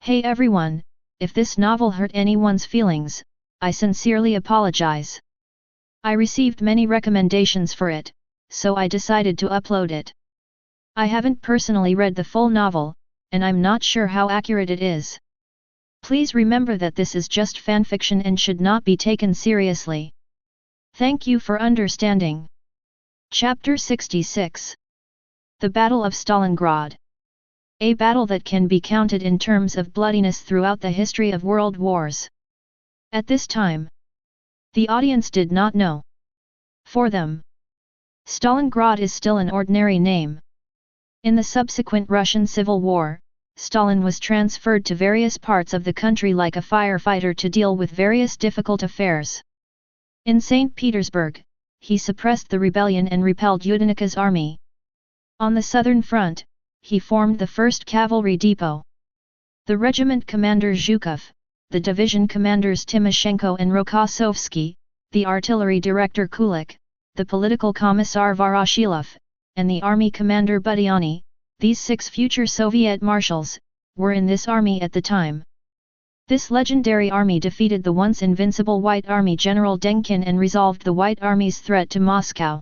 Hey everyone, if this novel hurt anyone's feelings, I sincerely apologize. I received many recommendations for it, so I decided to upload it. I haven't personally read the full novel, and I'm not sure how accurate it is. Please remember that this is just fanfiction and should not be taken seriously. Thank you for understanding. Chapter 66. The Battle of Stalingrad. A battle that can be counted in terms of bloodiness throughout the history of world wars. At this time, the audience did not know. For them, Stalingrad is still an ordinary name. In the subsequent Russian Civil War, Stalin was transferred to various parts of the country like a firefighter to deal with various difficult affairs. In St. Petersburg, he suppressed the rebellion and repelled Yudenika's army. On the southern front, he formed the 1st Cavalry Depot. The regiment commander Zhukov, the division commanders Timoshenko and Rokossovsky, the artillery director Kulik, the political commissar Voroshilov, and the army commander Budyonny, these 6 future Soviet marshals, were in this army at the time. This legendary army defeated the once invincible White Army General Denkin and resolved the White Army's threat to Moscow.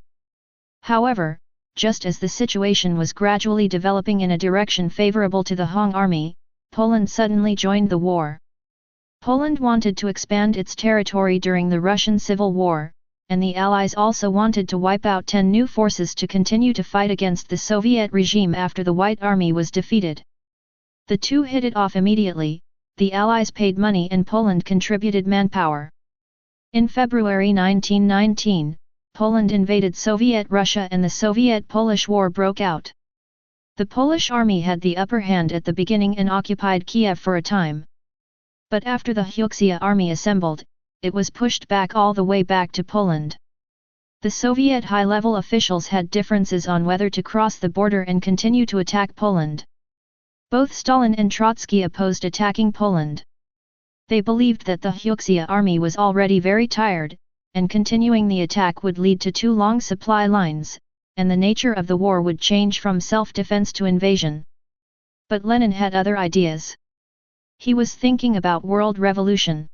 However, just as the situation was gradually developing in a direction favorable to the Hong Army, Poland suddenly joined the war. Poland wanted to expand its territory during the Russian Civil War, and the Allies also wanted to wipe out 10 new forces to continue to fight against the Soviet regime after the White Army was defeated. The two hit it off immediately. The Allies paid money and Poland contributed manpower. In February 1919, Poland invaded Soviet Russia and the Soviet-Polish War broke out. The Polish army had the upper hand at the beginning and occupied Kiev for a time. But after the Hyuksya army assembled, it was pushed back all the way back to Poland. The Soviet high-level officials had differences on whether to cross the border and continue to attack Poland. Both Stalin and Trotsky opposed attacking Poland. They believed that the Hyuksya army was already very tired, and continuing the attack would lead to too long supply lines, and the nature of the war would change from self-defense to invasion. But Lenin had other ideas. He was thinking about world revolution.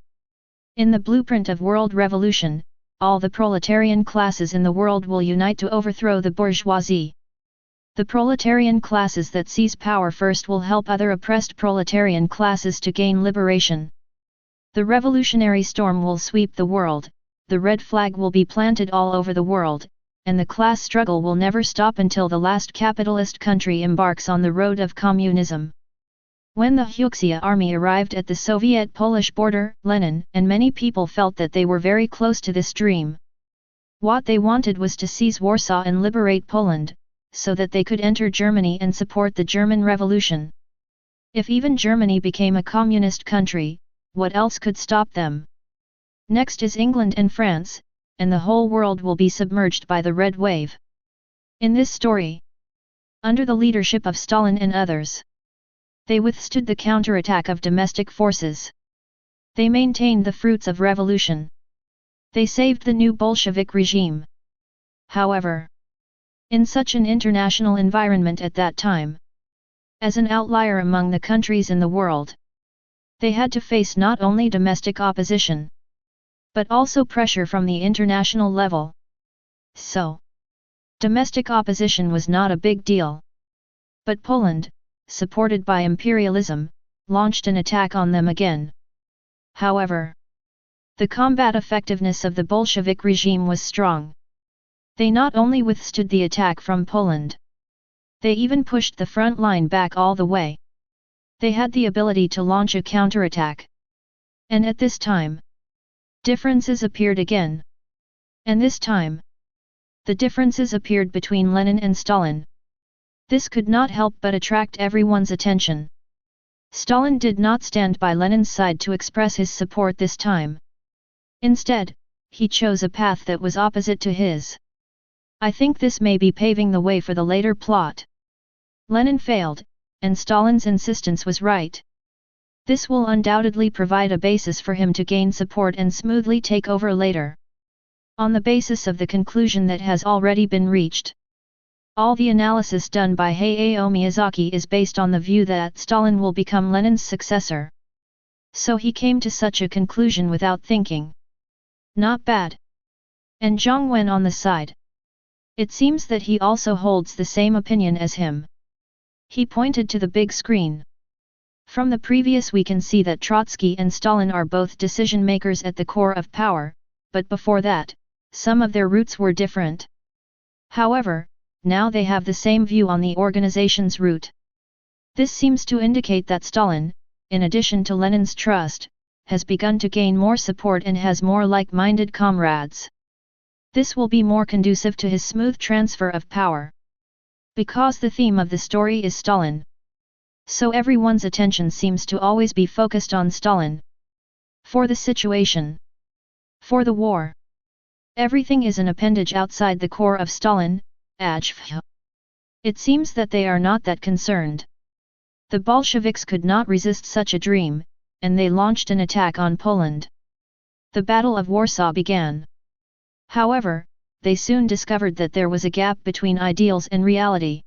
In the blueprint of world revolution, all the proletarian classes in the world will unite to overthrow the bourgeoisie. The proletarian classes that seize power first will help other oppressed proletarian classes to gain liberation. The revolutionary storm will sweep the world, the red flag will be planted all over the world, and the class struggle will never stop until the last capitalist country embarks on the road of communism. When the Hyuksya army arrived at the Soviet-Polish border, Lenin and many people felt that they were very close to this dream. What they wanted was to seize Warsaw and liberate Poland, so that they could enter Germany and support the German Revolution. If even Germany became a communist country, what else could stop them? Next is England and France, and the whole world will be submerged by the Red Wave. In this story, under the leadership of Stalin and others, they withstood the counterattack of domestic forces. They maintained the fruits of revolution. They saved the new Bolshevik regime. However, in such an international environment at that time, as an outlier among the countries in the world, they had to face not only domestic opposition, but also pressure from the international level. So, domestic opposition was not a big deal. But Poland, supported by imperialism, launched an attack on them again. However, the combat effectiveness of the Bolshevik regime was strong. They not only withstood the attack from Poland, they even pushed the front line back all the way. They had the ability to launch a counterattack. And at this time, differences appeared again. And this time, the differences appeared between Lenin and Stalin. This could not help but attract everyone's attention. Stalin did not stand by Lenin's side to express his support this time. Instead, he chose a path that was opposite to his. I think this may be paving the way for the later plot. Lenin failed, and Stalin's insistence was right. This will undoubtedly provide a basis for him to gain support and smoothly take over later. On the basis of the conclusion that has already been reached, All the analysis done by Hayao Miyazaki is based on the view that Stalin will become Lenin's successor. So he came to such a conclusion without thinking. Not bad. And Zhang Wen on the side. It seems that he also holds the same opinion as him. He pointed to the big screen. From the previous we can see that Trotsky and Stalin are both decision makers at the core of power, but before that, some of their roots were different. However, now they have the same view on the organization's route. This seems to indicate that Stalin, in addition to Lenin's trust, has begun to gain more support and has more like-minded comrades. This will be more conducive to his smooth transfer of power. Because the theme of the story is Stalin, so everyone's attention seems to always be focused on Stalin. For the situation, for the war, everything is an appendage outside the core of Stalin. It seems that they are not that concerned. The Bolsheviks could not resist such a dream, and they launched an attack on Poland. The Battle of Warsaw began. However, they soon discovered that there was a gap between ideals and reality.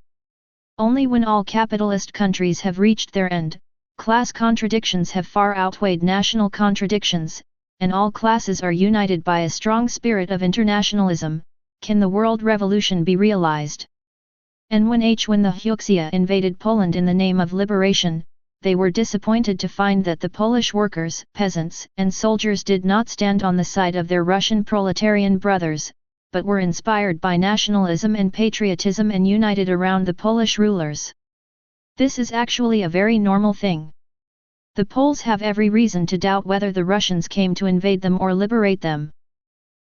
Only when all capitalist countries have reached their end, class contradictions have far outweighed national contradictions, and all classes are united by a strong spirit of internationalism, can the world revolution be realized. And when the Hyuxia invaded Poland in the name of liberation, they were disappointed to find that the Polish workers, peasants, and soldiers did not stand on the side of their Russian proletarian brothers, but were inspired by nationalism and patriotism and united around the Polish rulers. This is actually a very normal thing. The Poles have every reason to doubt whether the Russians came to invade them or liberate them.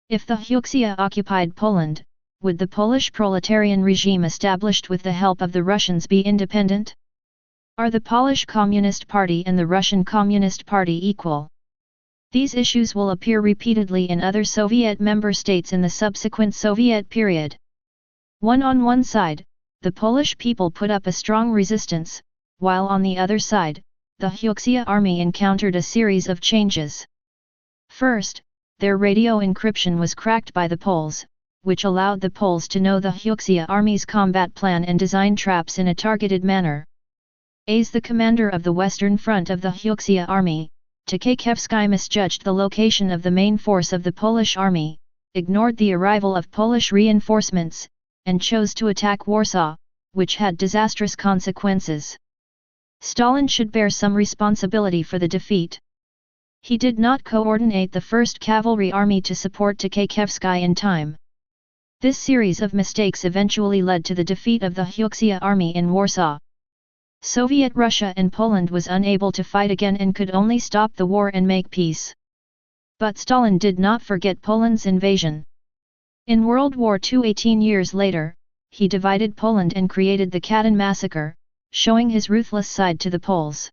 If the Hyuxia occupied Poland, would the Polish proletarian regime established with the help of the Russians be independent? Are the Polish Communist Party and the Russian Communist Party equal? These issues will appear repeatedly in other Soviet member states in the subsequent Soviet period. On one side, the Polish people put up a strong resistance, while on the other side, the Hyuxia army encountered a series of changes. First, their radio encryption was cracked by the Poles, which allowed the Poles to know the Hyuxia army's combat plan and design traps in a targeted manner. As the commander of the Western Front of the Hyuxia army, Tkaczewski misjudged the location of the main force of the Polish army, ignored the arrival of Polish reinforcements, and chose to attack Warsaw, which had disastrous consequences. Stalin should bear some responsibility for the defeat. He did not coordinate the 1st Cavalry Army to support Tkaczewski in time. This series of mistakes eventually led to the defeat of the Hyuxia army in Warsaw. Soviet Russia and Poland was unable to fight again and could only stop the war and make peace. But Stalin did not forget Poland's invasion. In World War II 18 years later, he divided Poland and created the Katyn massacre, showing his ruthless side to the Poles.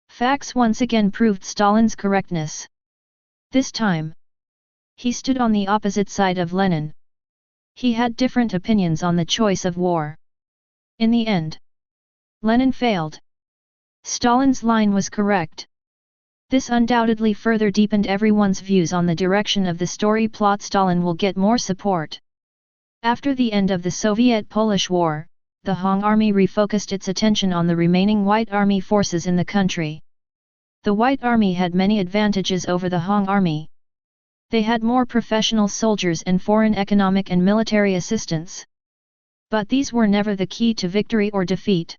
Facts once again proved Stalin's correctness. This time, he stood on the opposite side of Lenin. He had different opinions on the choice of war. In the end, Lenin failed. Stalin's line was correct. This undoubtedly further deepened everyone's views on the direction of the story plot. Stalin will get more support. After the end of the Soviet-Polish War, the Hong Army refocused its attention on the remaining White Army forces in the country. The White Army had many advantages over the Hong Army. They had more professional soldiers and foreign economic and military assistance. But these were never the key to victory or defeat.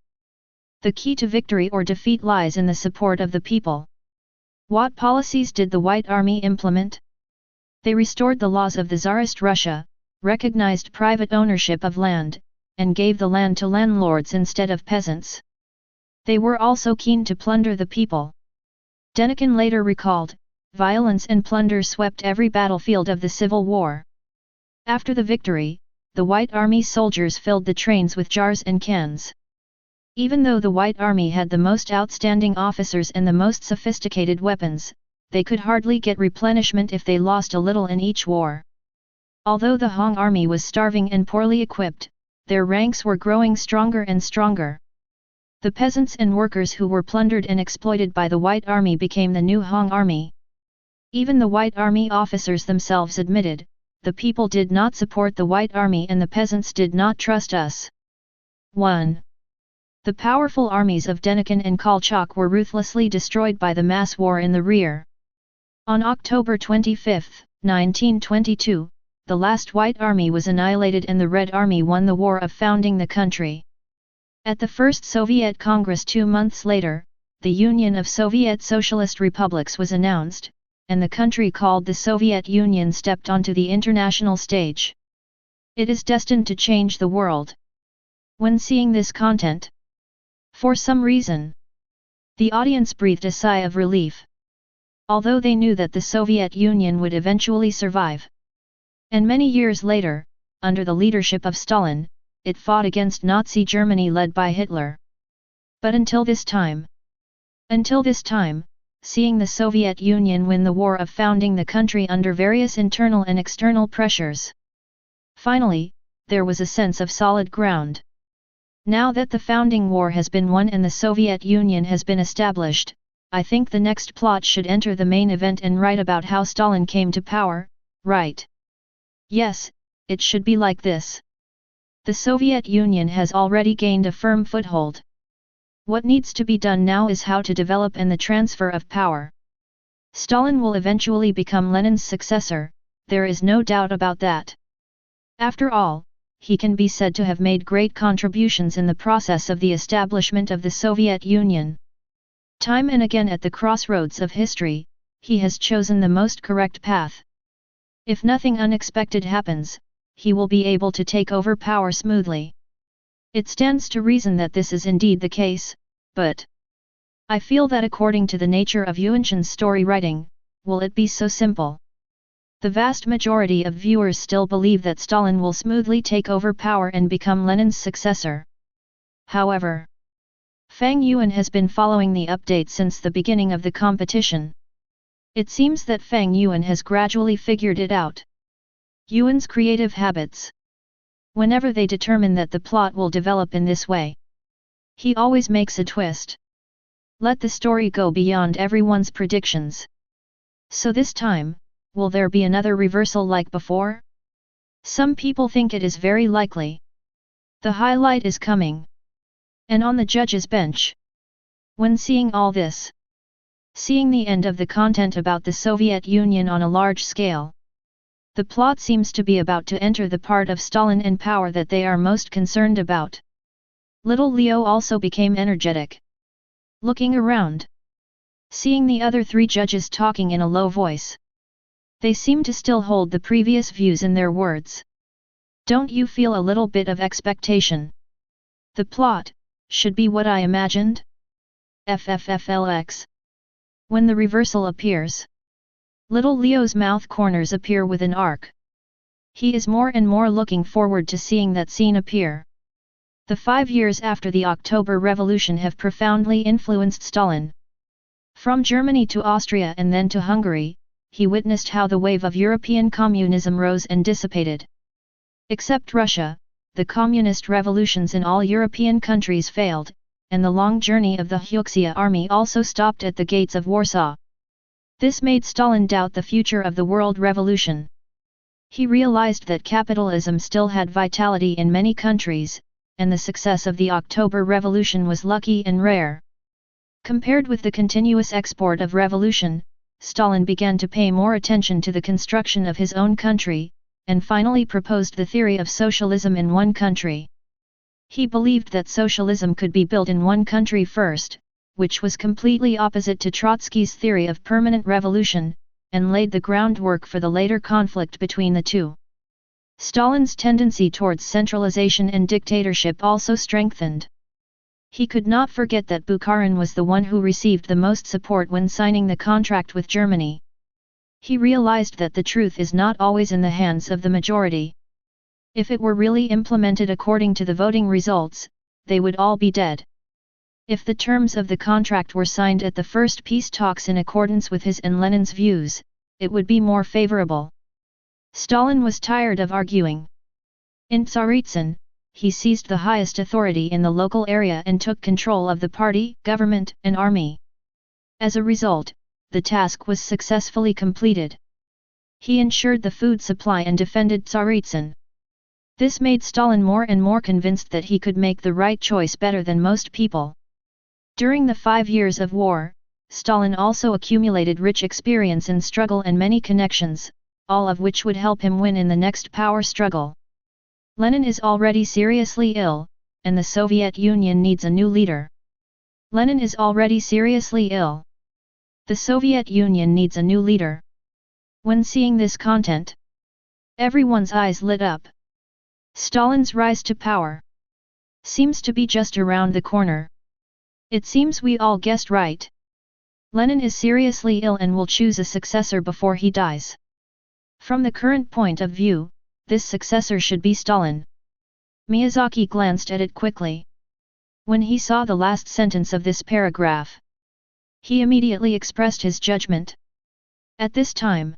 The key to victory or defeat lies in the support of the people. What policies did the White Army implement? They restored the laws of the Tsarist Russia, recognized private ownership of land, and gave the land to landlords instead of peasants. They were also keen to plunder the people. Denikin later recalled, violence and plunder swept every battlefield of the Civil War. After the victory, the White Army soldiers filled the trains with jars and cans. Even though the White Army had the most outstanding officers and the most sophisticated weapons, they could hardly get replenishment if they lost a little in each war. Although the Hong Army was starving and poorly equipped, their ranks were growing stronger and stronger. The peasants and workers who were plundered and exploited by the White Army became the new Hong Army. Even the White Army officers themselves admitted, the people did not support the White Army and the peasants did not trust us. 1. The powerful armies of Denikin and Kolchak were ruthlessly destroyed by the mass war in the rear. On October 25, 1922, the last White Army was annihilated and the Red Army won the war of founding the country. At the First Soviet Congress 2 months later, the Union of Soviet Socialist Republics was announced, and the country called the Soviet Union stepped onto the international stage. It is destined to change the world. When seeing this content, for some reason, the audience breathed a sigh of relief. Although they knew that the Soviet Union would eventually survive. And many years later, under the leadership of Stalin, it fought against Nazi Germany led by Hitler. But until this time, seeing the Soviet Union win the war of founding the country under various internal and external pressures. Finally, there was a sense of solid ground. Now that the founding war has been won and the Soviet Union has been established, I think the next plot should enter the main event and write about how Stalin came to power, right? Yes, it should be like this. The Soviet Union has already gained a firm foothold. What needs to be done now is how to develop and the transfer of power. Stalin will eventually become Lenin's successor, there is no doubt about that. After all, he can be said to have made great contributions in the process of the establishment of the Soviet Union. Time and again at the crossroads of history, he has chosen the most correct path. If nothing unexpected happens, he will be able to take over power smoothly. It stands to reason that this is indeed the case, but I feel that according to the nature of Yuanshan's story writing, will it be so simple? The vast majority of viewers still believe that Stalin will smoothly take over power and become Lenin's successor. However, Fang Yuan has been following the update since the beginning of the competition. It seems that Fang Yuan has gradually figured it out. Yuan's creative habits. Whenever they determine that the plot will develop in this way, he always makes a twist. Let the story go beyond everyone's predictions. So this time, will there be another reversal like before? Some people think it is very likely. The highlight is coming. And on the judges' bench. When seeing all this, seeing the end of the content about the Soviet Union on a large scale, the plot seems to be about to enter the part of Stalin and power that they are most concerned about. Little Leo also became energetic. Looking around, seeing the other 3 judges talking in a low voice. They seem to still hold the previous views in their words. Don't you feel a little bit of expectation? The plot should be what I imagined? FFFLX. When the reversal appears, little Leo's mouth corners appear with an arc. He is more and more looking forward to seeing that scene appear. The 5 years after the October Revolution have profoundly influenced Stalin. From Germany to Austria and then to Hungary, he witnessed how the wave of European communism rose and dissipated. Except Russia, the communist revolutions in all European countries failed, and the long journey of the Huxia army also stopped at the gates of Warsaw. This made Stalin doubt the future of the world revolution. He realized that capitalism still had vitality in many countries, and the success of the October Revolution was lucky and rare. Compared with the continuous export of revolution, Stalin began to pay more attention to the construction of his own country, and finally proposed the theory of socialism in one country. He believed that socialism could be built in one country first, which was completely opposite to Trotsky's theory of permanent revolution, and laid the groundwork for the later conflict between the two. Stalin's tendency towards centralization and dictatorship also strengthened. He could not forget that Bukharin was the one who received the most support when signing the contract with Germany. He realized that the truth is not always in the hands of the majority. If it were really implemented according to the voting results, they would all be dead. If the terms of the contract were signed at the first peace talks in accordance with his and Lenin's views, it would be more favorable. Stalin was tired of arguing. In Tsaritsyn, he seized the highest authority in the local area and took control of the party, government, and army. As a result, the task was successfully completed. He ensured the food supply and defended Tsaritsyn. This made Stalin more and more convinced that he could make the right choice better than most people. During the 5 years of war, Stalin also accumulated rich experience in struggle and many connections, all of which would help him win in the next power struggle. Lenin is already seriously ill, and the Soviet Union needs a new leader. Lenin is already seriously ill. The Soviet Union needs a new leader. When seeing this content, everyone's eyes lit up. Stalin's rise to power seems to be just around the corner. It seems we all guessed right. Lenin is seriously ill and will choose a successor before he dies. From the current point of view, this successor should be Stalin. Miyazaki glanced at it quickly. When he saw the last sentence of this paragraph, he immediately expressed his judgment. At this time,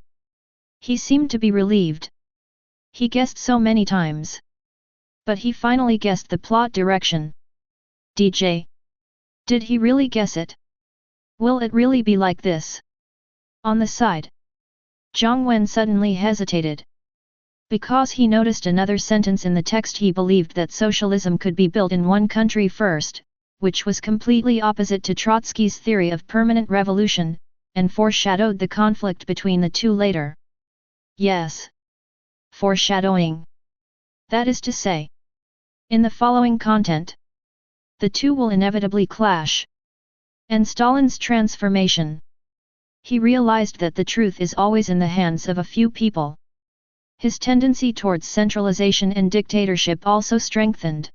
he seemed to be relieved. He guessed so many times. But he finally guessed the plot direction. DJ. Did he really guess it? Will it really be like this? On the side, Jiang Wen suddenly hesitated. Because he noticed another sentence in the text, he believed that socialism could be built in one country first, which was completely opposite to Trotsky's theory of permanent revolution, and foreshadowed the conflict between the two later. Yes. Foreshadowing. That is to say, in the following content, the two will inevitably clash. And Stalin's transformation. He realized that the truth is always in the hands of a few people. His tendency towards centralization and dictatorship also strengthened.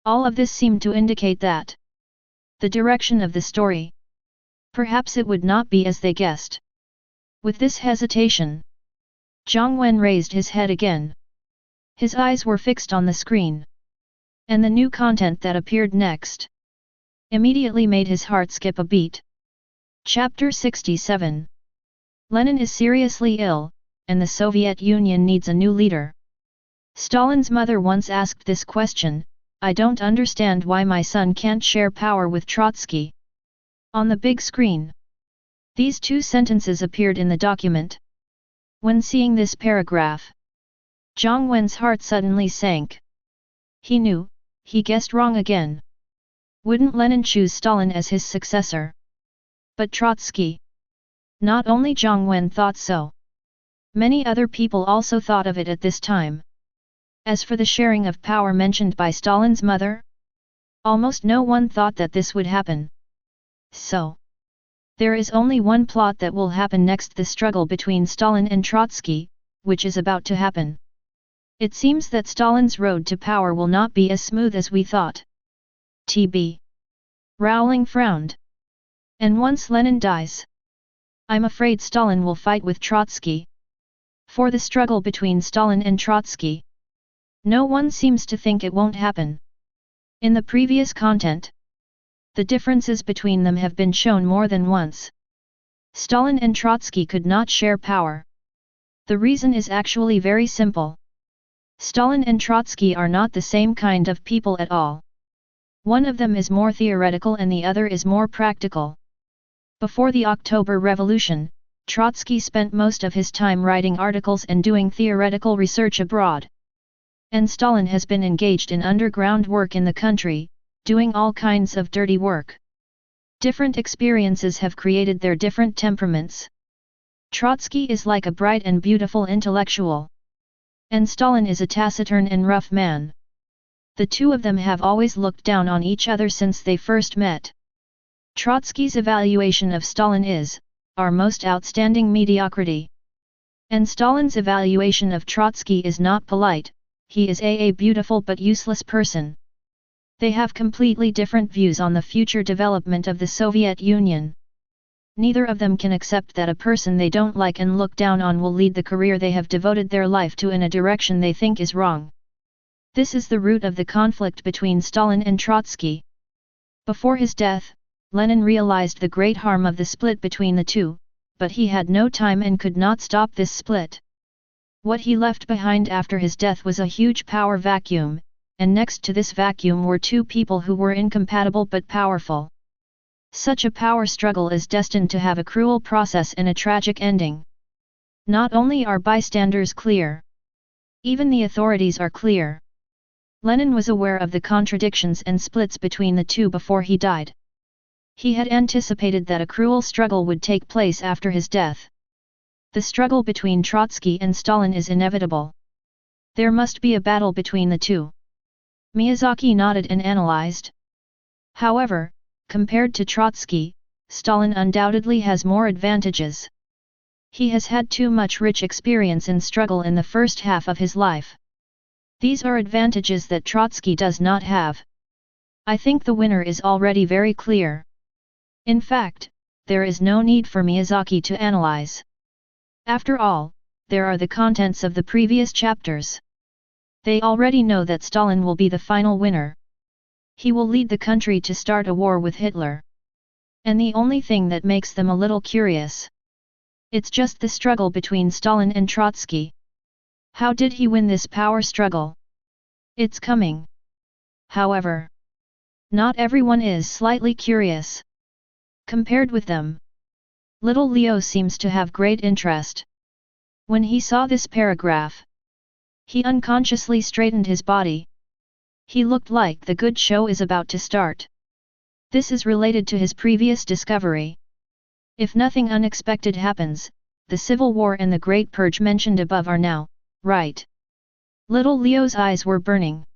All of this seemed to indicate that the direction of the story. Perhaps it would not be as they guessed. With this hesitation, Jiang Wen raised his head again. His eyes were fixed on the screen. And the new content that appeared next immediately made his heart skip a beat. Chapter 67. Lenin is seriously ill, and the Soviet Union needs a new leader. Stalin's mother once asked this question, "I don't understand why my son can't share power with Trotsky." On the big screen, these two sentences appeared in the document. When seeing this paragraph, Jiang Wen's heart suddenly sank. He knew, he guessed wrong again. Wouldn't Lenin choose Stalin as his successor? But Trotsky. Not only Jiang Wen thought so. Many other people also thought of it at this time. As for the sharing of power mentioned by Stalin's mother, almost no one thought that this would happen. So, there is only one plot that will happen next: the struggle between Stalin and Trotsky, which is about to happen. It seems that Stalin's road to power will not be as smooth as we thought. TB. Rowling frowned. And once Lenin dies, I'm afraid Stalin will fight with Trotsky. For the struggle between Stalin and Trotsky, no one seems to think it won't happen. In the previous content, the differences between them have been shown more than once. Stalin and Trotsky could not share power. The reason is actually very simple. Stalin and Trotsky are not the same kind of people at all. One of them is more theoretical and the other is more practical. Before the October Revolution, Trotsky spent most of his time writing articles and doing theoretical research abroad. And Stalin has been engaged in underground work in the country, doing all kinds of dirty work. Different experiences have created their different temperaments. Trotsky is like a bright and beautiful intellectual. And Stalin is a taciturn and rough man. The two of them have always looked down on each other since they first met. Trotsky's evaluation of Stalin is, our most outstanding mediocrity. And Stalin's evaluation of Trotsky is not polite, he is a beautiful but useless person. They have completely different views on the future development of the Soviet Union. Neither of them can accept that a person they don't like and look down on will lead the career they have devoted their life to in a direction they think is wrong. This is the root of the conflict between Stalin and Trotsky. Before his death, Lenin realized the great harm of the split between the two, but he had no time and could not stop this split. What he left behind after his death was a huge power vacuum, and next to this vacuum were two people who were incompatible but powerful. Such a power struggle is destined to have a cruel process and a tragic ending. Not only are bystanders clear, even the authorities are clear. Lenin was aware of the contradictions and splits between the two before he died. He had anticipated that a cruel struggle would take place after his death. The struggle between Trotsky and Stalin is inevitable. There must be a battle between the two. Miyazaki nodded and analyzed. However, compared to Trotsky, Stalin undoubtedly has more advantages. He has had too much rich experience in struggle in the first half of his life. These are advantages that Trotsky does not have. I think the winner is already very clear. In fact, there is no need for Miyazaki to analyze. After all, there are the contents of the previous chapters. They already know that Stalin will be the final winner. He will lead the country to start a war with Hitler. And the only thing that makes them a little curious. It's just the struggle between Stalin and Trotsky. How did he win this power struggle? It's coming. However, not everyone is slightly curious. Compared with them, little Leo seems to have great interest. When he saw this paragraph, he unconsciously straightened his body. He looked like the good show is about to start. This is related to his previous discovery. If nothing unexpected happens, the civil war and the Great Purge mentioned above are now, right? Little Leo's eyes were burning.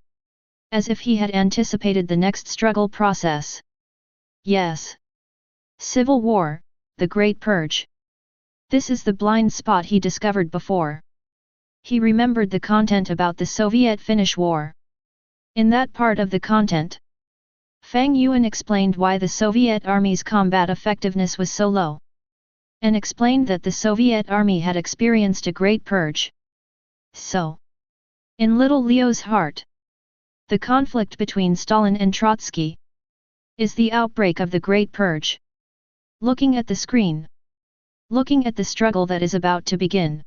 As if he had anticipated the next struggle process. Yes. Civil war, the Great Purge. This is the blind spot he discovered before. He remembered the content about the Soviet-Finnish War. In that part of the content, Fang Yuan explained why the Soviet Army's combat effectiveness was so low. And explained that the Soviet Army had experienced a great purge. So, in little Leo's heart, the conflict between Stalin and Trotsky is the outbreak of the Great Purge. Looking at the screen. Looking at the struggle that is about to begin.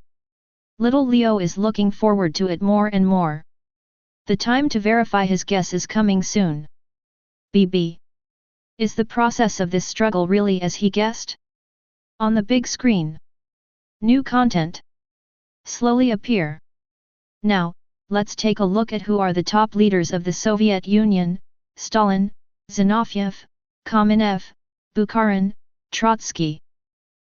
Little Leo is looking forward to it more and more. The time to verify his guess is coming soon. BB. Is the process of this struggle really as he guessed? On the big screen. New content slowly appear. Now, let's take a look at who are the top leaders of the Soviet Union: Stalin, Zinoviev, Kamenev, Bukharin, Trotsky.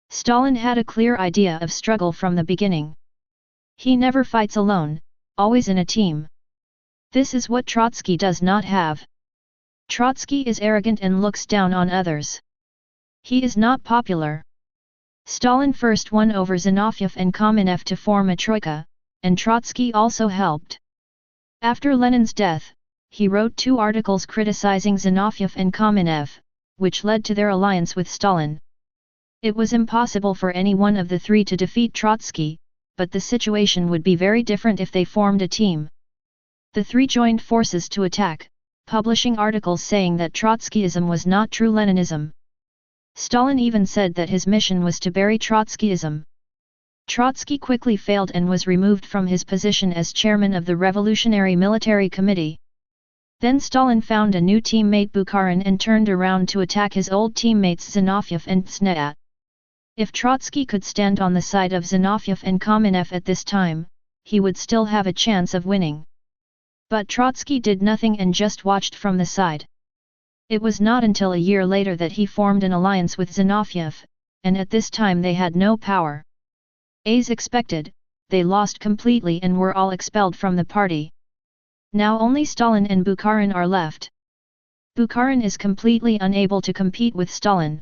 Stalin had a clear idea of struggle from the beginning. He never fights alone, always in a team. This is what Trotsky does not have. Trotsky is arrogant and looks down on others. He is not popular. Stalin first won over Zinoviev and Kamenev to form a troika, and Trotsky also helped. After Lenin's death, he wrote 2 articles criticizing Zinoviev and Kamenev, which led to their alliance with Stalin. It was impossible for any one of the 3 to defeat Trotsky, but the situation would be very different if they formed a team. The 3 joined forces to attack, publishing articles saying that Trotskyism was not true Leninism. Stalin even said that his mission was to bury Trotskyism. Trotsky quickly failed and was removed from his position as chairman of the Revolutionary Military Committee. Then Stalin found a new teammate Bukharin and turned around to attack his old teammates Zinoviev and Tsnea. If Trotsky could stand on the side of Zinoviev and Kamenev at this time, he would still have a chance of winning. But Trotsky did nothing and just watched from the side. It was not until a year later that he formed an alliance with Zinoviev, and at this time they had no power. As expected, they lost completely and were all expelled from the party. Now only Stalin and Bukharin are left. Bukharin is completely unable to compete with Stalin.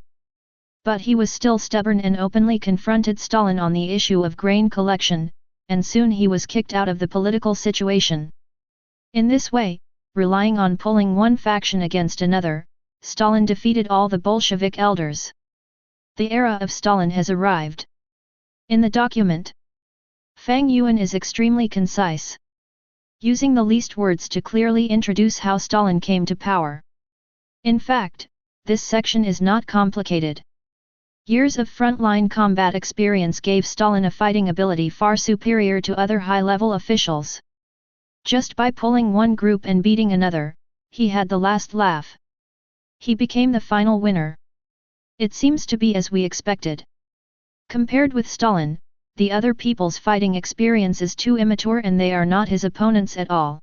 But he was still stubborn and openly confronted Stalin on the issue of grain collection, and soon he was kicked out of the political situation. In this way, relying on pulling one faction against another, Stalin defeated all the Bolshevik elders. The era of Stalin has arrived. In the document, Fang Yuan is extremely concise, using the least words to clearly introduce how Stalin came to power. In fact, this section is not complicated. Years of frontline combat experience gave Stalin a fighting ability far superior to other high-level officials. Just by pulling one group and beating another, he had the last laugh. He became the final winner. It seems to be as we expected. Compared with Stalin, the other people's fighting experience is too immature and they are not his opponents at all.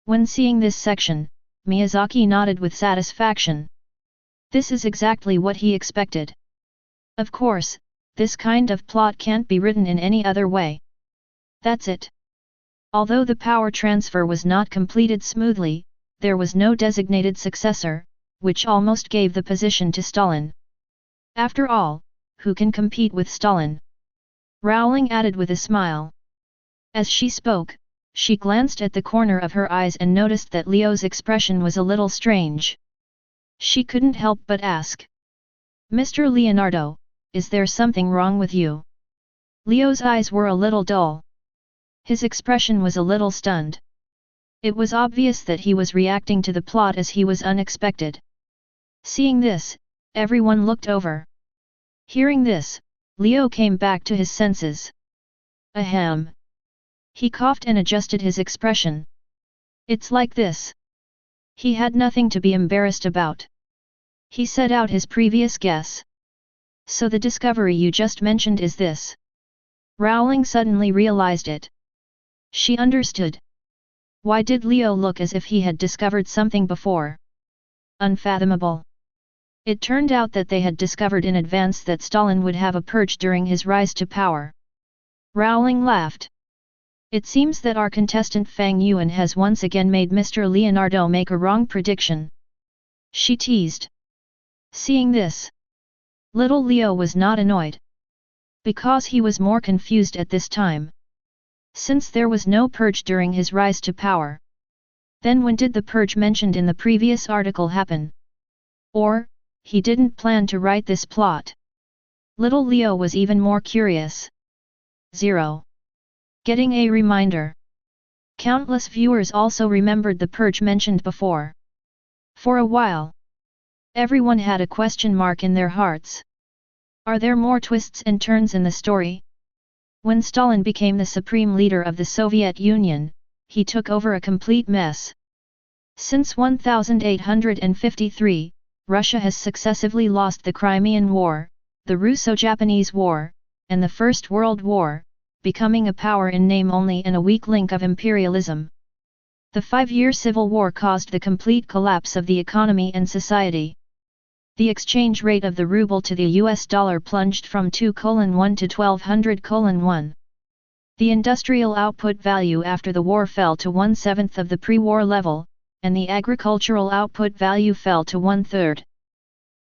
When seeing this section, Miyazaki nodded with satisfaction. This is exactly what he expected. Of course, this kind of plot can't be written in any other way. That's it. Although the power transfer was not completed smoothly, there was no designated successor, which almost gave the position to Stalin. After all, who can compete with Stalin? Rowling added with a smile. As she spoke, she glanced at the corner of her eyes and noticed that Leo's expression was a little strange. She couldn't help but ask. Mr. Leonardo, is there something wrong with you? Leo's eyes were a little dull. His expression was a little stunned. It was obvious that he was reacting to the plot as he was unexpected. Seeing this, everyone looked over. Hearing this, Leo came back to his senses. Ahem. He coughed and adjusted his expression. It's like this. He had nothing to be embarrassed about. He set out his previous guess. So the discovery you just mentioned is this. Rowling suddenly realized it. She understood. Why did Leo look as if he had discovered something before? Unfathomable. It turned out that they had discovered in advance that Stalin would have a purge during his rise to power. Rowling laughed. It seems that our contestant Fang Yuan has once again made Mr. Leonardo make a wrong prediction. She teased. Seeing this, little Leo was not annoyed. Because he was more confused at this time. Since there was no purge during his rise to power. Then when did the purge mentioned in the previous article happen? Or, he didn't plan to write this plot. Little Leo was even more curious. 0. Getting a reminder. Countless viewers also remembered the purge mentioned before. For a while, everyone had a question mark in their hearts. Are there more twists and turns in the story? When Stalin became the supreme leader of the Soviet Union, he took over a complete mess. Since 1853, Russia has successively lost the Crimean War, the Russo-Japanese War, and the First World War, becoming a power in name only and a weak link of imperialism. The 5-year civil war caused the complete collapse of the economy and society. The exchange rate of the ruble to the US dollar plunged from 2:1 to 1200:1. The industrial output value after the war fell to 1/7 of the pre-war level, and the agricultural output value fell to 1/3.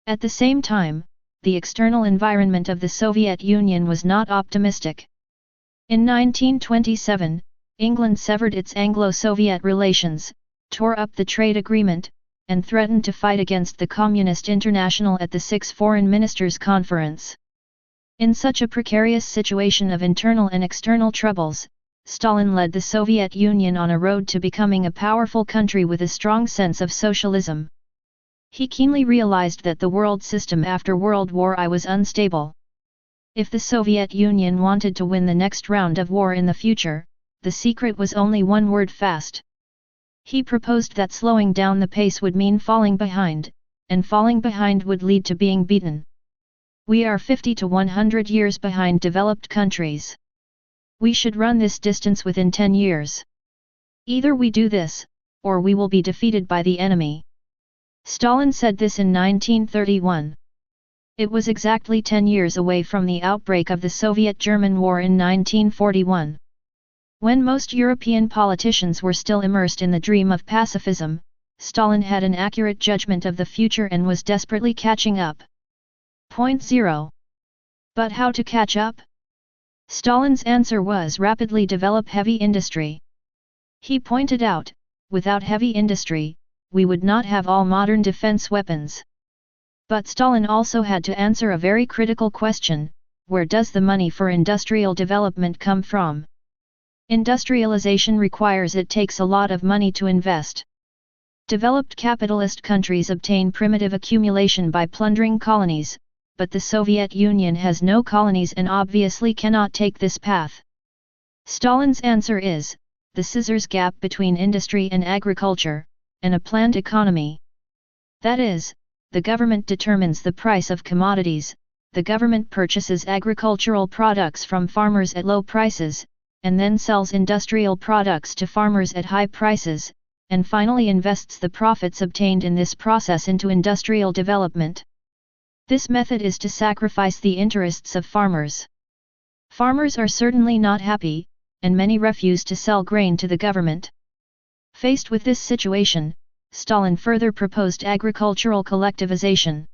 At the same time, the external environment of the Soviet Union was not optimistic. In 1927, England severed its Anglo-Soviet relations, tore up the trade agreement, and threatened to fight against the Communist International at the Sixth Foreign Ministers' Conference. In such a precarious situation of internal and external troubles, Stalin led the Soviet Union on a road to becoming a powerful country with a strong sense of socialism. He keenly realized that the world system after World War I was unstable. If the Soviet Union wanted to win the next round of war in the future, the secret was only one word: fast. He proposed that slowing down the pace would mean falling behind, and falling behind would lead to being beaten. We are 50 to 100 years behind developed countries. We should run this distance within 10 years. Either we do this, or we will be defeated by the enemy. Stalin said this in 1931. It was exactly 10 years away from the outbreak of the Soviet-German War in 1941. When most European politicians were still immersed in the dream of pacifism, Stalin had an accurate judgment of the future and was desperately catching up. Point 0. But how to catch up? Stalin's answer was rapidly develop heavy industry. He pointed out, without heavy industry, we would not have all modern defense weapons. But Stalin also had to answer a very critical question: where does the money for industrial development come from? Industrialization requires it takes a lot of money to invest. Developed capitalist countries obtain primitive accumulation by plundering colonies, but the Soviet Union has no colonies and obviously cannot take this path. Stalin's answer is, the scissors gap between industry and agriculture, and a planned economy. That is, the government determines the price of commodities, the government purchases agricultural products from farmers at low prices, and then sells industrial products to farmers at high prices, and finally invests the profits obtained in this process into industrial development. This method is to sacrifice the interests of farmers. Farmers are certainly not happy, and many refuse to sell grain to the government. Faced with this situation, Stalin further proposed agricultural collectivization.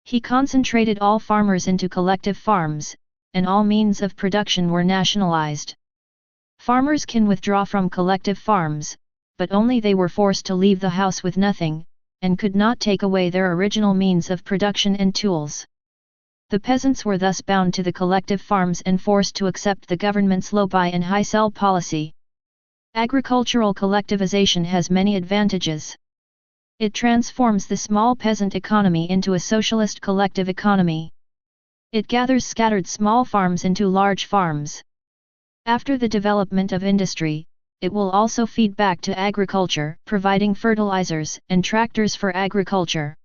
He concentrated all farmers into collective farms, and all means of production were nationalized. Farmers can withdraw from collective farms, but only they were forced to leave the house with nothing, and could not take away their original means of production and tools. The peasants were thus bound to the collective farms and forced to accept the government's low buy and high sell policy. Agricultural collectivization has many advantages. It transforms the small peasant economy into a socialist collective economy. It gathers scattered small farms into large farms. After the development of industry, it will also feed back to agriculture, providing fertilizers and tractors for agriculture.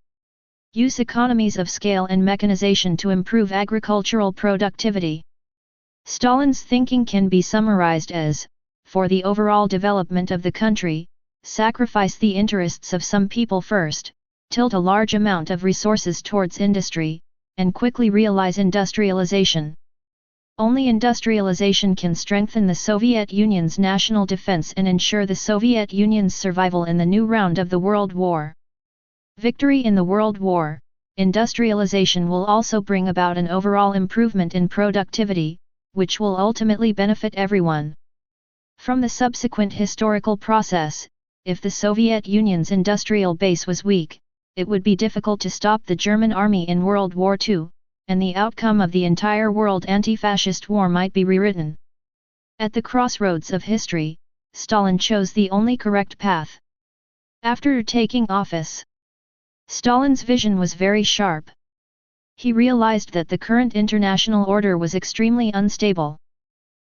Use economies of scale and mechanization to improve agricultural productivity. Stalin's thinking can be summarized as, for the overall development of the country, sacrifice the interests of some people first, tilt a large amount of resources towards industry, and quickly realize industrialization. Only industrialization can strengthen the Soviet Union's national defense and ensure the Soviet Union's survival in the new round of the World War. Victory in the World War, industrialization will also bring about an overall improvement in productivity, which will ultimately benefit everyone. From the subsequent historical process, if the Soviet Union's industrial base was weak, it would be difficult to stop the German army in World War II, and the outcome of the entire world anti-fascist war might be rewritten. At the crossroads of history, Stalin chose the only correct path. After taking office, Stalin's vision was very sharp. He realized that the current international order was extremely unstable.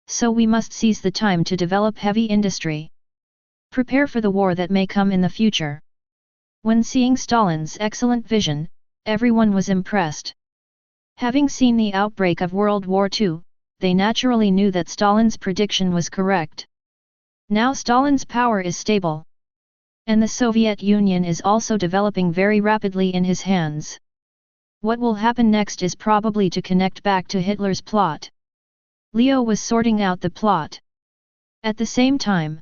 So we must seize the time to develop heavy industry. Prepare for the war that may come in the future. When seeing Stalin's excellent vision, everyone was impressed. Having seen the outbreak of World War II, they naturally knew that Stalin's prediction was correct. Now Stalin's power is stable. And the Soviet Union is also developing very rapidly in his hands. What will happen next is probably to connect back to Hitler's plot. Leo was sorting out the plot. At the same time,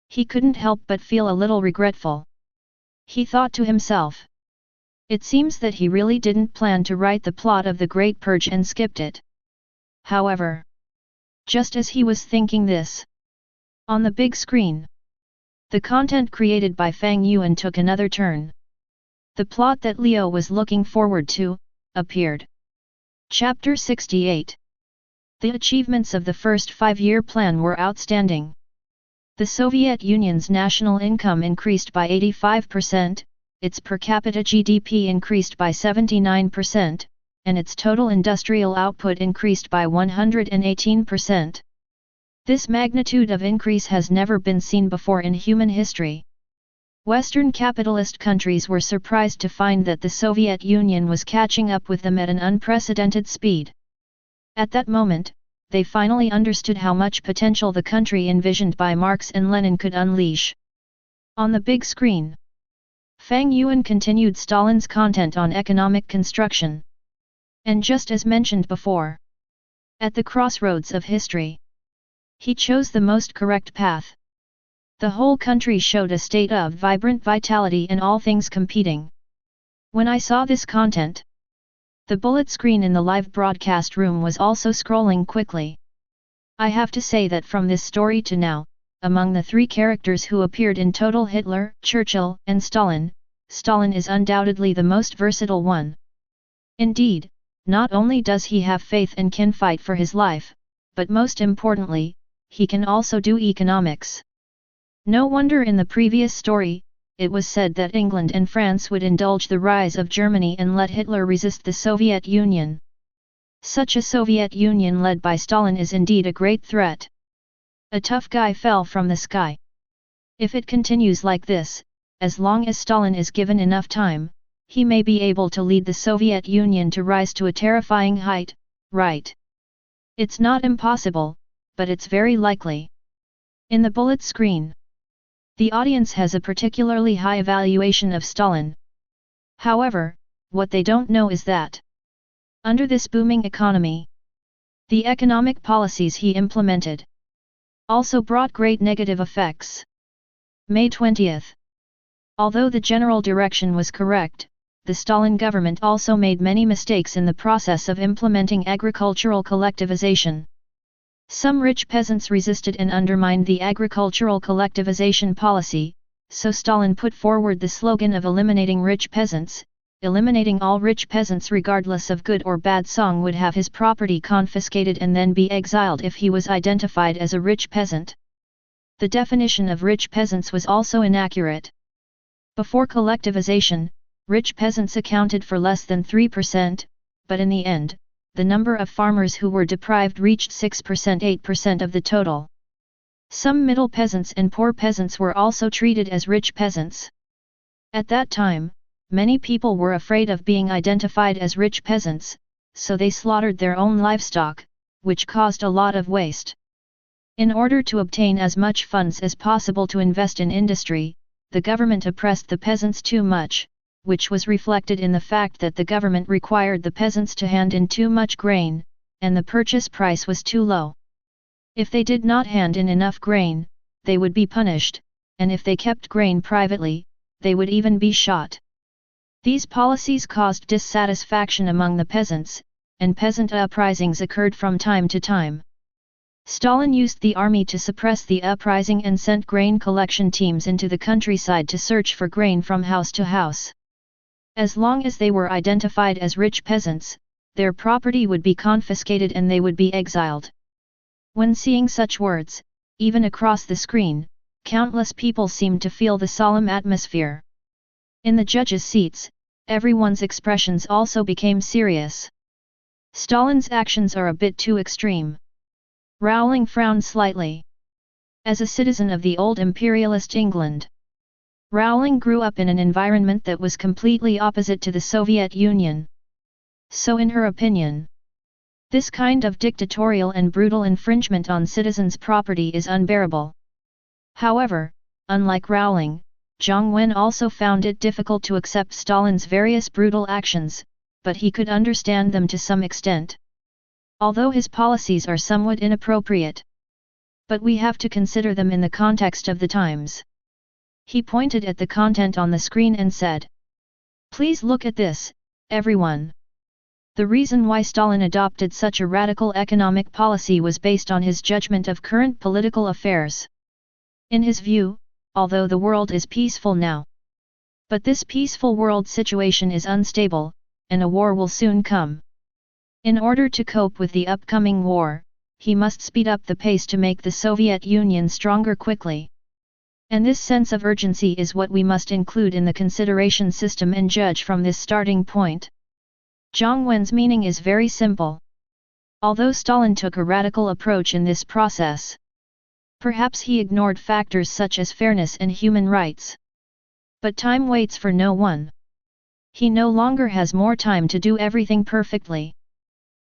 he couldn't help but feel a little regretful. He thought to himself. It seems that he really didn't plan to write the plot of the Great Purge and skipped it. However, just as he was thinking this, on the big screen, the content created by Fang Yuan took another turn. The plot that Leo was looking forward to, appeared. Chapter 68. The achievements of the first 5-year plan were outstanding. The Soviet Union's national income increased by 85%, its per capita GDP increased by 79%, and its total industrial output increased by 118%. This magnitude of increase has never been seen before in human history. Western capitalist countries were surprised to find that the Soviet Union was catching up with them at an unprecedented speed. At that moment, they finally understood how much potential the country envisioned by Marx and Lenin could unleash. On the big screen, Fang Yuan continued Stalin's content on economic construction. And just as mentioned before, at the crossroads of history, he chose the most correct path. The whole country showed a state of vibrant vitality and all things competing. When I saw this content, the bullet screen in the live broadcast room was also scrolling quickly. I have to say that from this story to now, among the 3 characters who appeared in total, Hitler, Churchill, and Stalin, Stalin is undoubtedly the most versatile one. Indeed, not only does he have faith and can fight for his life, but most importantly, he can also do economics. No wonder in the previous story, it was said that England and France would indulge the rise of Germany and let Hitler resist the Soviet Union. Such a Soviet Union led by Stalin is indeed a great threat. A tough guy fell from the sky. If it continues like this, as long as Stalin is given enough time, he may be able to lead the Soviet Union to rise to a terrifying height, right? It's not impossible, but it's very likely. In the bullet screen, the audience has a particularly high evaluation of Stalin. However, what they don't know is that, under this booming economy, the economic policies he implemented also brought great negative effects. May 20th. Although the general direction was correct, the Stalin government also made many mistakes in the process of implementing agricultural collectivization. Some rich peasants resisted and undermined the agricultural collectivization policy, so Stalin put forward the slogan of eliminating rich peasants. Eliminating all rich peasants regardless of good or bad song would have his property confiscated and then be exiled if he was identified as a rich peasant. The definition of rich peasants was also inaccurate. Before collectivization, rich peasants accounted for less than 3%, but in the end, the number of farmers who were deprived reached 6%–8% of the total. Some middle peasants and poor peasants were also treated as rich peasants. At that time, many people were afraid of being identified as rich peasants, so they slaughtered their own livestock, which caused a lot of waste. In order to obtain as much funds as possible to invest in industry, the government oppressed the peasants too much, which was reflected in the fact that the government required the peasants to hand in too much grain, and the purchase price was too low. If they did not hand in enough grain, they would be punished, and if they kept grain privately, they would even be shot. These policies caused dissatisfaction among the peasants, and peasant uprisings occurred from time to time. Stalin used the army to suppress the uprising and sent grain collection teams into the countryside to search for grain from house to house. As long as they were identified as rich peasants, their property would be confiscated and they would be exiled. When seeing such words, even across the screen, countless people seemed to feel the solemn atmosphere. In the judges' seats, everyone's expressions also became serious. Stalin's actions are a bit too extreme. Rowling frowned slightly. As a citizen of the old imperialist England, Rowling grew up in an environment that was completely opposite to the Soviet Union. So in her opinion, this kind of dictatorial and brutal infringement on citizens' property is unbearable. However, unlike Rowling, Jiang Wen also found it difficult to accept Stalin's various brutal actions, but he could understand them to some extent. Although his policies are somewhat inappropriate, but we have to consider them in the context of the times. He pointed at the content on the screen and said, "Please look at this, everyone." The reason why Stalin adopted such a radical economic policy was based on his judgment of current political affairs. In his view, although the world is peaceful now, but this peaceful world situation is unstable, and a war will soon come. In order to cope with the upcoming war, he must speed up the pace to make the Soviet Union stronger quickly. And this sense of urgency is what we must include in the consideration system and judge from this starting point. Jiang Wen's meaning is very simple. Although Stalin took a radical approach in this process, perhaps he ignored factors such as fairness and human rights. But time waits for no one. He no longer has more time to do everything perfectly.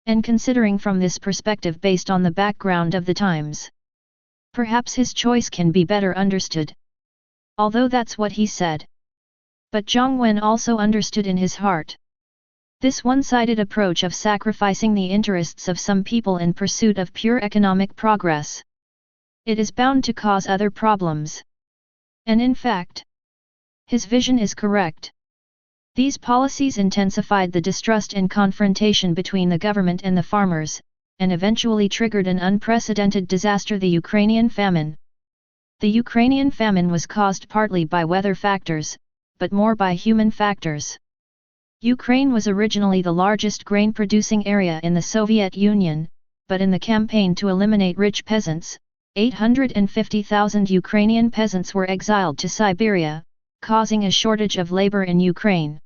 And considering from this perspective based on the background of the times, perhaps his choice can be better understood. Although that's what he said. But Jiang Wen also understood in his heart this one-sided approach of sacrificing the interests of some people in pursuit of pure economic progress. It is bound to cause other problems. And in fact, his vision is correct. These policies intensified the distrust and confrontation between the government and the farmers, and eventually triggered an unprecedented disaster: the Ukrainian famine. The Ukrainian famine was caused partly by weather factors, but more by human factors. Ukraine was originally the largest grain-producing area in the Soviet Union, but in the campaign to eliminate rich peasants, 850,000 Ukrainian peasants were exiled to Siberia, causing a shortage of labor in Ukraine.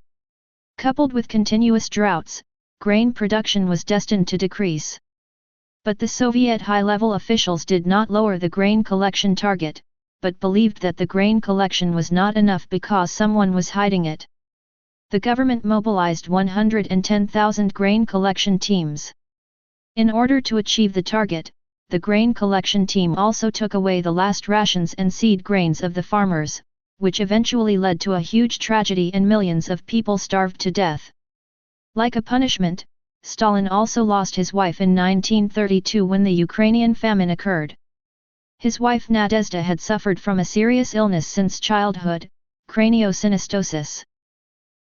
Coupled with continuous droughts, grain production was destined to decrease. But the Soviet high-level officials did not lower the grain collection target, but believed that the grain collection was not enough because someone was hiding it. The government mobilized 110,000 grain collection teams. In order to achieve the target, the grain collection team also took away the last rations and seed grains of the farmers, which eventually led to a huge tragedy and millions of people starved to death. Like a punishment, Stalin also lost his wife in 1932 when the Ukrainian famine occurred. His wife Nadezhda had suffered from a serious illness since childhood, craniosynostosis.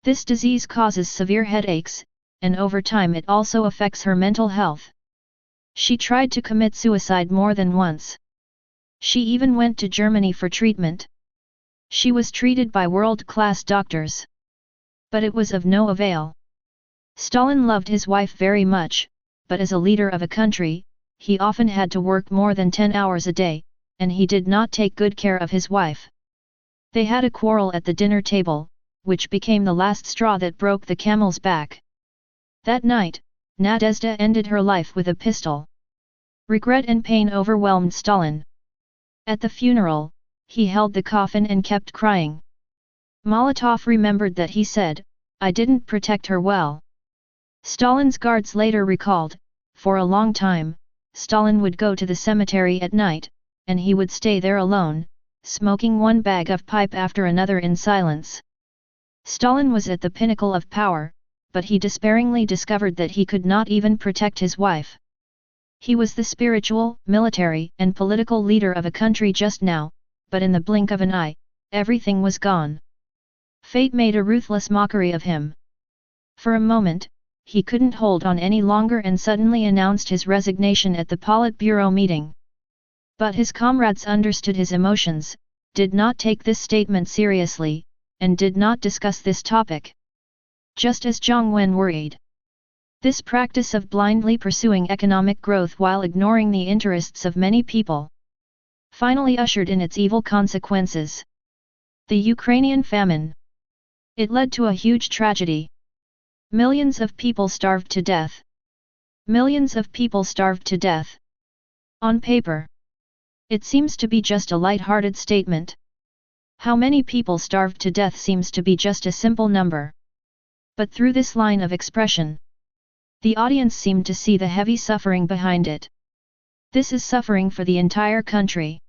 This disease causes severe headaches, and over time it also affects her mental health. She tried to commit suicide more than once. She even went to Germany for treatment. She was treated by world-class doctors. But it was of no avail. Stalin loved his wife very much, but as a leader of a country, he often had to work more than 10 hours a day, and he did not take good care of his wife. They had a quarrel at the dinner table, which became the last straw that broke the camel's back. That night, Nadezhda ended her life with a pistol. Regret and pain overwhelmed Stalin. At the funeral, he held the coffin and kept crying. Molotov remembered that he said, "I didn't protect her well." Stalin's guards later recalled, for a long time, Stalin would go to the cemetery at night, and he would stay there alone, smoking one bag of pipe after another in silence. Stalin was at the pinnacle of power, but he despairingly discovered that he could not even protect his wife. He was the spiritual, military, and political leader of a country just now, but in the blink of an eye, everything was gone. Fate made a ruthless mockery of him. For a moment, he couldn't hold on any longer and suddenly announced his resignation at the Politburo meeting. But his comrades understood his emotions, did not take this statement seriously, and did not discuss this topic. Just as Jiang Wen worried. This practice of blindly pursuing economic growth while ignoring the interests of many people finally ushered in its evil consequences. The Ukrainian famine. It led to a huge tragedy. Millions of people starved to death. Millions of people starved to death. On paper, it seems to be just a light-hearted statement. How many people starved to death seems to be just a simple number. But through this line of expression, the audience seemed to see the heavy suffering behind it. This is suffering for the entire country.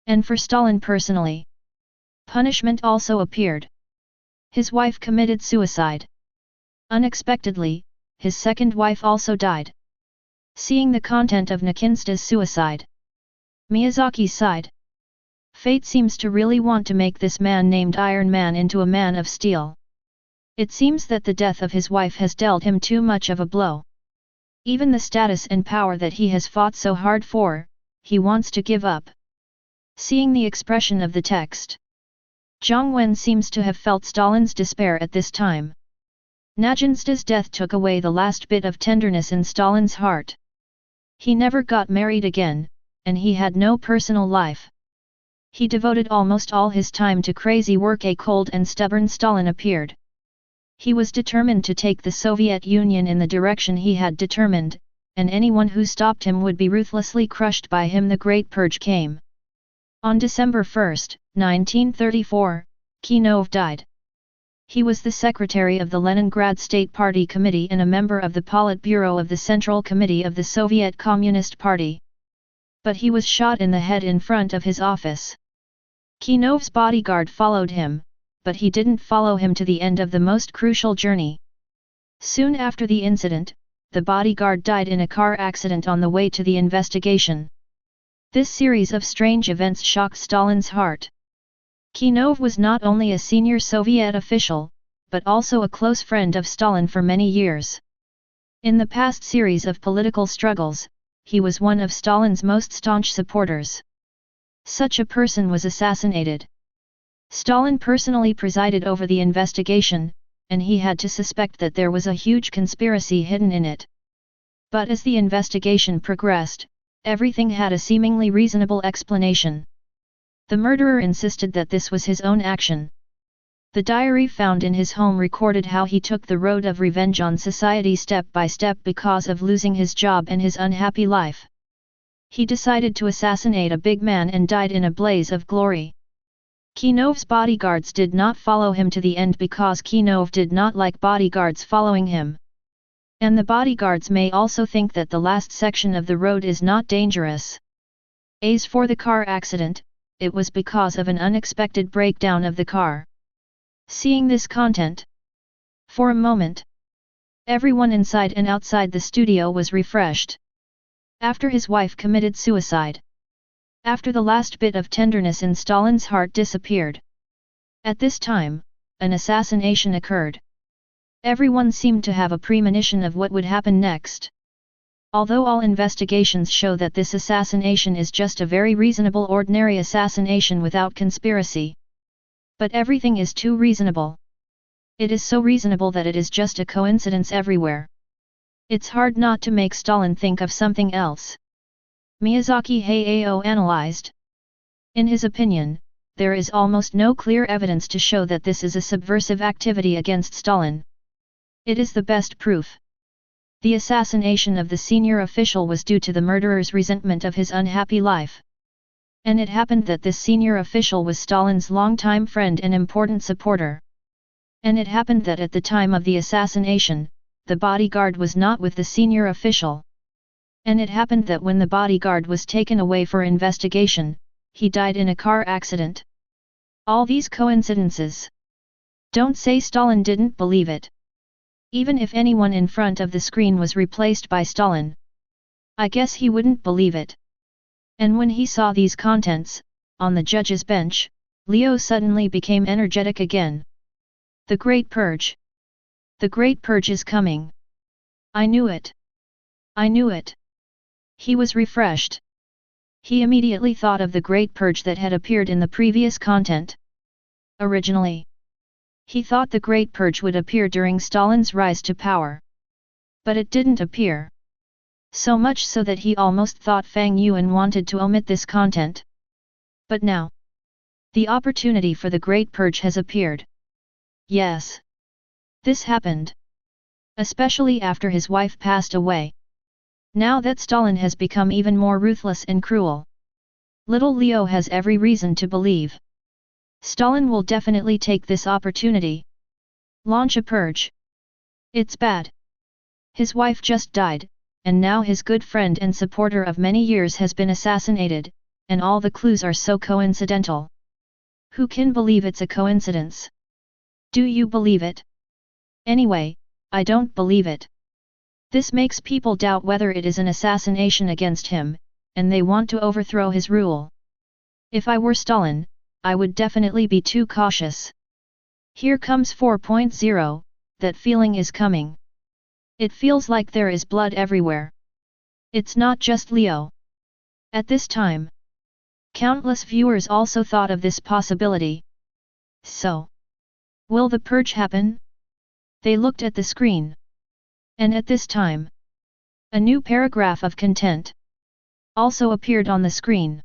And for Stalin personally. Punishment also appeared. His wife committed suicide. Unexpectedly, his second wife also died. Seeing the content of Nikinsta's suicide, Miyazaki sighed. Fate seems to really want to make this man named Iron Man into a man of steel. It seems that the death of his wife has dealt him too much of a blow. Even the status and power that he has fought so hard for, he wants to give up. Seeing the expression of the text, Jiang Wen seems to have felt Stalin's despair at this time. Naginsta's death took away the last bit of tenderness in Stalin's heart. He never got married again, and he had no personal life. He devoted almost all his time to crazy work. A cold and stubborn Stalin appeared. He was determined to take the Soviet Union in the direction he had determined, and anyone who stopped him would be ruthlessly crushed by him. The Great Purge came. On December 1, 1934, Kinov died. He was the secretary of the Leningrad State Party Committee and a member of the Politburo of the Central Committee of the Soviet Communist Party. But he was shot in the head in front of his office. Kinov's bodyguard followed him, but he didn't follow him to the end of the most crucial journey. Soon after the incident, the bodyguard died in a car accident on the way to the investigation. This series of strange events shocked Stalin's heart. Kinov was not only a senior Soviet official, but also a close friend of Stalin for many years. In the past series of political struggles, he was one of Stalin's most staunch supporters. Such a person was assassinated. Stalin personally presided over the investigation, and he had to suspect that there was a huge conspiracy hidden in it. But as the investigation progressed, everything had a seemingly reasonable explanation. The murderer insisted that this was his own action. The diary found in his home recorded how he took the road of revenge on society step by step because of losing his job and his unhappy life. He decided to assassinate a big man and died in a blaze of glory. Kinov's bodyguards did not follow him to the end because Kinov did not like bodyguards following him. And the bodyguards may also think that the last section of the road is not dangerous. As for the car accident, it was because of an unexpected breakdown of the car. Seeing this content, for a moment, everyone inside and outside the studio was refreshed. After his wife committed suicide. After the last bit of tenderness in Stalin's heart disappeared. At this time, an assassination occurred. Everyone seemed to have a premonition of what would happen next. Although all investigations show that this assassination is just a very reasonable ordinary assassination without conspiracy. But everything is too reasonable. It is so reasonable that it is just a coincidence everywhere. It's hard not to make Stalin think of something else. Miyazaki Hayao analyzed. In his opinion, there is almost no clear evidence to show that this is a subversive activity against Stalin. It is the best proof. The assassination of the senior official was due to the murderer's resentment of his unhappy life. And it happened that this senior official was Stalin's longtime friend and important supporter. And it happened that at the time of the assassination, the bodyguard was not with the senior official. And it happened that when the bodyguard was taken away for investigation, he died in a car accident. All these coincidences. Don't say Stalin didn't believe it. Even if anyone in front of the screen was replaced by Stalin, I guess he wouldn't believe it. And when he saw these contents, on the judge's bench, Leo suddenly became energetic again. The Great Purge. The Great Purge is coming. I knew it. I knew it. He was refreshed. He immediately thought of the Great Purge that had appeared in the previous content. Originally, he thought the Great Purge would appear during Stalin's rise to power. But it didn't appear. So much so that he almost thought Fang Yuan wanted to omit this content. But now, the opportunity for the Great Purge has appeared. Yes. This happened. Especially after his wife passed away. Now that Stalin has become even more ruthless and cruel. Little Leo has every reason to believe Stalin will definitely take this opportunity. Launch a purge. It's bad. His wife just died, and now his good friend and supporter of many years has been assassinated, and all the clues are so coincidental. Who can believe it's a coincidence? Do you believe it? Anyway, I don't believe it. This makes people doubt whether it is an assassination against him, and they want to overthrow his rule. If I were Stalin, I would definitely be too cautious. Here comes 4.0, that feeling is coming. It feels like there is blood everywhere. It's not just Leo. At this time, countless viewers also thought of this possibility. So, will the purge happen? They looked at the screen. And at this time, a new paragraph of content also appeared on the screen.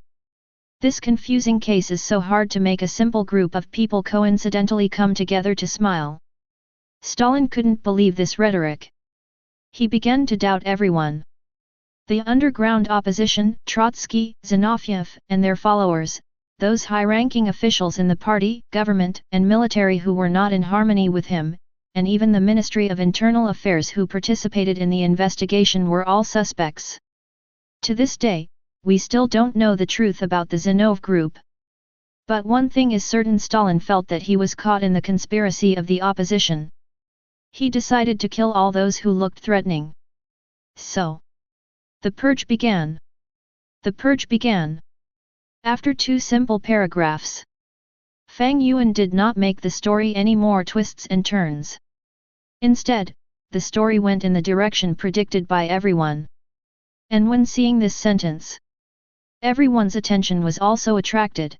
This confusing case is so hard to make a simple group of people coincidentally come together to smile. Stalin couldn't believe this rhetoric. He began to doubt everyone. The underground opposition, Trotsky, Zinoviev, and their followers, those high-ranking officials in the party, government, and military who were not in harmony with him, and even the Ministry of Internal Affairs who participated in the investigation were all suspects. To this day, we still don't know the truth about the Zinov group. But one thing is certain: Stalin felt that he was caught in the conspiracy of the opposition. He decided to kill all those who looked threatening. So, the purge began. The purge began. After 2 simple paragraphs, Fang Yuan did not make the story any more twists and turns. Instead, the story went in the direction predicted by everyone. And when seeing this sentence, everyone's attention was also attracted.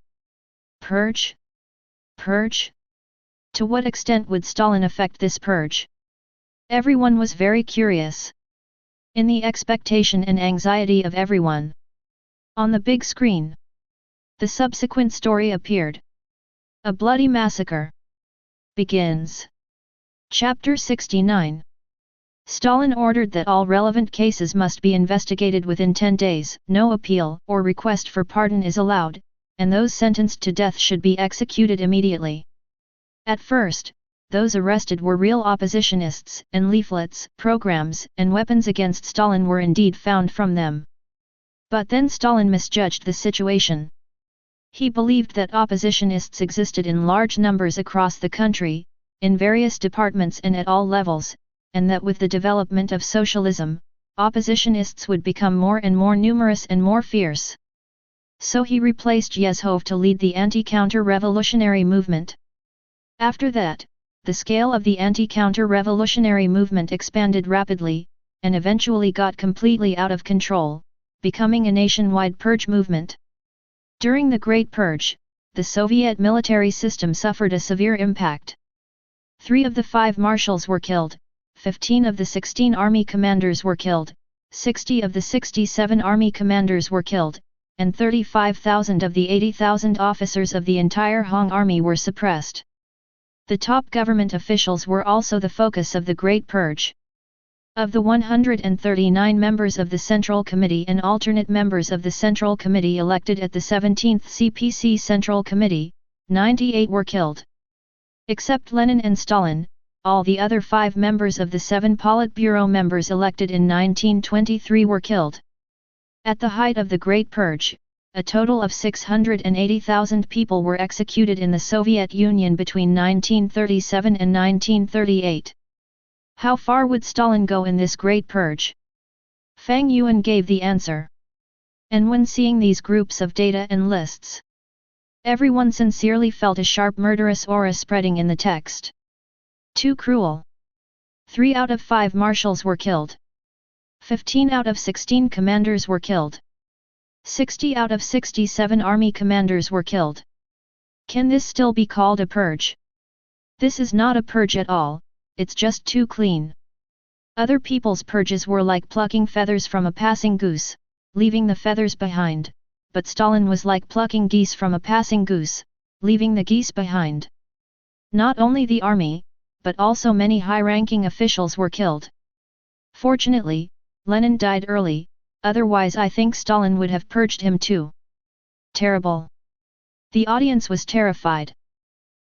Purge? Purge? To what extent would Stalin affect this purge? Everyone was very curious. In the expectation and anxiety of everyone. On the big screen, the subsequent story appeared. A bloody massacre begins. Chapter 69. Stalin ordered that all relevant cases must be investigated within 10 days, no appeal or request for pardon is allowed, and those sentenced to death should be executed immediately. At first, those arrested were real oppositionists, and leaflets, programs, and weapons against Stalin were indeed found from them. But then Stalin misjudged the situation. He believed that oppositionists existed in large numbers across the country, in various departments and at all levels, and that with the development of socialism, oppositionists would become more and more numerous and more fierce. So he replaced Yezhov to lead the anti-counter-revolutionary movement. After that, the scale of the anti-counter-revolutionary movement expanded rapidly, and eventually got completely out of control, becoming a nationwide purge movement. During the Great Purge, the Soviet military system suffered a severe impact. 3 of the 5 marshals were killed, 15 of the 16 army commanders were killed, 60 of the 67 army commanders were killed, and 35,000 of the 80,000 officers of the entire Hong army were suppressed. The top government officials were also the focus of the Great Purge. Of the 139 members of the Central Committee and alternate members of the Central Committee elected at the 17th CPC Central Committee, 98 were killed. Except Lenin and Stalin, all the other 5 members of the 7 Politburo members elected in 1923 were killed. At the height of the Great Purge, a total of 680,000 people were executed in the Soviet Union between 1937 and 1938. How far would Stalin go in this Great Purge? Fang Yuan gave the answer. And when seeing these groups of data and lists, everyone sincerely felt a sharp murderous aura spreading in the text. Too cruel. 3 out of 5 marshals were killed. 15 out of 16 commanders were killed. 60 out of 67 army commanders were killed. Can this still be called a purge? This is not a purge at all, it's just too clean. Other people's purges were like plucking feathers from a passing goose, leaving the feathers behind, but Stalin was like plucking geese from a passing goose, leaving the geese behind. Not only the army, but also many high-ranking officials were killed. Fortunately, Lenin died early, otherwise I think Stalin would have purged him too. Terrible. The audience was terrified.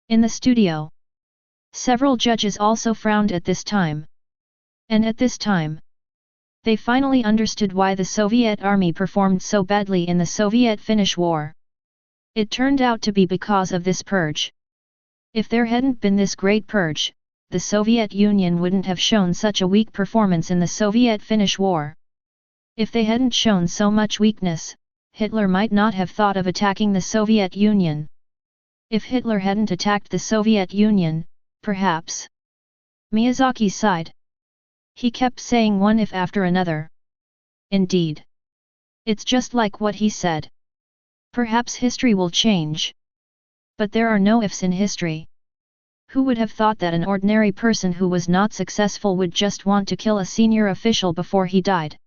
In the studio, several judges also frowned at this time. And at this time, they finally understood why the Soviet army performed so badly in the Soviet-Finnish War. It turned out to be because of this purge. If there hadn't been this great purge, the Soviet Union wouldn't have shown such a weak performance in the Soviet-Finnish War. If they hadn't shown so much weakness, Hitler might not have thought of attacking the Soviet Union. If Hitler hadn't attacked the Soviet Union, perhaps. Miyazaki sighed. He kept saying one if after another. Indeed. It's just like what he said. Perhaps history will change. But there are no ifs in history. Who would have thought that an ordinary person who was not successful would just want to kill a senior official before he died?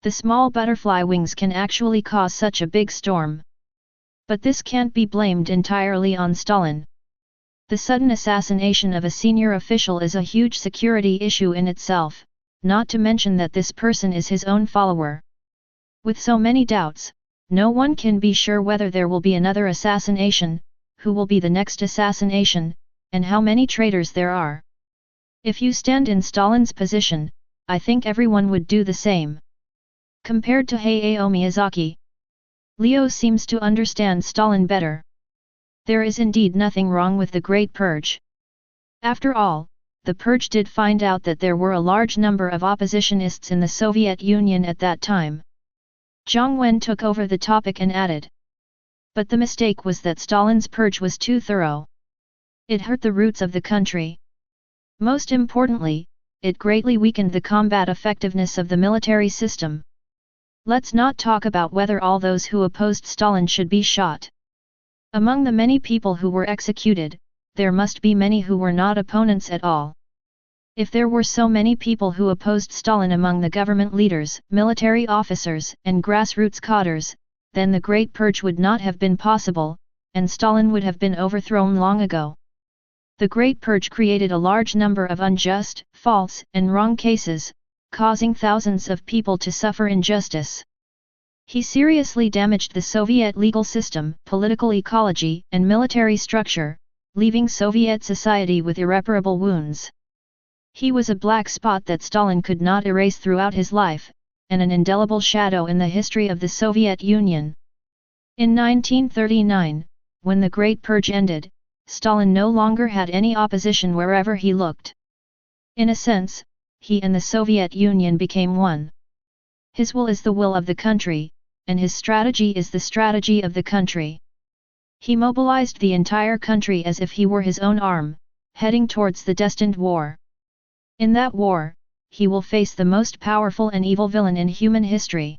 The small butterfly wings can actually cause such a big storm. But this can't be blamed entirely on Stalin. The sudden assassination of a senior official is a huge security issue in itself, not to mention that this person is his own follower. With so many doubts, no one can be sure whether there will be another assassination, who will be the next assassination, and how many traitors there are. If you stand in Stalin's position, I think everyone would do the same. Compared to Hayao Miyazaki, Leo seems to understand Stalin better. There is indeed nothing wrong with the Great Purge. After all, the Purge did find out that there were a large number of oppositionists in the Soviet Union at that time. Zhang Wen took over the topic and added. But the mistake was that Stalin's purge was too thorough. It hurt the roots of the country. Most importantly, it greatly weakened the combat effectiveness of the military system. Let's not talk about whether all those who opposed Stalin should be shot. Among the many people who were executed, there must be many who were not opponents at all. If there were so many people who opposed Stalin among the government leaders, military officers, and grassroots cadres, then the Great Purge would not have been possible, and Stalin would have been overthrown long ago. The Great Purge created a large number of unjust, false, and wrong cases, causing thousands of people to suffer injustice. He seriously damaged the Soviet legal system, political ecology, and military structure, leaving Soviet society with irreparable wounds. He was a black spot that Stalin could not erase throughout his life, and an indelible shadow in the history of the Soviet Union. In 1939, when the Great Purge ended, Stalin no longer had any opposition wherever he looked. In a sense, he and the Soviet Union became one. His will is the will of the country, and his strategy is the strategy of the country. He mobilized the entire country as if he were his own arm, heading towards the destined war. In that war, he will face the most powerful and evil villain in human history.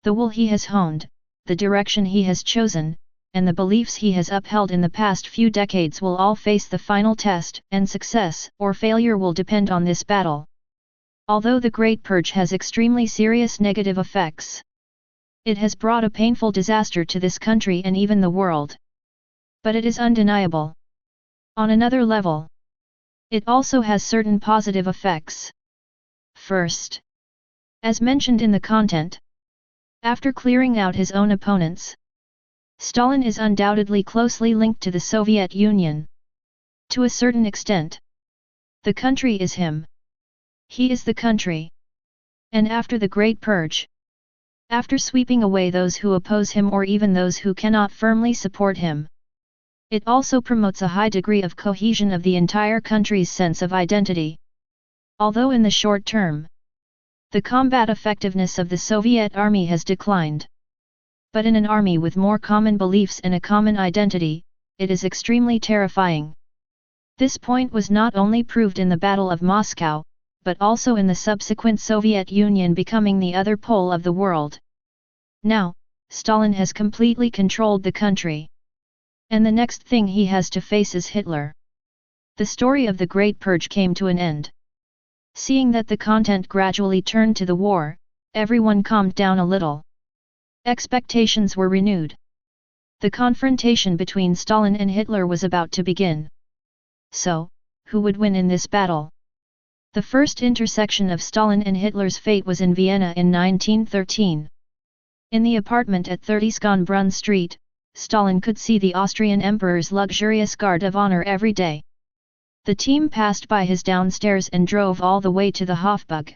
The will he has honed, the direction he has chosen, and the beliefs he has upheld in the past few decades will all face the final test, and success or failure will depend on this battle. Although the Great Purge has extremely serious negative effects, it has brought a painful disaster to this country and even the world. But it is undeniable. On another level, it also has certain positive effects. First, as mentioned in the content, after clearing out his own opponents, Stalin is undoubtedly closely linked to the Soviet Union. To a certain extent, the country is him. He is the country. And after the Great Purge, after sweeping away those who oppose him or even those who cannot firmly support him, it also promotes a high degree of cohesion of the entire country's sense of identity. Although in the short term, the combat effectiveness of the Soviet army has declined. But in an army with more common beliefs and a common identity, it is extremely terrifying. This point was not only proved in the Battle of Moscow, but also in the subsequent Soviet Union becoming the other pole of the world. Now, Stalin has completely controlled the country. And the next thing he has to face is Hitler. The story of the Great Purge came to an end. Seeing that the content gradually turned to the war, everyone calmed down a little. Expectations were renewed. The confrontation between Stalin and Hitler was about to begin. So, who would win in this battle? The first intersection of Stalin and Hitler's fate was in Vienna in 1913. In the apartment at 30 Schönbrunn Street, Stalin could see the Austrian Emperor's luxurious guard of honor every day. The team passed by his downstairs and drove all the way to the Hofburg.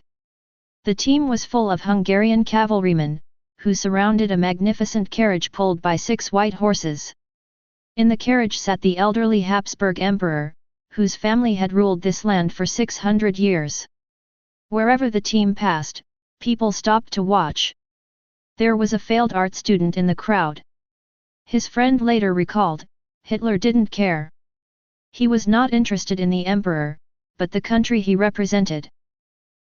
The team was full of Hungarian cavalrymen, who surrounded a magnificent carriage pulled by 6 white horses. In the carriage sat the elderly Habsburg Emperor, whose family had ruled this land for 600 years. Wherever the team passed, people stopped to watch. There was a failed art student in the crowd. His friend later recalled, Hitler didn't care. He was not interested in the emperor, but the country he represented.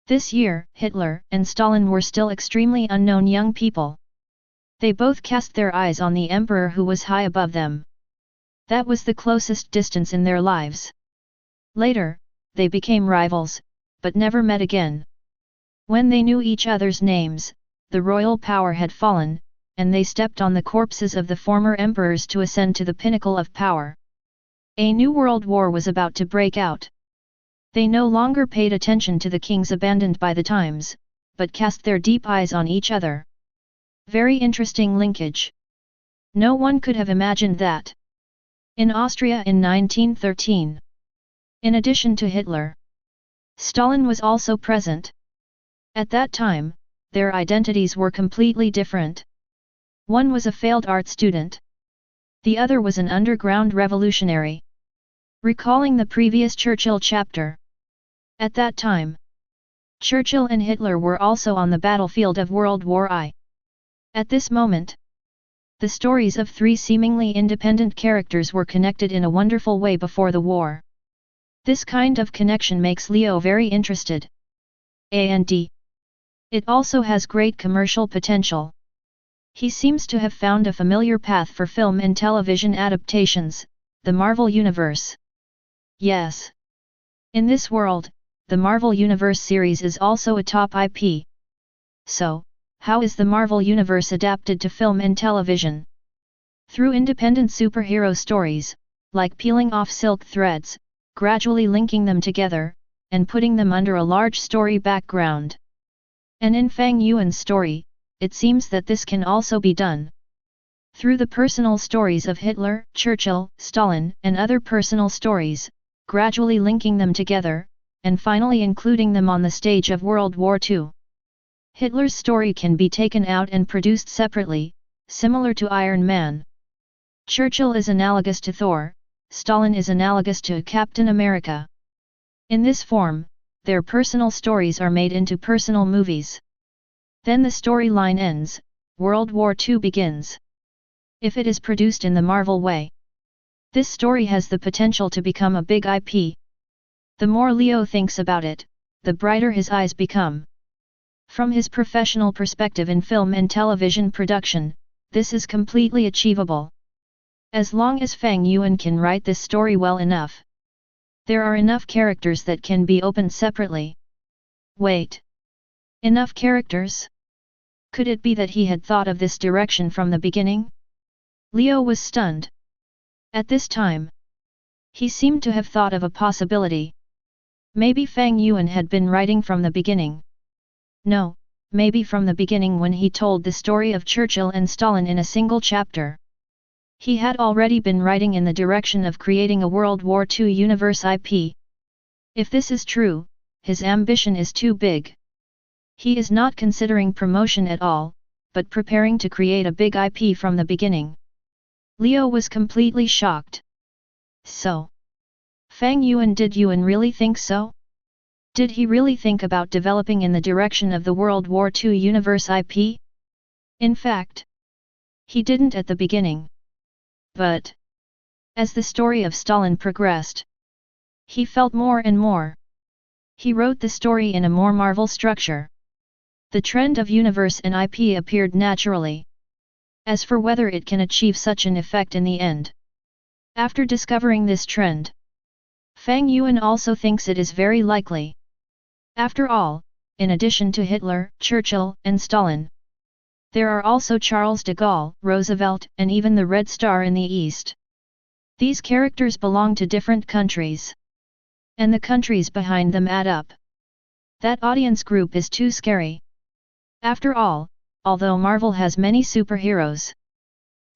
This year, Hitler and Stalin were still extremely unknown young people. They both cast their eyes on the emperor who was high above them. That was the closest distance in their lives. Later, they became rivals, but never met again. When they knew each other's names, the royal power had fallen, and they stepped on the corpses of the former emperors to ascend to the pinnacle of power. A new world war was about to break out. They no longer paid attention to the kings abandoned by the times, but cast their deep eyes on each other. Very interesting linkage. No one could have imagined that. In Austria in 1913. In addition to Hitler, Stalin was also present. At that time, their identities were completely different. One was a failed art student. The other was an underground revolutionary. Recalling the previous Churchill chapter. At that time, Churchill and Hitler were also on the battlefield of World War I. At this moment, the stories of 3 seemingly independent characters were connected in a wonderful way before the war. This kind of connection makes Leo very interested. And it also has great commercial potential. He seems to have found a familiar path for film and television adaptations, the Marvel Universe. Yes. In this world, the Marvel Universe series is also a top IP. So, how is the Marvel Universe adapted to film and television? Through independent superhero stories, like peeling off silk threads, gradually linking them together, and putting them under a large story background. And in Fang Yuan's story, it seems that this can also be done. Through the personal stories of Hitler, Churchill, Stalin, and other personal stories, gradually linking them together, and finally including them on the stage of World War II. Hitler's story can be taken out and produced separately, similar to Iron Man. Churchill is analogous to Thor, Stalin is analogous to Captain America. In this form, their personal stories are made into personal movies. Then the storyline ends, World War II begins. If it is produced in the Marvel way, this story has the potential to become a big IP. The more Leo thinks about it, the brighter his eyes become. From his professional perspective in film and television production, this is completely achievable. As long as Fang Yuan can write this story well enough. There are enough characters that can be opened separately. Wait. Enough characters? Could it be that he had thought of this direction from the beginning? Leo was stunned. At this time, he seemed to have thought of a possibility. Maybe Fang Yuan had been writing from the beginning. No, maybe from the beginning when he told the story of Churchill and Stalin in a single chapter. He had already been writing in the direction of creating a World War II universe IP. If this is true, his ambition is too big. He is not considering promotion at all, but preparing to create a big IP from the beginning. Leo was completely shocked. So, Fang Yuan, did Yuan really think so? Did he really think about developing in the direction of the World War II universe IP? In fact, he didn't at the beginning. But, as the story of Stalin progressed, he felt more and more. He wrote the story in a more Marvel structure. The trend of universe and IP appeared naturally. As for whether it can achieve such an effect in the end. After discovering this trend, Fang Yuan also thinks it is very likely. After all, in addition to Hitler, Churchill, and Stalin, there are also Charles de Gaulle, Roosevelt, and even the Red Star in the East. These characters belong to different countries. And the countries behind them add up. That audience group is too scary. After all, although Marvel has many superheroes.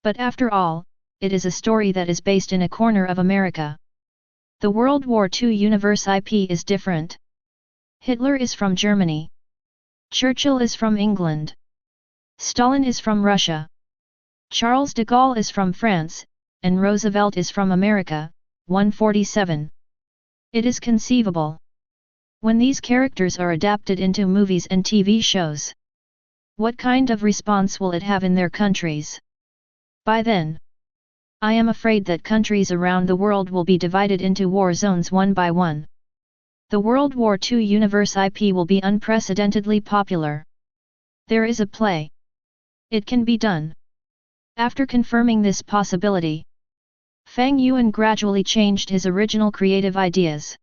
But after all, it is a story that is based in a corner of America. The World War II universe IP is different. Hitler is from Germany. Churchill is from England. Stalin is from Russia. Charles de Gaulle is from France, and Roosevelt is from America. 147. It is conceivable. When these characters are adapted into movies and TV shows, what kind of response will it have in their countries? By then, I am afraid that countries around the world will be divided into war zones one by one. The World War II universe IP will be unprecedentedly popular. There is a play. It can be done. After confirming this possibility, Fang Yuan gradually changed his original creative ideas.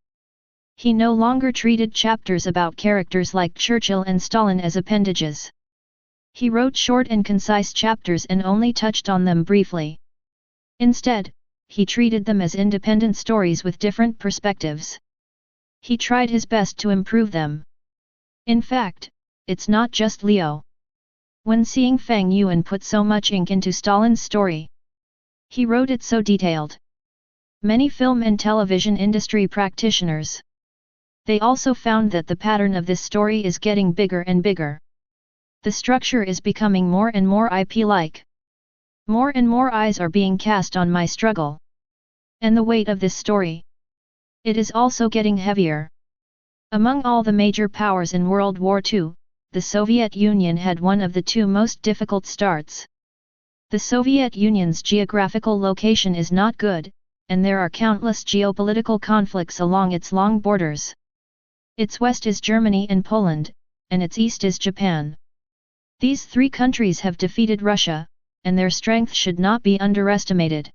He no longer treated chapters about characters like Churchill and Stalin as appendages. He wrote short and concise chapters and only touched on them briefly. Instead, he treated them as independent stories with different perspectives. He tried his best to improve them. In fact, it's not just Leo. When seeing Fang Yuan put so much ink into Stalin's story, he wrote it so detailed. Many film and television industry practitioners, they also found that the pattern of this story is getting bigger and bigger. The structure is becoming more and more IP-like. More and more eyes are being cast on my struggle. And the weight of this story, it is also getting heavier. Among all the major powers in World War II, the Soviet Union had one of the two most difficult starts. The Soviet Union's geographical location is not good, and there are countless geopolitical conflicts along its long borders. Its west is Germany and Poland, and its east is Japan. These three countries have defeated Russia, and their strength should not be underestimated.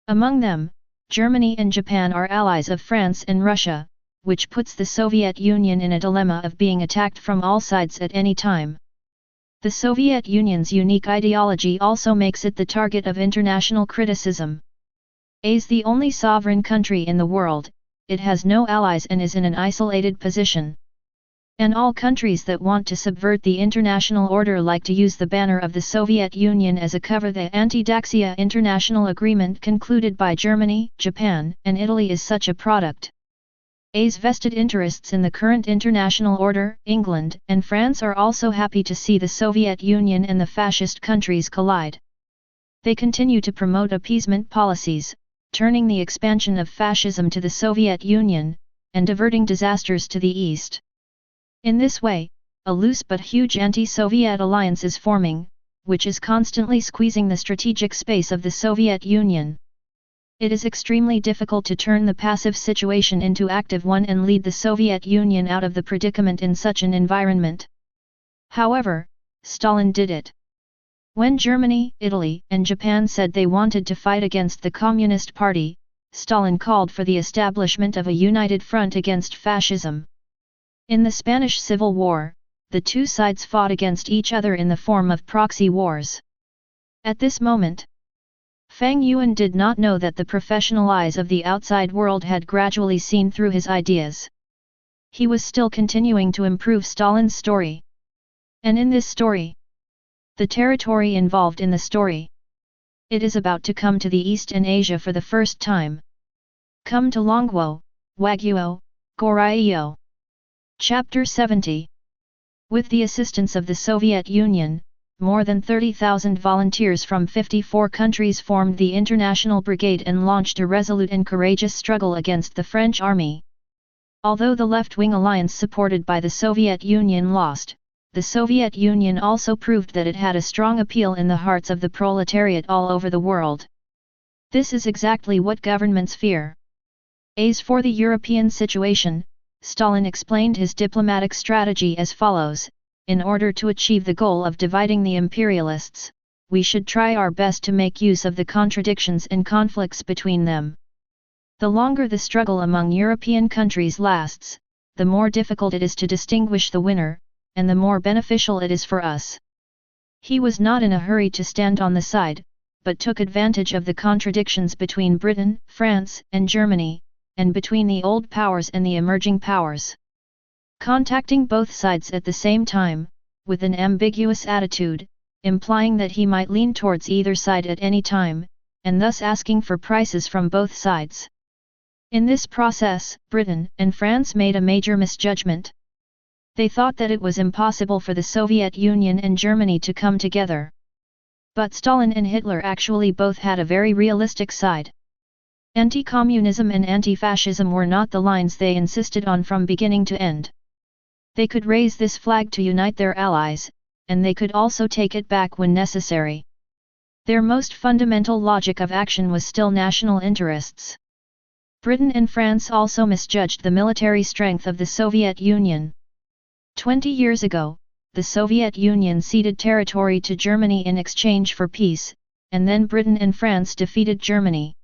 Among them, Germany and Japan are allies of France and Russia, which puts the Soviet Union in a dilemma of being attacked from all sides at any time. The Soviet Union's unique ideology also makes it the target of international criticism. As the only sovereign country in the world, it has no allies and is in an isolated position. And all countries that want to subvert the international order like to use the banner of the Soviet Union as a cover. The Anti-Daxia International Agreement concluded by Germany, Japan, and Italy is such a product. A's vested interests in the current international order, England and France are also happy to see the Soviet Union and the fascist countries collide. They continue to promote appeasement policies, turning the expansion of fascism to the Soviet Union, and diverting disasters to the east. In this way, a loose but huge anti-Soviet alliance is forming, which is constantly squeezing the strategic space of the Soviet Union. It is extremely difficult to turn the passive situation into active one and lead the Soviet Union out of the predicament in such an environment. However, Stalin did it. When Germany, Italy, and Japan said they wanted to fight against the Communist Party, Stalin called for the establishment of a united front against fascism. In the Spanish Civil War, the two sides fought against each other in the form of proxy wars. At this moment, Fang Yuan did not know that the professional eyes of the outside world had gradually seen through his ideas. He was still continuing to improve Stalin's story. And in this story, the territory involved in the story, it is about to come to the East and Asia for the first time. Come to Longguo, Waguo, Goryeo. Chapter 70. With the assistance of the Soviet Union, more than 30,000 volunteers from 54 countries formed the International Brigade and launched a resolute and courageous struggle against the French army. Although the left-wing alliance supported by the Soviet Union lost, the Soviet Union also proved that it had a strong appeal in the hearts of the proletariat all over the world. This is exactly what governments fear. As for the European situation, Stalin explained his diplomatic strategy as follows: in order to achieve the goal of dividing the imperialists, we should try our best to make use of the contradictions and conflicts between them. The longer the struggle among European countries lasts, the more difficult it is to distinguish the winner, and the more beneficial it is for us. He was not in a hurry to stand on the side, but took advantage of the contradictions between Britain, France, and Germany, and between the old powers and the emerging powers. Contacting both sides at the same time, with an ambiguous attitude, implying that he might lean towards either side at any time, and thus asking for prices from both sides. In this process, Britain and France made a major misjudgment. They thought that it was impossible for the Soviet Union and Germany to come together. But Stalin and Hitler actually both had a very realistic side. Anti-communism and anti-fascism were not the lines they insisted on from beginning to end. They could raise this flag to unite their allies, and they could also take it back when necessary. Their most fundamental logic of action was still national interests. Britain and France also misjudged the military strength of the Soviet Union. 20 years ago, the Soviet Union ceded territory to Germany in exchange for peace, and then Britain and France defeated Germany.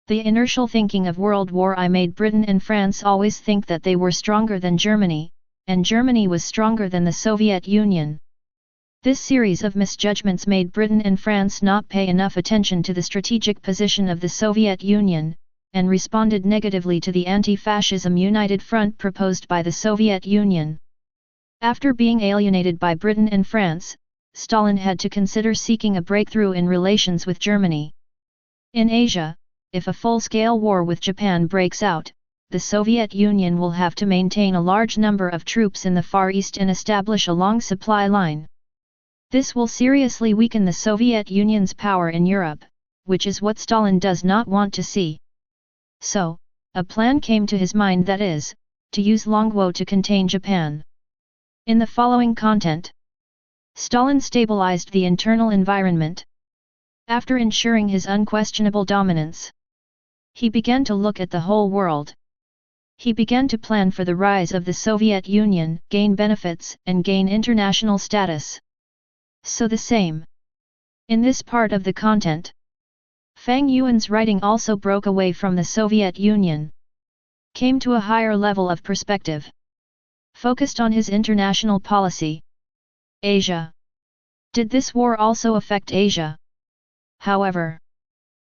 The inertial thinking of World War I made Britain and France always think that they were stronger than Germany, and Germany was stronger than the Soviet Union. This series of misjudgments made Britain and France not pay enough attention to the strategic position of the Soviet Union, and responded negatively to the anti-fascism united front proposed by the Soviet Union. After being alienated by Britain and France, Stalin had to consider seeking a breakthrough in relations with Germany. In Asia, if a full-scale war with Japan breaks out, the Soviet Union will have to maintain a large number of troops in the Far East and establish a long supply line. This will seriously weaken the Soviet Union's power in Europe, which is what Stalin does not want to see. So, a plan came to his mind, that is, to use Longguo to contain Japan. In the following content, Stalin stabilized the internal environment. After ensuring his unquestionable dominance, he began to look at the whole world. He began to plan for the rise of the Soviet Union, gain benefits, and gain international status. So the same. In this part of the content, Fang Yuan's writing also broke away from the Soviet Union, came to a higher level of perspective, focused on his international policy. Asia. Did this war also affect Asia? However,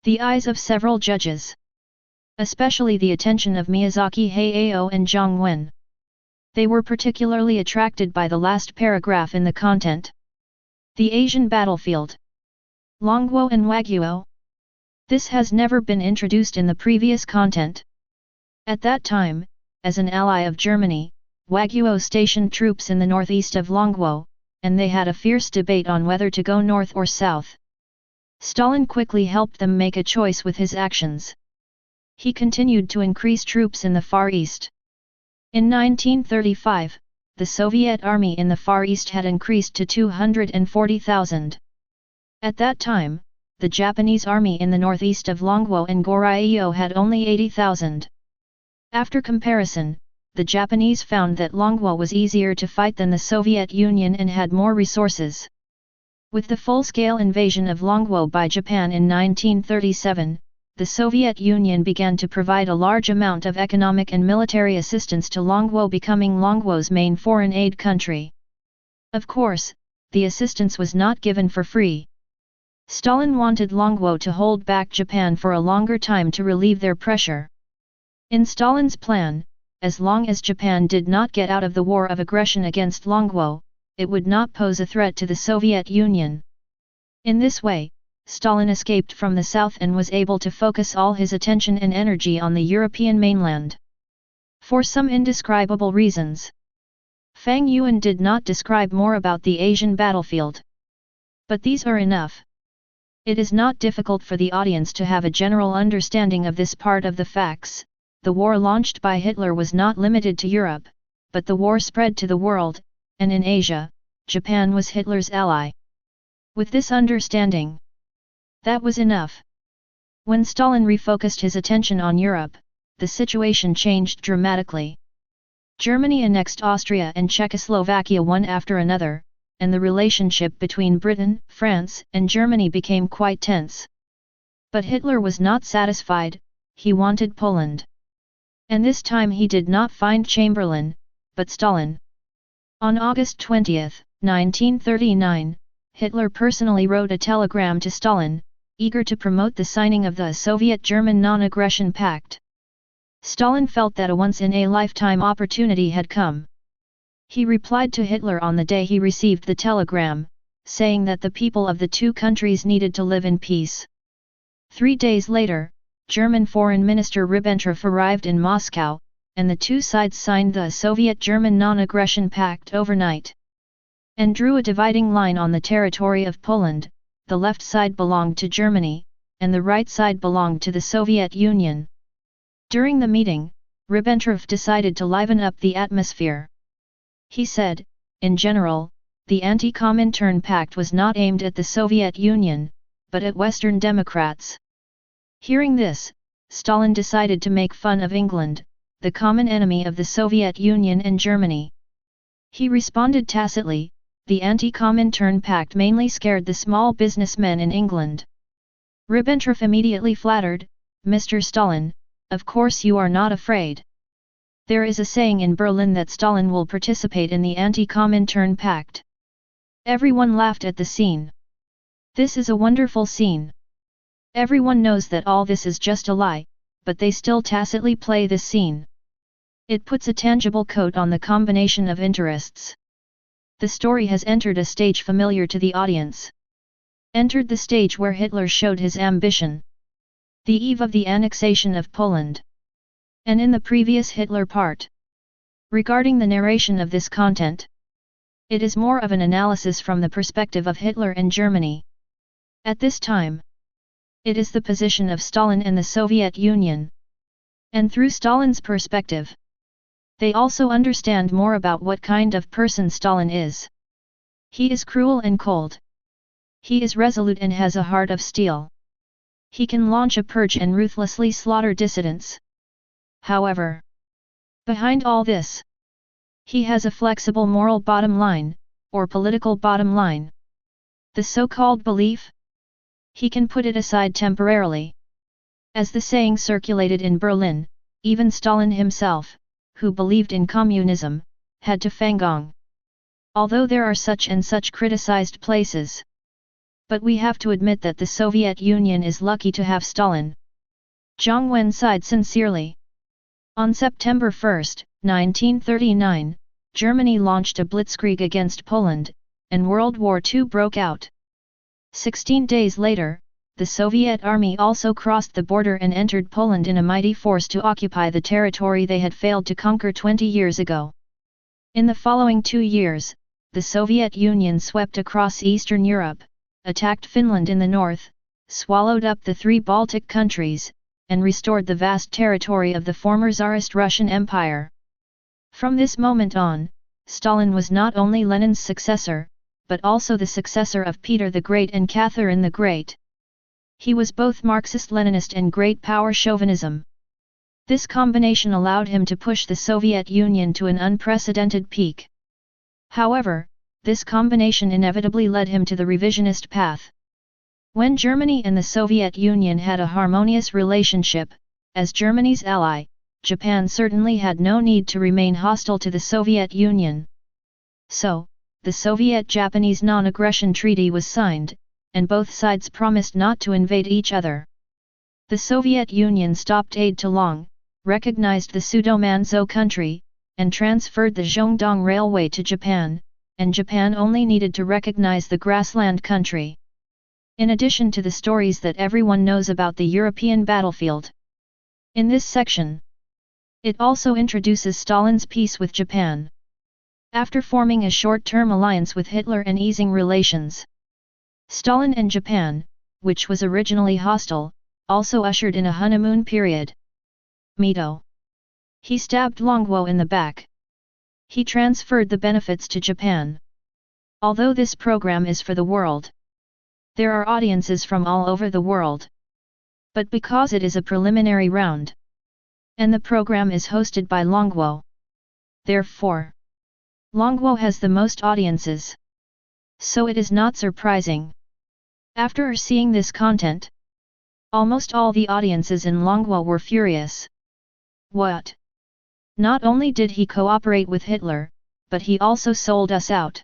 the eyes of several judges, especially the attention of Miyazaki Hayao and Zhang Wen, They were particularly attracted by the last paragraph in the content. The Asian battlefield. Longguo and Waguo. This has never been introduced in the previous content. At that time, as an ally of Germany, Waguo stationed troops in the northeast of Longguo, and they had a fierce debate on whether to go north or south. Stalin quickly helped them make a choice with his actions. He continued to increase troops in the Far East. In 1935, the Soviet army in the Far East had increased to 240,000. At that time, the Japanese army in the northeast of Longguo and Goryeo had only 80,000. After comparison, the Japanese found that Longguo was easier to fight than the Soviet Union and had more resources. With the full-scale invasion of Longguo by Japan in 1937, the Soviet Union began to provide a large amount of economic and military assistance to Longguo, becoming Longguo's main foreign aid country. Of course, the assistance was not given for free. Stalin wanted Longguo to hold back Japan for a longer time to relieve their pressure. In Stalin's plan, as long as Japan did not get out of the war of aggression against Longguo, it would not pose a threat to the Soviet Union. In this way, Stalin escaped from the south and was able to focus all his attention and energy on the European mainland. For some indescribable reasons, Fang Yuan did not describe more about the Asian battlefield. But these are enough. It is not difficult for the audience to have a general understanding of this part of the facts. The war launched by Hitler was not limited to Europe, but the war spread to the world, and in Asia, Japan was Hitler's ally. With this understanding, that was enough. When Stalin refocused his attention on Europe, the situation changed dramatically. Germany annexed Austria and Czechoslovakia one after another, and the relationship between Britain, France, and Germany became quite tense. But Hitler was not satisfied, he wanted Poland. And this time he did not find Chamberlain, but Stalin. On August 20, 1939, Hitler personally wrote a telegram to Stalin, eager to promote the signing of the Soviet-German Non-Aggression Pact. Stalin felt that a once-in-a-lifetime opportunity had come. He replied to Hitler on the day he received the telegram, saying that the people of the two countries needed to live in peace. 3 days later, German Foreign Minister Ribbentrop arrived in Moscow, and the two sides signed the Soviet-German Non-Aggression Pact overnight. And drew a dividing line on the territory of Poland. The left side belonged to Germany, and the right side belonged to the Soviet Union. During the meeting, Ribbentrop decided to liven up the atmosphere. He said, in general, the Anti-Comintern Pact was not aimed at the Soviet Union, but at Western democrats. Hearing this, Stalin decided to make fun of England, the common enemy of the Soviet Union and Germany. He responded tacitly, the Anti-Comintern Pact mainly scared the small businessmen in England. Ribbentrop immediately flattered, Mr. Stalin, of course you are not afraid. There is a saying in Berlin that Stalin will participate in the Anti-Comintern Pact. Everyone laughed at the scene. This is a wonderful scene. Everyone knows that all this is just a lie, but they still tacitly play this scene. It puts a tangible coat on the combination of interests. The story has entered a stage familiar to the audience. Entered the stage where Hitler showed his ambition. The eve of the annexation of Poland. And in the previous Hitler part. Regarding the narration of this content, it is more of an analysis from the perspective of Hitler and Germany. At this time, it is the position of Stalin and the Soviet Union. And through Stalin's perspective, they also understand more about what kind of person Stalin is. He is cruel and cold. He is resolute and has a heart of steel. He can launch a purge and ruthlessly slaughter dissidents. However, behind all this, he has a flexible moral bottom line, or political bottom line. The so-called belief? He can put it aside temporarily. As the saying circulated in Berlin, even Stalin himself, who believed in communism, had to Fangong. Although there are such and such criticized places. But we have to admit that the Soviet Union is lucky to have Stalin. Jiang Wen sighed sincerely. On September 1, 1939, Germany launched a blitzkrieg against Poland, and World War II broke out. 16 days later, the Soviet army also crossed the border and entered Poland in a mighty force to occupy the territory they had failed to conquer 20 years ago. In the following 2 years, the Soviet Union swept across Eastern Europe, attacked Finland in the north, swallowed up the 3 Baltic countries, and restored the vast territory of the former Tsarist Russian Empire. From this moment on, Stalin was not only Lenin's successor, but also the successor of Peter the Great and Catherine the Great. He was both Marxist-Leninist and great power chauvinism. This combination allowed him to push the Soviet Union to an unprecedented peak. However, this combination inevitably led him to the revisionist path. When Germany and the Soviet Union had a harmonious relationship, as Germany's ally, Japan certainly had no need to remain hostile to the Soviet Union. So, the Soviet-Japanese non-aggression treaty was signed, and both sides promised not to invade each other. The Soviet Union stopped aid to Long, recognized the Pseudo-Manzo country, and transferred the Zhongdong Railway to Japan, and Japan only needed to recognize the grassland country. In addition to the stories that everyone knows about the European battlefield. In this section, it also introduces Stalin's peace with Japan. After forming a short-term alliance with Hitler and easing relations, Stalin and Japan, which was originally hostile, also ushered in a honeymoon period. Mito. He stabbed Longwo in the back. He transferred the benefits to Japan. Although this program is for the world, there are audiences from all over the world. But because it is a preliminary round, and the program is hosted by Longwo, therefore, Longwo has the most audiences. So it is not surprising. After seeing this content, almost all the audiences in Longwo were furious. What? Not only did he cooperate with Hitler, but he also sold us out.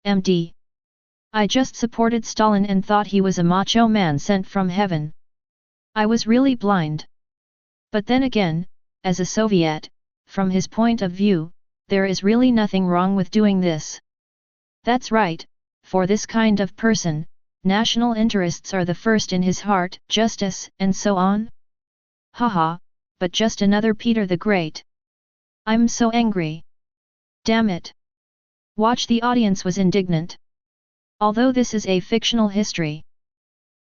MD. I just supported Stalin and thought he was a macho man sent from heaven. I was really blind. But then again, as a Soviet, from his point of view, there is really nothing wrong with doing this. That's right, for this kind of person, national interests are the first in his heart, justice, and so on. Haha, but just another Peter the Great. I'm so angry. Damn it. Watch. The audience was indignant. Although this is a fictional history,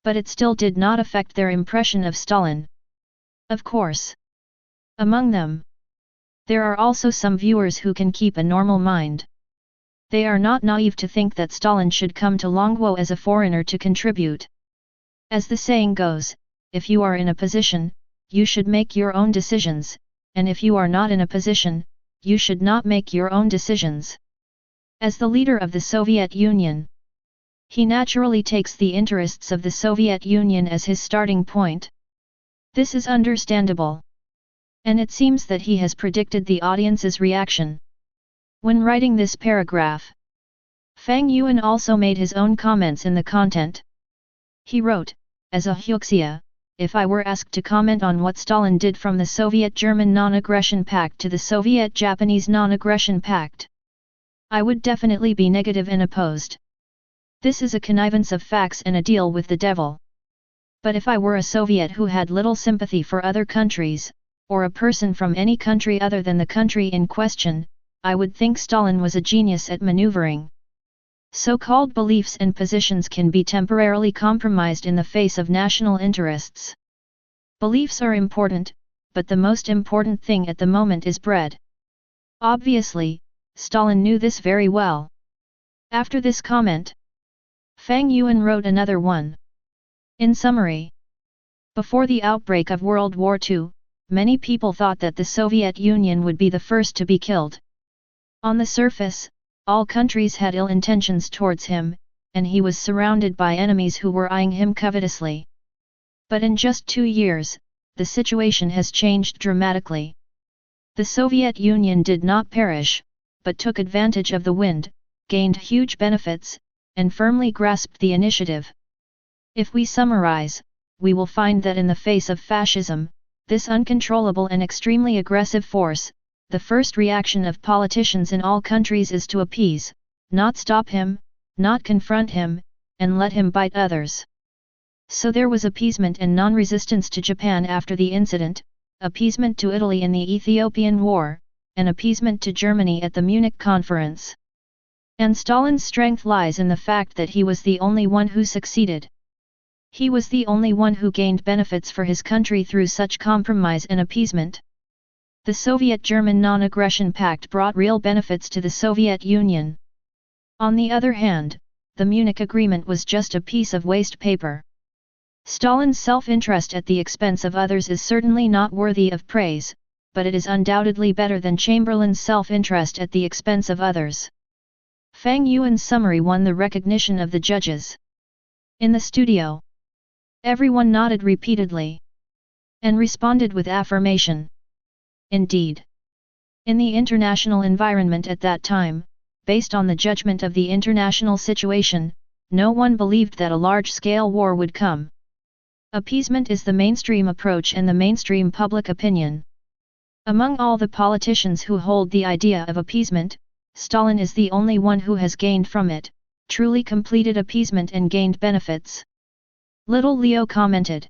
but it still did not affect their impression of Stalin. Of course. Among them, there are also some viewers who can keep a normal mind. They are not naive to think that Stalin should come to Longwo as a foreigner to contribute. As the saying goes, if you are in a position, you should make your own decisions, and if you are not in a position, you should not make your own decisions. As the leader of the Soviet Union, he naturally takes the interests of the Soviet Union as his starting point. This is understandable. And it seems that he has predicted the audience's reaction. When writing this paragraph, Fang Yuan also made his own comments in the content. He wrote, as a Huxia, if I were asked to comment on what Stalin did from the Soviet-German non-aggression pact to the Soviet-Japanese non-aggression pact, I would definitely be negative and opposed. This is a connivance of facts and a deal with the devil. But if I were a Soviet who had little sympathy for other countries, or a person from any country other than the country in question, I would think Stalin was a genius at maneuvering. So-called beliefs and positions can be temporarily compromised in the face of national interests. Beliefs are important, but the most important thing at the moment is bread. Obviously, Stalin knew this very well. After this comment, Fang Yuan wrote another one. In summary, before the outbreak of World War II, many people thought that the Soviet Union would be the first to be killed. On the surface, all countries had ill intentions towards him, and he was surrounded by enemies who were eyeing him covetously. But in just 2 years, the situation has changed dramatically. The Soviet Union did not perish, but took advantage of the wind, gained huge benefits, and firmly grasped the initiative. If we summarize, we will find that in the face of fascism, this uncontrollable and extremely aggressive force, the first reaction of politicians in all countries is to appease, not stop him, not confront him, and let him bite others. So there was appeasement and non-resistance to Japan after the incident, appeasement to Italy in the Ethiopian War, and appeasement to Germany at the Munich Conference. And Stalin's strength lies in the fact that he was the only one who succeeded. He was the only one who gained benefits for his country through such compromise and appeasement. The Soviet-German Non-Aggression Pact brought real benefits to the Soviet Union. On the other hand, the Munich Agreement was just a piece of waste paper. Stalin's self-interest at the expense of others is certainly not worthy of praise, but it is undoubtedly better than Chamberlain's self-interest at the expense of others. Fang Yuan's summary won the recognition of the judges. In the studio, everyone nodded repeatedly and responded with affirmation. Indeed, in the international environment at that time, based on the judgment of the international situation, no one believed that a large-scale war would come. Appeasement is the mainstream approach and the mainstream public opinion. Among all the politicians who hold the idea of appeasement, Stalin is the only one who has gained from it, truly completed appeasement and gained benefits. Little Leo commented.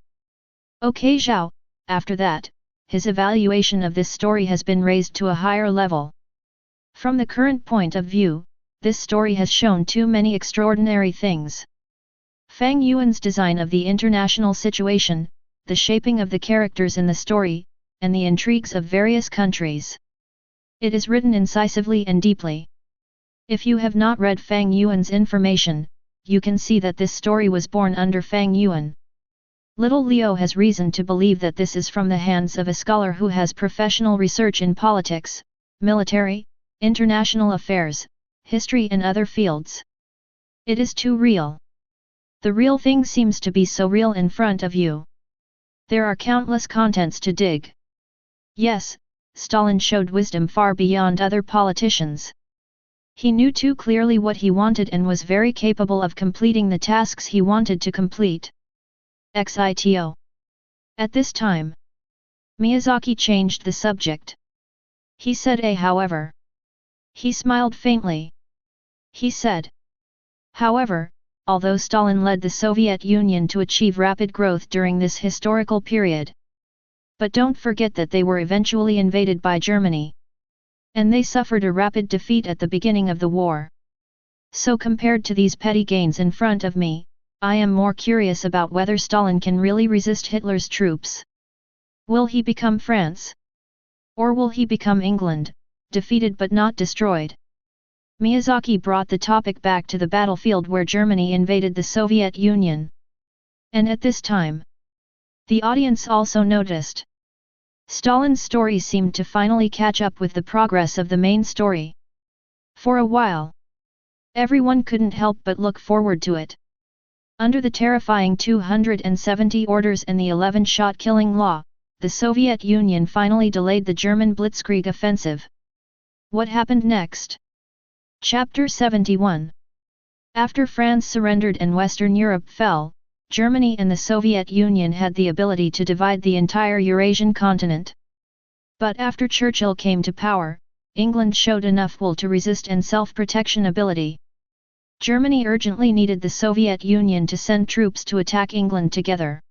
Okay Zhao, after that, his evaluation of this story has been raised to a higher level. From the current point of view, this story has shown too many extraordinary things. Fang Yuan's design of the international situation, the shaping of the characters in the story, and the intrigues of various countries. It is written incisively and deeply. If you have not read Fang Yuan's information, you can see that this story was born under Fang Yuan. Little Leo has reason to believe that this is from the hands of a scholar who has professional research in politics, military, international affairs, history and other fields. It is too real. The real thing seems to be so real in front of you. There are countless contents to dig. Yes, Stalin showed wisdom far beyond other politicians. He knew too clearly what he wanted and was very capable of completing the tasks he wanted to complete. Xito. At this time, Miyazaki changed the subject. He said however. He smiled faintly. He said, however, although Stalin led the Soviet Union to achieve rapid growth during this historical period. But don't forget that they were eventually invaded by Germany. And they suffered a rapid defeat at the beginning of the war. So compared to these petty gains in front of me, I am more curious about whether Stalin can really resist Hitler's troops. Will he become France? Or will he become England, defeated but not destroyed? Miyazaki brought the topic back to the battlefield where Germany invaded the Soviet Union. And at this time, the audience also noticed. Stalin's story seemed to finally catch up with the progress of the main story. For a while, everyone couldn't help but look forward to it. Under the terrifying 270 orders and the 11-shot killing law, the Soviet Union finally delayed the German Blitzkrieg offensive. What happened next? Chapter 71. After France surrendered and Western Europe fell, Germany and the Soviet Union had the ability to divide the entire Eurasian continent. But after Churchill came to power, England showed enough will to resist and self-protection ability. Germany urgently needed the Soviet Union to send troops to attack England together.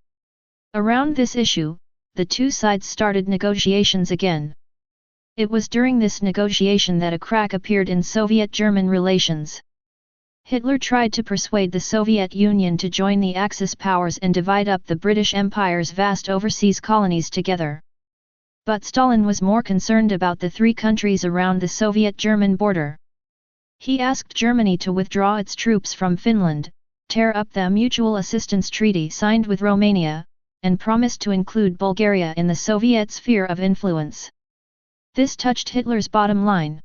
Around this issue, the two sides started negotiations again. It was during this negotiation that a crack appeared in Soviet-German relations. Hitler tried to persuade the Soviet Union to join the Axis powers and divide up the British Empire's vast overseas colonies together. But Stalin was more concerned about the three countries around the Soviet-German border. He asked Germany to withdraw its troops from Finland, tear up the Mutual Assistance Treaty signed with Romania, and promised to include Bulgaria in the Soviet sphere of influence. This touched Hitler's bottom line.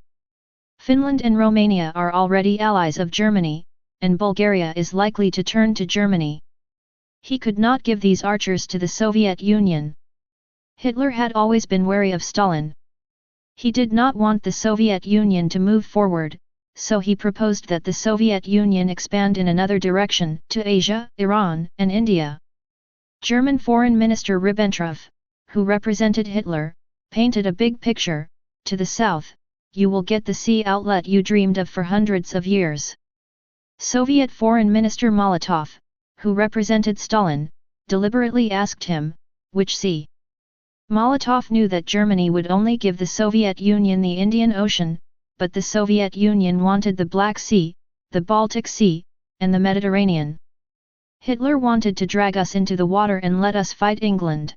Finland and Romania are already allies of Germany, and Bulgaria is likely to turn to Germany. He could not give these archers to the Soviet Union. Hitler had always been wary of Stalin. He did not want the Soviet Union to move forward, so he proposed that the Soviet Union expand in another direction, to Asia, Iran, and India. German Foreign Minister Ribbentrop, who represented Hitler, painted a big picture, to the south, you will get the sea outlet you dreamed of for hundreds of years. Soviet Foreign Minister Molotov, who represented Stalin, deliberately asked him, which sea? Molotov knew that Germany would only give the Soviet Union the Indian Ocean, but the Soviet Union wanted the Black Sea, the Baltic Sea, and the Mediterranean. Hitler wanted to drag us into the water and let us fight England.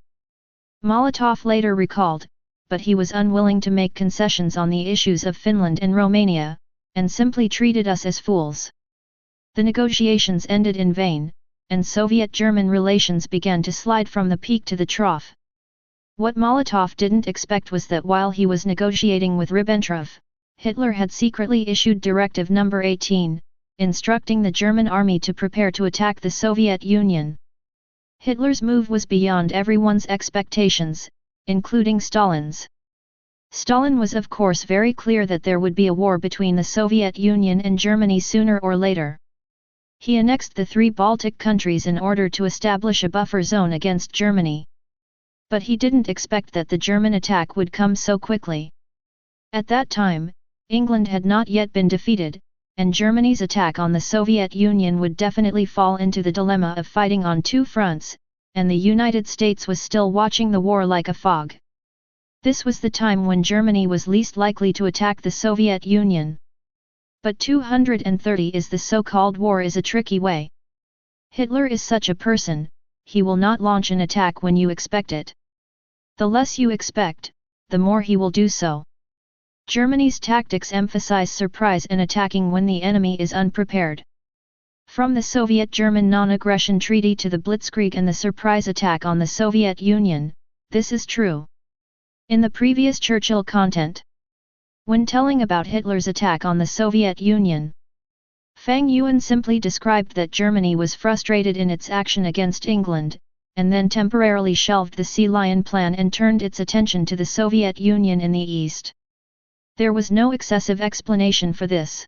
Molotov later recalled, but he was unwilling to make concessions on the issues of Finland and Romania, and simply treated us as fools. The negotiations ended in vain, and Soviet-German relations began to slide from the peak to the trough. What Molotov didn't expect was that while he was negotiating with Ribbentrop, Hitler had secretly issued Directive No. 18, instructing the German army to prepare to attack the Soviet Union. Hitler's move was beyond everyone's expectations, including Stalin's. Stalin was of course very clear that there would be a war between the Soviet Union and Germany sooner or later. He annexed the 3 Baltic countries in order to establish a buffer zone against Germany. But he didn't expect that the German attack would come so quickly. At that time, England had not yet been defeated, and Germany's attack on the Soviet Union would definitely fall into the dilemma of fighting on 2 fronts, and the United States was still watching the war like a fog. This was the time when Germany was least likely to attack the Soviet Union. But 230 is the so-called war is a tricky way. Hitler is such a person, he will not launch an attack when you expect it. The less you expect, the more he will do so. Germany's tactics emphasize surprise and attacking when the enemy is unprepared. From the Soviet-German non-aggression treaty to the Blitzkrieg and the surprise attack on the Soviet Union, this is true. In the previous Churchill content, when telling about Hitler's attack on the Soviet Union, Fang Yuan simply described that Germany was frustrated in its action against England, and then temporarily shelved the Sea Lion plan and turned its attention to the Soviet Union in the east. There was no excessive explanation for this.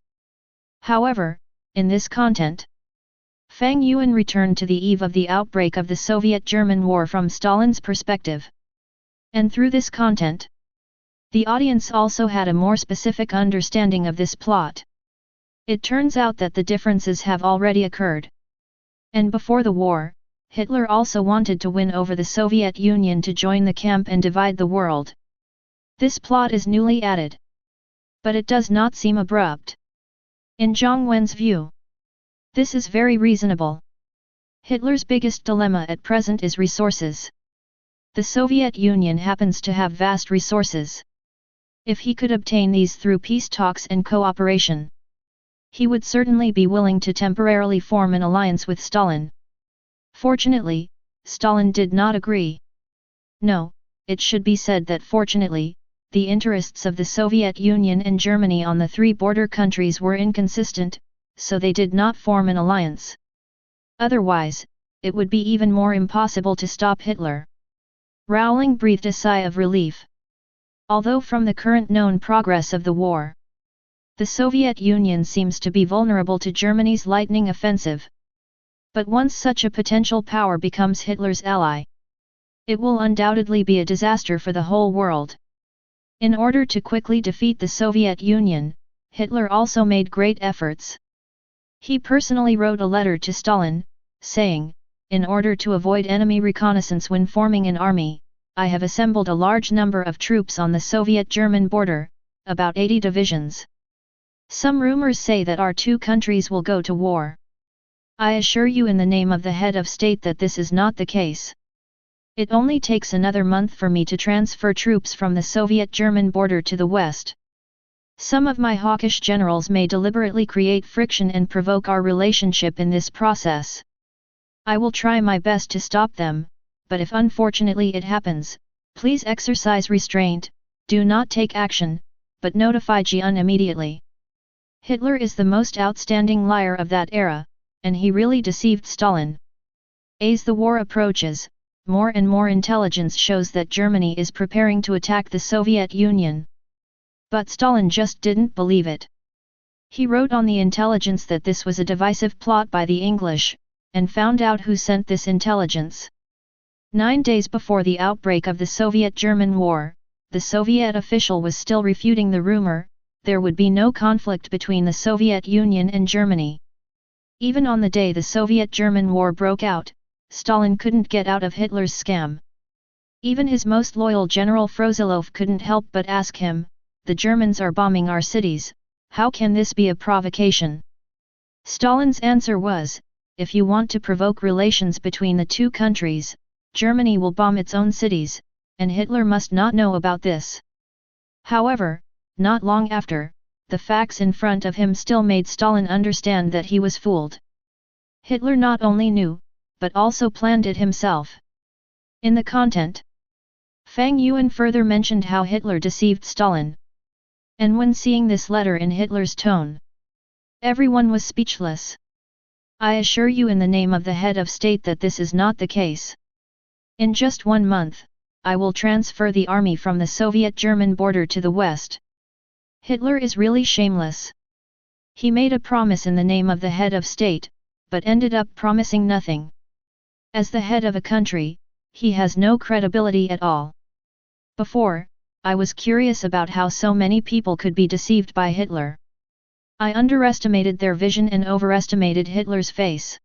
However, in this content, Fang Yuan returned to the eve of the outbreak of the Soviet-German War from Stalin's perspective. And through this content, the audience also had a more specific understanding of this plot. It turns out that the differences have already occurred. And before the war, Hitler also wanted to win over the Soviet Union to join the camp and divide the world. This plot is newly added. But it does not seem abrupt. In Zhang Wen's view, this is very reasonable. Hitler's biggest dilemma at present is resources. The Soviet Union happens to have vast resources. If he could obtain these through peace talks and cooperation, he would certainly be willing to temporarily form an alliance with Stalin. Fortunately, Stalin did not agree. No, it should be said that fortunately, the interests of the Soviet Union and Germany on the 3 border countries were inconsistent, so they did not form an alliance. Otherwise, it would be even more impossible to stop Hitler. Rowling breathed a sigh of relief. Although from the current known progress of the war, the Soviet Union seems to be vulnerable to Germany's lightning offensive. But once such a potential power becomes Hitler's ally, it will undoubtedly be a disaster for the whole world. In order to quickly defeat the Soviet Union, Hitler also made great efforts. He personally wrote a letter to Stalin, saying, "In order to avoid enemy reconnaissance when forming an army, I have assembled a large number of troops on the Soviet-German border, about 80 divisions. Some rumors say that our 2 countries will go to war. I assure you in the name of the head of state that this is not the case. It only takes another month for me to transfer troops from the Soviet-German border to the west. Some of my hawkish generals may deliberately create friction and provoke our relationship in this process. I will try my best to stop them, but if unfortunately it happens, please exercise restraint, do not take action, but notify Jian immediately." Hitler is the most outstanding liar of that era, and he really deceived Stalin. As the war approaches, more and more intelligence shows that Germany is preparing to attack the Soviet Union. But Stalin just didn't believe it. He wrote on the intelligence that this was a divisive plot by the English, and found out who sent this intelligence. 9 days before the outbreak of the Soviet-German War, the Soviet official was still refuting the rumor, there would be no conflict between the Soviet Union and Germany. Even on the day the Soviet-German War broke out, Stalin couldn't get out of Hitler's scam. Even his most loyal General Frozilov couldn't help but ask him, "The Germans are bombing our cities, how can this be a provocation?" Stalin's answer was, "If you want to provoke relations between the two countries, Germany will bomb its own cities, and Hitler must not know about this." However, not long after, the facts in front of him still made Stalin understand that he was fooled. Hitler not only knew, but also planned it himself. In the content, Fang Yuan further mentioned how Hitler deceived Stalin. And when seeing this letter in Hitler's tone, everyone was speechless. "I assure you in the name of the head of state that this is not the case. In just 1 month, I will transfer the army from the Soviet-German border to the west." Hitler is really shameless. He made a promise in the name of the head of state, but ended up promising nothing. As the head of a country, he has no credibility at all. Before, I was curious about how so many people could be deceived by Hitler. I underestimated their vision and overestimated Hitler's face.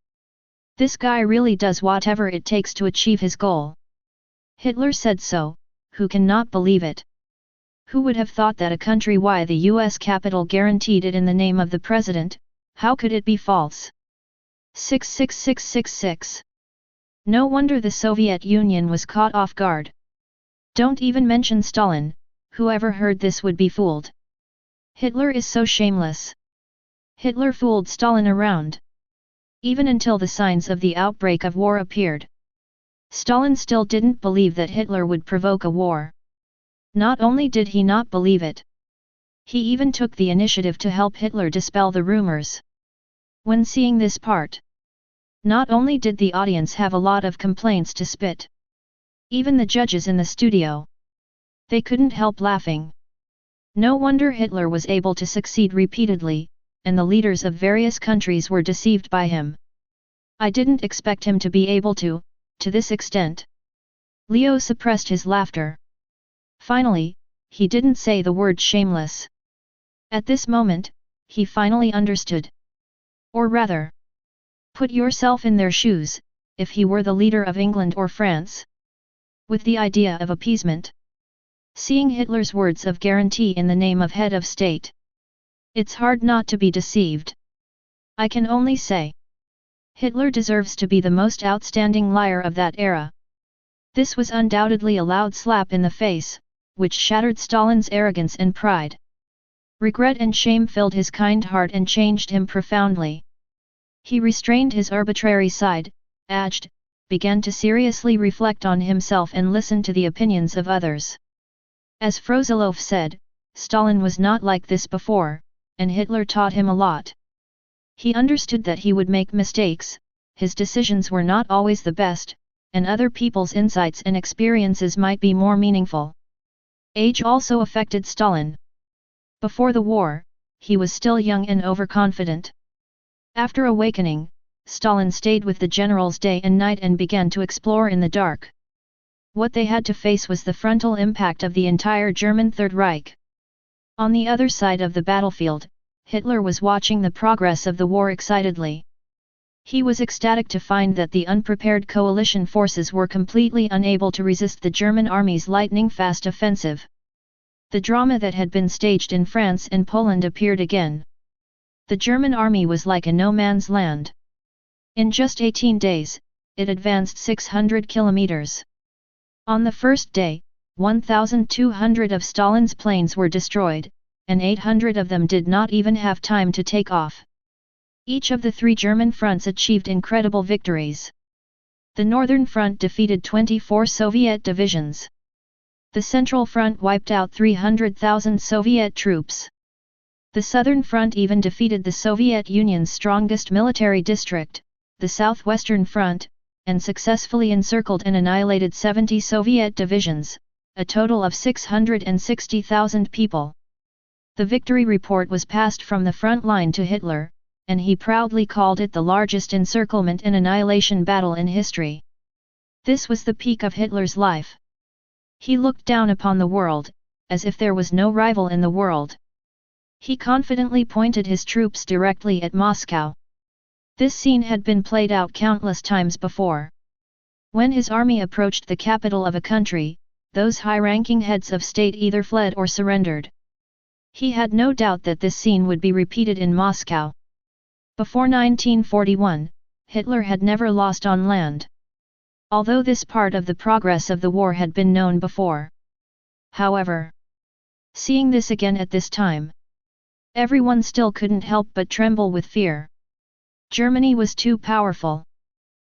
This guy really does whatever it takes to achieve his goal. Hitler said so, who can not believe it? Who would have thought that a country why the US capital guaranteed it in the name of the president, how could it be false? 66666. No wonder the Soviet Union was caught off guard. Don't even mention Stalin, whoever heard this would be fooled. Hitler is so shameless. Hitler fooled Stalin around. Even until the signs of the outbreak of war appeared, Stalin still didn't believe that Hitler would provoke a war. Not only did he not believe it, he even took the initiative to help Hitler dispel the rumors. When seeing this part, not only did the audience have a lot of complaints to spit, even the judges in the studio, they couldn't help laughing. No wonder Hitler was able to succeed repeatedly, and the leaders of various countries were deceived by him. I didn't expect him to be able to this extent. Leo suppressed his laughter. Finally, he didn't say the word shameless. At this moment, he finally understood. Or rather, put yourself in their shoes, if he were the leader of England or France. With the idea of appeasement. Seeing Hitler's words of guarantee in the name of head of state, it's hard not to be deceived. I can only say, Hitler deserves to be the most outstanding liar of that era. This was undoubtedly a loud slap in the face, which shattered Stalin's arrogance and pride. Regret and shame filled his kind heart and changed him profoundly. He restrained his arbitrary side, aged, began to seriously reflect on himself and listen to the opinions of others. As Frozilov said, Stalin was not like this before, and Hitler taught him a lot. He understood that he would make mistakes, his decisions were not always the best, and other people's insights and experiences might be more meaningful. Age also affected Stalin. Before the war, he was still young and overconfident. After awakening, Stalin stayed with the generals day and night and began to explore in the dark. What they had to face was the frontal impact of the entire German Third Reich. On the other side of the battlefield, Hitler was watching the progress of the war excitedly. He was ecstatic to find that the unprepared coalition forces were completely unable to resist the German army's lightning-fast offensive. The drama that had been staged in France and Poland appeared again. The German army was like a no-man's land. In just 18 days, it advanced 600 kilometers. On the first day, 1,200 of Stalin's planes were destroyed, and 800 of them did not even have time to take off. Each of the 3 German fronts achieved incredible victories. The Northern Front defeated 24 Soviet divisions. The Central Front wiped out 300,000 Soviet troops. The Southern Front even defeated the Soviet Union's strongest military district, the Southwestern Front, and successfully encircled and annihilated 70 Soviet divisions, a total of 660,000 people. The victory report was passed from the front line to Hitler, and he proudly called it the largest encirclement and annihilation battle in history. This was the peak of Hitler's life. He looked down upon the world, as if there was no rival in the world. He confidently pointed his troops directly at Moscow. This scene had been played out countless times before. When his army approached the capital of a country, those high-ranking heads of state either fled or surrendered. He had no doubt that this scene would be repeated in Moscow. Before 1941, Hitler had never lost on land. Although this part of the progress of the war had been known before. However, seeing this again at this time, everyone still couldn't help but tremble with fear. Germany was too powerful.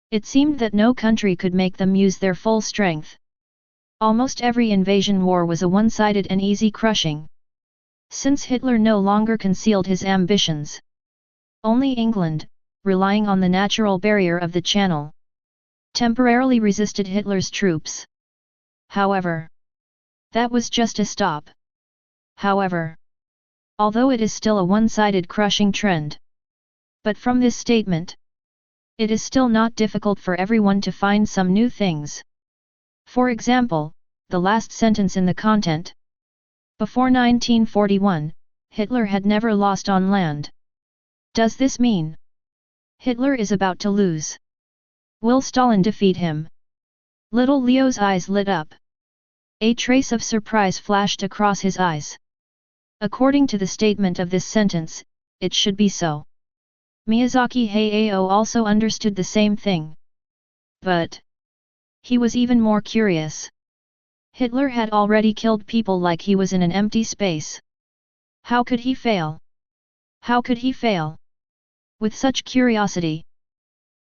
It seemed that no country could make them use their full strength. Almost every invasion war was a one-sided and easy crushing. Since Hitler no longer concealed his ambitions. Only England, relying on the natural barrier of the Channel, temporarily resisted Hitler's troops. However, that was just a stop. However, although it is still a one-sided crushing trend, but from this statement, it is still not difficult for everyone to find some new things. For example, the last sentence in the content. Before 1941, Hitler had never lost on land. Does this mean Hitler is about to lose? Will Stalin defeat him? Little Leo's eyes lit up. A trace of surprise flashed across his eyes. According to the statement of this sentence, it should be so. Miyazaki Hayao also understood the same thing. But he was even more curious. Hitler had already killed people like he was in an empty space. How could he fail? How could he fail? With such curiosity,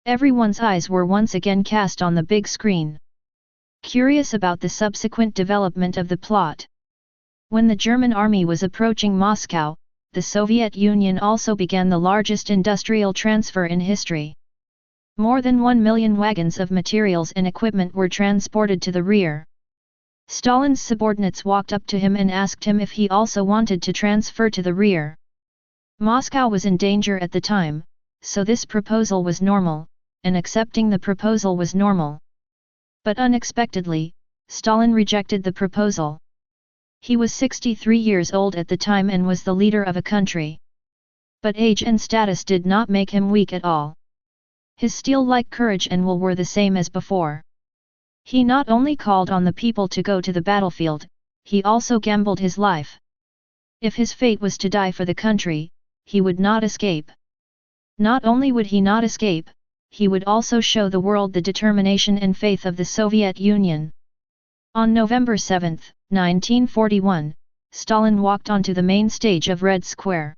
everyone's eyes were once again cast on the big screen. Curious about the subsequent development of the plot. When the German army was approaching Moscow, the Soviet Union also began the largest industrial transfer in history. More than 1 million wagons of materials and equipment were transported to the rear. Stalin's subordinates walked up to him and asked him if he also wanted to transfer to the rear. Moscow was in danger at the time, so this proposal was normal, and accepting the proposal was normal. But unexpectedly, Stalin rejected the proposal. He was 63 years old at the time and was the leader of a country. But age and status did not make him weak at all. His steel-like courage and will were the same as before. He not only called on the people to go to the battlefield, he also gambled his life. If his fate was to die for the country, he would not escape. Not only would he not escape, he would also show the world the determination and faith of the Soviet Union. On November 7, 1941, Stalin walked onto the main stage of Red Square.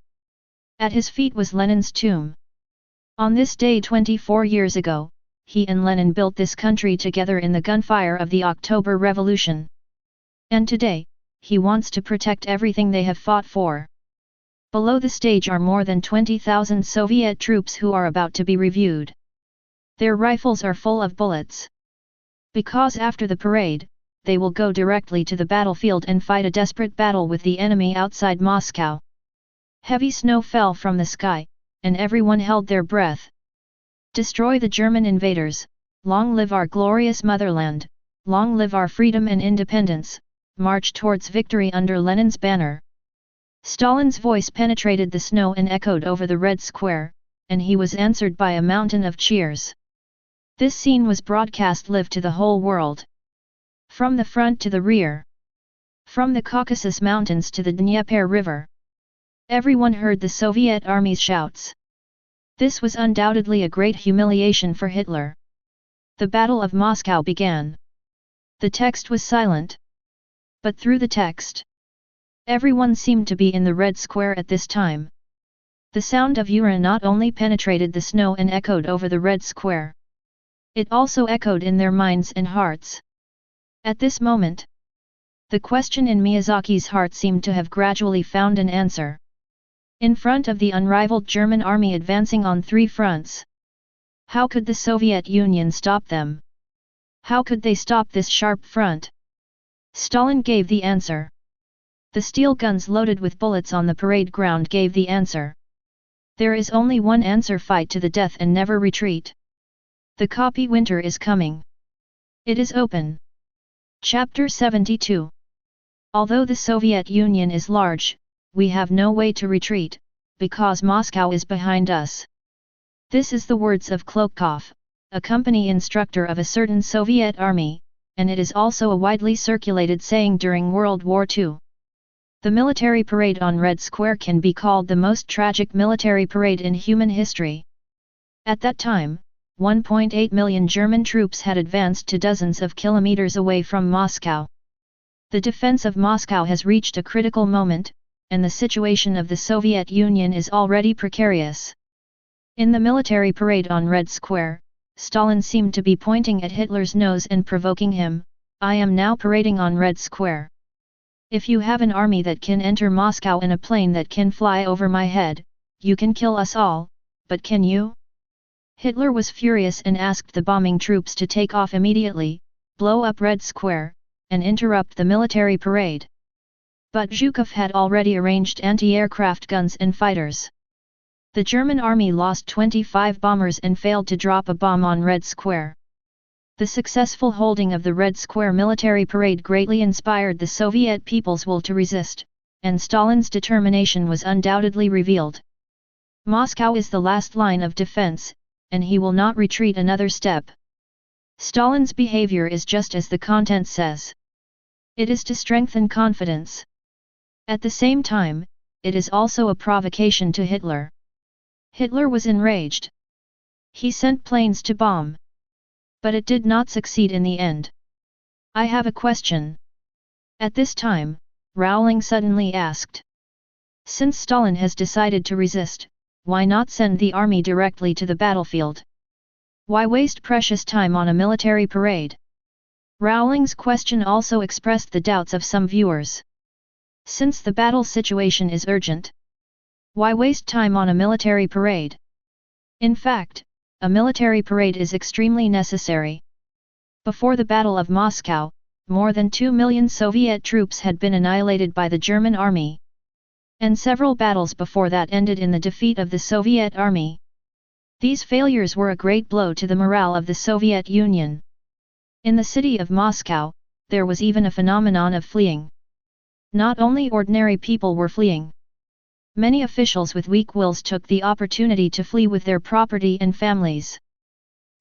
At his feet was Lenin's tomb. On this day 24 years ago, he and Lenin built this country together in the gunfire of the October Revolution. And today, he wants to protect everything they have fought for. Below the stage are more than 20,000 Soviet troops who are about to be reviewed. Their rifles are full of bullets. Because after the parade, they will go directly to the battlefield and fight a desperate battle with the enemy outside Moscow. Heavy snow fell from the sky, and everyone held their breath. Destroy the German invaders, long live our glorious motherland, long live our freedom and independence, march towards victory under Lenin's banner. Stalin's voice penetrated the snow and echoed over the Red Square, and he was answered by a mountain of cheers. This scene was broadcast live to the whole world. From the front to the rear. From the Caucasus Mountains to the Dnieper River. Everyone heard the Soviet army's shouts. This was undoubtedly a great humiliation for Hitler. The Battle of Moscow began. The text was silent. But through the text, everyone seemed to be in the Red Square at this time. The sound of urine not only penetrated the snow and echoed over the Red Square. It also echoed in their minds and hearts. At this moment, the question in Miyazaki's heart seemed to have gradually found an answer. In front of the unrivaled German army advancing on 3 fronts. How could the Soviet Union stop them? How could they stop this sharp front? Stalin gave the answer. The steel guns loaded with bullets on the parade ground gave the answer. There is only one answer: fight to the death and never retreat. The copy winter is coming. It is open. Chapter 72. Although the Soviet Union is large, we have no way to retreat, because Moscow is behind us. This is the words of Klokov, a company instructor of a certain Soviet army, and it is also a widely circulated saying during World War II. The military parade on Red Square can be called the most tragic military parade in human history. At that time, 1.8 million German troops had advanced to dozens of kilometers away from Moscow. The defense of Moscow has reached a critical moment, and the situation of the Soviet Union is already precarious. In the military parade on Red Square, Stalin seemed to be pointing at Hitler's nose and provoking him, "I am now parading on Red Square. If you have an army that can enter Moscow and a plane that can fly over my head, you can kill us all, but can you?" Hitler was furious and asked the bombing troops to take off immediately, blow up Red Square, and interrupt the military parade. But Zhukov had already arranged anti-aircraft guns and fighters. The German army lost 25 bombers and failed to drop a bomb on Red Square. The successful holding of the Red Square military parade greatly inspired the Soviet people's will to resist, and Stalin's determination was undoubtedly revealed. Moscow is the last line of defense, and he will not retreat another step. Stalin's behavior is just as the content says. It is to strengthen confidence. At the same time, it is also a provocation to Hitler. Hitler was enraged. He sent planes to bomb. But it did not succeed in the end. "I have a question." At this time, Rowling suddenly asked. "Since Stalin has decided to resist, why not send the army directly to the battlefield? Why waste precious time on a military parade?" Rowling's question also expressed the doubts of some viewers. Since the battle situation is urgent, why waste time on a military parade? In fact, a military parade is extremely necessary. Before the Battle of Moscow, more than 2 million Soviet troops had been annihilated by the German army. And several battles before that ended in the defeat of the Soviet army. These failures were a great blow to the morale of the Soviet Union. In the city of Moscow, there was even a phenomenon of fleeing. Not only ordinary people were fleeing. Many officials with weak wills took the opportunity to flee with their property and families.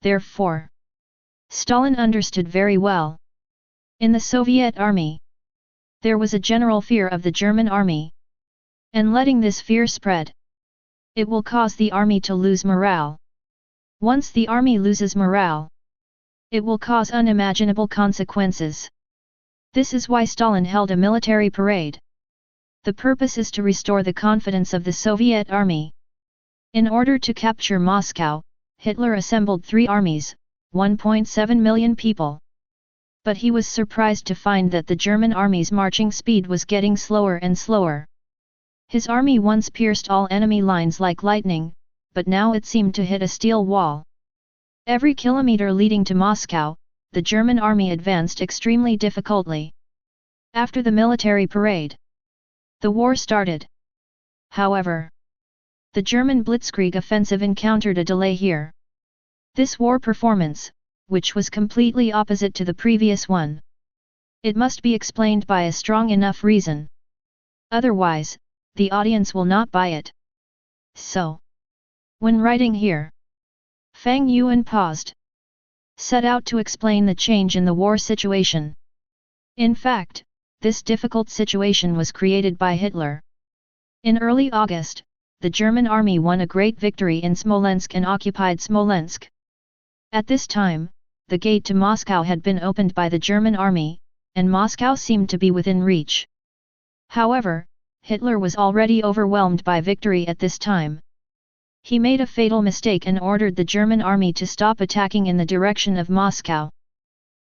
Therefore, Stalin understood very well. In the Soviet army, there was a general fear of the German army. And letting this fear spread, it will cause the army to lose morale. Once the army loses morale, it will cause unimaginable consequences. This is why Stalin held a military parade. The purpose is to restore the confidence of the Soviet army. In order to capture Moscow, Hitler assembled 3 armies, 1.7 million people. But he was surprised to find that the German army's marching speed was getting slower and slower. His army once pierced all enemy lines like lightning, but now it seemed to hit a steel wall. Every kilometer leading to Moscow, the German army advanced extremely difficultly. After the military parade, the war started. However, the German Blitzkrieg offensive encountered a delay here. This war performance, which was completely opposite to the previous one, it must be explained by a strong enough reason. Otherwise, the audience will not buy it. So, when writing here, Fang Yuan paused. Set out to explain the change in the war situation. In fact, this difficult situation was created by Hitler. In early August, the German army won a great victory in Smolensk and occupied Smolensk. At this time, the gate to Moscow had been opened by the German army, and Moscow seemed to be within reach. However, Hitler was already overwhelmed by victory at this time. He made a fatal mistake and ordered the German army to stop attacking in the direction of Moscow.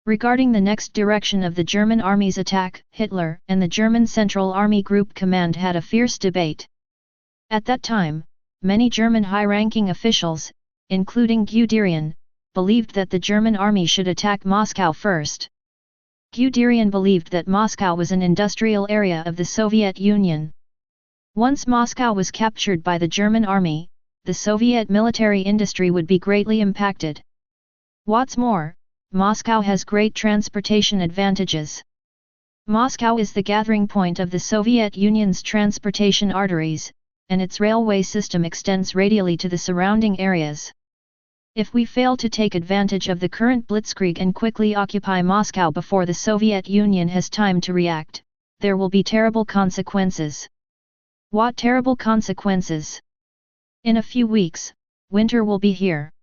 Regarding the next direction of the German army's attack, Hitler and the German Central Army Group Command had a fierce debate. At that time, many German high-ranking officials, including Guderian, believed that the German army should attack Moscow first. Guderian believed that Moscow was an industrial area of the Soviet Union. Once Moscow was captured by the German army, the Soviet military industry would be greatly impacted. What's more, Moscow has great transportation advantages. Moscow is the gathering point of the Soviet Union's transportation arteries, and its railway system extends radially to the surrounding areas. If we fail to take advantage of the current blitzkrieg and quickly occupy Moscow before the Soviet Union has time to react, there will be terrible consequences. What terrible consequences? In a few weeks, winter will be here.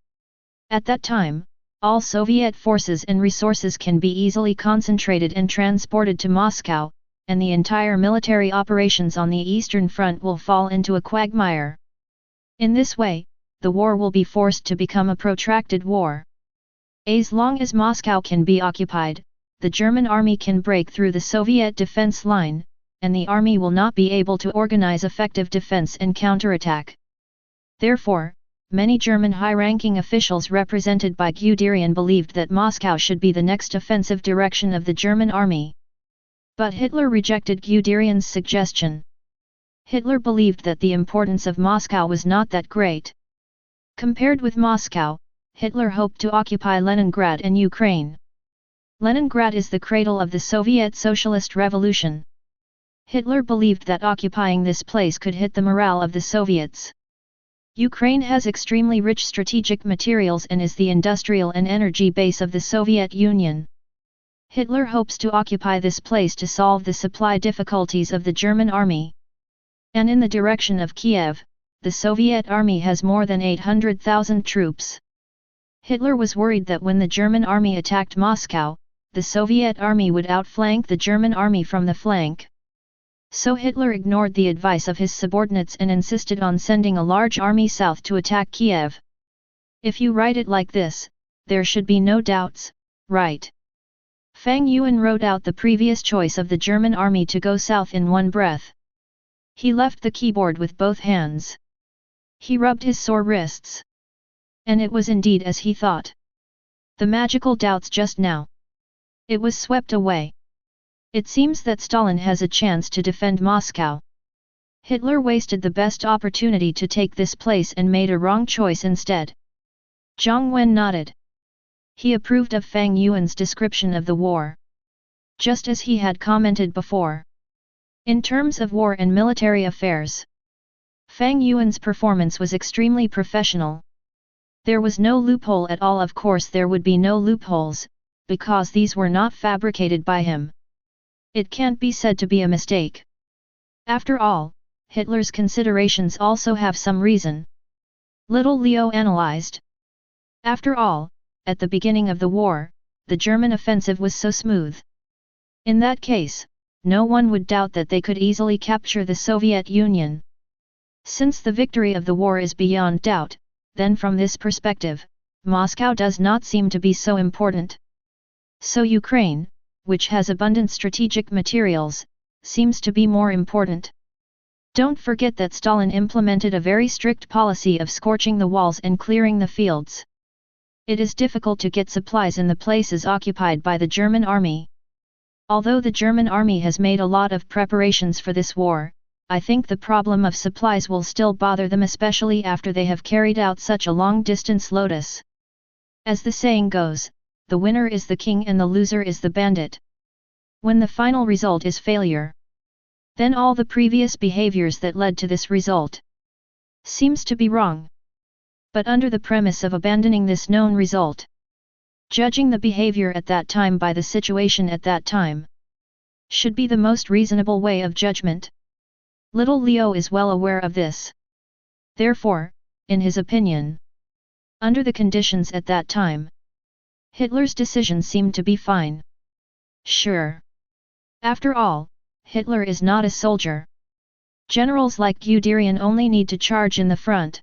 At that time, all Soviet forces and resources can be easily concentrated and transported to Moscow, and the entire military operations on the Eastern Front will fall into a quagmire. In this way, the war will be forced to become a protracted war. As long as Moscow can be occupied, the German army can break through the Soviet defense line, and the army will not be able to organize effective defense and counterattack. Therefore, many German high-ranking officials represented by Guderian believed that Moscow should be the next offensive direction of the German army. But Hitler rejected Guderian's suggestion. Hitler believed that the importance of Moscow was not that great. Compared with Moscow, Hitler hoped to occupy Leningrad and Ukraine. Leningrad is the cradle of the Soviet Socialist Revolution. Hitler believed that occupying this place could hit the morale of the Soviets. Ukraine has extremely rich strategic materials and is the industrial and energy base of the Soviet Union. Hitler hopes to occupy this place to solve the supply difficulties of the German army. And in the direction of Kiev, the Soviet army has more than 800,000 troops. Hitler was worried that when the German army attacked Moscow, the Soviet army would outflank the German army from the flank. So Hitler ignored the advice of his subordinates and insisted on sending a large army south to attack Kiev. If you write it like this, there should be no doubts, right? Fang Yuan wrote out the previous choice of the German army to go south in one breath. He left the keyboard with both hands. He rubbed his sore wrists. And it was indeed as he thought. The magical doubts just now. It was swept away. It seems that Stalin has a chance to defend Moscow. Hitler wasted the best opportunity to take this place and made a wrong choice instead. Jiang Wen nodded. He approved of Fang Yuan's description of the war. Just as he had commented before. In terms of war and military affairs, Fang Yuan's performance was extremely professional. There was no loophole at all. Of course there would be no loopholes, because these were not fabricated by him. It can't be said to be a mistake. After all, Hitler's considerations also have some reason. Little Leo analyzed. After all, at the beginning of the war, the German offensive was so smooth. In that case, no one would doubt that they could easily capture the Soviet Union. Since the victory of the war is beyond doubt, then from this perspective, Moscow does not seem to be so important. So Ukraine, which has abundant strategic materials, seems to be more important. Don't forget that Stalin implemented a very strict policy of scorching the walls and clearing the fields. It is difficult to get supplies in the places occupied by the German army. Although the German army has made a lot of preparations for this war, I think the problem of supplies will still bother them, especially after they have carried out such a long-distance lotus. As the saying goes, the winner is the king and the loser is the bandit. When the final result is failure, then all the previous behaviors that led to this result seems to be wrong. But under the premise of abandoning this known result, judging the behavior at that time by the situation at that time, should be the most reasonable way of judgment. Little Leo is well aware of this. Therefore, in his opinion, under the conditions at that time, Hitler's decision seemed to be fine. Sure. After all, Hitler is not a soldier. Generals like Guderian only need to charge in the front.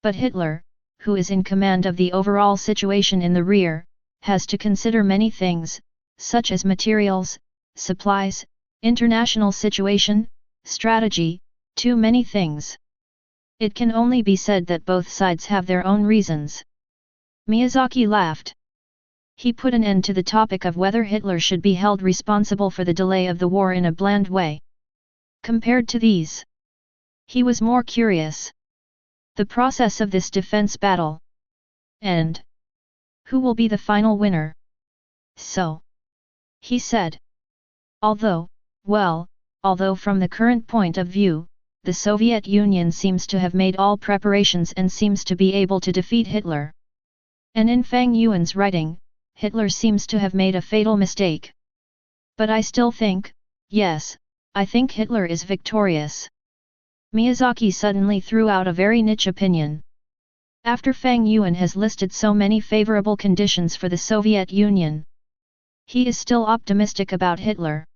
But Hitler, who is in command of the overall situation in the rear, has to consider many things, such as materials, supplies, international situation, strategy, too many things. It can only be said that both sides have their own reasons. Miyazaki laughed. He put an end to the topic of whether Hitler should be held responsible for the delay of the war in a bland way. Compared to these, he was more curious. The process of this defense battle. And Who will be the final winner? So, he said. Although from the current point of view, the Soviet Union seems to have made all preparations and seems to be able to defeat Hitler. And in Fang Yuan's writing, Hitler seems to have made a fatal mistake. But I still think, yes, I think Hitler is victorious. Miyazaki suddenly threw out a very niche opinion. After Fang Yuan has listed so many favorable conditions for the Soviet Union, he is still optimistic about Hitler.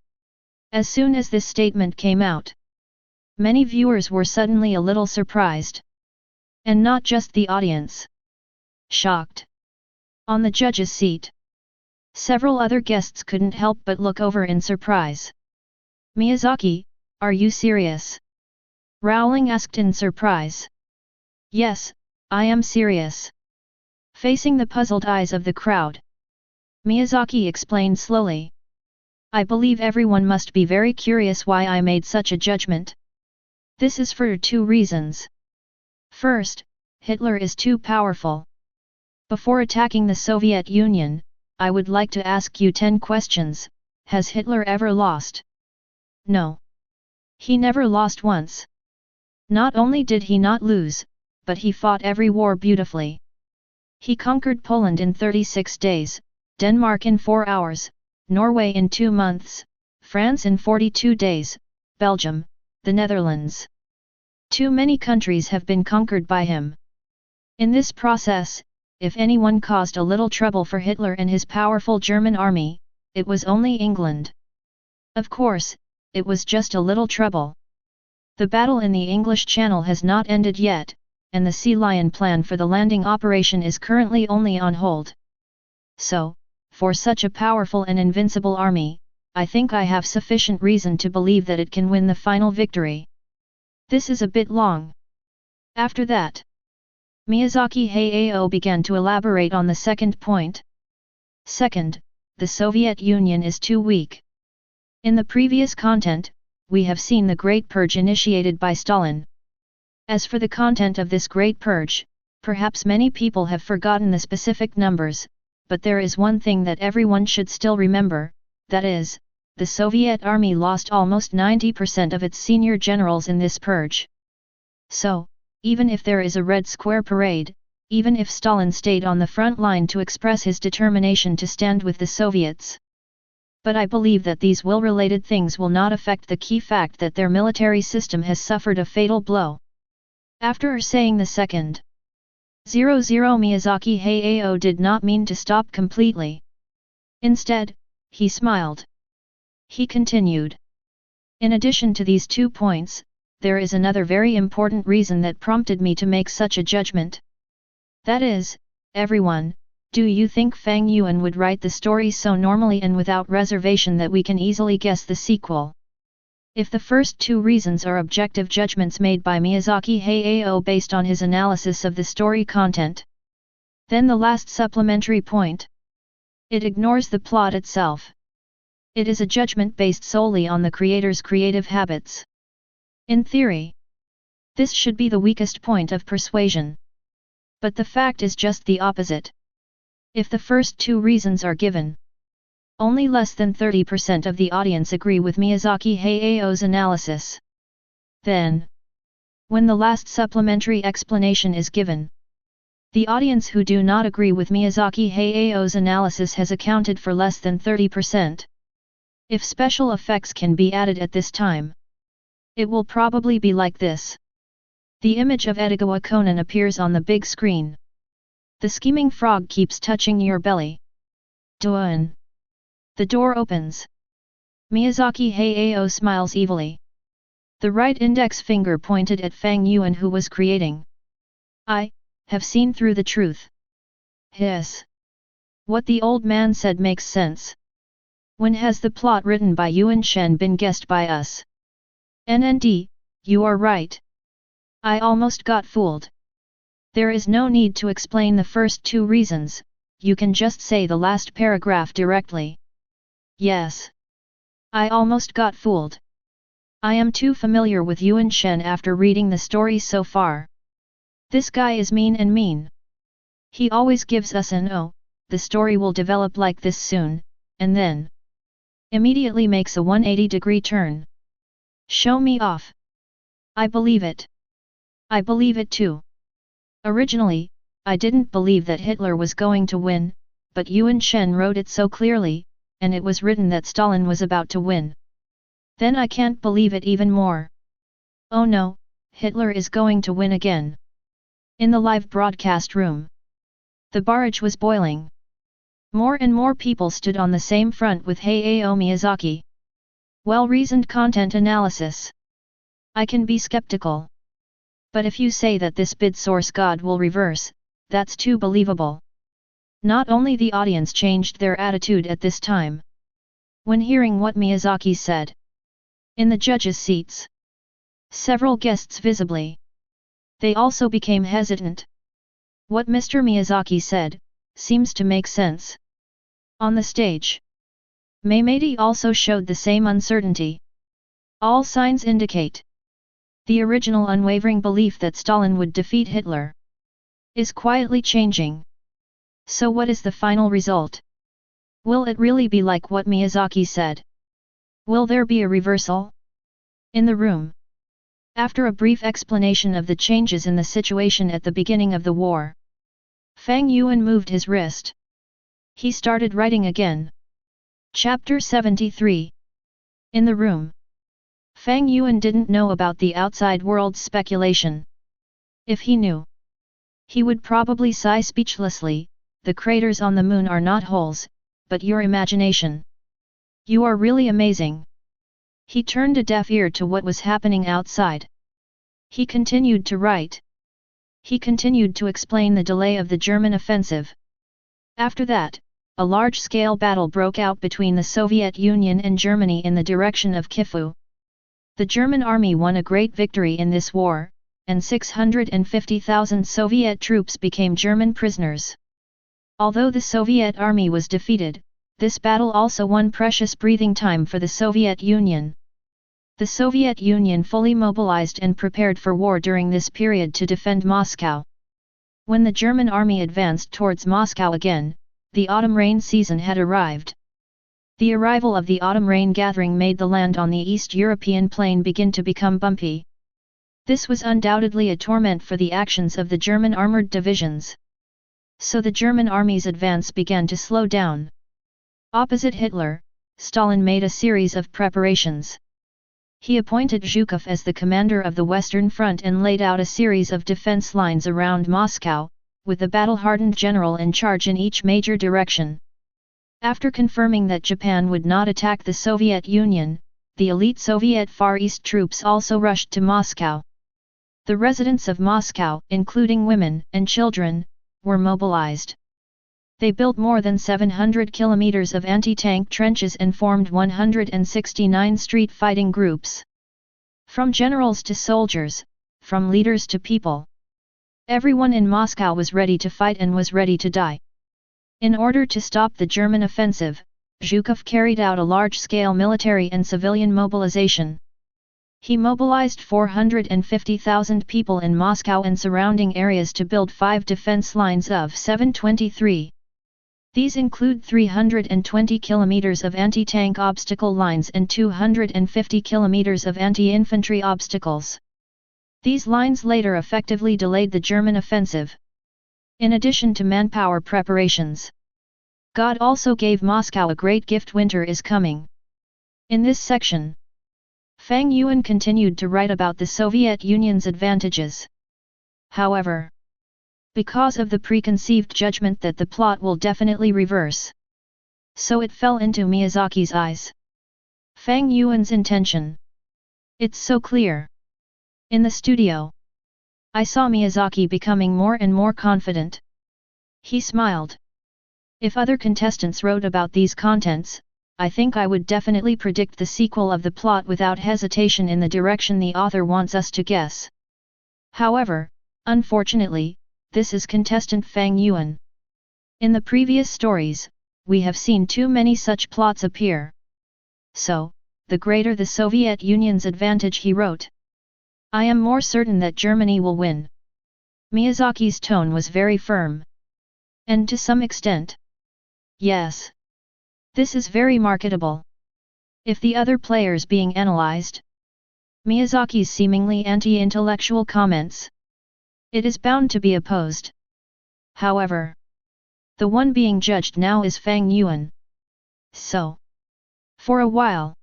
As soon as this statement came out, many viewers were suddenly a little surprised. And not just the audience. Shocked. On the judge's seat, several other guests couldn't help but look over in surprise. Miyazaki, are you serious? Rowling asked in surprise. Yes, I am serious. Facing the puzzled eyes of the crowd, Miyazaki explained slowly. I believe everyone must be very curious why I made such a judgment. This is for 2 reasons. First, Hitler is too powerful. Before attacking the Soviet Union, I would like to ask you 10 questions. Has Hitler ever lost? No. He never lost once. Not only did he not lose, but he fought every war beautifully. He conquered Poland in 36 days, Denmark in 4 hours, Norway in 2 months, France in 42 days, Belgium, the Netherlands. Too many countries have been conquered by him. In this process, if anyone caused a little trouble for Hitler and his powerful German army, it was only England. Of course, it was just a little trouble. The battle in the English Channel has not ended yet, and the Sea Lion plan for the landing operation is currently only on hold. So, for such a powerful and invincible army, I think I have sufficient reason to believe that it can win the final victory. This is a bit long. After that, Miyazaki Hayao began to elaborate on the second point. Second, the Soviet Union is too weak. In the previous content, we have seen the Great Purge initiated by Stalin. As for the content of this Great Purge, perhaps many people have forgotten the specific numbers, but there is one thing that everyone should still remember, that is, the Soviet army lost almost 90% of its senior generals in this purge. So, even if there is a Red Square parade, even if Stalin stayed on the front line to express his determination to stand with the Soviets, but I believe that these will-related things will not affect the key fact that their military system has suffered a fatal blow. After saying the second 00, Miyazaki Hayao did not mean to stop completely. Instead, he smiled. He continued. In addition to these 2 points, there is another very important reason that prompted me to make such a judgment. That is, everyone, do you think Fang Yuan would write the story so normally and without reservation that we can easily guess the sequel? If the first 2 reasons are objective judgments made by Miyazaki Hayao based on his analysis of the story content, then the last supplementary point, it ignores the plot itself. It is a judgment based solely on the creator's creative habits. In theory, this should be the weakest point of persuasion. But the fact is just the opposite. If the first 2 reasons are given, only less than 30% of the audience agree with Miyazaki Hayao's analysis. Then, when the last supplementary explanation is given, the audience who do not agree with Miyazaki Hayao's analysis has accounted for less than 30%. If special effects can be added at this time, it will probably be like this. The image of Edogawa Conan appears on the big screen. The scheming frog keeps touching your belly. Doan. The door opens. Miyazaki Hayao smiles evilly. The right index finger pointed at Fang Yuan, who was creating. I have seen through the truth. Hiss. What the old man said makes sense. When has the plot written by Yuan Shen been guessed by us? NND, you are right. I almost got fooled. There is no need to explain the first 2 reasons, you can just say the last paragraph directly. Yes. I almost got fooled. I am too familiar with Yuan Shen after reading the story so far. This guy is mean and mean. He always gives us an the story will develop like this soon, and then immediately makes a 180-degree turn. Show me off. I believe it. I believe it too. Originally, I didn't believe that Hitler was going to win, but Yuan Shen wrote it so clearly, and it was written that Stalin was about to win. Then I can't believe it even more. Oh no, Hitler is going to win again. In the live broadcast room, the barrage was boiling. More and more people stood on the same front with Hayao Miyazaki. Well-reasoned content analysis. I can be skeptical. But if you say that this bid source God will reverse, that's too believable. Not only the audience changed their attitude at this time. When hearing what Miyazaki said. In the judges' seats. Several guests visibly. They also became hesitant. What Mr. Miyazaki said, seems to make sense. On the stage, Meimei also showed the same uncertainty. All signs indicate the original unwavering belief that Stalin would defeat Hitler is quietly changing. So what is the final result? Will it really be like what Miyazaki said? Will there be a reversal? In the room, after a brief explanation of the changes in the situation at the beginning of the war, Fang Yuan moved his wrist. He started writing again. Chapter 73. In the room, Fang Yuan didn't know about the outside world's speculation. If he knew, he would probably sigh speechlessly. The craters on the moon are not holes, but your imagination. You are really amazing. He turned a deaf ear to what was happening outside. He continued to write. He continued to explain the delay of the German offensive. After that, a large-scale battle broke out between the Soviet Union and Germany in the direction of Kifu. The German army won a great victory in this war, and 650,000 Soviet troops became German prisoners. Although the Soviet army was defeated, this battle also won precious breathing time for the Soviet Union. The Soviet Union fully mobilized and prepared for war during this period to defend Moscow. When the German army advanced towards Moscow again, the autumn rain season had arrived. The arrival of the autumn rain gathering made the land on the East European plain begin to become bumpy. This was undoubtedly a torment for the actions of the German armored divisions. So the German army's advance began to slow down. Opposite Hitler, Stalin made a series of preparations. He appointed Zhukov as the commander of the Western Front and laid out a series of defense lines around Moscow, with a battle-hardened general in charge in each major direction. After confirming that Japan would not attack the Soviet Union, the elite Soviet Far East troops also rushed to Moscow. The residents of Moscow, including women and children, were mobilized. They built more than 700 kilometers of anti-tank trenches and formed 169 street fighting groups. From generals to soldiers, from leaders to people. Everyone in Moscow was ready to fight and was ready to die. In order to stop the German offensive, Zhukov carried out a large-scale military and civilian mobilization. He mobilized 450,000 people in Moscow and surrounding areas to build 5 defense lines of 723. These include 320 kilometers of anti-tank obstacle lines and 250 kilometers of anti-infantry obstacles. These lines later effectively delayed the German offensive. In addition to manpower preparations, God also gave Moscow a great gift: winter is coming. In this section, Fang Yuan continued to write about the Soviet Union's advantages. However, because of the preconceived judgment that the plot will definitely reverse, so it fell into Miyazaki's eyes. Fang Yuan's intention. It's so clear. In the studio, I saw Miyazaki becoming more and more confident. He smiled. If other contestants wrote about these contents, I think I would definitely predict the sequel of the plot without hesitation in the direction the author wants us to guess. However, unfortunately, this is contestant Fang Yuan. In the previous stories, we have seen too many such plots appear. So, the greater the Soviet Union's advantage, he wrote. I am more certain that Germany will win. Miyazaki's tone was very firm. And to some extent, Yes. This is very marketable. If the other players being analyzed, Miyazaki's seemingly anti-intellectual comments, it is bound to be opposed. However, the one being judged now is Fang Yuan. So, for a while,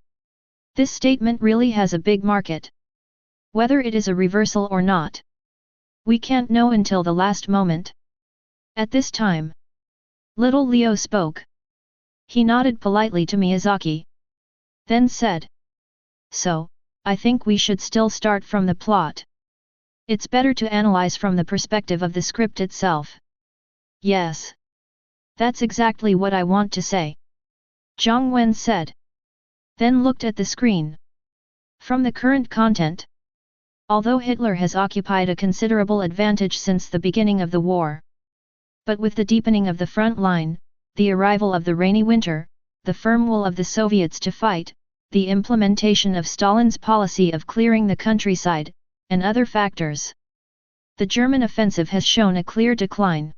this statement really has a big market. Whether it is a reversal or not, we can't know until the last moment. At this time, little Leo spoke. He nodded politely to Miyazaki, then said, "So, I think we should still start from the plot. It's better to analyze from the perspective of the script itself." "Yes. That's exactly what I want to say," Zhang Wen said. Then looked at the screen. From the current content, although Hitler has occupied a considerable advantage since the beginning of the war, but with the deepening of the front line, the arrival of the rainy winter, the firm will of the Soviets to fight, the implementation of Stalin's policy of clearing the countryside, and other factors, the German offensive has shown a clear decline.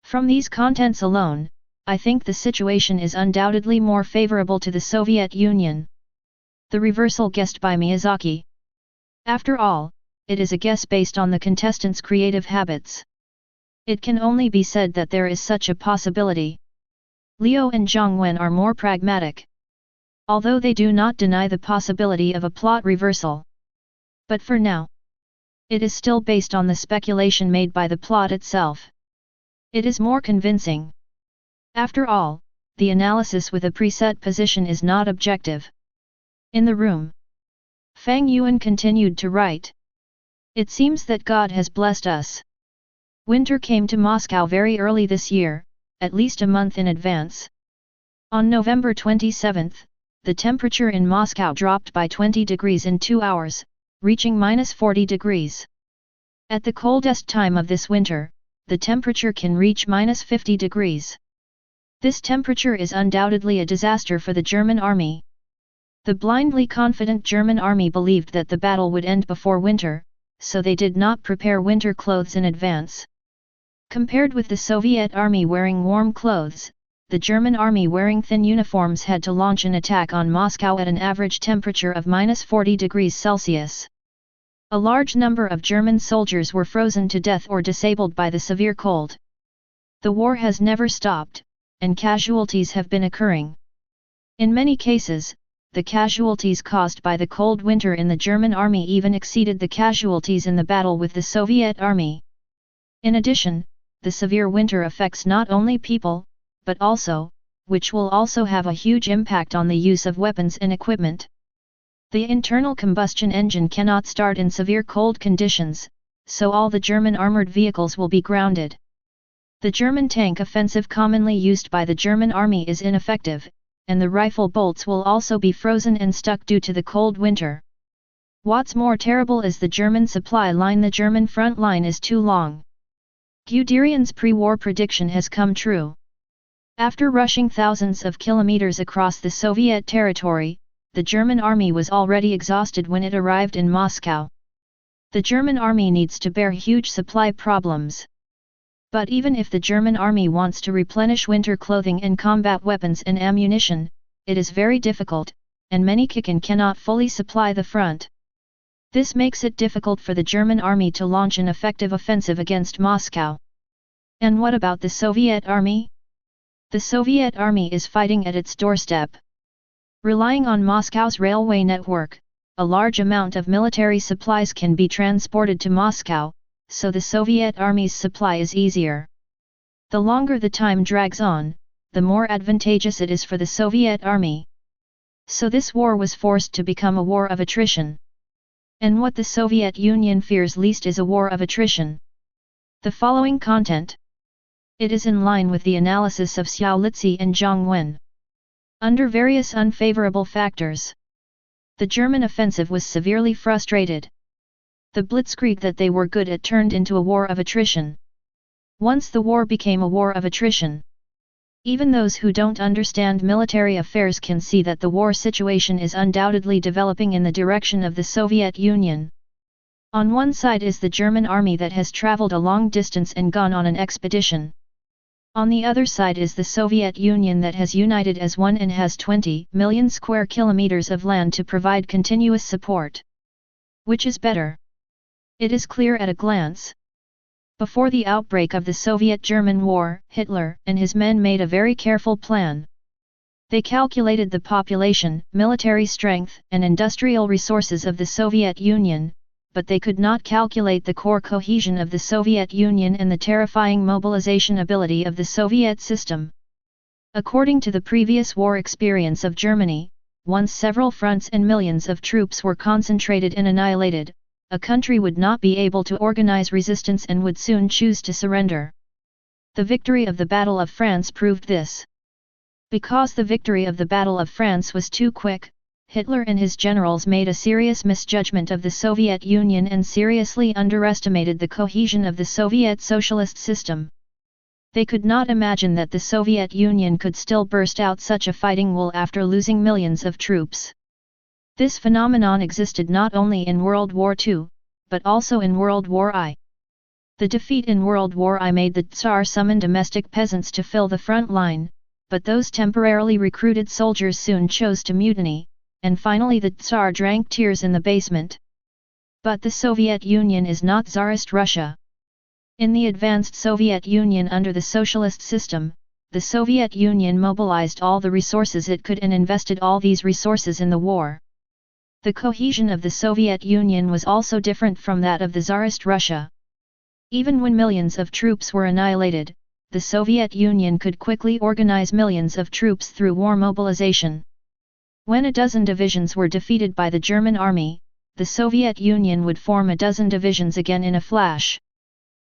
From these contents alone, I think the situation is undoubtedly more favorable to the Soviet Union. The reversal guessed by Miyazaki. After all, it is a guess based on the contestants' creative habits. It can only be said that there is such a possibility. Leo and Zhang Wen are more pragmatic, although they do not deny the possibility of a plot reversal. But for now, it is still based on the speculation made by the plot itself. It is more convincing. After all, the analysis with a preset position is not objective. In the room, Fang Yuan continued to write. It seems that God has blessed us. Winter came to Moscow very early this year, at least a month in advance. On November 27, the temperature in Moscow dropped by 20 degrees in 2 hours, reaching -40 degrees. At the coldest time of this winter, the temperature can reach -50 degrees. This temperature is undoubtedly a disaster for the German army. The blindly confident German army believed that the battle would end before winter, so they did not prepare winter clothes in advance. Compared with the Soviet army wearing warm clothes, the German army wearing thin uniforms had to launch an attack on Moscow at an average temperature of -40 degrees Celsius. A large number of German soldiers were frozen to death or disabled by the severe cold. The war has never stopped, and casualties have been occurring. In many cases, the casualties caused by the cold winter in the German army even exceeded the casualties in the battle with the Soviet army. In addition, the severe winter affects not only people, but also, which will also have a huge impact on the use of weapons and equipment. The internal combustion engine cannot start in severe cold conditions, so all the German armored vehicles will be grounded. The German tank offensive commonly used by the German army is ineffective, and the rifle bolts will also be frozen and stuck due to the cold winter. What's more terrible is the German supply line. The German front line is too long. Guderian's pre-war prediction has come true. After rushing thousands of kilometers across the Soviet territory, the German army was already exhausted when it arrived in Moscow. The German army needs to bear huge supply problems. But even if the German army wants to replenish winter clothing and combat weapons and ammunition, it is very difficult, and many cannot fully supply the front. This makes it difficult for the German army to launch an effective offensive against Moscow. And what about the Soviet army? The Soviet army is fighting at its doorstep. Relying on Moscow's railway network, a large amount of military supplies can be transported to Moscow, so the Soviet army's supply is easier. The longer the time drags on, the more advantageous it is for the Soviet army. So this war was forced to become a war of attrition. And what the Soviet Union fears least is a war of attrition. The following content. It is in line with the analysis of Xiao Litsi and Zhang Wen. Under various unfavorable factors, the German offensive was severely frustrated. The blitzkrieg that they were good at turned into a war of attrition. Once the war became a war of attrition, even those who don't understand military affairs can see that the war situation is undoubtedly developing in the direction of the Soviet Union. On one side is the German army that has traveled a long distance and gone on an expedition. On the other side is the Soviet Union that has united as one and has 20 million square kilometers of land to provide continuous support. Which is better? It is clear at a glance. Before the outbreak of the Soviet-German War, Hitler and his men made a very careful plan. They calculated the population, military strength, and industrial resources of the Soviet Union, but they could not calculate the core cohesion of the Soviet Union and the terrifying mobilization ability of the Soviet system. According to the previous war experience of Germany, once several fronts and millions of troops were concentrated and annihilated, a country would not be able to organize resistance and would soon choose to surrender. The victory of the Battle of France proved this. Because the victory of the Battle of France was too quick, Hitler and his generals made a serious misjudgment of the Soviet Union and seriously underestimated the cohesion of the Soviet socialist system. They could not imagine that the Soviet Union could still burst out such a fighting war after losing millions of troops. This phenomenon existed not only in World War II, but also in World War I. The defeat in World War I made the Tsar summon domestic peasants to fill the front line, but those temporarily recruited soldiers soon chose to mutiny, and finally the Tsar drank tears in the basement. But the Soviet Union is not Tsarist Russia. In the advanced Soviet Union under the socialist system, the Soviet Union mobilized all the resources it could and invested all these resources in the war. The cohesion of the Soviet Union was also different from that of the Tsarist Russia. Even when millions of troops were annihilated, the Soviet Union could quickly organize millions of troops through war mobilization. When a dozen divisions were defeated by the German army, the Soviet Union would form a dozen divisions again in a flash.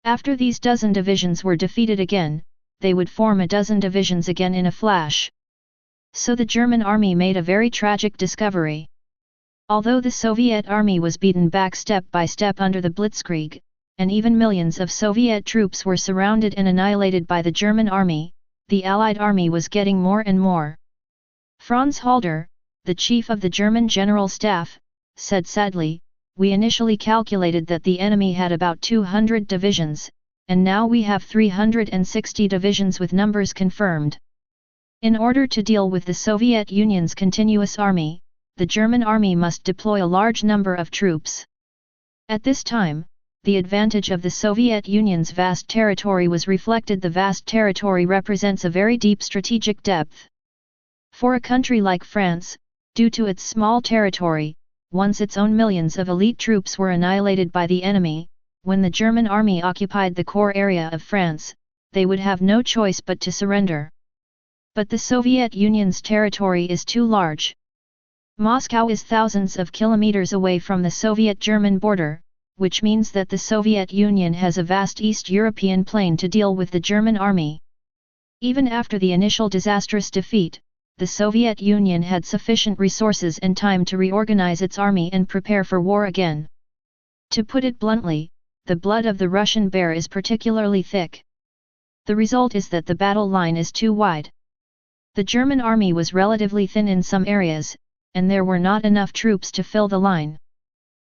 After these dozen divisions were defeated again, they would form a dozen divisions again in a flash. So the German army made a very tragic discovery. Although the Soviet army was beaten back step by step under the Blitzkrieg, and even millions of Soviet troops were surrounded and annihilated by the German army, the Allied army was getting more and more. Franz Halder, the chief of the German General Staff, said sadly, "We initially calculated that the enemy had about 200 divisions, and now we have 360 divisions with numbers confirmed." In order to deal with the Soviet Union's continuous army, the German army must deploy a large number of troops. At this time, the advantage of the Soviet Union's vast territory was reflected. The vast territory represents a very deep strategic depth. For a country like France, due to its small territory, once its own millions of elite troops were annihilated by the enemy, when the German army occupied the core area of France, they would have no choice but to surrender. But the Soviet Union's territory is too large. Moscow is thousands of kilometers away from the Soviet-German border, which means that the Soviet Union has a vast East European plain to deal with the German army. Even after the initial disastrous defeat, the Soviet Union had sufficient resources and time to reorganize its army and prepare for war again. To put it bluntly, the blood of the Russian bear is particularly thick. The result is that the battle line is too wide. The German army was relatively thin in some areas, and there were not enough troops to fill the line.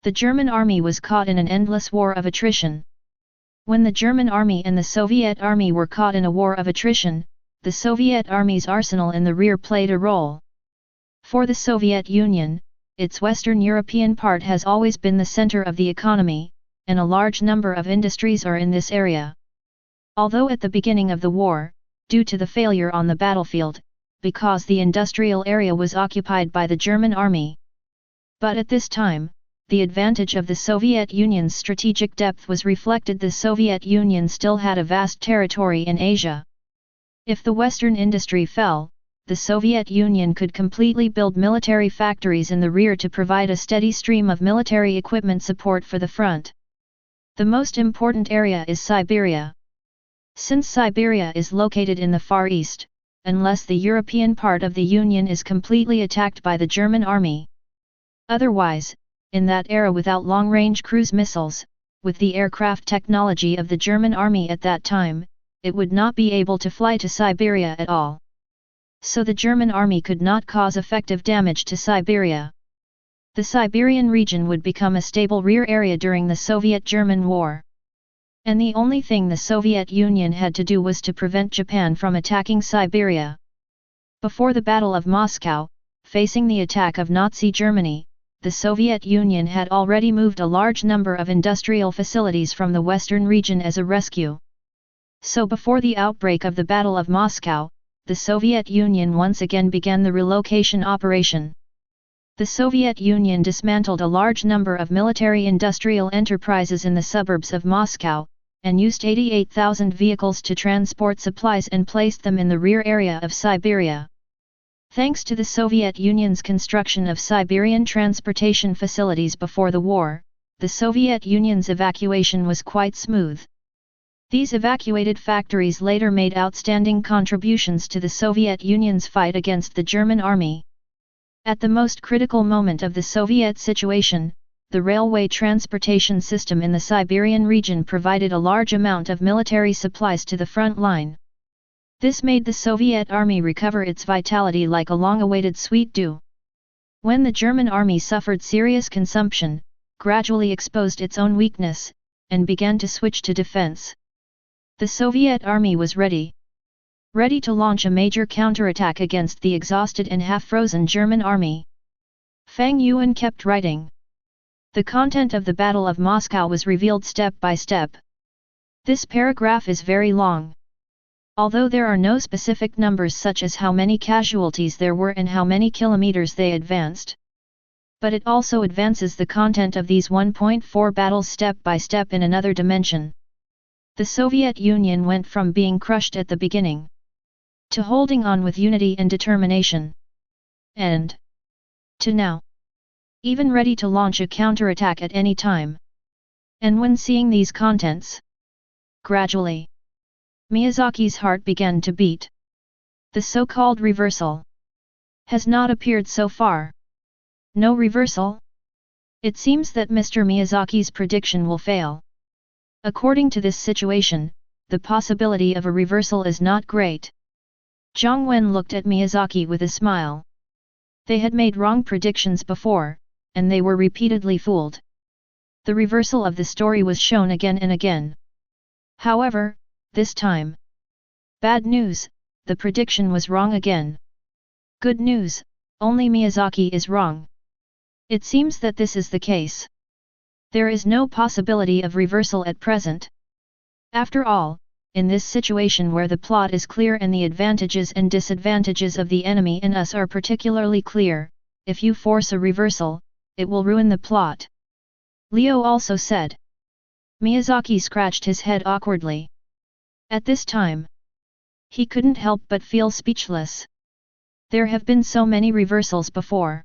The German army was caught in an endless war of attrition. When the German army and the Soviet army were caught in a war of attrition, the Soviet army's arsenal in the rear played a role. For the Soviet Union, its Western European part has always been the center of the economy, and a large number of industries are in this area. Although at the beginning of the war, due to the failure on the battlefield, because the industrial area was occupied by the German army. But at this time, the advantage of the Soviet Union's strategic depth was reflected. The Soviet Union still had a vast territory in Asia. If the Western industry fell, the Soviet Union could completely build military factories in the rear to provide a steady stream of military equipment support for the front. The most important area is Siberia. Since Siberia is located in the Far East, unless the European part of the Union is completely attacked by the German army. Otherwise, in that era without long-range cruise missiles, with the aircraft technology of the German army at that time, it would not be able to fly to Siberia at all. So the German army could not cause effective damage to Siberia. The Siberian region would become a stable rear area during the Soviet-German War. And the only thing the Soviet Union had to do was to prevent Japan from attacking Siberia. Before the Battle of Moscow, facing the attack of Nazi Germany, the Soviet Union had already moved a large number of industrial facilities from the western region as a rescue. So before the outbreak of the Battle of Moscow, the Soviet Union once again began the relocation operation. The Soviet Union dismantled a large number of military-industrial enterprises in the suburbs of Moscow, and used 88,000 vehicles to transport supplies and placed them in the rear area of Siberia. Thanks to the Soviet Union's construction of Siberian transportation facilities before the war, the Soviet Union's evacuation was quite smooth. These evacuated factories later made outstanding contributions to the Soviet Union's fight against the German army. At the most critical moment of the Soviet situation, the railway transportation system in the Siberian region provided a large amount of military supplies to the front line. This made the Soviet army recover its vitality like a long-awaited sweet dew. When the German army suffered serious consumption, gradually exposed its own weakness, and began to switch to defense, the Soviet army was ready to launch a major counterattack against the exhausted and half-frozen German army. Fang Yuan kept writing. The content of the Battle of Moscow was revealed step by step. This paragraph is very long. Although there are no specific numbers such as how many casualties there were and how many kilometers they advanced. But it also advances the content of these 1.4 battles step by step in another dimension. The Soviet Union went from being crushed at the beginning to holding on with unity and determination, and to now, even ready to launch a counterattack at any time. And when seeing these contents, gradually, Miyazaki's heart began to beat. The so-called reversal has not appeared so far. No reversal? It seems that Mr. Miyazaki's prediction will fail. According to this situation, the possibility of a reversal is not great. Zhang Wen looked at Miyazaki with a smile. They had made wrong predictions before, and they were repeatedly fooled. The reversal of the story was shown again and again. However, this time, bad news, the prediction was wrong again. Good news, only Miyazaki is wrong. It seems that this is the case. There is no possibility of reversal at present. After all, in this situation where the plot is clear and the advantages and disadvantages of the enemy and us are particularly clear, if you force a reversal, it will ruin the plot. Leo also said. Miyazaki scratched his head awkwardly. At this time, he couldn't help but feel speechless. There have been so many reversals before.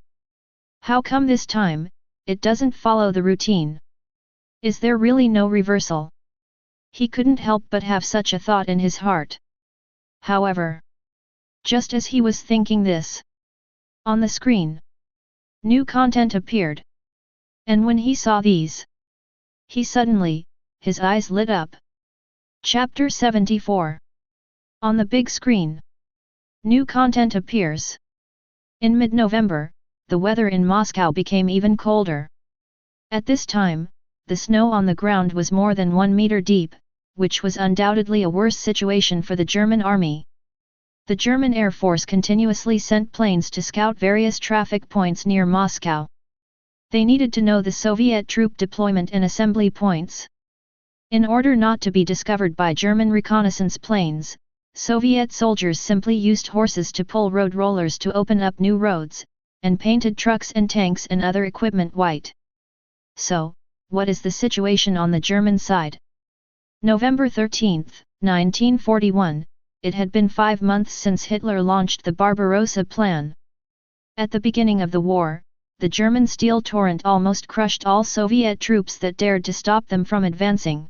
How come this time, it doesn't follow the routine? Is there really no reversal? He couldn't help but have such a thought in his heart. However, just as he was thinking this, on the screen, new content appeared. And when he saw these, he suddenly, his eyes lit up. Chapter 74. On the big screen, new content appears. In mid-November, the weather in Moscow became even colder. At this time, the snow on the ground was more than 1 meter deep, which was undoubtedly a worse situation for the German army. The German Air Force continuously sent planes to scout various traffic points near Moscow. They needed to know the Soviet troop deployment and assembly points. In order not to be discovered by German reconnaissance planes, Soviet soldiers simply used horses to pull road rollers to open up new roads, and painted trucks and tanks and other equipment white. So, what is the situation on the German side? November 13, 1941, it had been 5 months since Hitler launched the Barbarossa Plan. At the beginning of the war, the German steel torrent almost crushed all Soviet troops that dared to stop them from advancing.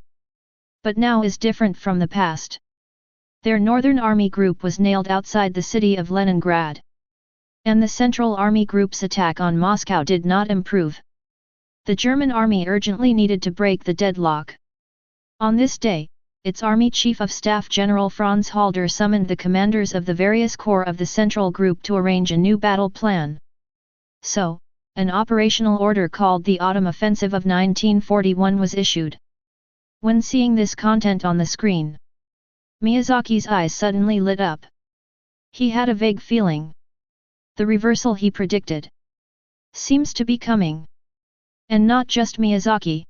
But now is different from the past. Their Northern Army Group was nailed outside the city of Leningrad. And the Central Army Group's attack on Moscow did not improve. The German army urgently needed to break the deadlock. On this day, its Army Chief of Staff General Franz Halder summoned the commanders of the various corps of the Central Group to arrange a new battle plan. So, an operational order called the Autumn Offensive of 1941 was issued. When seeing this content on the screen, Miyazaki's eyes suddenly lit up. He had a vague feeling. The reversal he predicted seems to be coming. And not just Miyazaki.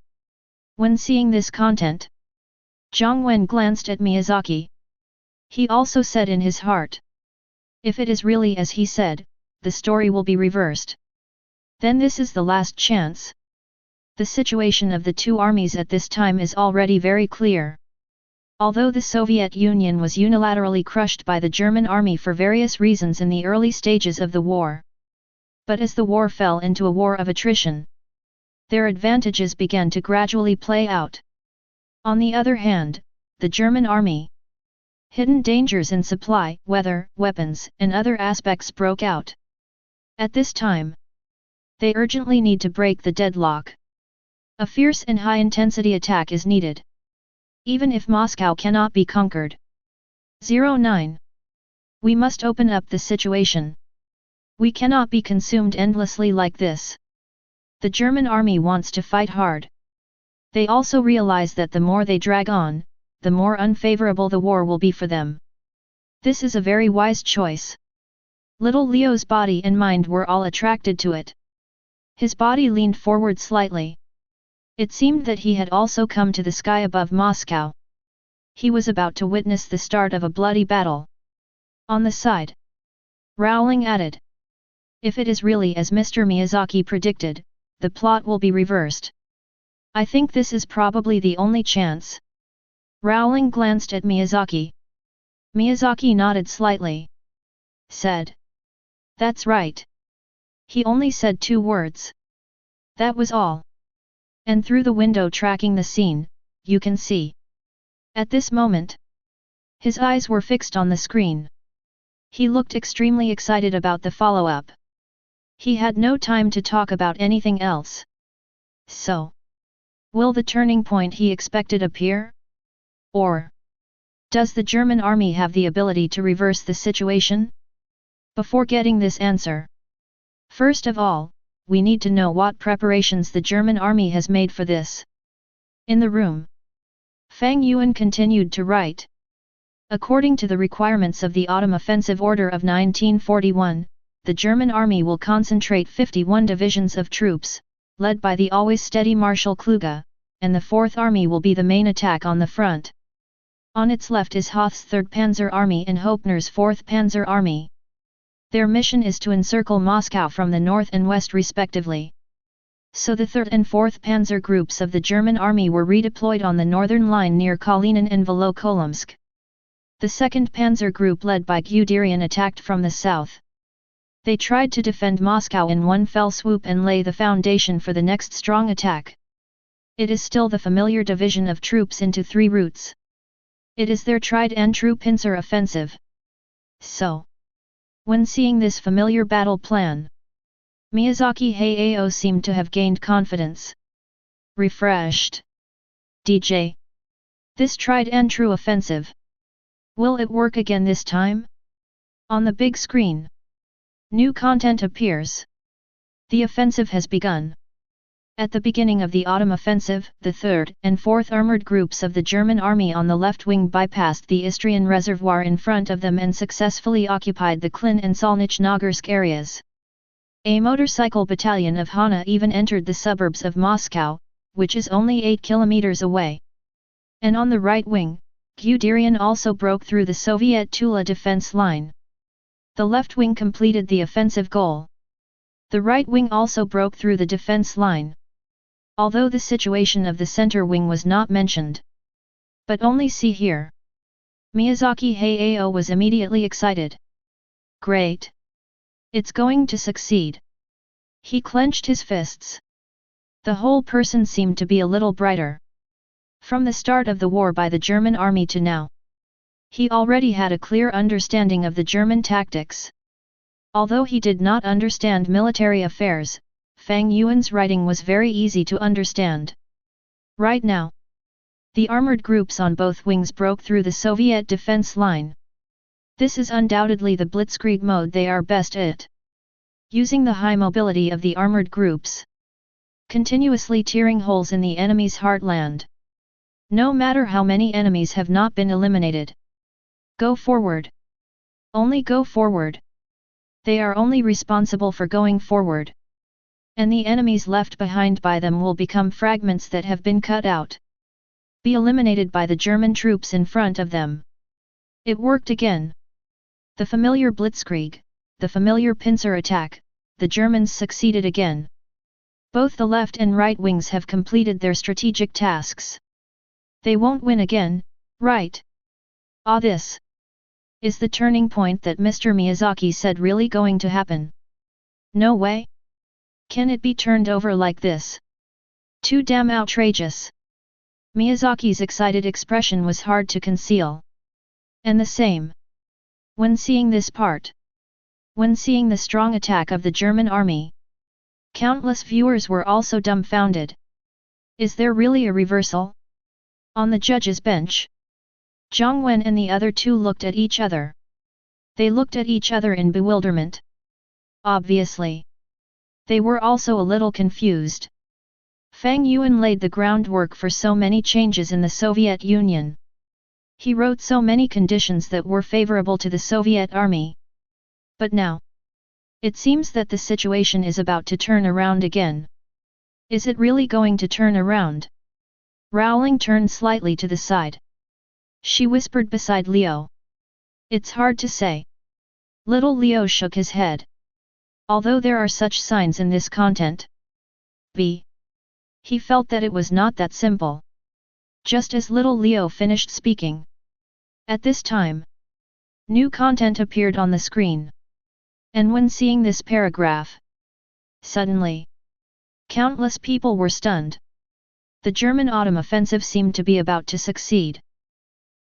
When seeing this content, Jiang Wen glanced at Miyazaki. He also said in his heart, if it is really as he said, the story will be reversed. Then this is the last chance. The situation of the two armies at this time is already very clear. Although the Soviet Union was unilaterally crushed by the German army for various reasons in the early stages of the war. But as the war fell into a war of attrition, their advantages began to gradually play out. On the other hand, the German army, hidden dangers in supply, weather, weapons, and other aspects broke out. At this time, they urgently need to break the deadlock. A fierce and high-intensity attack is needed. Even if Moscow cannot be conquered. 09. We must open up the situation. We cannot be consumed endlessly like this. The German army wants to fight hard. They also realize that the more they drag on, the more unfavorable the war will be for them. This is a very wise choice. Little Leo's body and mind were all attracted to it. His body leaned forward slightly. It seemed that he had also come to the sky above Moscow. He was about to witness the start of a bloody battle. On the side, Rowling added, if it is really as Mr. Miyazaki predicted, the plot will be reversed. I think this is probably the only chance. Rowling glanced at Miyazaki. Miyazaki nodded slightly. Said, that's right. He only said 2 words. That was all. And through the window tracking the scene, you can see. At this moment, his eyes were fixed on the screen. He looked extremely excited about the follow-up. He had no time to talk about anything else. So, will the turning point he expected appear? Or, does the German army have the ability to reverse the situation? Before getting this answer, first of all, we need to know what preparations the German army has made for this. In the room, Fang Yuan continued to write. According to the requirements of the Autumn Offensive Order of 1941, the German army will concentrate 51 divisions of troops, led by the always steady Marshal Kluge, and the 4th Army will be the main attack on the front. On its left is Hoth's 3rd Panzer Army and Hoepner's 4th Panzer Army. Their mission is to encircle Moscow from the north and west respectively. So the 3rd and 4th Panzer groups of the German army were redeployed on the northern line near Kalinin and Volokholamsk. The 2nd Panzer Group led by Guderian attacked from the south. They tried to defend Moscow in one fell swoop and lay the foundation for the next strong attack. It is still the familiar division of troops into 3 routes. It is their tried and true pincer offensive. So, when seeing this familiar battle plan, Miyazaki Hayao seemed to have gained confidence. Refreshed. DJ. This tried and true offensive. Will it work again this time? On the big screen, new content appears. The offensive has begun. At the beginning of the autumn offensive, the 3rd and 4th Armored Groups of the German Army on the left wing bypassed the Istrian Reservoir in front of them and successfully occupied the Klin and Solnich-Nogorsk areas. A motorcycle battalion of Hana even entered the suburbs of Moscow, which is only 8 kilometers away. And on the right wing, Guderian also broke through the Soviet Tula defense line. The left wing completed the offensive goal. The right wing also broke through the defense line. Although the situation of the center wing was not mentioned. But only see here. Miyazaki Hayao was immediately excited. Great! It's going to succeed. He clenched his fists. The whole person seemed to be a little brighter. From the start of the war by the German army to now, he already had a clear understanding of the German tactics. Although he did not understand military affairs, Fang Yuan's writing was very easy to understand. Right now, the armored groups on both wings broke through the Soviet defense line. This is undoubtedly the blitzkrieg mode they are best at. Using the high mobility of the armored groups, continuously tearing holes in the enemy's heartland. No matter how many enemies have not been eliminated. Go forward. Only go forward. They are only responsible for going forward. And the enemies left behind by them will become fragments that have been cut out. Be eliminated by the German troops in front of them. It worked again. The familiar blitzkrieg, the familiar pincer attack, the Germans succeeded again. Both the left and right wings have completed their strategic tasks. They won't win again, right? This is the turning point that Mr. Miyazaki said really going to happen. No way? Can it be turned over like this? Too damn outrageous. Miyazaki's excited expression was hard to conceal. And the same. When seeing this part. When seeing the strong attack of the German army. Countless viewers were also dumbfounded. Is there really a reversal? On the judge's bench. Zhang Wen and the other two looked at each other. They looked at each other in bewilderment. Obviously. They were also a little confused. Fang Yuan laid the groundwork for so many changes in the Soviet Union. He wrote so many conditions that were favorable to the Soviet army. But now, it seems that the situation is about to turn around again. Is it really going to turn around? Rowling turned slightly to the side. She whispered beside Leo. It's hard to say. Little Leo shook his head. Although there are such signs in this content. He felt that it was not that simple. Just as little Leo finished speaking. At this time, new content appeared on the screen. And when seeing this paragraph, suddenly, countless people were stunned. The German autumn offensive seemed to be about to succeed.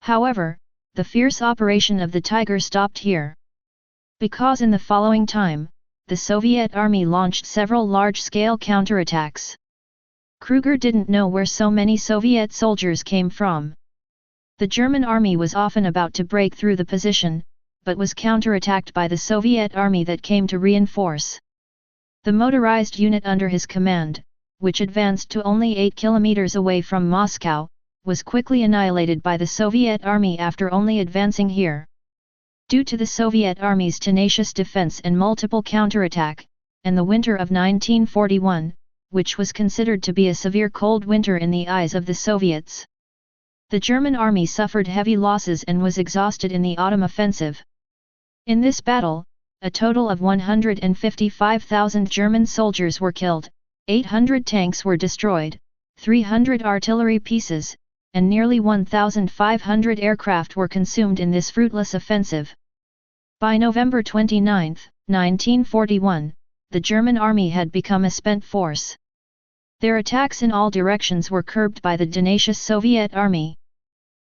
However, the fierce operation of the Tiger stopped here. Because in the following time, the Soviet army launched several large-scale counterattacks. Kruger didn't know where so many Soviet soldiers came from. The German army was often about to break through the position, but was counterattacked by the Soviet army that came to reinforce. The motorized unit under his command, which advanced to only 8 kilometers away from Moscow, was quickly annihilated by the Soviet army after only advancing here. Due to the Soviet army's tenacious defense and multiple counterattack, and the winter of 1941, which was considered to be a severe cold winter in the eyes of the Soviets. The German army suffered heavy losses and was exhausted in the autumn offensive. In this battle, a total of 155,000 German soldiers were killed, 800 tanks were destroyed, 300 artillery pieces, and nearly 1,500 aircraft were consumed in this fruitless offensive. By November 29, 1941, the German army had become a spent force. Their attacks in all directions were curbed by the tenacious Soviet army.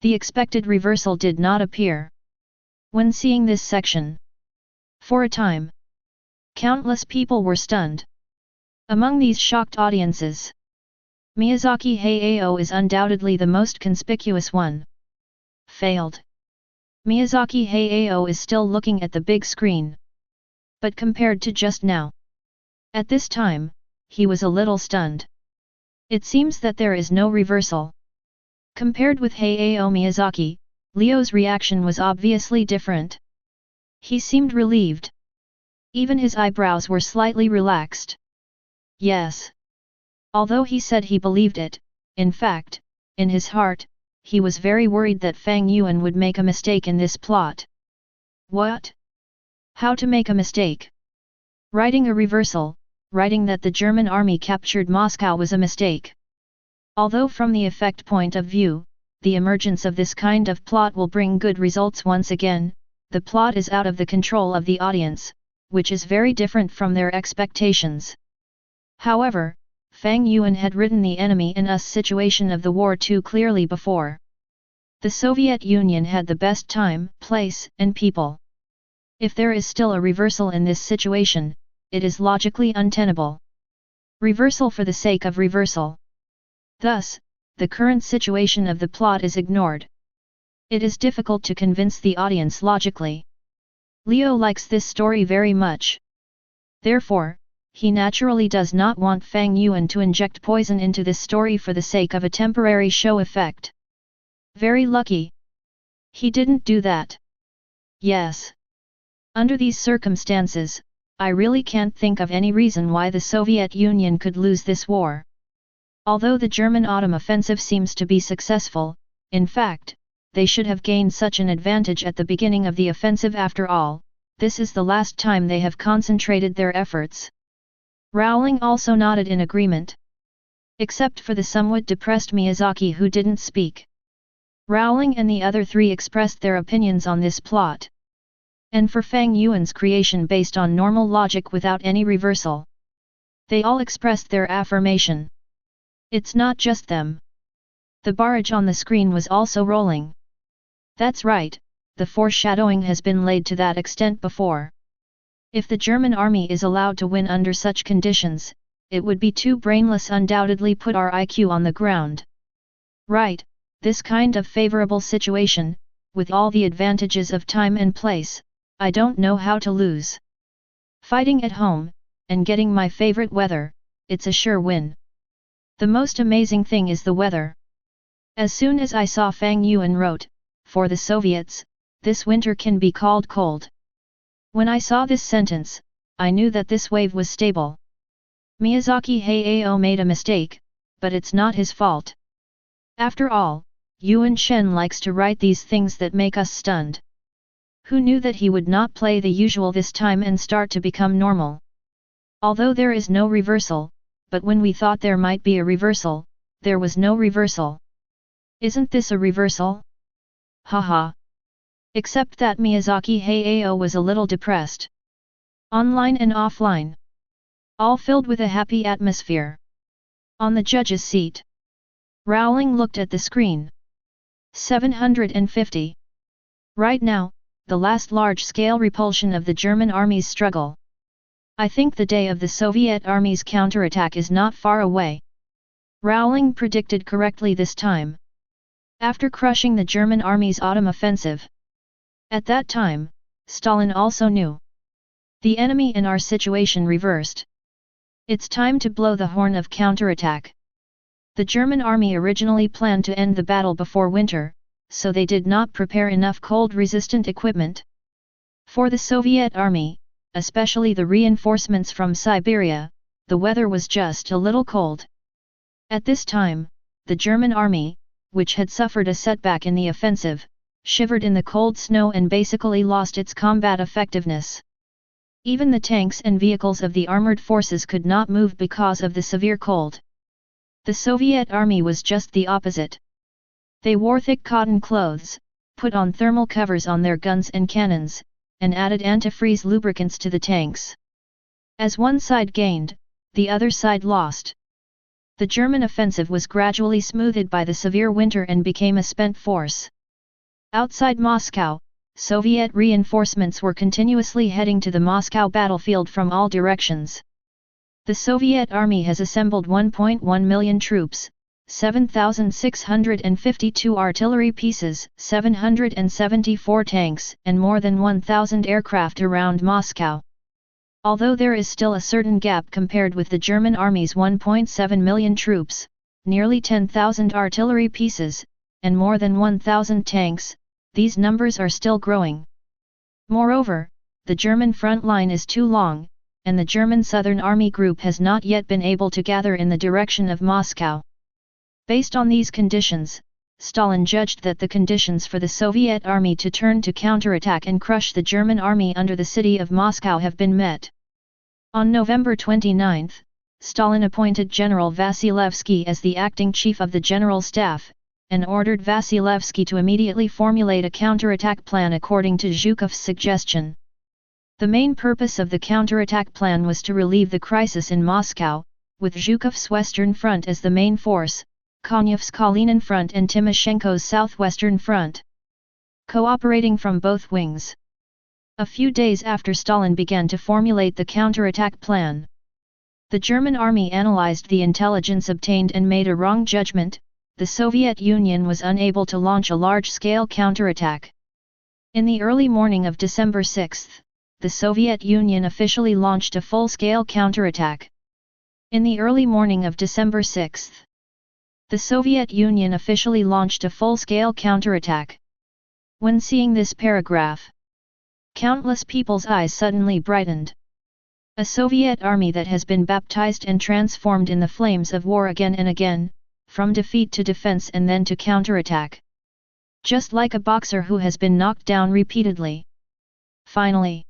The expected reversal did not appear. When seeing this section, for a time, countless people were stunned. Among these shocked audiences, Miyazaki Hayao is undoubtedly the most conspicuous one. Failed. Miyazaki Hayao is still looking at the big screen. But compared to just now, at this time, he was a little stunned. It seems that there is no reversal. Compared with Hayao Miyazaki, Leo's reaction was obviously different. He seemed relieved. Even his eyebrows were slightly relaxed. Yes. Although he said he believed it, in fact, in his heart, he was very worried that Fang Yuan would make a mistake in this plot. What? How to make a mistake? Writing a reversal, writing that the German army captured Moscow was a mistake. Although from the effect point of view, the emergence of this kind of plot will bring good results once again, the plot is out of the control of the audience, which is very different from their expectations. However, Fang Yuan had written the enemy and us situation of the war too clearly before. The Soviet Union had the best time, place, and people. If there is still a reversal in this situation, it is logically untenable. Reversal for the sake of reversal. Thus, the current situation of the plot is ignored. It is difficult to convince the audience logically. Leo likes this story very much. Therefore, he naturally does not want Fang Yuan to inject poison into this story for the sake of a temporary show effect. Very lucky. He didn't do that. Yes. Under these circumstances, I really can't think of any reason why the Soviet Union could lose this war. Although the German autumn offensive seems to be successful, in fact, they should have gained such an advantage at the beginning of the offensive after all. This is the last time they have concentrated their efforts. Rowling also nodded in agreement. Except for the somewhat depressed Miyazaki, who didn't speak. Rowling and the other three expressed their opinions on this plot. And for Fang Yuan's creation based on normal logic without any reversal. They all expressed their affirmation. It's not just them. The barrage on the screen was also rolling. That's right, the foreshadowing has been laid to that extent before. If the German army is allowed to win under such conditions, it would be too brainless, undoubtedly put our IQ on the ground. Right, this kind of favorable situation, with all the advantages of time and place, I don't know how to lose. Fighting at home, and getting my favorite weather, it's a sure win. The most amazing thing is the weather. As soon as I saw Fang Yuan wrote, for the Soviets, this winter can be called cold. When I saw this sentence, I knew that this wave was stable. Miyazaki Hayao made a mistake, but it's not his fault. After all, Yuan Shen likes to write these things that make us stunned. Who knew that he would not play the usual this time and start to become normal? Although there is no reversal, but when we thought there might be a reversal, there was no reversal. Isn't this a reversal? Haha. Except that Miyazaki Hayao was a little depressed. Online and offline. All filled with a happy atmosphere. On the judge's seat. Rowling looked at the screen. 750. Right now, the last large-scale repulsion of the German army's struggle. I think the day of the Soviet army's counterattack is not far away. Rowling predicted correctly this time. After crushing the German army's autumn offensive. At that time, Stalin also knew. The enemy in our situation reversed. It's time to blow the horn of counterattack. The German army originally planned to end the battle before winter, so they did not prepare enough cold-resistant equipment. For the Soviet army, especially the reinforcements from Siberia, the weather was just a little cold. At this time, the German army, which had suffered a setback in the offensive, shivered in the cold snow and basically lost its combat effectiveness. Even the tanks and vehicles of the armored forces could not move because of the severe cold. The Soviet army was just the opposite. They wore thick cotton clothes, put on thermal covers on their guns and cannons, and added antifreeze lubricants to the tanks. As one side gained, the other side lost. The German offensive was gradually smoothed by the severe winter and became a spent force. Outside Moscow, Soviet reinforcements were continuously heading to the Moscow battlefield from all directions. The Soviet army has assembled 1.1 million troops, 7,652 artillery pieces, 774 tanks, and more than 1,000 aircraft around Moscow. Although there is still a certain gap compared with the German army's 1.7 million troops, nearly 10,000 artillery pieces, and more than 1,000 tanks, these numbers are still growing. Moreover, the German front line is too long, and the German Southern Army Group has not yet been able to gather in the direction of Moscow. Based on these conditions, Stalin judged that the conditions for the Soviet army to turn to counterattack and crush the German army under the city of Moscow have been met. On November 29, Stalin appointed General Vasilevsky as the acting chief of the General Staff, and ordered Vasilevsky to immediately formulate a counterattack plan according to Zhukov's suggestion. The main purpose of the counterattack plan was to relieve the crisis in Moscow, with Zhukov's Western Front as the main force, Konyev's Kalinin Front and Timoshenko's Southwestern Front, cooperating from both wings. A few days after Stalin began to formulate the counterattack plan, the German army analyzed the intelligence obtained and made a wrong judgment. The Soviet Union was unable to launch a large-scale counterattack. In the early morning of December 6, the Soviet Union officially launched a full-scale counterattack. In the early morning of December 6, The Soviet Union officially launched a full-scale counterattack. When seeing this paragraph, countless people's eyes suddenly brightened. A Soviet army that has been baptized and transformed in the flames of war again and again, from defeat to defense and then to counterattack. Just like a boxer who has been knocked down repeatedly. Finally,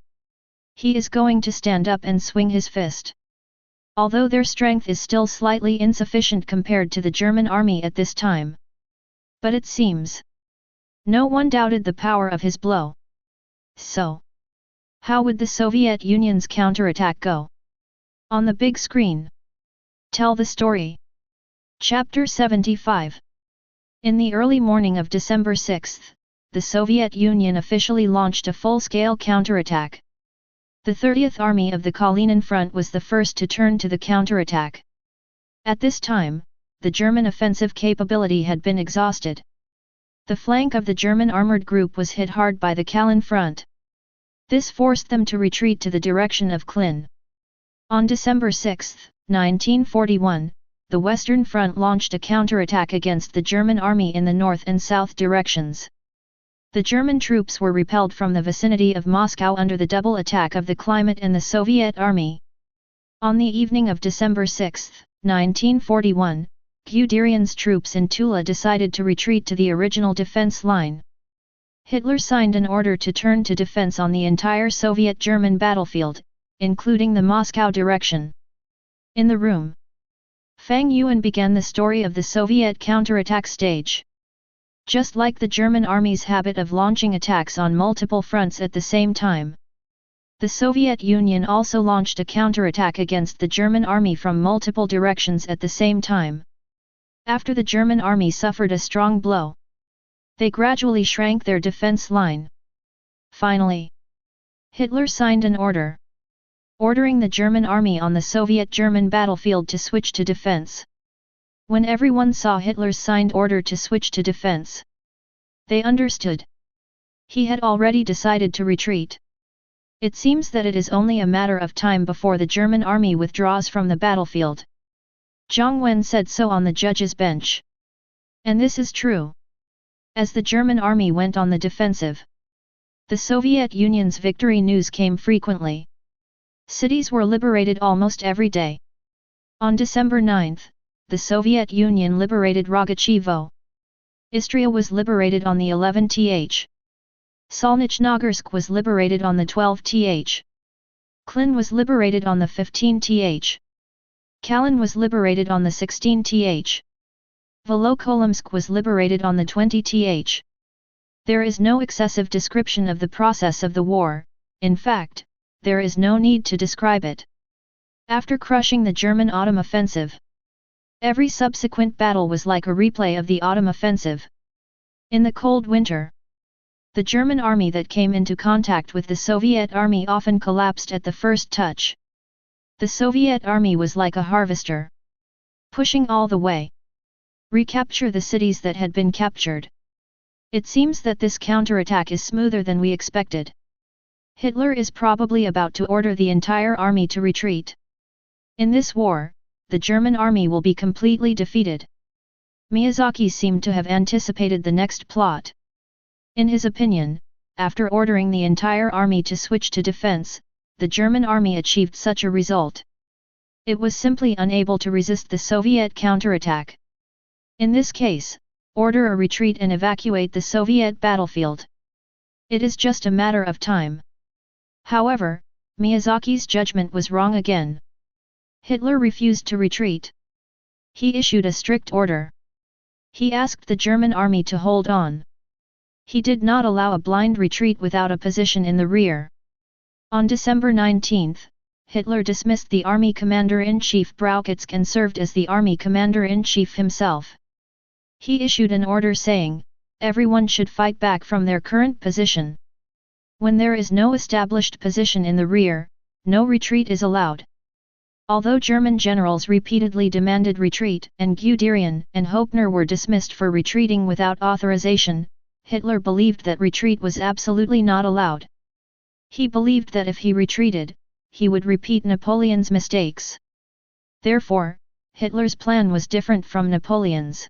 he is going to stand up and swing his fist. Although their strength is still slightly insufficient compared to the German army at this time. But it seems no one doubted the power of his blow. So, how would the Soviet Union's counterattack go? On the big screen. Tell the story. Chapter 75. In the early morning of December 6, the Soviet Union officially launched a full-scale counterattack. The 30th Army of the Kaliningrad Front was the first to turn to the counterattack. At this time, the German offensive capability had been exhausted. The flank of the German armored group was hit hard by the Kaliningrad Front. This forced them to retreat to the direction of Klin. On December 6, 1941, the Western Front launched a counterattack against the German army in the north and south directions. The German troops were repelled from the vicinity of Moscow under the double attack of the Climate and the Soviet army. On the evening of December 6, 1941, Guderian's troops in Tula decided to retreat to the original defense line. Hitler signed an order to turn to defense on the entire Soviet-German battlefield, including the Moscow direction. In the room, Fang Yuan began the story of the Soviet counterattack stage. Just like the German army's habit of launching attacks on multiple fronts at the same time, the Soviet Union also launched a counterattack against the German army from multiple directions at the same time. After the German army suffered a strong blow, they gradually shrank their defense line. Finally, Hitler signed an order, ordering the German army on the Soviet-German battlefield to switch to defense. When everyone saw Hitler's signed order to switch to defense, they understood. He had already decided to retreat. It seems that it is only a matter of time before the German army withdraws from the battlefield. Zhang Wen said so on the judge's bench. And this is true. As the German army went on the defensive, the Soviet Union's victory news came frequently. Cities were liberated almost every day. On December 9, the Soviet Union liberated Rogachevo. Istria was liberated on the 11th. Solnechnogorsk was liberated on the 12th. Klin was liberated on the 15th. Kalin was liberated on the 16th. Volokholamsk was liberated on the 20th. There is no excessive description of the process of the war, in fact, there is no need to describe it. After crushing the German autumn offensive, every subsequent battle was like a replay of the autumn offensive. In the cold winter, the German army that came into contact with the Soviet army often collapsed at the first touch. The Soviet army was like a harvester, pushing all the way. Recapture the cities that had been captured. It seems that this counterattack is smoother than we expected. Hitler is probably about to order the entire army to retreat. In this war, the German army will be completely defeated. Miyazaki seemed to have anticipated the next plot. In his opinion, after ordering the entire army to switch to defense, the German army achieved such a result. It was simply unable to resist the Soviet counterattack. In this case, order a retreat and evacuate the Soviet battlefield. It is just a matter of time. However, Miyazaki's judgment was wrong again. Hitler refused to retreat. He issued a strict order. He asked the German army to hold on. He did not allow a blind retreat without a position in the rear. On December 19, Hitler dismissed the army commander-in-chief Brauchitsch and served as the army commander-in-chief himself. He issued an order saying, everyone should fight back from their current position. When there is no established position in the rear, no retreat is allowed. Although German generals repeatedly demanded retreat and Guderian and Hoepner were dismissed for retreating without authorization, Hitler believed that retreat was absolutely not allowed. He believed that if he retreated, he would repeat Napoleon's mistakes. Therefore, Hitler's plan was different from Napoleon's.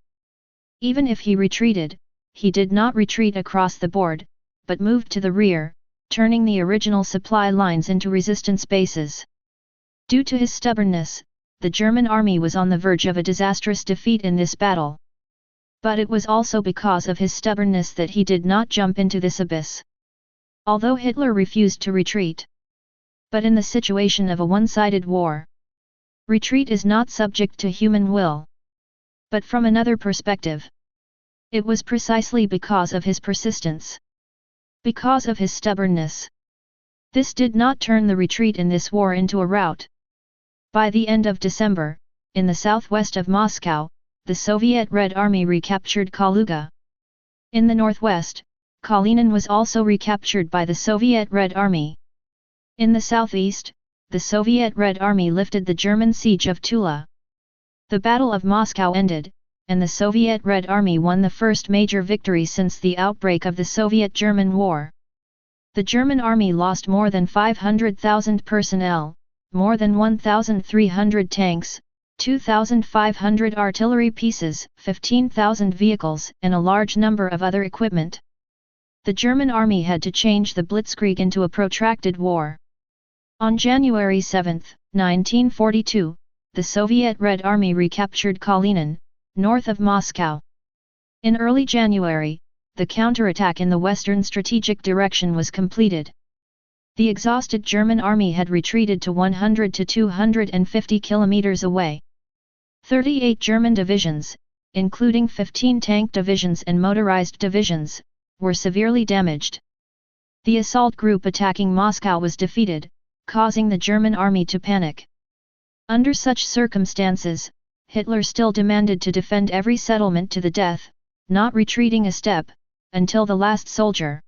Even if he retreated, he did not retreat across the board, but moved to the rear, turning the original supply lines into resistance bases. Due to his stubbornness, the German army was on the verge of a disastrous defeat in this battle. But it was also because of his stubbornness that he did not jump into this abyss. Although Hitler refused to retreat. But in the situation of a one-sided war, retreat is not subject to human will. But from another perspective, it was precisely because of his persistence. Because of his stubbornness. This did not turn the retreat in this war into a rout. By the end of December, in the southwest of Moscow, the Soviet Red Army recaptured Kaluga. In the northwest, Kalinin was also recaptured by the Soviet Red Army. In the southeast, the Soviet Red Army lifted the German siege of Tula. The Battle of Moscow ended, and the Soviet Red Army won the first major victory since the outbreak of the Soviet-German War. The German army lost more than 500,000 personnel, more than 1,300 tanks, 2,500 artillery pieces, 15,000 vehicles, and a large number of other equipment. The German army had to change the blitzkrieg into a protracted war. On January 7, 1942, the Soviet Red Army recaptured Kalinin, north of Moscow. In early January, the counterattack in the western strategic direction was completed. The exhausted German army had retreated to 100 to 250 kilometers away. 38 German divisions, including 15 tank divisions and motorized divisions, were severely damaged. The assault group attacking Moscow was defeated, causing the German army to panic. Under such circumstances, Hitler still demanded to defend every settlement to the death, not retreating a step, until the last soldier.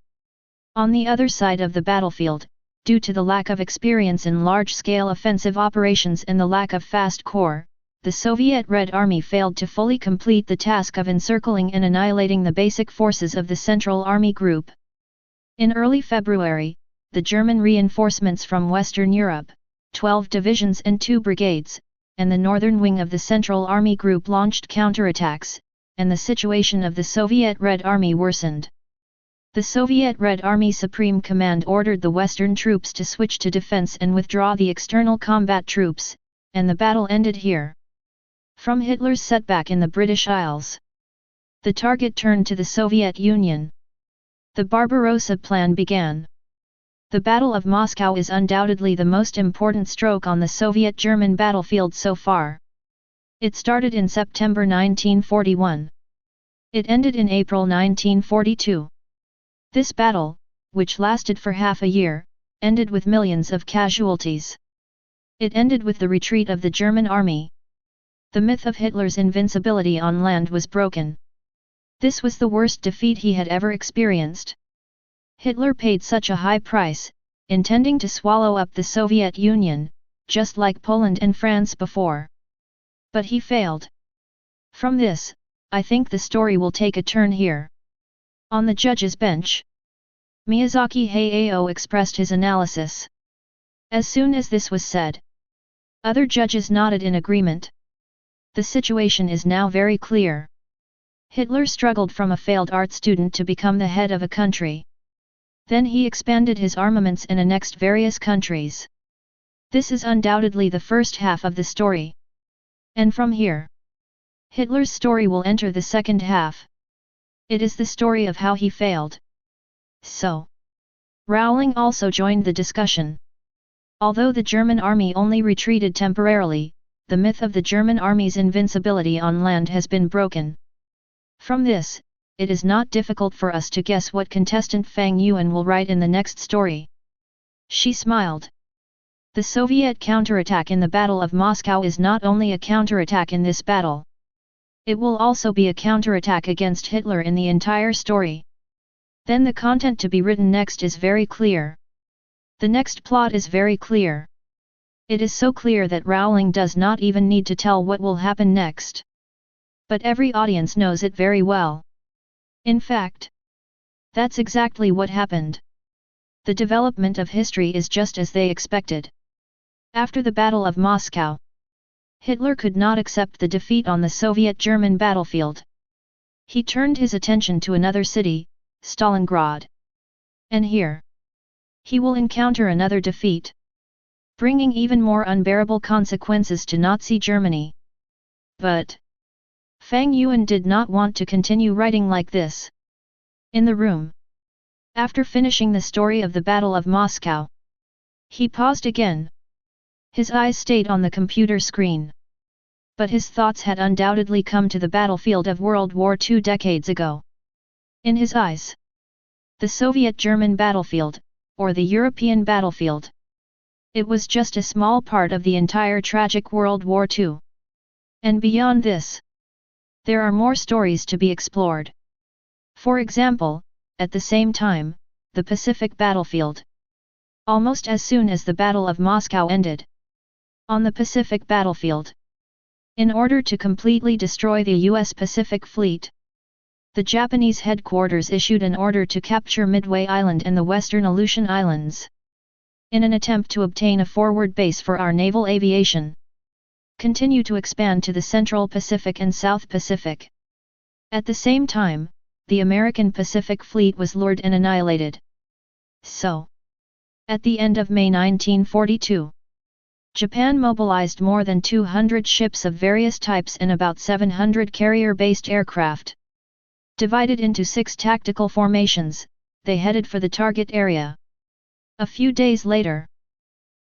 On the other side of the battlefield, due to the lack of experience in large-scale offensive operations and the lack of fast corps, the Soviet Red Army failed to fully complete the task of encircling and annihilating the basic forces of the Central Army Group. In early February, the German reinforcements from Western Europe, 12 divisions and 2 brigades, and the northern wing of the Central Army Group launched counterattacks, and the situation of the Soviet Red Army worsened. The Soviet Red Army Supreme Command ordered the Western troops to switch to defense and withdraw the external combat troops, and the battle ended here. From Hitler's setback in the British Isles, the target turned to the Soviet Union. The Barbarossa Plan began. The Battle of Moscow is undoubtedly the most important stroke on the Soviet-German battlefield so far. It started in September 1941. It ended in April 1942. This battle, which lasted for half a year, ended with millions of casualties. It ended with the retreat of the German army. The myth of Hitler's invincibility on land was broken. This was the worst defeat he had ever experienced. Hitler paid such a high price, intending to swallow up the Soviet Union, just like Poland and France before. But he failed. From this, I think the story will take a turn here. On the judge's bench, Miyazaki Hayao expressed his analysis. As soon as this was said, other judges nodded in agreement. The situation is now very clear. Hitler struggled from a failed art student to become the head of a country. Then he expanded his armaments and annexed various countries. This is undoubtedly the first half of the story. And from here, Hitler's story will enter the second half. It is the story of how he failed. So, Rowling also joined the discussion. Although the German army only retreated temporarily, the myth of the German army's invincibility on land has been broken. From this, it is not difficult for us to guess what contestant Fang Yuan will write in the next story. She smiled. The Soviet counterattack in the Battle of Moscow is not only a counterattack in this battle. It will also be a counterattack against Hitler in the entire story. Then the content to be written next is very clear. The next plot is very clear. It is so clear that Rowling does not even need to tell what will happen next. But every audience knows it very well. In fact, that's exactly what happened. The development of history is just as they expected. After the Battle of Moscow, Hitler could not accept the defeat on the Soviet-German battlefield. He turned his attention to another city, Stalingrad. And here, he will encounter another defeat, bringing even more unbearable consequences to Nazi Germany. But Fang Yuan did not want to continue writing like this. In the room, after finishing the story of the Battle of Moscow, he paused again. His eyes stayed on the computer screen. But his thoughts had undoubtedly come to the battlefield of World War II decades ago. In his eyes, the Soviet-German battlefield, or the European battlefield, it was just a small part of the entire tragic World War II. And beyond this, there are more stories to be explored. For example, at the same time, the Pacific battlefield. Almost as soon as the Battle of Moscow ended, on the Pacific battlefield, in order to completely destroy the U.S. Pacific Fleet, the Japanese headquarters issued an order to capture Midway Island and the Western Aleutian Islands, in an attempt to obtain a forward base for our naval aviation. Continue to expand to the Central Pacific and South Pacific. At the same time, the American Pacific Fleet was lured and annihilated. So, at the end of May 1942, Japan mobilized more than 200 ships of various types and about 700 carrier-based aircraft. Divided into 6 tactical formations, they headed for the target area. A few days later,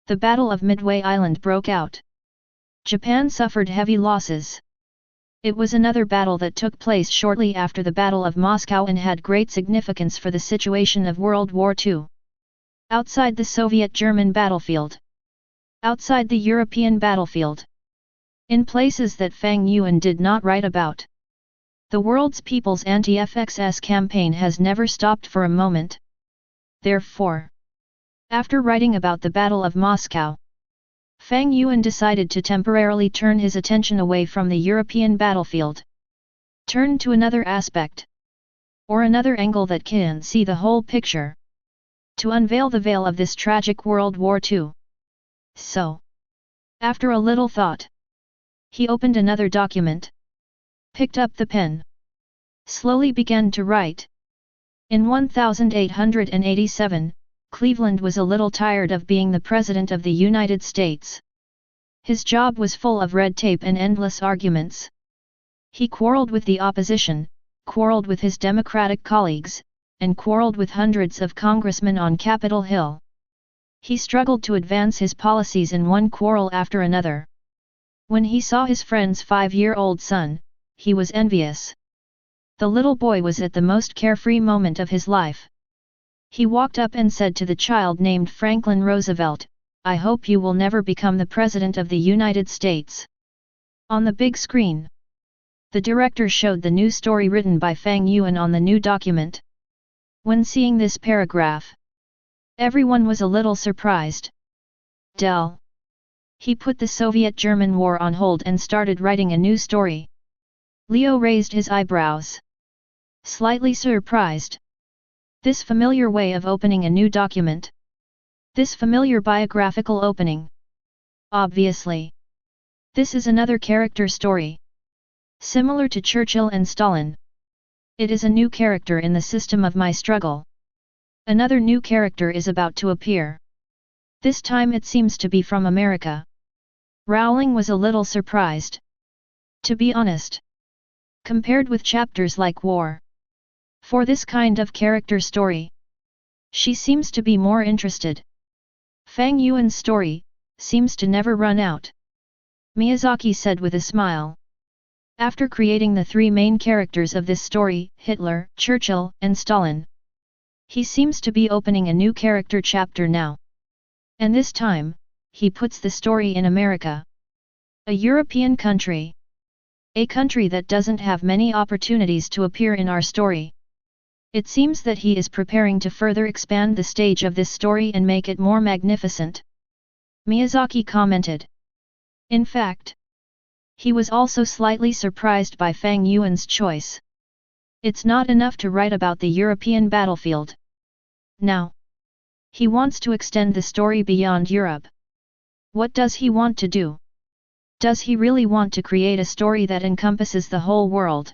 the Battle of Midway Island broke out. Japan suffered heavy losses. It was another battle that took place shortly after the Battle of Moscow and had great significance for the situation of World War II. Outside the Soviet-German battlefield. Outside the European battlefield. In places that Fang Yuan did not write about. The world's people's anti-FXS campaign has never stopped for a moment. Therefore, after writing about the Battle of Moscow, Fang Yuan decided to temporarily turn his attention away from the European battlefield. Turn to another aspect, or another angle that can see the whole picture, to unveil the veil of this tragic World War II. So, after a little thought, he opened another document, picked up the pen, slowly began to write. In 1887, Cleveland was a little tired of being the President of the United States. His job was full of red tape and endless arguments. He quarreled with the opposition, quarreled with his Democratic colleagues, and quarreled with hundreds of congressmen on Capitol Hill. He struggled to advance his policies in one quarrel after another. When he saw his friend's 5-year-old son, he was envious. The little boy was at the most carefree moment of his life. He walked up and said to the child named Franklin Roosevelt, "I hope you will never become the President of the United States." On the big screen, the director showed the new story written by Fang Yuan on the new document. When seeing this paragraph, everyone was a little surprised. Dell. He put the Soviet-German war on hold and started writing a new story. Leo raised his eyebrows, slightly surprised. This familiar way of opening a new document. This familiar biographical opening. Obviously, this is another character story. Similar to Churchill and Stalin. It is a new character in the system of my struggle. Another new character is about to appear. This time it seems to be from America. Rowling was a little surprised. To be honest. Compared with chapters like War. For this kind of character story, she seems to be more interested. Fang Yuan's story seems to never run out. Miyazaki said with a smile. After creating the 3 main characters of this story, Hitler, Churchill, and Stalin, he seems to be opening a new character chapter now. And this time, he puts the story in America. A European country. A country that doesn't have many opportunities to appear in our story. It seems that he is preparing to further expand the stage of this story and make it more magnificent. Miyazaki commented. In fact, he was also slightly surprised by Fang Yuan's choice. It's not enough to write about the European battlefield. Now, he wants to extend the story beyond Europe. What does he want to do? Does he really want to create a story that encompasses the whole world?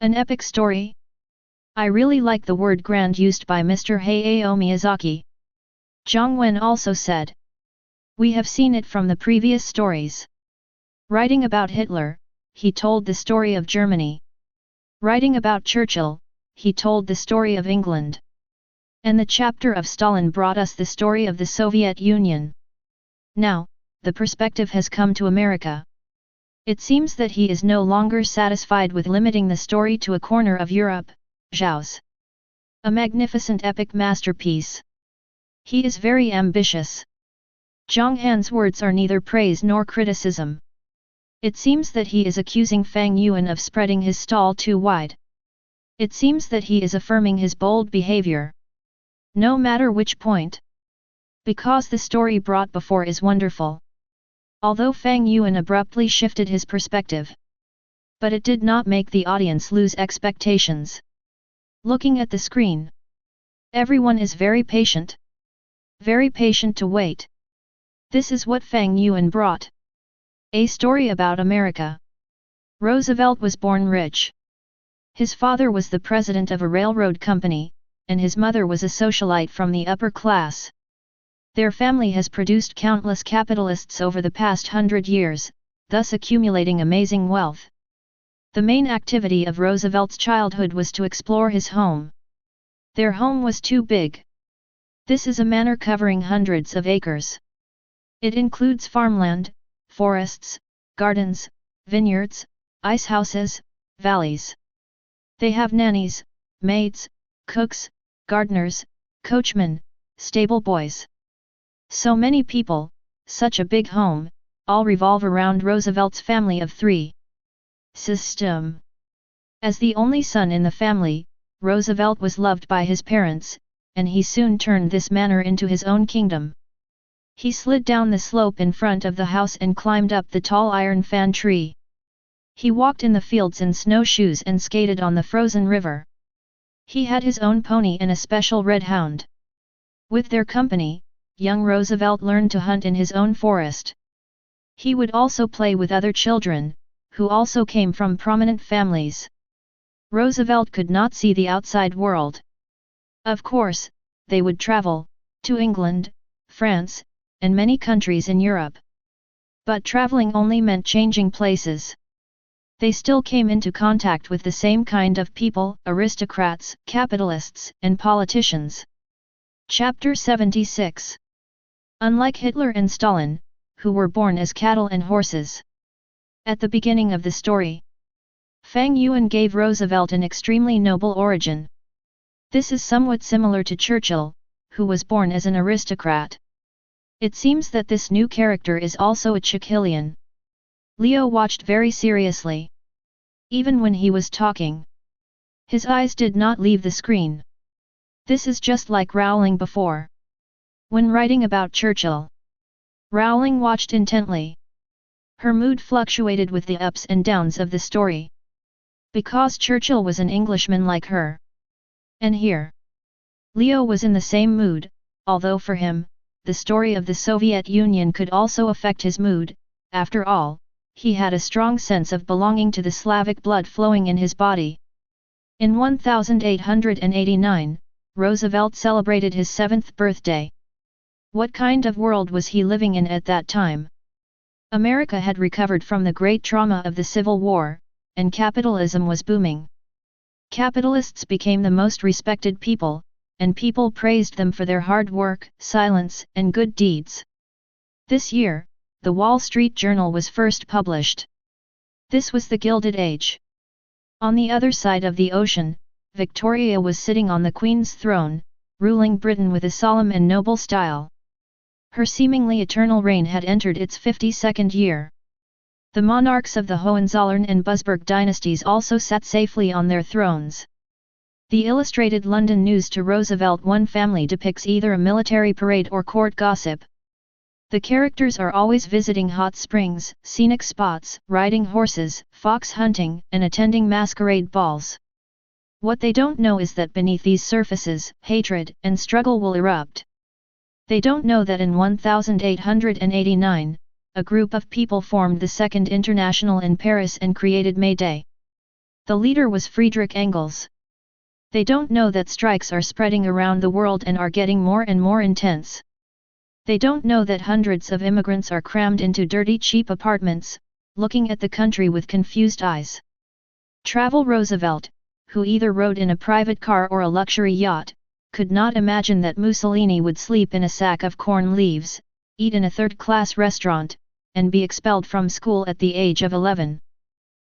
An epic story? I really like the word grand used by Mr. Hayao Miyazaki. Zhang Wen also said. We have seen it from the previous stories. Writing about Hitler, he told the story of Germany. Writing about Churchill, he told the story of England. And the chapter of Stalin brought us the story of the Soviet Union. Now, the perspective has come to America. It seems that he is no longer satisfied with limiting the story to a corner of Europe, Zhao's. A magnificent epic masterpiece. He is very ambitious. Zhang Han's words are neither praise nor criticism. It seems that he is accusing Fang Yuan of spreading his stall too wide. It seems that he is affirming his bold behavior. No matter which point. Because the story brought before is wonderful. Although Fang Yuan abruptly shifted his perspective. But it did not make the audience lose expectations. Looking at the screen. Everyone is very patient. Very patient to wait. This is what Fang Yuan brought. A story about America. Roosevelt was born rich. His father was the president of a railroad company, and his mother was a socialite from the upper class. Their family has produced countless capitalists over the past 100 years, thus accumulating amazing wealth. The main activity of Roosevelt's childhood was to explore his home. Their home was too big. This is a manor covering hundreds of acres. It includes farmland, forests, gardens, vineyards, ice houses, valleys. They have nannies, maids, cooks, gardeners, coachmen, stable boys. So many people, such a big home, all revolve around Roosevelt's family of 3. System. As the only son in the family, Roosevelt was loved by his parents, and he soon turned this manor into his own kingdom. He slid down the slope in front of the house and climbed up the tall iron fan tree. He walked in the fields in snowshoes and skated on the frozen river. He had his own pony and a special red hound. With their company, young Roosevelt learned to hunt in his own forest. He would also play with other children, who also came from prominent families. Roosevelt could not see the outside world. Of course, they would travel, to England, France, and many countries in Europe. But traveling only meant changing places. They still came into contact with the same kind of people, aristocrats, capitalists, and politicians. Chapter 76. Unlike Hitler and Stalin, who were born as cattle and horses. At the beginning of the story, Fang Yuan gave Roosevelt an extremely noble origin. This is somewhat similar to Churchill, who was born as an aristocrat. It seems that this new character is also a Churchillian. Leo watched very seriously. Even when he was talking, his eyes did not leave the screen. This is just like Rowling before. When writing about Churchill, Rowling watched intently. Her mood fluctuated with the ups and downs of the story. Because Churchill was an Englishman like her. And here, Leo was in the same mood, although for him, the story of the Soviet Union could also affect his mood. After all, he had a strong sense of belonging to the Slavic blood flowing in his body. In 1889, Roosevelt celebrated his 7th birthday. What kind of world was he living in at that time? America had recovered from the great trauma of the Civil War, and capitalism was booming. Capitalists became the most respected people, and people praised them for their hard work, silence, and good deeds. This year, the Wall Street Journal was first published. This was the Gilded Age. On the other side of the ocean, Victoria was sitting on the Queen's throne, ruling Britain with a solemn and noble style. Her seemingly eternal reign had entered its 52nd year. The monarchs of the Hohenzollern and Busberg dynasties also sat safely on their thrones. The Illustrated London News to Roosevelt One family depicts either a military parade or court gossip. The characters are always visiting hot springs, scenic spots, riding horses, fox hunting, and attending masquerade balls. What they don't know is that beneath these surfaces, hatred and struggle will erupt. They don't know that in 1889, a group of people formed the Second International in Paris and created May Day. The leader was Friedrich Engels. They don't know that strikes are spreading around the world and are getting more and more intense. They don't know that hundreds of immigrants are crammed into dirty cheap apartments, looking at the country with confused eyes. Travel Roosevelt, who either rode in a private car or a luxury yacht, could not imagine that Mussolini would sleep in a sack of corn leaves, eat in a third-class restaurant, and be expelled from school at the age of 11.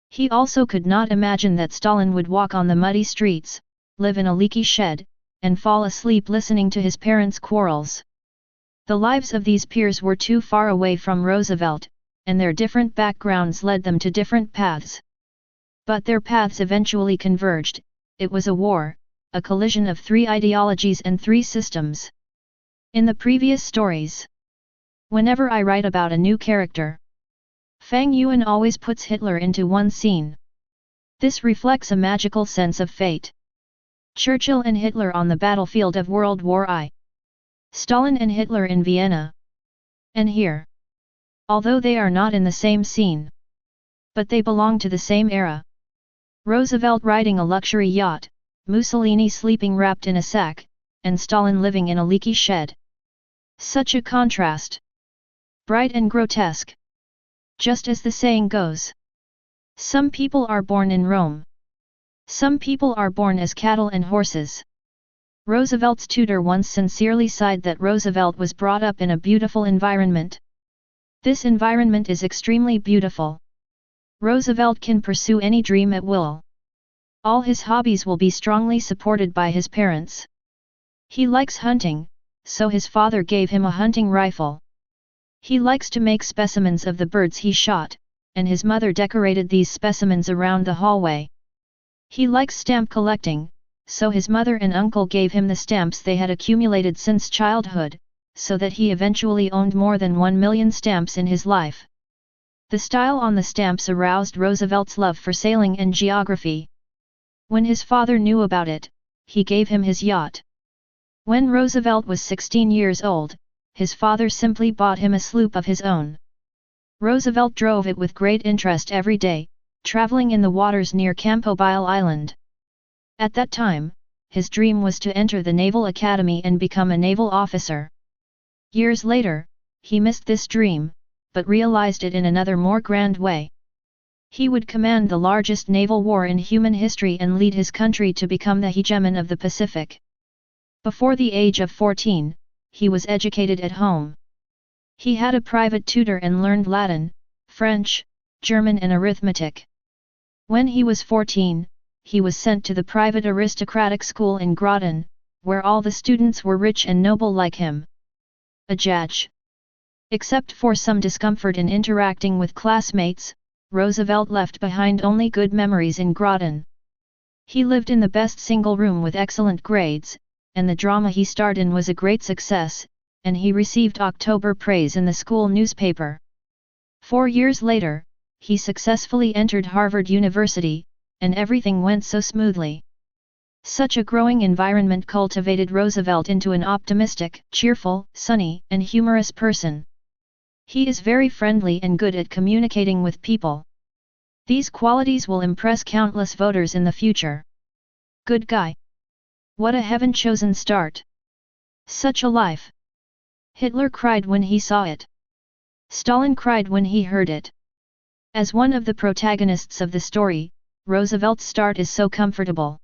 He also could not imagine that Stalin would walk on the muddy streets, live in a leaky shed, and fall asleep listening to his parents' quarrels. The lives of these peers were too far away from Roosevelt, and their different backgrounds led them to different paths. But their paths eventually converged. It was a war, a collision of three ideologies and three systems. In the previous stories, whenever I write about a new character, Fang Yuan always puts Hitler into one scene. This reflects a magical sense of fate. Churchill and Hitler on the battlefield of World War I. Stalin and Hitler in Vienna. And here. Although they are not in the same scene, but they belong to the same era. Roosevelt riding a luxury yacht, Mussolini sleeping wrapped in a sack, and Stalin living in a leaky shed. Such a contrast. Bright and grotesque. Just as the saying goes. Some people are born in Rome. Some people are born as cattle and horses. Roosevelt's tutor once sincerely sighed that Roosevelt was brought up in a beautiful environment. This environment is extremely beautiful. Roosevelt can pursue any dream at will. All his hobbies will be strongly supported by his parents. He likes hunting, so his father gave him a hunting rifle. He likes to make specimens of the birds he shot, and his mother decorated these specimens around the hallway. He likes stamp collecting, so his mother and uncle gave him the stamps they had accumulated since childhood, so that he eventually owned more than 1 million stamps in his life. The style on the stamps aroused Roosevelt's love for sailing and geography. When his father knew about it, he gave him his yacht. When Roosevelt was 16 years old, his father simply bought him a sloop of his own. Roosevelt drove it with great interest every day, traveling in the waters near Campobile Island. At that time, his dream was to enter the Naval Academy and become a naval officer. Years later, he missed this dream, but realized it in another more grand way. He would command the largest naval war in human history and lead his country to become the hegemon of the Pacific. Before the age of 14, he was educated at home. He had a private tutor and learned Latin, French, German and arithmetic. When he was 14, he was sent to the private aristocratic school in Groton, where all the students were rich and noble like him. A judge. Except for some discomfort in interacting with classmates, Roosevelt left behind only good memories in Groton. He lived in the best single room with excellent grades, and the drama he starred in was a great success, and he received October praise in the school newspaper. 4 years later, he successfully entered Harvard University, and everything went so smoothly. Such a growing environment cultivated Roosevelt into an optimistic, cheerful, sunny, and humorous person. He is very friendly and good at communicating with people. These qualities will impress countless voters in the future. Good guy. What a heaven-chosen start. Such a life. Hitler cried when he saw it. Stalin cried when he heard it. As one of the protagonists of the story, Roosevelt's start is so comfortable.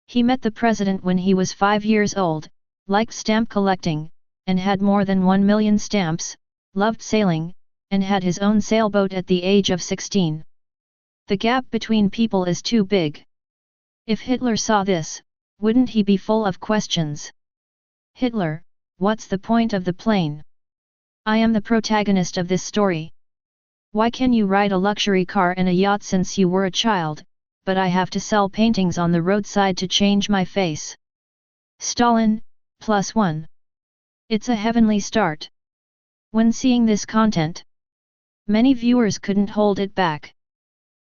He met the president when he was 5 years old, liked stamp collecting, and had more than 1 million stamps, loved sailing, and had his own sailboat at the age of 16. The gap between people is too big. If Hitler saw this, wouldn't he be full of questions? Hitler, what's the point of the plane? I am the protagonist of this story. Why can you ride a luxury car and a yacht since you were a child, but I have to sell paintings on the roadside to change my face? Stalin, +1. It's a heavenly start. When seeing this content, many viewers couldn't hold it back.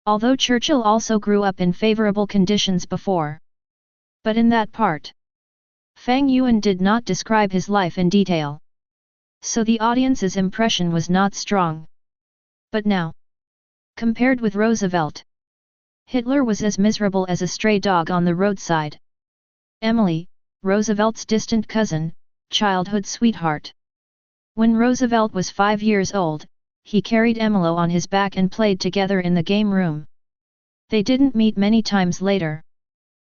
Although Churchill also grew up in favorable conditions before. But in that part, Fang Yuan did not describe his life in detail. So the audience's impression was not strong. But now, compared with Roosevelt, Hitler was as miserable as a stray dog on the roadside. Emily, Roosevelt's distant cousin, childhood sweetheart. When Roosevelt was 5 years old, he carried Emily on his back and played together in the game room. They didn't meet many times later.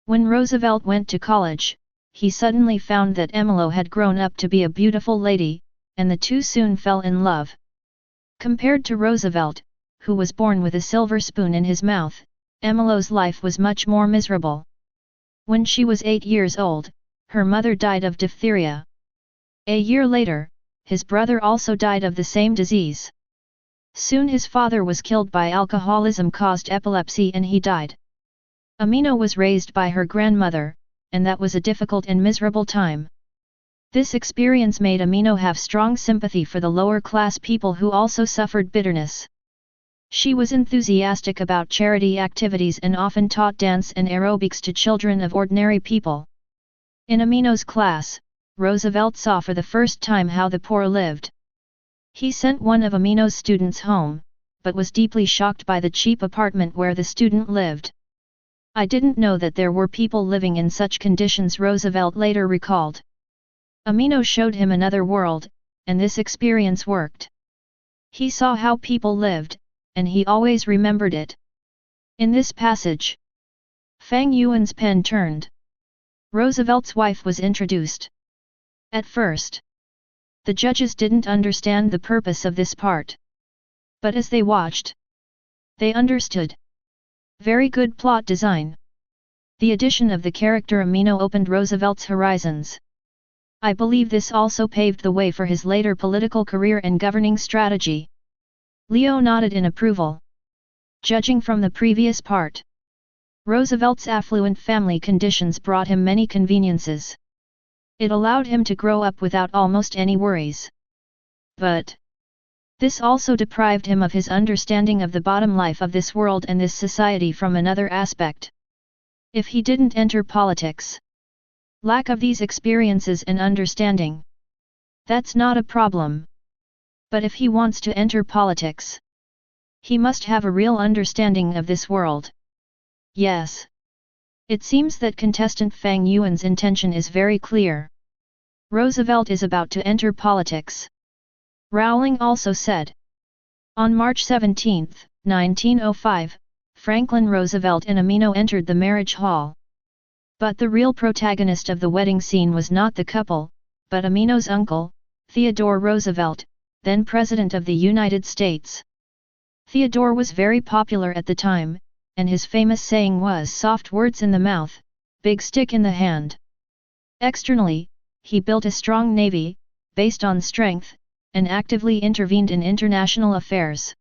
When Roosevelt went to college, he suddenly found that Emily had grown up to be a beautiful lady, and the two soon fell in love. Compared to Roosevelt, who was born with a silver spoon in his mouth, Emily's life was much more miserable. When she was 8 years old, her mother died of diphtheria. A year later, his brother also died of the same disease. Soon his father was killed by alcoholism-caused epilepsy and he died. Amina was raised by her grandmother, and that was a difficult and miserable time. This experience made Amina have strong sympathy for the lower-class people who also suffered bitterness. She was enthusiastic about charity activities and often taught dance and aerobics to children of ordinary people. In Amina's class, Roosevelt saw for the first time how the poor lived. He sent one of Amina's students home, but was deeply shocked by the cheap apartment where the student lived. "I didn't know that there were people living in such conditions," Roosevelt later recalled. Amina showed him another world, and this experience worked. He saw how people lived, and he always remembered it. In this passage, Fang Yuan's pen turned. Roosevelt's wife was introduced. At first, the judges didn't understand the purpose of this part. But as they watched, they understood. Very good plot design. The addition of the character Amina opened Roosevelt's horizons. I believe this also paved the way for his later political career and governing strategy. Leo nodded in approval. Judging from the previous part, Roosevelt's affluent family conditions brought him many conveniences. It allowed him to grow up without almost any worries. But this also deprived him of his understanding of the bottom life of this world and this society from another aspect. If he didn't enter politics, lack of these experiences and understanding, that's not a problem. But if he wants to enter politics, he must have a real understanding of this world. Yes. It seems that contestant Fang Yuan's intention is very clear. Roosevelt is about to enter politics. Rowling also said. On March 17, 1905, Franklin Roosevelt and Amina entered the marriage hall. But the real protagonist of the wedding scene was not the couple, but Amina's uncle, Theodore Roosevelt, then President of the United States. Theodore was very popular at the time, and his famous saying was "soft words in the mouth, big stick in the hand." Externally, he built a strong navy, based on strength, and actively intervened in international affairs.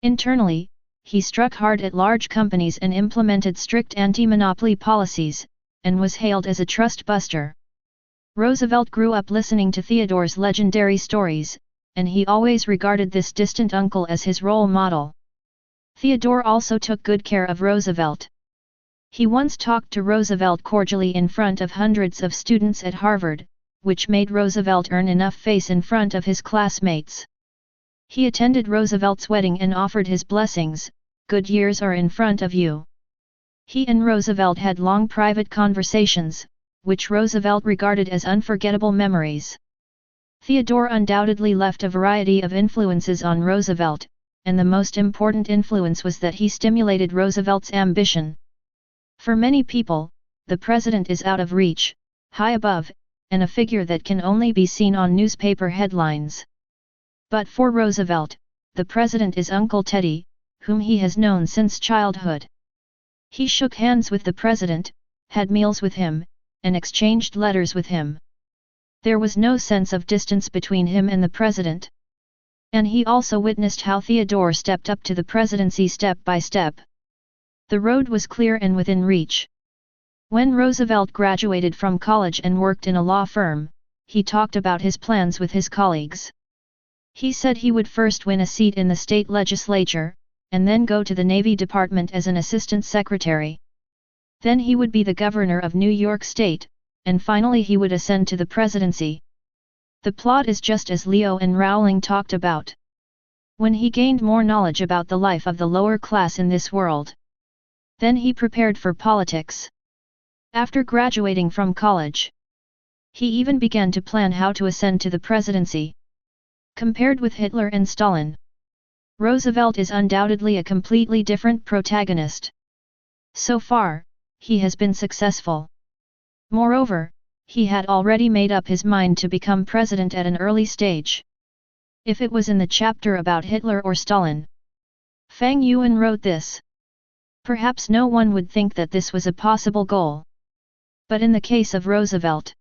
Internally, he struck hard at large companies and implemented strict anti-monopoly policies, and was hailed as a trust buster. Roosevelt grew up listening to Theodore's legendary stories, and he always regarded this distant uncle as his role model. Theodore also took good care of Roosevelt. He once talked to Roosevelt cordially in front of hundreds of students at Harvard, which made Roosevelt earn enough face in front of his classmates. He attended Roosevelt's wedding and offered his blessings, "Good years are in front of you." He and Roosevelt had long private conversations, which Roosevelt regarded as unforgettable memories. Theodore undoubtedly left a variety of influences on Roosevelt, and the most important influence was that he stimulated Roosevelt's ambition. For many people, the president is out of reach, high above, and a figure that can only be seen on newspaper headlines. But for Roosevelt, the president is Uncle Teddy, whom he has known since childhood. He shook hands with the president, had meals with him, and exchanged letters with him. There was no sense of distance between him and the president. And he also witnessed how Theodore stepped up to the presidency step by step. The road was clear and within reach. When Roosevelt graduated from college and worked in a law firm, he talked about his plans with his colleagues. He said he would first win a seat in the state legislature, and then go to the Navy Department as an assistant secretary. Then he would be the governor of New York State, and finally he would ascend to the presidency. The plot is just as Leo and Rowling talked about. When he gained more knowledge about the life of the lower class in this world, then he prepared for politics. After graduating from college, he even began to plan how to ascend to the presidency. Compared with Hitler and Stalin, Roosevelt is undoubtedly a completely different protagonist. So far, he has been successful. Moreover, he had already made up his mind to become president at an early stage. If it was in the chapter about Hitler or Stalin, Fang Yuan wrote this, perhaps no one would think that this was a possible goal. But in the case of Roosevelt,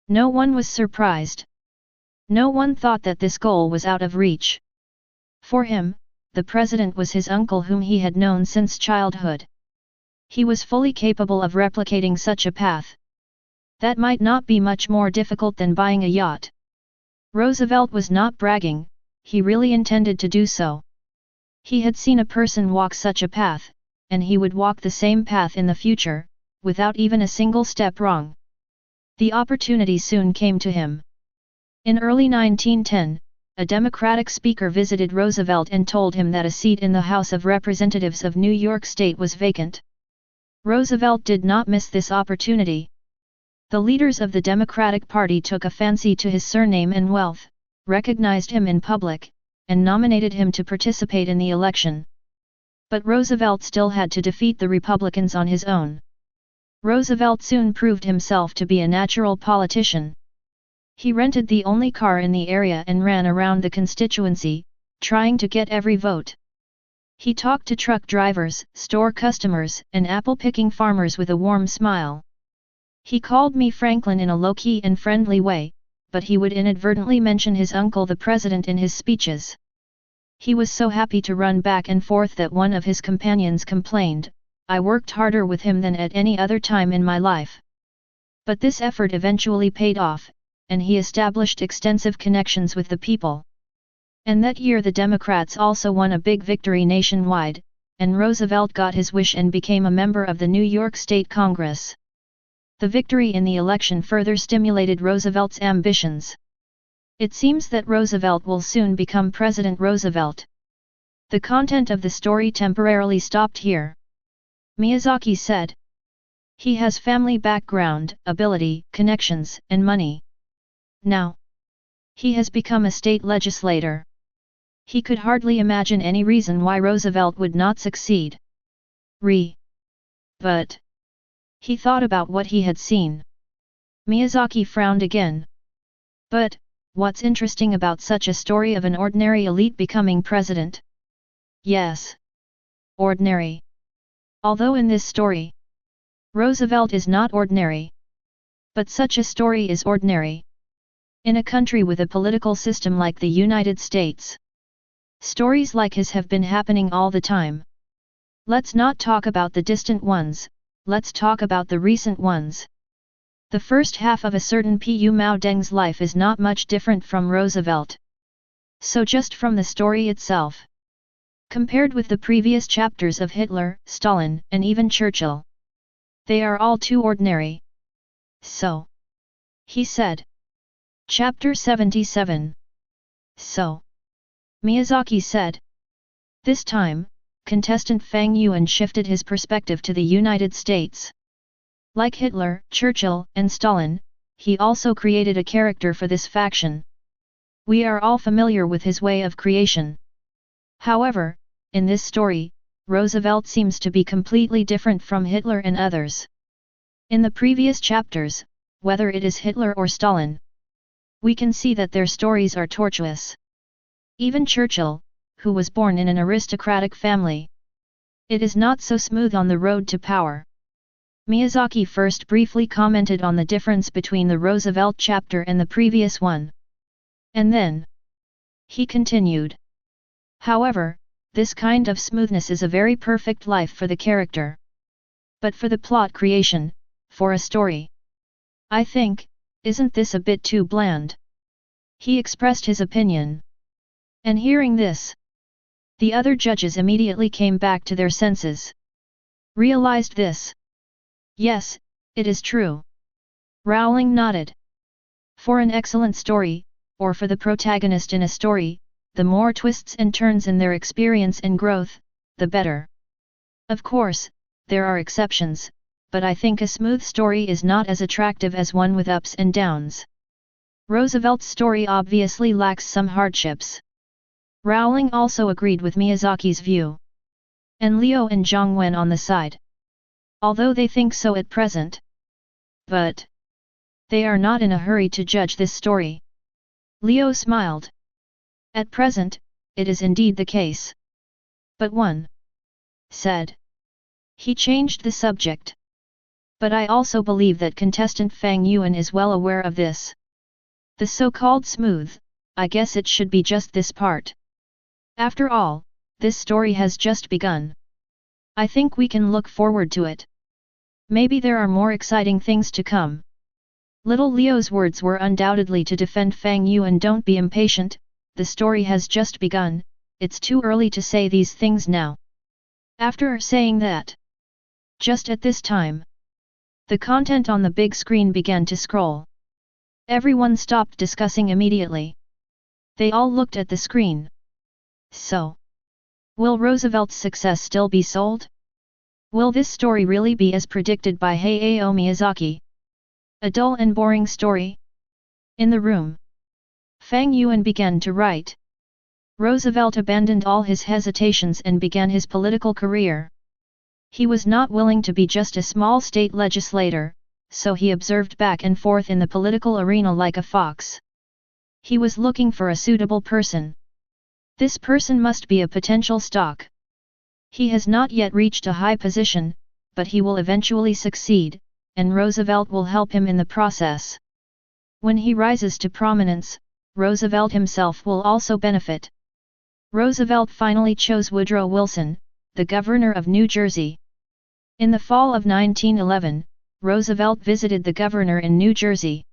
no one was surprised. No one thought that this goal was out of reach. For him, the president was his uncle whom he had known since childhood. He was fully capable of replicating such a path. That might not be much more difficult than buying a yacht. Roosevelt was not bragging, he really intended to do so. He had seen a person walk such a path, and he would walk the same path in the future, without even a single step wrong. The opportunity soon came to him. In early 1910, a Democratic speaker visited Roosevelt and told him that a seat in the House of Representatives of New York State was vacant. Roosevelt did not miss this opportunity. The leaders of the Democratic Party took a fancy to his surname and wealth, recognized him in public, and nominated him to participate in the election. But Roosevelt still had to defeat the Republicans on his own. Roosevelt soon proved himself to be a natural politician. He rented the only car in the area and ran around the constituency, trying to get every vote. He talked to truck drivers, store customers, and apple-picking farmers with a warm smile. He called me Franklin in a low-key and friendly way, but he would inadvertently mention his uncle the president in his speeches. He was so happy to run back and forth that one of his companions complained, "I worked harder with him than at any other time in my life." But this effort eventually paid off, and he established extensive connections with the people. And that year the Democrats also won a big victory nationwide, and Roosevelt got his wish and became a member of the New York State Congress. The victory in the election further stimulated Roosevelt's ambitions. It seems that Roosevelt will soon become President Roosevelt. The content of the story temporarily stopped here. Miyazaki said, he has family background, ability, connections, and money. Now, he has become a state legislator. He could hardly imagine any reason why Roosevelt would not succeed. But he thought about what he had seen. Miyazaki frowned again. But, what's interesting about such a story of an ordinary elite becoming president? Yes. Ordinary. Although in this story, Roosevelt is not ordinary. But such a story is ordinary. In a country with a political system like the United States, stories like his have been happening all the time. Let's not talk about the distant ones, let's talk about the recent ones. The first half of a certain Pu Mao Deng's life is not much different from Roosevelt. So just from the story itself, compared with the previous chapters of Hitler, Stalin, and even Churchill, they are all too ordinary. So, he said. Chapter 77. So, Miyazaki said. This time, contestant Fang Yuan shifted his perspective to the United States. Like Hitler, Churchill, and Stalin, he also created a character for this faction. We are all familiar with his way of creation. However, in this story, Roosevelt seems to be completely different from Hitler and others. In the previous chapters, whether it is Hitler or Stalin, we can see that their stories are tortuous. Even Churchill, who was born in an aristocratic family, it is not so smooth on the road to power. Miyazaki first briefly commented on the difference between the Roosevelt chapter and the previous one. And then, he continued. However, this kind of smoothness is a very perfect life for the character. But for the plot creation, for a story, I think, isn't this a bit too bland? He expressed his opinion. And hearing this, the other judges immediately came back to their senses. Realized this. Yes, it is true. Rowling nodded. For an excellent story, or for the protagonist in a story, the more twists and turns in their experience and growth, the better. Of course, there are exceptions, but I think a smooth story is not as attractive as one with ups and downs. Roosevelt's story obviously lacks some hardships. Rowling also agreed with Miyazaki's view. And Liu and Zhang Wen on the side. Although they think so at present. But they are not in a hurry to judge this story. Liu smiled. At present, it is indeed the case. But one said. He changed the subject. But I also believe that contestant Fang Yuan is well aware of this. The so-called smooth, I guess it should be just this part. After all, this story has just begun. I think we can look forward to it. Maybe there are more exciting things to come. Little Liu's words were undoubtedly to defend Fang Yuan. Don't be impatient, the story has just begun, it's too early to say these things now. After saying that, just at this time, the content on the big screen began to scroll. Everyone stopped discussing immediately. They all looked at the screen. So, will Roosevelt's success still be sold? Will this story really be as predicted by Hayao Miyazaki? A dull and boring story? In the room, Fang Yuan began to write. Roosevelt abandoned all his hesitations and began his political career. He was not willing to be just a small state legislator, so he observed back and forth in the political arena like a fox. He was looking for a suitable person. This person must be a potential stock. He has not yet reached a high position, but he will eventually succeed, and Roosevelt will help him in the process. When he rises to prominence, Roosevelt himself will also benefit. Roosevelt finally chose Woodrow Wilson, the governor of New Jersey. In the fall of 1911, Roosevelt visited the governor in New Jersey.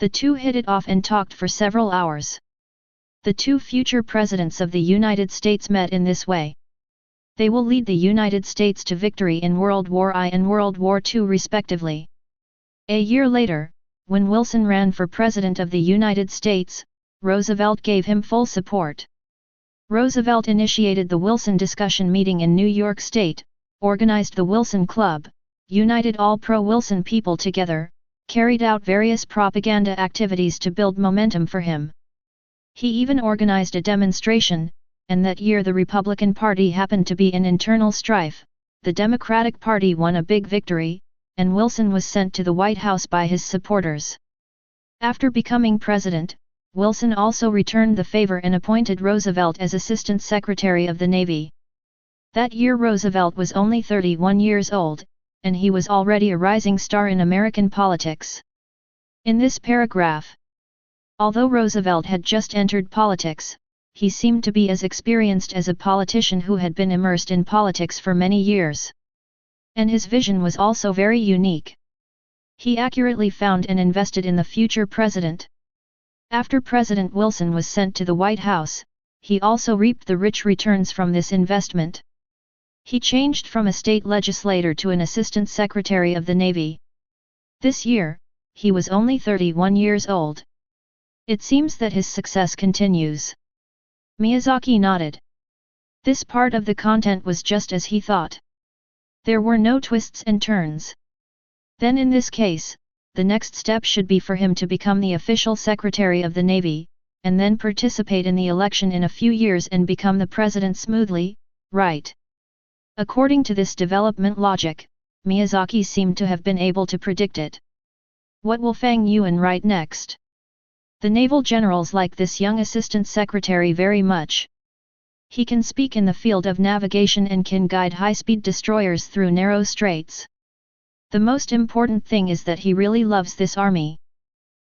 The two hit it off and talked for several hours. The two future presidents of the United States met in this way. They will lead the United States to victory in World War I and World War II respectively. A year later, when Wilson ran for President of the United States, Roosevelt gave him full support. Roosevelt initiated the Wilson discussion meeting in New York State, organized the Wilson Club, united all pro-Wilson people together, carried out various propaganda activities to build momentum for him. He even organized a demonstration, and that year the Republican Party happened to be in internal strife, the Democratic Party won a big victory, and Wilson was sent to the White House by his supporters. After becoming president, Wilson also returned the favor and appointed Roosevelt as Assistant Secretary of the Navy. That year Roosevelt was only 31 years old, and he was already a rising star in American politics. In this paragraph, although Roosevelt had just entered politics, he seemed to be as experienced as a politician who had been immersed in politics for many years. And his vision was also very unique. He accurately found and invested in the future president. After President Wilson was sent to the White House, he also reaped the rich returns from this investment. He changed from a state legislator to an assistant secretary of the Navy. This year, he was only 31 years old. It seems that his success continues. Miyazaki nodded. This part of the content was just as he thought. There were no twists and turns. Then in this case, the next step should be for him to become the official Secretary of the Navy, and then participate in the election in a few years and become the president smoothly, right? According to this development logic, Miyazaki seemed to have been able to predict it. What will Fang Yuan write next? The naval generals like this young assistant secretary very much. He can speak in the field of navigation and can guide high-speed destroyers through narrow straits. The most important thing is that he really loves this army.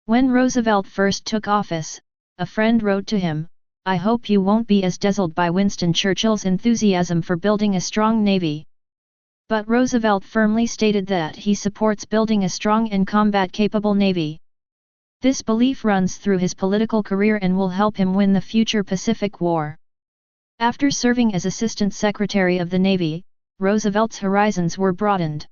When Roosevelt first took office, a friend wrote to him, "I hope you won't be as dazzled by Winston Churchill's enthusiasm for building a strong navy." But Roosevelt firmly stated that he supports building a strong and combat-capable navy. This belief runs through his political career and will help him win the future Pacific War. After serving as Assistant Secretary of the Navy, Roosevelt's horizons were broadened.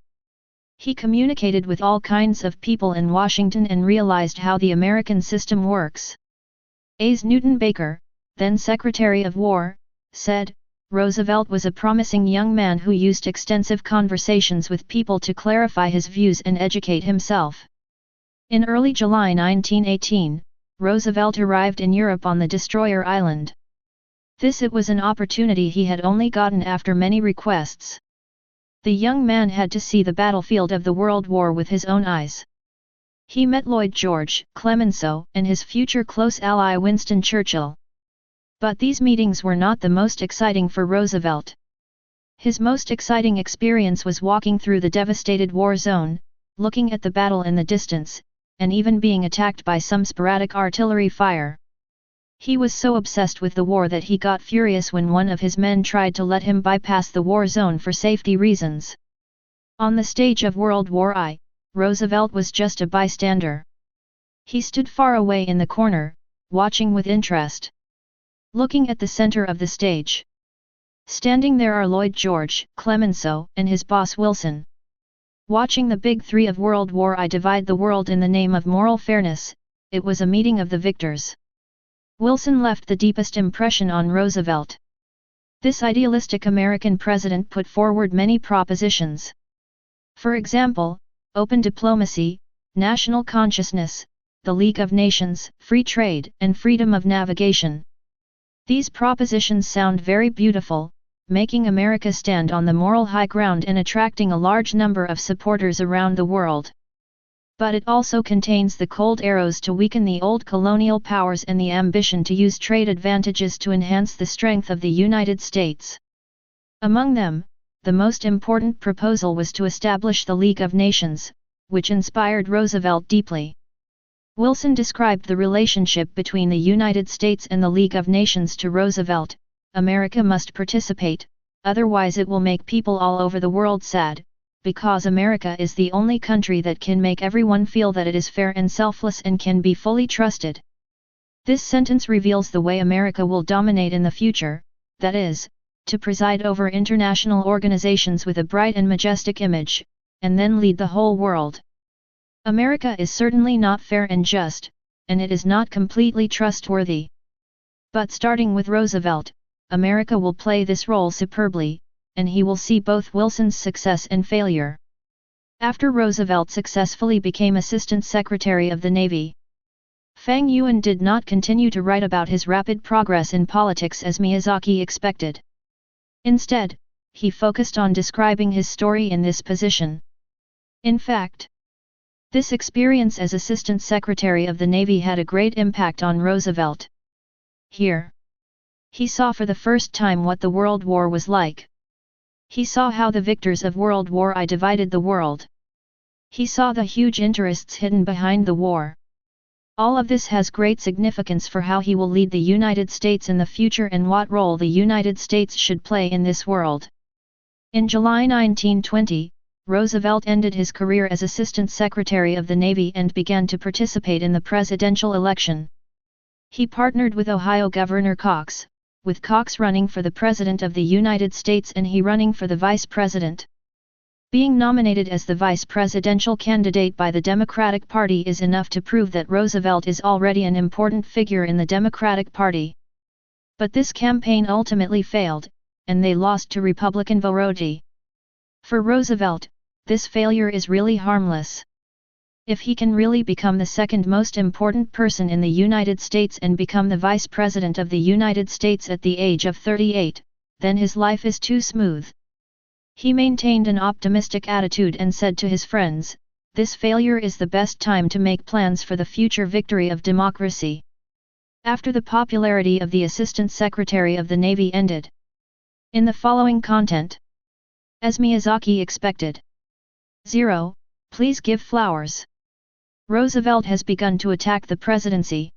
He communicated with all kinds of people in Washington and realized how the American system works. As Newton Baker, then Secretary of War, said, Roosevelt was a promising young man who used extensive conversations with people to clarify his views and educate himself. In early July 1918, Roosevelt arrived in Europe on the destroyer island. It was an opportunity he had only gotten after many requests. The young man had to see the battlefield of the World War with his own eyes. He met Lloyd George, Clemenceau, and his future close ally Winston Churchill. But these meetings were not the most exciting for Roosevelt. His most exciting experience was walking through the devastated war zone, looking at the battle in the distance, and even being attacked by some sporadic artillery fire. He was so obsessed with the war that he got furious when one of his men tried to let him bypass the war zone for safety reasons. On the stage of World War I, Roosevelt was just a bystander. He stood far away in the corner, watching with interest. Looking at the center of the stage. Standing there are Lloyd George, Clemenceau, and his boss Wilson. Watching the big three of World War I divide the world in the name of moral fairness, it was a meeting of the victors. Wilson left the deepest impression on Roosevelt. This idealistic American president put forward many propositions. For example, open diplomacy, national consciousness, the League of Nations, free trade, and freedom of navigation. These propositions sound very beautiful, making America stand on the moral high ground and attracting a large number of supporters around the world. But it also contains the cold arrows to weaken the old colonial powers and the ambition to use trade advantages to enhance the strength of the United States. Among them, the most important proposal was to establish the League of Nations, which inspired Roosevelt deeply. Wilson described the relationship between the United States and the League of Nations to Roosevelt. America must participate, otherwise it will make people all over the world sad, because America is the only country that can make everyone feel that it is fair and selfless and can be fully trusted. This sentence reveals the way America will dominate in the future, that is, to preside over international organizations with a bright and majestic image, and then lead the whole world. America is certainly not fair and just, and it is not completely trustworthy. But starting with Roosevelt, America will play this role superbly, and he will see both Wilson's success and failure. After Roosevelt successfully became Assistant Secretary of the Navy, Fang Yuan did not continue to write about his rapid progress in politics as Miyazaki expected. Instead, he focused on describing his story in this position. In fact, this experience as Assistant Secretary of the Navy had a great impact on Roosevelt. Here, he saw for the first time what the World War was like. He saw how the victors of World War I divided the world. He saw the huge interests hidden behind the war. All of this has great significance for how he will lead the United States in the future and what role the United States should play in this world. In July 1920, Roosevelt ended his career as Assistant Secretary of the Navy and began to participate in the presidential election. He partnered with Ohio Governor Cox, with Cox running for the President of the United States and he running for the Vice President. Being nominated as the vice presidential candidate by the Democratic Party is enough to prove that Roosevelt is already an important figure in the Democratic Party. But this campaign ultimately failed, and they lost to Republican Voroti. For Roosevelt, this failure is really harmless. If he can really become the second most important person in the United States and become the Vice President of the United States at the age of 38, then his life is too smooth. He maintained an optimistic attitude and said to his friends, "This failure is the best time to make plans for the future victory of democracy." After the popularity of the Assistant Secretary of the Navy ended. In the following content. As Miyazaki expected. 0. Please give flowers. Roosevelt has begun to attack the presidency.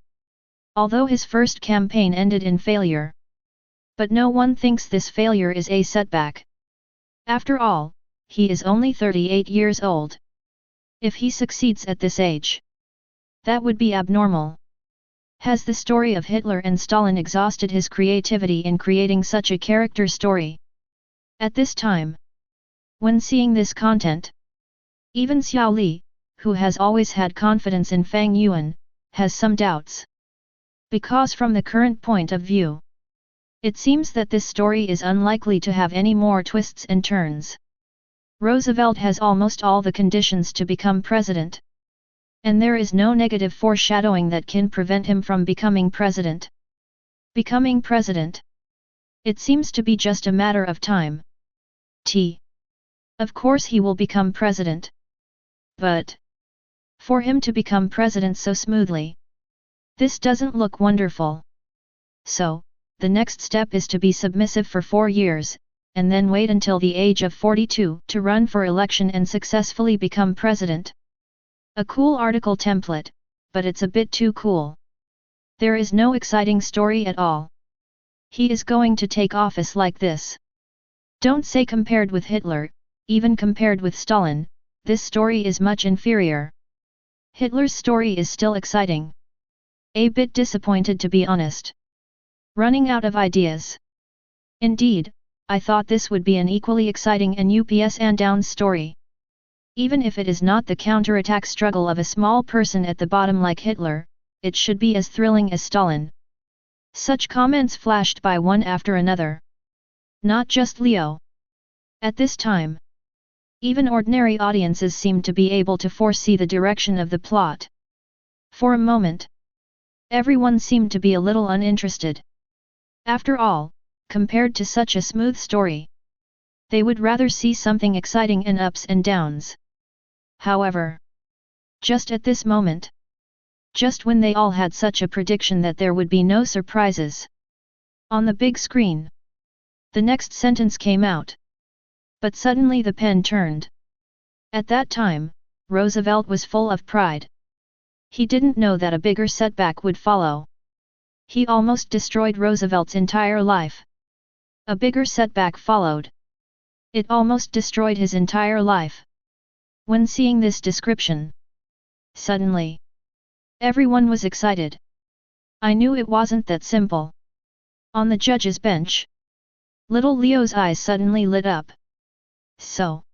Although his first campaign ended in failure. But no one thinks this failure is a setback. After all, he is only 38 years old. If he succeeds at this age, that would be abnormal. Has the story of Hitler and Stalin exhausted his creativity in creating such a character story? At this time, when seeing this content, even Xiao Li, who has always had confidence in Fang Yuan, has some doubts. Because from the current point of view, it seems that this story is unlikely to have any more twists and turns. Roosevelt has almost all the conditions to become president. And there is no negative foreshadowing that can prevent him from becoming president. Becoming president. It seems to be just a matter of time. Of course he will become president. But for him to become president so smoothly, this doesn't look wonderful. So, the next step is to be submissive for 4 years, and then wait until the age of 42 to run for election and successfully become president. A cool article template, but it's a bit too cool. There is no exciting story at all. He is going to take office like this. Don't say compared with Hitler, even compared with Stalin, this story is much inferior. Hitler's story is still exciting. A bit disappointed to be honest. Running out of ideas. Indeed, I thought this would be an equally exciting and ups and downs story. Even if it is not the counterattack struggle of a small person at the bottom like Hitler, it should be as thrilling as Stalin. Such comments flashed by one after another. Not just Leo. At this time, even ordinary audiences seemed to be able to foresee the direction of the plot. For a moment, everyone seemed to be a little uninterested. After all, compared to such a smooth story, they would rather see something exciting and ups and downs. However, just at this moment, just when they all had such a prediction that there would be no surprises, on the big screen, the next sentence came out. But suddenly the pen turned. At that time, Roosevelt was full of pride. He didn't know that a bigger setback would follow. He almost destroyed Roosevelt's entire life. A bigger setback followed. It almost destroyed his entire life. When seeing this description, suddenly, everyone was excited. I knew it wasn't that simple. On the judge's bench, little Leo's eyes suddenly lit up. So,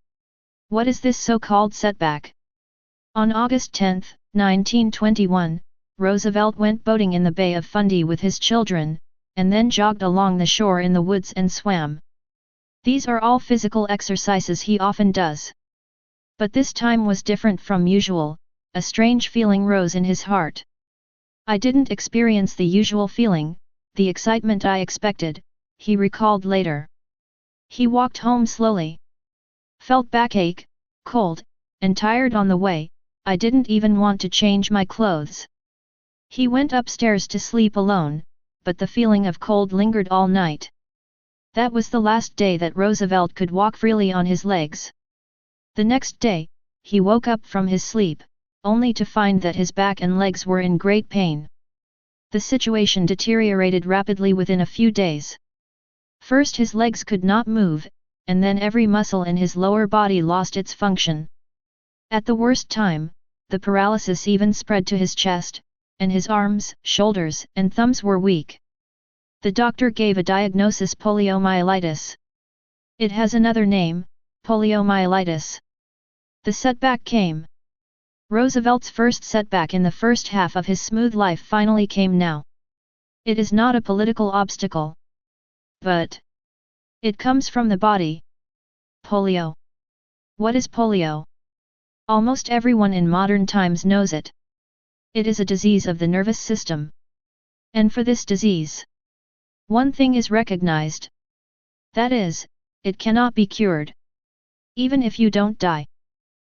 what is this so-called setback? On August 10, 1921, Roosevelt went boating in the Bay of Fundy with his children, and then jogged along the shore in the woods and swam. These are all physical exercises he often does. But this time was different from usual, a strange feeling rose in his heart. I didn't experience the usual feeling, the excitement I expected, he recalled later. He walked home slowly. Felt backache, cold, and tired on the way, I didn't even want to change my clothes. He went upstairs to sleep alone, but the feeling of cold lingered all night. That was the last day that Roosevelt could walk freely on his legs. The next day, he woke up from his sleep, only to find that his back and legs were in great pain. The situation deteriorated rapidly within a few days. First his legs could not move, and then every muscle in his lower body lost its function. At the worst time, the paralysis even spread to his chest, and his arms, shoulders, and thumbs were weak. The doctor gave a diagnosis: poliomyelitis. It has another name, poliomyelitis. The setback came. Roosevelt's first setback in the first half of his smooth life finally came now. It is not a political obstacle. But it comes from the body. Polio. What is polio? Almost everyone in modern times knows it. It is a disease of the nervous system. And for this disease, one thing is recognized. That is, it cannot be cured. Even if you don't die,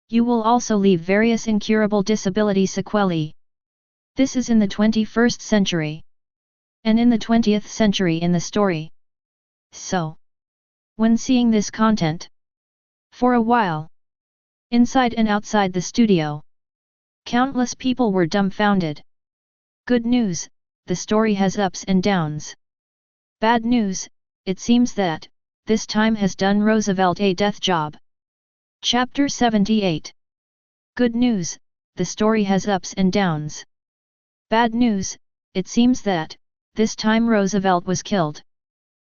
you will also leave various incurable disability sequelae. This is in the 21st century. And in the 20th century in the story. So, when seeing this content, for a while, inside and outside the studio, countless people were dumbfounded. Good news, the story has ups and downs. Bad news, it seems that, this time has done Roosevelt a death job. Chapter 78. Good news, the story has ups and downs. Bad news, it seems that, this time Roosevelt was killed.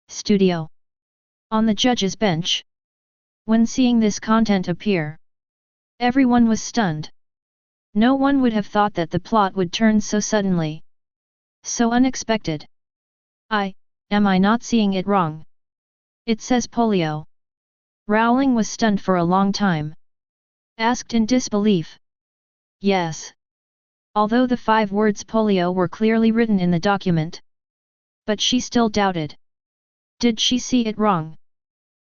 Studio. On the judge's bench. When seeing this content appear, everyone was stunned. No one would have thought that the plot would turn so suddenly. So unexpected. Am I not seeing it wrong? It says polio. Rowling was stunned for a long time. Asked in disbelief. Yes. Although the 5 words polio were clearly written in the document. But she still doubted. Did she see it wrong?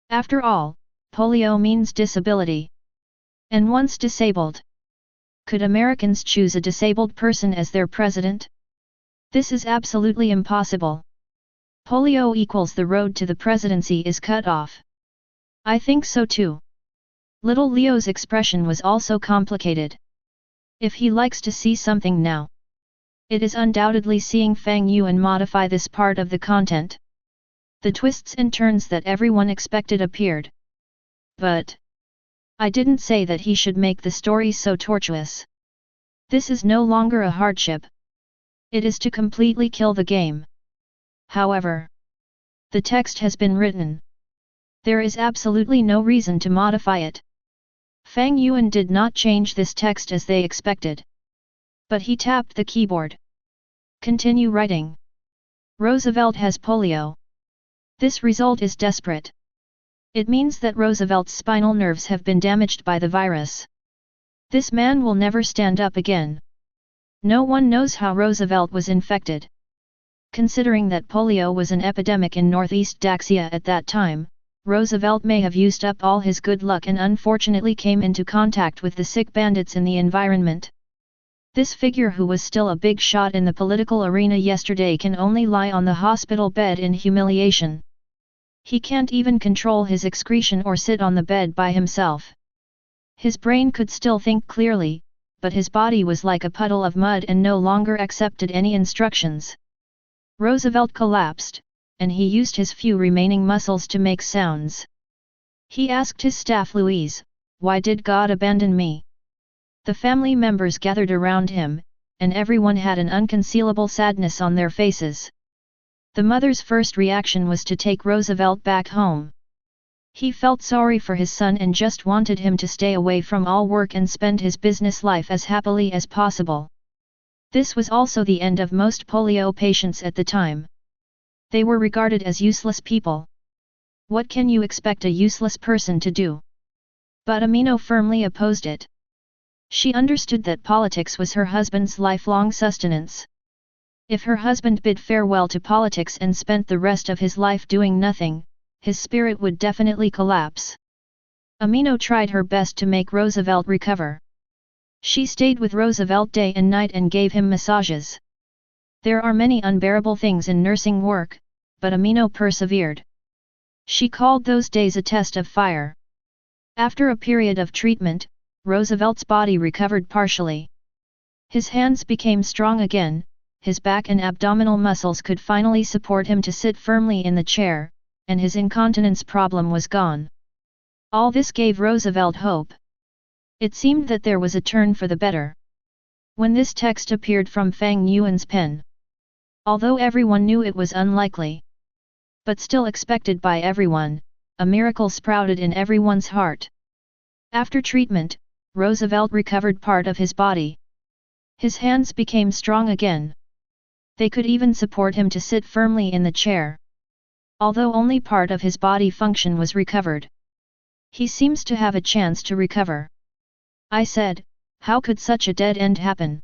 After all, polio means disability. And once disabled. Could Americans choose a disabled person as their president? This is absolutely impossible. Polio equals the road to the presidency is cut off. I think so too. Little Leo's expression was also complicated. If he likes to see something now, it is undoubtedly seeing Fang Yuan modify this part of the content. The twists and turns that everyone expected appeared. But I didn't say that he should make the story so tortuous. This is no longer a hardship. It is to completely kill the game. However, the text has been written. There is absolutely no reason to modify it. Fang Yuan did not change this text as they expected. But he tapped the keyboard. Continue writing. Roosevelt has polio. This result is desperate. It means that Roosevelt's spinal nerves have been damaged by the virus. This man will never stand up again. No one knows how Roosevelt was infected. Considering that polio was an epidemic in Northeast Daxia at that time, Roosevelt may have used up all his good luck and unfortunately came into contact with the sick bandits in the environment. This figure, who was still a big shot in the political arena yesterday, can only lie on the hospital bed in humiliation. He can't even control his excretion or sit on the bed by himself. His brain could still think clearly, but his body was like a puddle of mud and no longer accepted any instructions. Roosevelt collapsed, and he used his few remaining muscles to make sounds. He asked his staff, Louise, "Why did God abandon me?" The family members gathered around him, and everyone had an unconcealable sadness on their faces. The mother's first reaction was to take Roosevelt back home. He felt sorry for his son and just wanted him to stay away from all work and spend his business life as happily as possible. This was also the end of most polio patients at the time. They were regarded as useless people. What can you expect a useless person to do? But Amino firmly opposed it. She understood that politics was her husband's lifelong sustenance. If her husband bid farewell to politics and spent the rest of his life doing nothing, his spirit would definitely collapse. Amino tried her best to make Roosevelt recover. She stayed with Roosevelt day and night and gave him massages. There are many unbearable things in nursing work, but Amino persevered. She called those days a test of fire. After a period of treatment, Roosevelt's body recovered partially. His hands became strong again, his back and abdominal muscles could finally support him to sit firmly in the chair, and his incontinence problem was gone. All this gave Roosevelt hope. It seemed that there was a turn for the better. When this text appeared from Fang Yuan's pen, although everyone knew it was unlikely, but still expected by everyone, a miracle sprouted in everyone's heart. After treatment, Roosevelt recovered part of his body. His hands became strong again. They could even support him to sit firmly in the chair. Although only part of his body function was recovered. He seems to have a chance to recover. I said, how could such a dead end happen?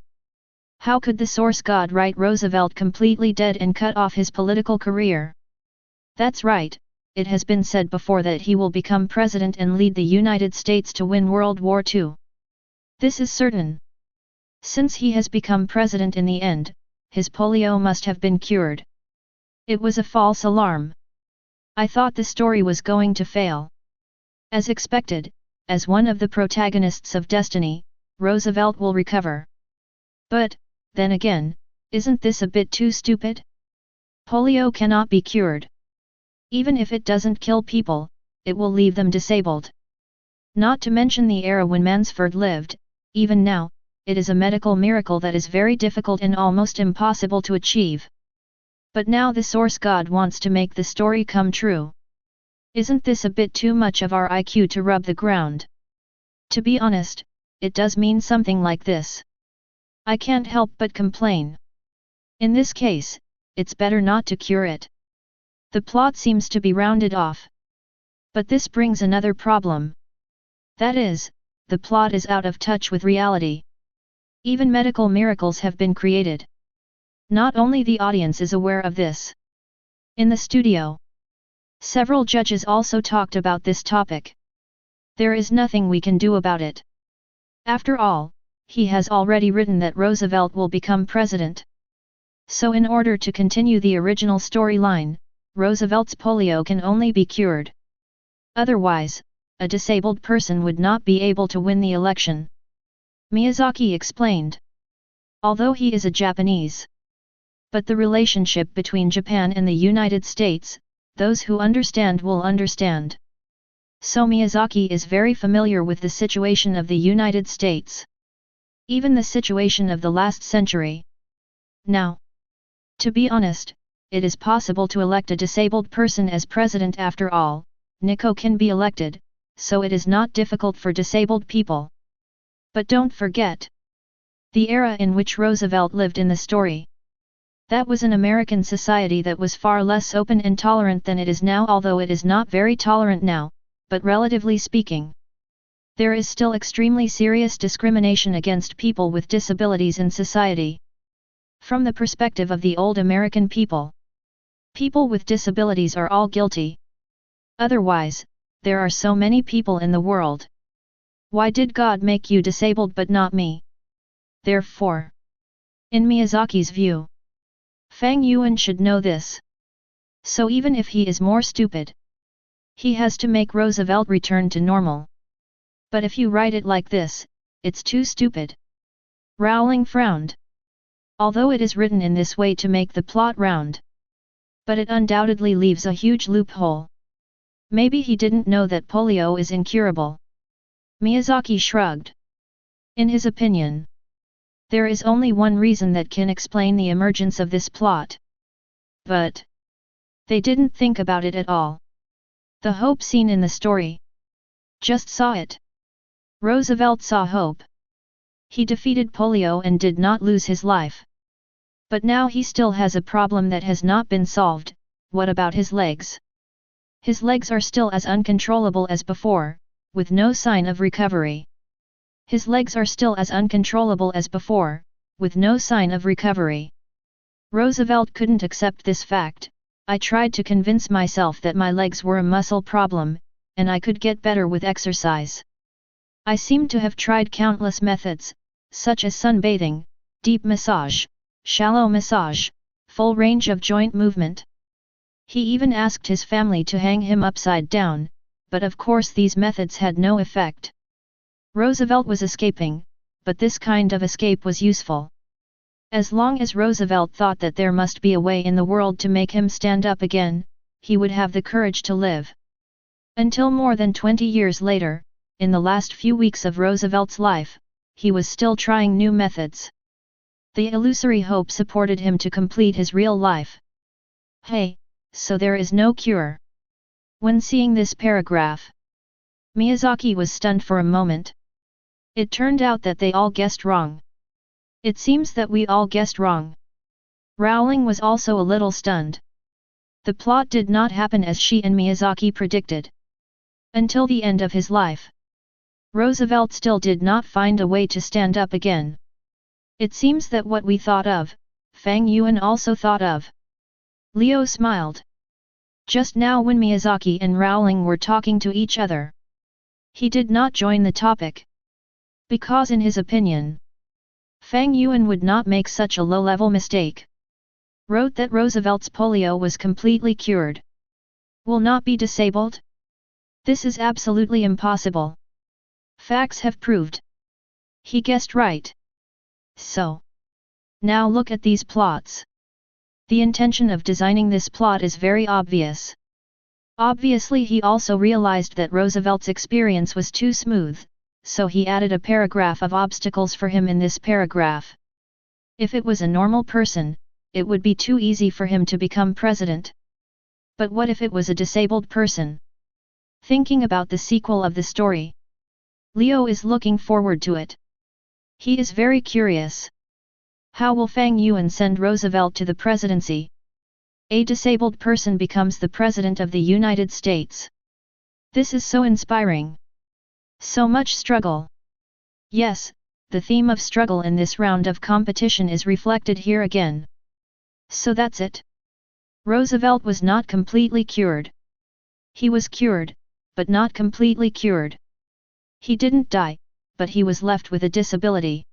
How could the source God write Roosevelt completely dead and cut off his political career? That's right, it has been said before that he will become president and lead the United States to win World War II. This is certain. Since he has become president in the end, his polio must have been cured. It was a false alarm. I thought the story was going to fail. As expected, as one of the protagonists of destiny, Roosevelt will recover. But, then again, isn't this a bit too stupid? Polio cannot be cured. Even if it doesn't kill people, it will leave them disabled. Not to mention the era when Mansford lived, even now, it is a medical miracle that is very difficult and almost impossible to achieve. But now the source God wants to make the story come true. Isn't this a bit too much of our IQ to rub the ground? To be honest, it does mean something like this. I can't help but complain. In this case, it's better not to cure it. The plot seems to be rounded off. But this brings another problem. That is, the plot is out of touch with reality. Even medical miracles have been created. Not only the audience is aware of this. In the studio, several judges also talked about this topic. There is nothing we can do about it. After all, he has already written that Roosevelt will become president. So in order to continue the original storyline, Roosevelt's polio can only be cured. Otherwise, a disabled person would not be able to win the election. Miyazaki explained. Although he is a Japanese. But the relationship between Japan and the United States, those who understand will understand. So Miyazaki is very familiar with the situation of the United States. Even the situation of the last century. Now, to be honest, it is possible to elect a disabled person as president after all. Nico can be elected, so it is not difficult for disabled people. But don't forget the era in which Roosevelt lived in the story. That was an American society that was far less open and tolerant than it is now, although it is not very tolerant now, but relatively speaking. There is still extremely serious discrimination against people with disabilities in society. From the perspective of the old American people, people with disabilities are all guilty. Otherwise, there are so many people in the world. Why did God make you disabled but not me? Therefore, in Miyazaki's view, Fang Yuan should know this. So even if he is more stupid, he has to make Roosevelt return to normal. But if you write it like this, it's too stupid. Rowling frowned. Although it is written in this way to make the plot round, but it undoubtedly leaves a huge loophole. Maybe he didn't know that polio is incurable. Miyazaki shrugged. In his opinion, there is only one reason that can explain the emergence of this plot. But they didn't think about it at all. The hope seen in the story. Just saw it. Roosevelt saw hope. He defeated polio and did not lose his life. But now he still has a problem that has not been solved. What about his legs? His legs are still as uncontrollable as before, with no sign of recovery. His legs are still as uncontrollable as before, with no sign of recovery. Roosevelt couldn't accept this fact. I tried to convince myself that my legs were a muscle problem, and I could get better with exercise. I seemed to have tried countless methods, such as sunbathing, deep massage, shallow massage, full range of joint movement. He even asked his family to hang him upside down, but of course these methods had no effect. Roosevelt was escaping, but this kind of escape was useful. As long as Roosevelt thought that there must be a way in the world to make him stand up again, he would have the courage to live. Until more than 20 years later, in the last few weeks of Roosevelt's life, he was still trying new methods. The illusory hope supported him to complete his real life. Hey, so there is no cure. When seeing this paragraph, Miyazaki was stunned for a moment. It turned out that they all guessed wrong. It seems that we all guessed wrong. Rowling was also a little stunned. The plot did not happen as she and Miyazaki predicted. Until the end of his life, Roosevelt still did not find a way to stand up again. It seems that what we thought of, Fang Yuan also thought of. Leo smiled. Just now when Miyazaki and Rowling were talking to each other, he did not join the topic. Because in his opinion, Fang Yuan would not make such a low-level mistake. Wrote that Roosevelt's polio was completely cured. Will not be disabled? This is absolutely impossible. Facts have proved. He guessed right. So, now look at these plots. The intention of designing this plot is very obvious. Obviously he also realized that Roosevelt's experience was too smooth, so he added a paragraph of obstacles for him in this paragraph. If it was a normal person, it would be too easy for him to become president. But what if it was a disabled person? Thinking about the sequel of the story, Leo is looking forward to it. He is very curious. How will Fang Yuan send Roosevelt to the presidency? A disabled person becomes the President of the United States. This is so inspiring. So much struggle. Yes, the theme of struggle in this round of competition is reflected here again. So that's it. Roosevelt was not completely cured. He was cured, but not completely cured. He didn't die, but he was left with a disability.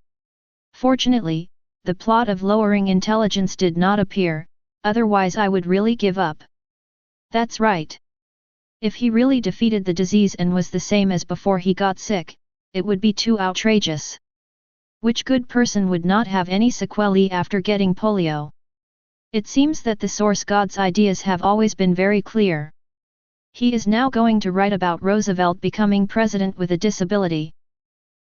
Fortunately, the plot of lowering intelligence did not appear, otherwise I would really give up. That's right. If he really defeated the disease and was the same as before he got sick, it would be too outrageous. Which good person would not have any sequelae after getting polio? It seems that the source god's ideas have always been very clear. He is now going to write about Roosevelt becoming president with a disability.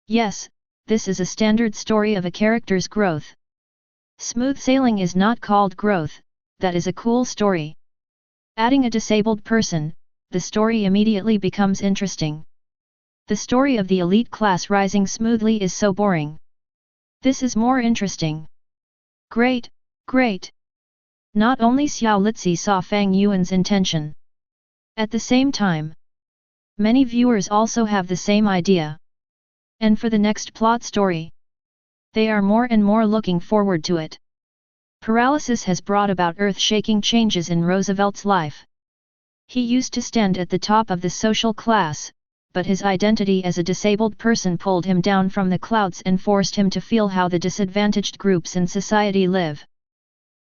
Yes, this is a standard story of a character's growth. Smooth sailing is not called growth, that is a cool story. Adding a disabled person, the story immediately becomes interesting. The story of the elite class rising smoothly is so boring. This is more interesting. Great, great. Not only Xiao Litsi saw Fang Yuan's intention. At the same time, many viewers also have the same idea. And for the next plot story, they are more and more looking forward to it. Paralysis has brought about earth-shaking changes in Roosevelt's life. He used to stand at the top of the social class, but his identity as a disabled person pulled him down from the clouds and forced him to feel how the disadvantaged groups in society live.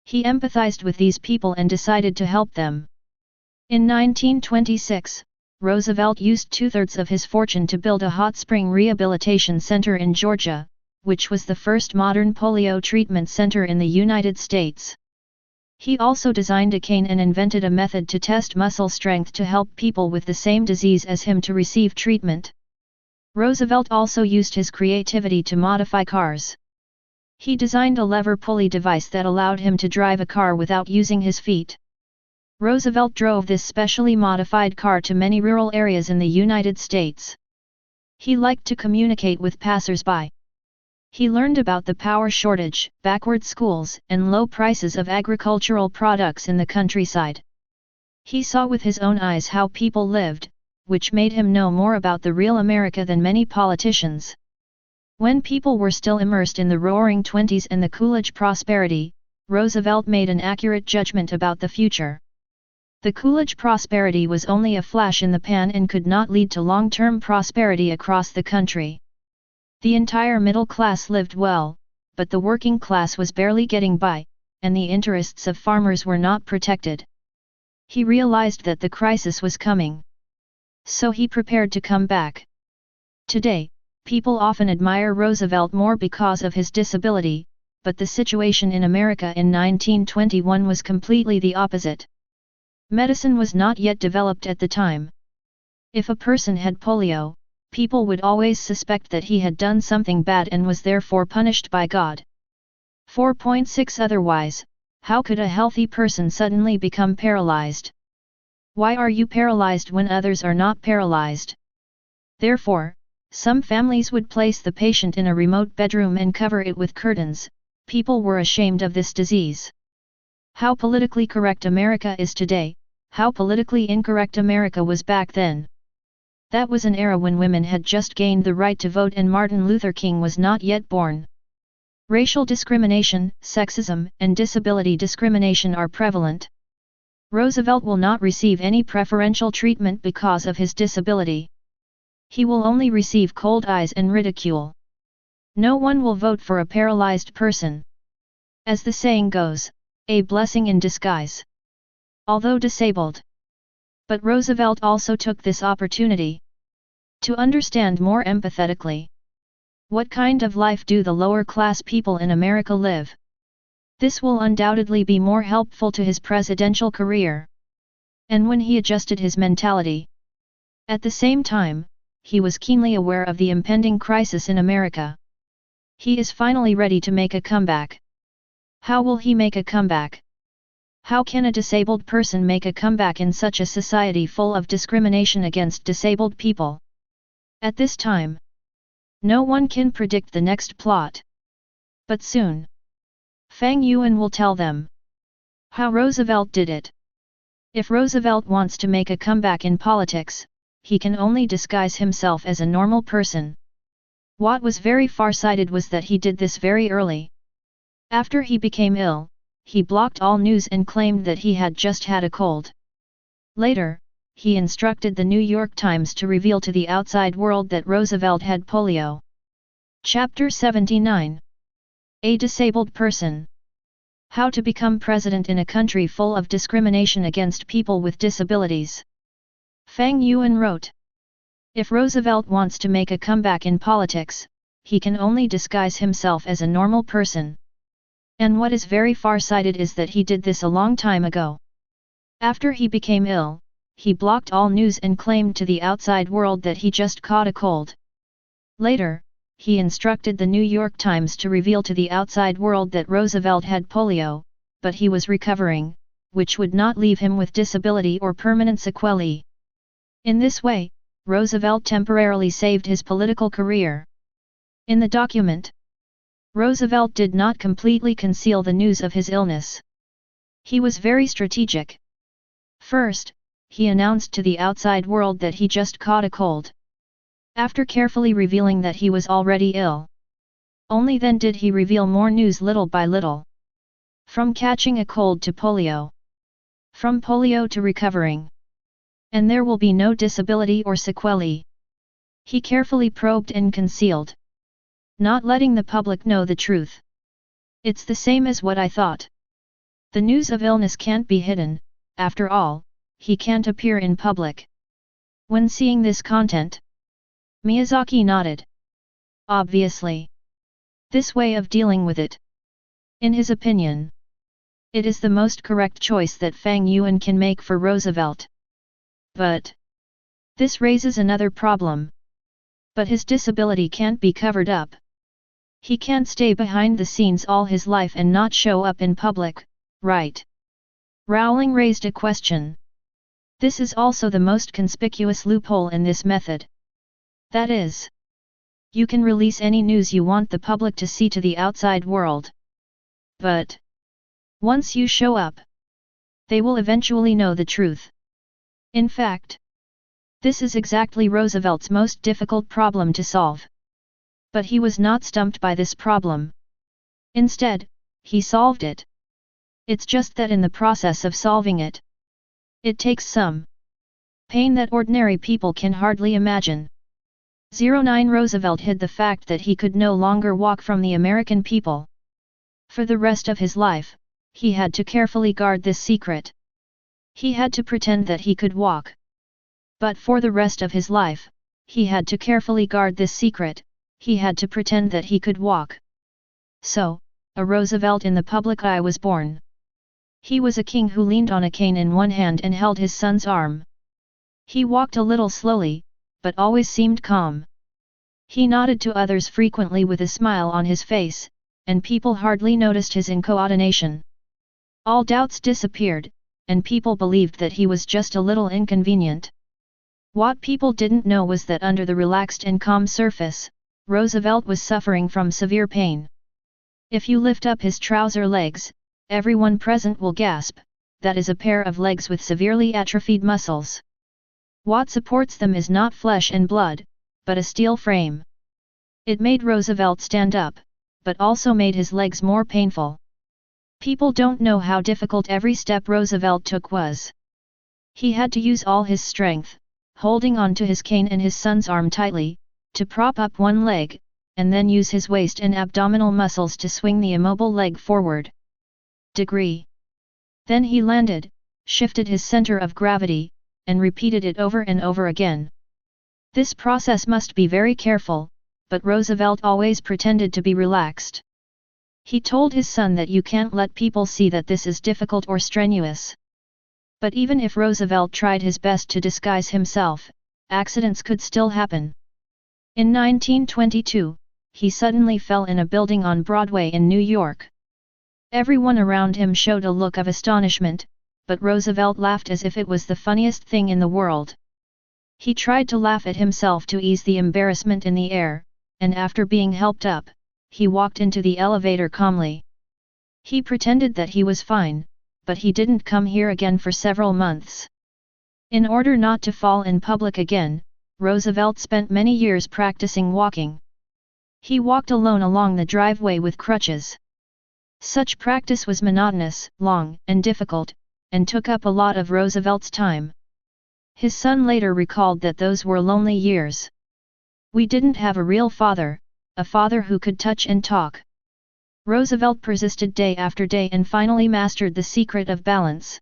He empathized with these people and decided to help them. In 1926, Roosevelt used 2/3 of his fortune to build a hot spring rehabilitation center in Georgia, which was the first modern polio treatment center in the United States. He also designed a cane and invented a method to test muscle strength to help people with the same disease as him to receive treatment. Roosevelt also used his creativity to modify cars. He designed a lever pulley device that allowed him to drive a car without using his feet. Roosevelt drove this specially modified car to many rural areas in the United States. He liked to communicate with passers-by. He learned about the power shortage, backward schools, and low prices of agricultural products in the countryside. He saw with his own eyes how people lived, which made him know more about the real America than many politicians. When people were still immersed in the roaring 20s and the Coolidge prosperity, Roosevelt made an accurate judgment about the future. The Coolidge prosperity was only a flash in the pan and could not lead to long-term prosperity across the country. The entire middle class lived well, but the working class was barely getting by, and the interests of farmers were not protected. He realized that the crisis was coming. So he prepared to come back. Today, people often admire Roosevelt more because of his disability, but the situation in America in 1921 was completely the opposite. Medicine was not yet developed at the time. If a person had polio, people would always suspect that he had done something bad and was therefore punished by God. 4.6 Otherwise, how could a healthy person suddenly become paralyzed? Why are you paralyzed when others are not paralyzed? Therefore, some families would place the patient in a remote bedroom and cover it with curtains. People were ashamed of this disease. How politically correct America is today, how politically incorrect America was back then. That was an era when women had just gained the right to vote and Martin Luther King was not yet born. Racial discrimination, sexism, and disability discrimination are prevalent. Roosevelt will not receive any preferential treatment because of his disability. He will only receive cold eyes and ridicule. No one will vote for a paralyzed person. As the saying goes, a blessing in disguise. Although disabled. But Roosevelt also took this opportunity to understand more empathetically. What kind of life do the lower class people in America live? This will undoubtedly be more helpful to his presidential career. And when he adjusted his mentality. At the same time, he was keenly aware of the impending crisis in America. He is finally ready to make a comeback. How will he make a comeback? How can a disabled person make a comeback in such a society full of discrimination against disabled people? At this time, no one can predict the next plot. But soon, Fang Yuan will tell them how Roosevelt did it. If Roosevelt wants to make a comeback in politics, he can only disguise himself as a normal person. What was very far-sighted was that he did this very early. After he became ill, he blocked all news and claimed that he had just had a cold. Later, he instructed the New York Times to reveal to the outside world that Roosevelt had polio. Chapter 79. A disabled person. How to become president in a country full of discrimination against people with disabilities. Fang Yuan wrote, if Roosevelt wants to make a comeback in politics, he can only disguise himself as a normal person. And what is very far-sighted is that he did this a long time ago. After he became ill, he blocked all news and claimed to the outside world that he just caught a cold. Later, he instructed the New York Times to reveal to the outside world that Roosevelt had polio, but he was recovering, which would not leave him with disability or permanent sequelae. In this way, Roosevelt temporarily saved his political career. In the document, Roosevelt did not completely conceal the news of his illness. He was very strategic. First, he announced to the outside world that he just caught a cold. After carefully revealing that he was already ill. Only then did he reveal more news little by little. From catching a cold to polio. From polio to recovering. And there will be no disability or sequelae. He carefully probed and concealed. Not letting the public know the truth. It's the same as what I thought. The news of illness can't be hidden, after all, he can't appear in public. When seeing this content, Miyazaki nodded. Obviously. This way of dealing with it. In his opinion, it is the most correct choice that Fang Yuan can make for Roosevelt. But this raises another problem. But his disability can't be covered up. He can't stay behind the scenes all his life and not show up in public, right? Rowling raised a question. This is also the most conspicuous loophole in this method. That is, you can release any news you want the public to see to the outside world. But once you show up, they will eventually know the truth. In fact, this is exactly Roosevelt's most difficult problem to solve. But he was not stumped by this problem. Instead, he solved it. It's just that in the process of solving it, it takes some pain that ordinary people can hardly imagine. 09 Roosevelt hid the fact that he could no longer walk from the American people. For the rest of his life, he had to carefully guard this secret. He had to pretend that he could walk. But for the rest of his life, he had to carefully guard this secret, he had to pretend that he could walk. So, a Roosevelt in the public eye was born. He was a king who leaned on a cane in one hand and held his son's arm. He walked a little slowly, but always seemed calm. He nodded to others frequently with a smile on his face, and people hardly noticed his incoordination. All doubts disappeared, and people believed that he was just a little inconvenient. What people didn't know was that under the relaxed and calm surface, Roosevelt was suffering from severe pain. If you lift up his trouser legs, everyone present will gasp, that is a pair of legs with severely atrophied muscles. What supports them is not flesh and blood, but a steel frame. It made Roosevelt stand up, but also made his legs more painful. People don't know how difficult every step Roosevelt took was. He had to use all his strength, holding on to his cane and his son's arm tightly, to prop up one leg, and then use his waist and abdominal muscles to swing the immobile leg forward. Then he landed, shifted his center of gravity, and repeated it over and over again. This process must be very careful, but Roosevelt always pretended to be relaxed. He told his son that you can't let people see that this is difficult or strenuous. But even if Roosevelt tried his best to disguise himself, accidents could still happen. In 1922, he suddenly fell in a building on Broadway in New York. Everyone around him showed a look of astonishment, but Roosevelt laughed as if it was the funniest thing in the world. He tried to laugh at himself to ease the embarrassment in the air, and after being helped up, he walked into the elevator calmly. He pretended that he was fine, but he didn't come here again for several months. In order not to fall in public again, Roosevelt spent many years practicing walking. He walked alone along the driveway with crutches. Such practice was monotonous, long, and difficult, and took up a lot of Roosevelt's time. His son later recalled that those were lonely years. "We didn't have a real father, a father who could touch and talk." Roosevelt persisted day after day and finally mastered the secret of balance.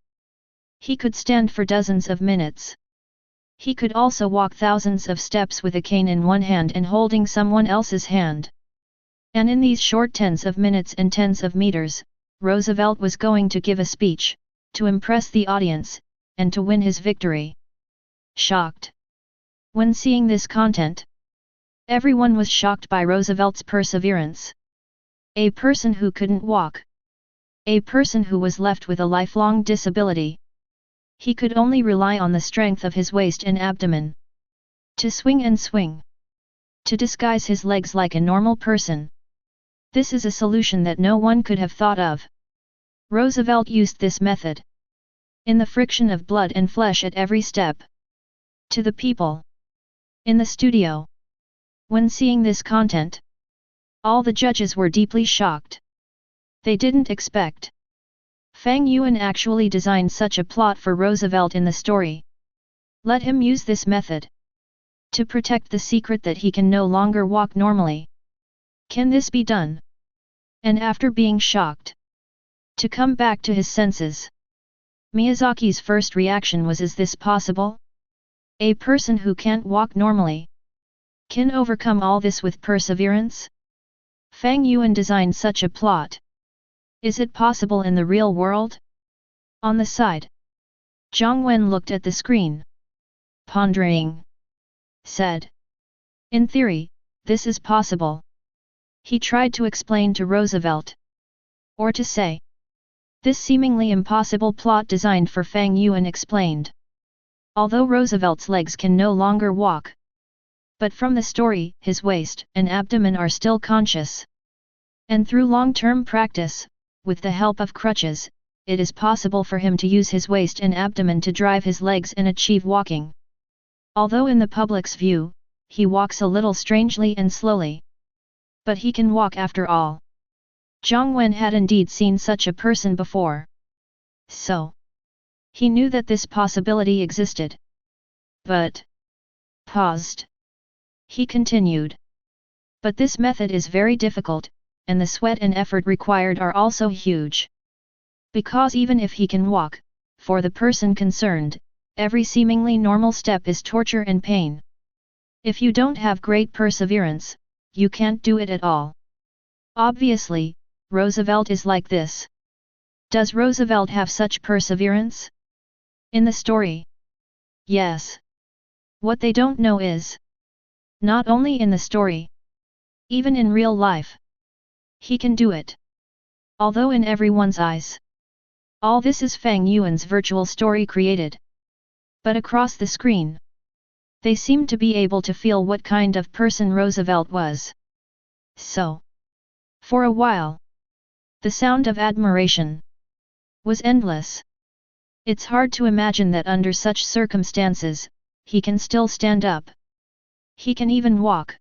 He could stand for dozens of minutes. He could also walk thousands of steps with a cane in one hand and holding someone else's hand. And in these short tens of minutes and tens of meters, Roosevelt was going to give a speech, to impress the audience, and to win his victory. Shocked. When seeing this content, everyone was shocked by Roosevelt's perseverance. A person who couldn't walk. A person who was left with a lifelong disability. He could only rely on the strength of his waist and abdomen. To swing and swing. To disguise his legs like a normal person. This is a solution that no one could have thought of. Roosevelt used this method. In the friction of blood and flesh at every step. To the people. In the studio. When seeing this content, all the judges were deeply shocked. They didn't expect Fang Yuan actually designed such a plot for Roosevelt in the story. Let him use this method to protect the secret that he can no longer walk normally. Can this be done? And after being shocked, to come back to his senses. Miyazaki's first reaction was, is this possible? A person who can't walk normally can overcome all this with perseverance? Fang Yuan designed such a plot. Is it possible in the real world? On the side, Jiang Wen looked at the screen. Pondering. Said. In theory, this is possible. He tried to explain to Roosevelt. Or to say. This seemingly impossible plot designed for Fang Yuan explained. Although Roosevelt's legs can no longer walk. But from the story, his waist and abdomen are still conscious. And through long-term practice, with the help of crutches, it is possible for him to use his waist and abdomen to drive his legs and achieve walking. Although in the public's view, he walks a little strangely and slowly. But he can walk after all. Jiang Wen had indeed seen such a person before. So, he knew that this possibility existed. But, paused. He continued. But this method is very difficult, and the sweat and effort required are also huge. Because even if he can walk, for the person concerned, every seemingly normal step is torture and pain. If you don't have great perseverance, you can't do it at all. Obviously, Roosevelt is like this. Does Roosevelt have such perseverance? In the story? Yes. What they don't know is, not only in the story, even in real life, he can do it. Although in everyone's eyes, all this is Fang Yuan's virtual story created. But across the screen, they seemed to be able to feel what kind of person Roosevelt was. So, for a while, the sound of admiration was endless. It's hard to imagine that under such circumstances, he can still stand up. He can even walk.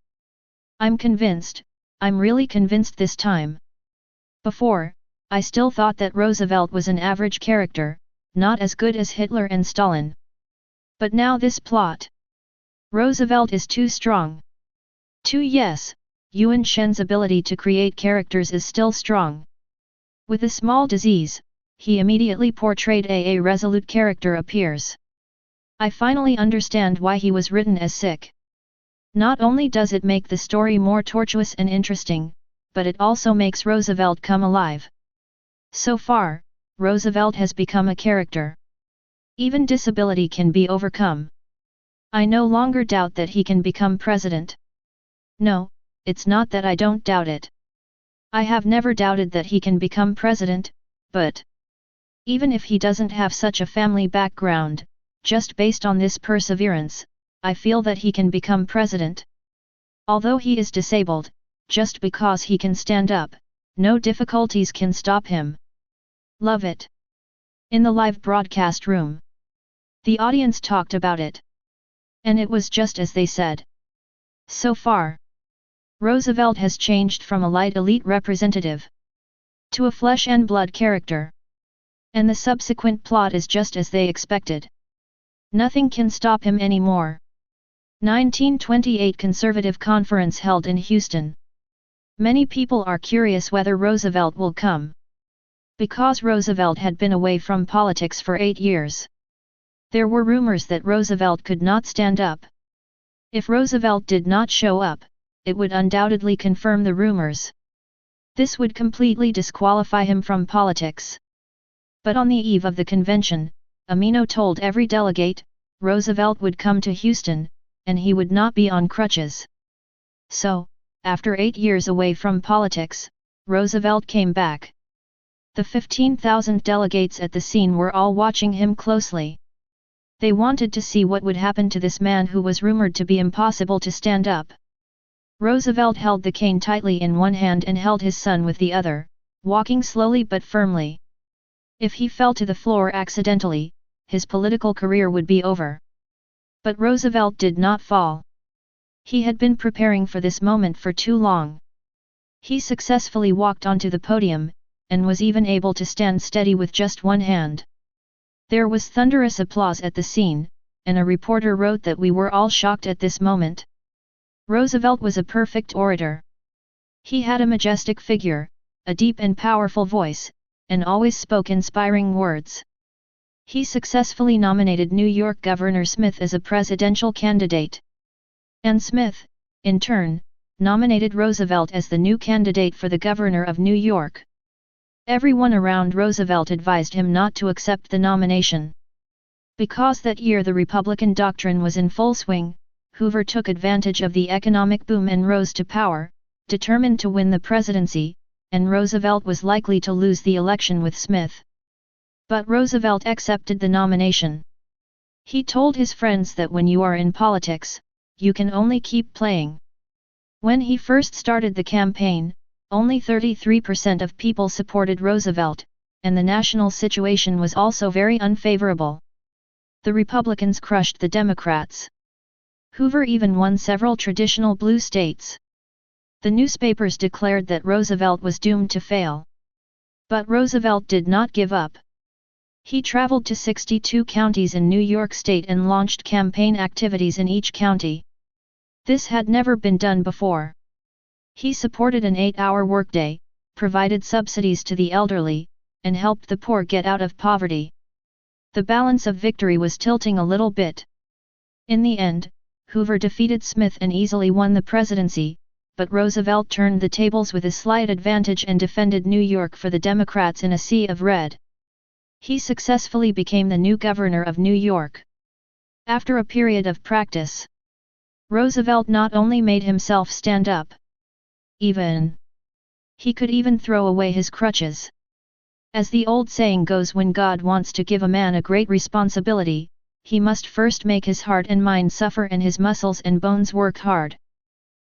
I'm convinced, I'm really convinced this time. Before, I still thought that Roosevelt was an average character, not as good as Hitler and Stalin. But now this plot. Roosevelt is too strong. Yes, Yuan Shen's ability to create characters is still strong. With a small disease, he immediately portrayed a resolute character appears. I finally understand why he was written as sick. Not only does it make the story more tortuous and interesting, but it also makes Roosevelt come alive. So far, Roosevelt has become a character. Even disability can be overcome. I no longer doubt that he can become president. No, it's not that I don't doubt it. I have never doubted that he can become president, but even if he doesn't have such a family background, just based on this perseverance, I feel that he can become president. Although he is disabled, just because he can stand up, no difficulties can stop him. Love it. In the live broadcast room, the audience talked about it. And it was just as they said. So far, Roosevelt has changed from a light elite representative to a flesh and blood character. And the subsequent plot is just as they expected. Nothing can stop him anymore. 1928 Conservative Conference held in Houston. Many people are curious whether Roosevelt will come. Because Roosevelt had been away from politics for 8 years. There were rumors that Roosevelt could not stand up. If Roosevelt did not show up, it would undoubtedly confirm the rumors. This would completely disqualify him from politics. But on the eve of the convention, Amino told every delegate, Roosevelt would come to Houston, and he would not be on crutches. So, after 8 years away from politics, Roosevelt came back. The 15,000 delegates at the scene were all watching him closely. They wanted to see what would happen to this man who was rumored to be impossible to stand up. Roosevelt held the cane tightly in one hand and held his son with the other, walking slowly but firmly. If he fell to the floor accidentally, his political career would be over. But Roosevelt did not fall. He had been preparing for this moment for too long. He successfully walked onto the podium, and was even able to stand steady with just one hand. There was thunderous applause at the scene, and a reporter wrote that we were all shocked at this moment. Roosevelt was a perfect orator. He had a majestic figure, a deep and powerful voice, and always spoke inspiring words. He successfully nominated New York Governor Smith as a presidential candidate. And Smith, in turn, nominated Roosevelt as the new candidate for the governor of New York. Everyone around Roosevelt advised him not to accept the nomination. Because that year the Republican doctrine was in full swing, Hoover took advantage of the economic boom and rose to power, determined to win the presidency, and Roosevelt was likely to lose the election with Smith. But Roosevelt accepted the nomination. He told his friends that when you are in politics, you can only keep playing. When he first started the campaign, only 33% of people supported Roosevelt, and the national situation was also very unfavorable. The Republicans crushed the Democrats. Hoover even won several traditional blue states. The newspapers declared that Roosevelt was doomed to fail. But Roosevelt did not give up. He traveled to 62 counties in New York State and launched campaign activities in each county. This had never been done before. He supported an 8-hour workday, provided subsidies to the elderly, and helped the poor get out of poverty. The balance of victory was tilting a little bit. In the end, Hoover defeated Smith and easily won the presidency, but Roosevelt turned the tables with a slight advantage and defended New York for the Democrats in a sea of red. He successfully became the new governor of New York. After a period of practice, Roosevelt not only made himself stand up, he could even throw away his crutches. As the old saying goes, when God wants to give a man a great responsibility, he must first make his heart and mind suffer and his muscles and bones work hard.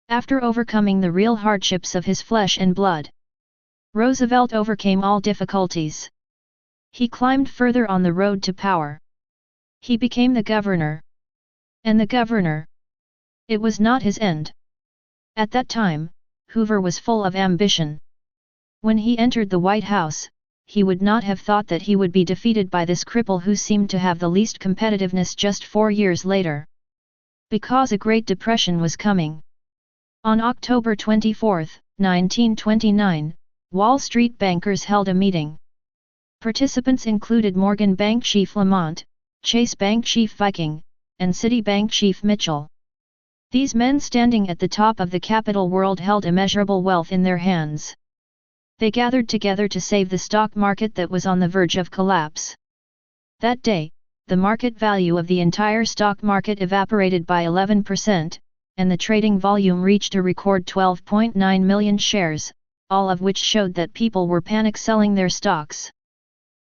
After overcoming the real hardships of his flesh and blood, Roosevelt overcame all difficulties. He climbed further on the road to power. He became the governor. And the governor. It was not his end. At that time, Hoover was full of ambition. When he entered the White House, he would not have thought that he would be defeated by this cripple who seemed to have the least competitiveness just 4 years later. Because a Great Depression was coming. On October 24, 1929, Wall Street bankers held a meeting. Participants included Morgan Bank chief Lamont, Chase Bank chief Viking, and Citibank chief Mitchell. These men standing at the top of the capital world held immeasurable wealth in their hands. They gathered together to save the stock market that was on the verge of collapse. That day, the market value of the entire stock market evaporated by 11%, and the trading volume reached a record 12.9 million shares, all of which showed that people were panic selling their stocks.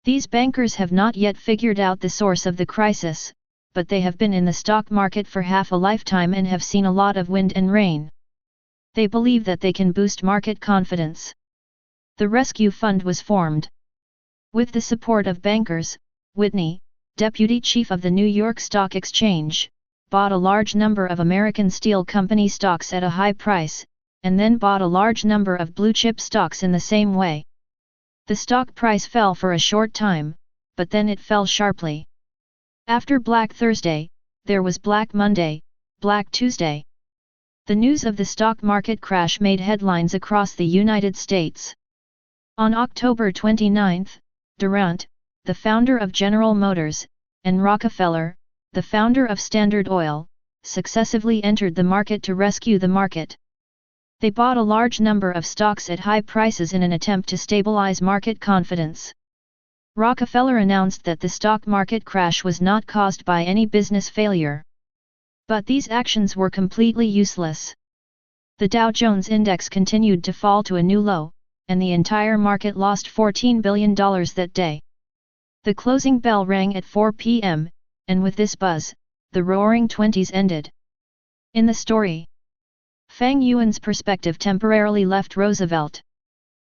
These bankers have not yet figured out the source of the crisis, but they have been in the stock market for half a lifetime and have seen a lot of wind and rain. They believe that they can boost market confidence. The rescue fund was formed. With the support of bankers, Whitney, deputy chief of the New York Stock Exchange, bought a large number of American Steel Company stocks at a high price, and then bought a large number of blue-chip stocks in the same way. The stock price fell for a short time, but then it fell sharply. After Black Thursday, there was Black Monday, Black Tuesday. The news of the stock market crash made headlines across the United States. On October 29, Durant, the founder of General Motors, and Rockefeller, the founder of Standard Oil, successively entered the market to rescue the market. They bought a large number of stocks at high prices in an attempt to stabilize market confidence. Rockefeller announced that the stock market crash was not caused by any business failure. But these actions were completely useless. The Dow Jones Index continued to fall to a new low, and the entire market lost $14 billion that day. The closing bell rang at 4 p.m., and with this buzz, the Roaring Twenties ended. In the story, Fang Yuan's perspective temporarily left Roosevelt.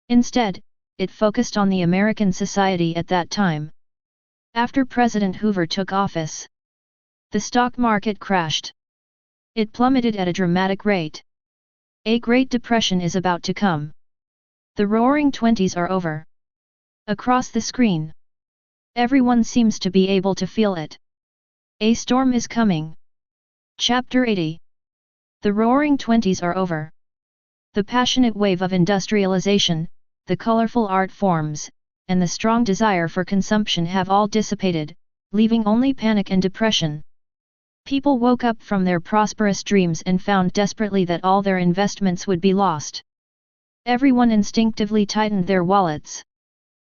Instead, it focused on the American society at that time. After President Hoover took office, the stock market crashed. It plummeted at a dramatic rate. A Great Depression is about to come. The Roaring Twenties are over. Across the screen, everyone seems to be able to feel it. A storm is coming. Chapter 80. The Roaring Twenties are over. The passionate wave of industrialization, the colorful art forms, and the strong desire for consumption have all dissipated, leaving only panic and depression. People woke up from their prosperous dreams and found desperately that all their investments would be lost. Everyone instinctively tightened their wallets.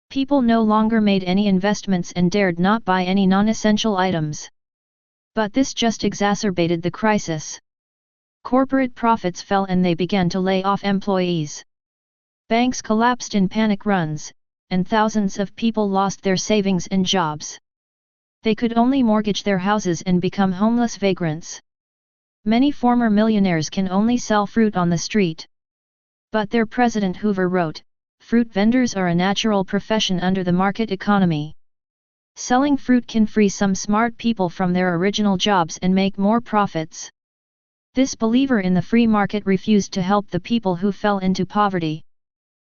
People no longer made any investments and dared not buy any non-essential items. But this just exacerbated the crisis. Corporate profits fell and they began to lay off employees. Banks collapsed in panic runs, and thousands of people lost their savings and jobs. They could only mortgage their houses and become homeless vagrants. Many former millionaires can only sell fruit on the street. But their President Hoover wrote, "Fruit vendors are a natural profession under the market economy. Selling fruit can free some smart people from their original jobs and make more profits." This believer in the free market refused to help the people who fell into poverty.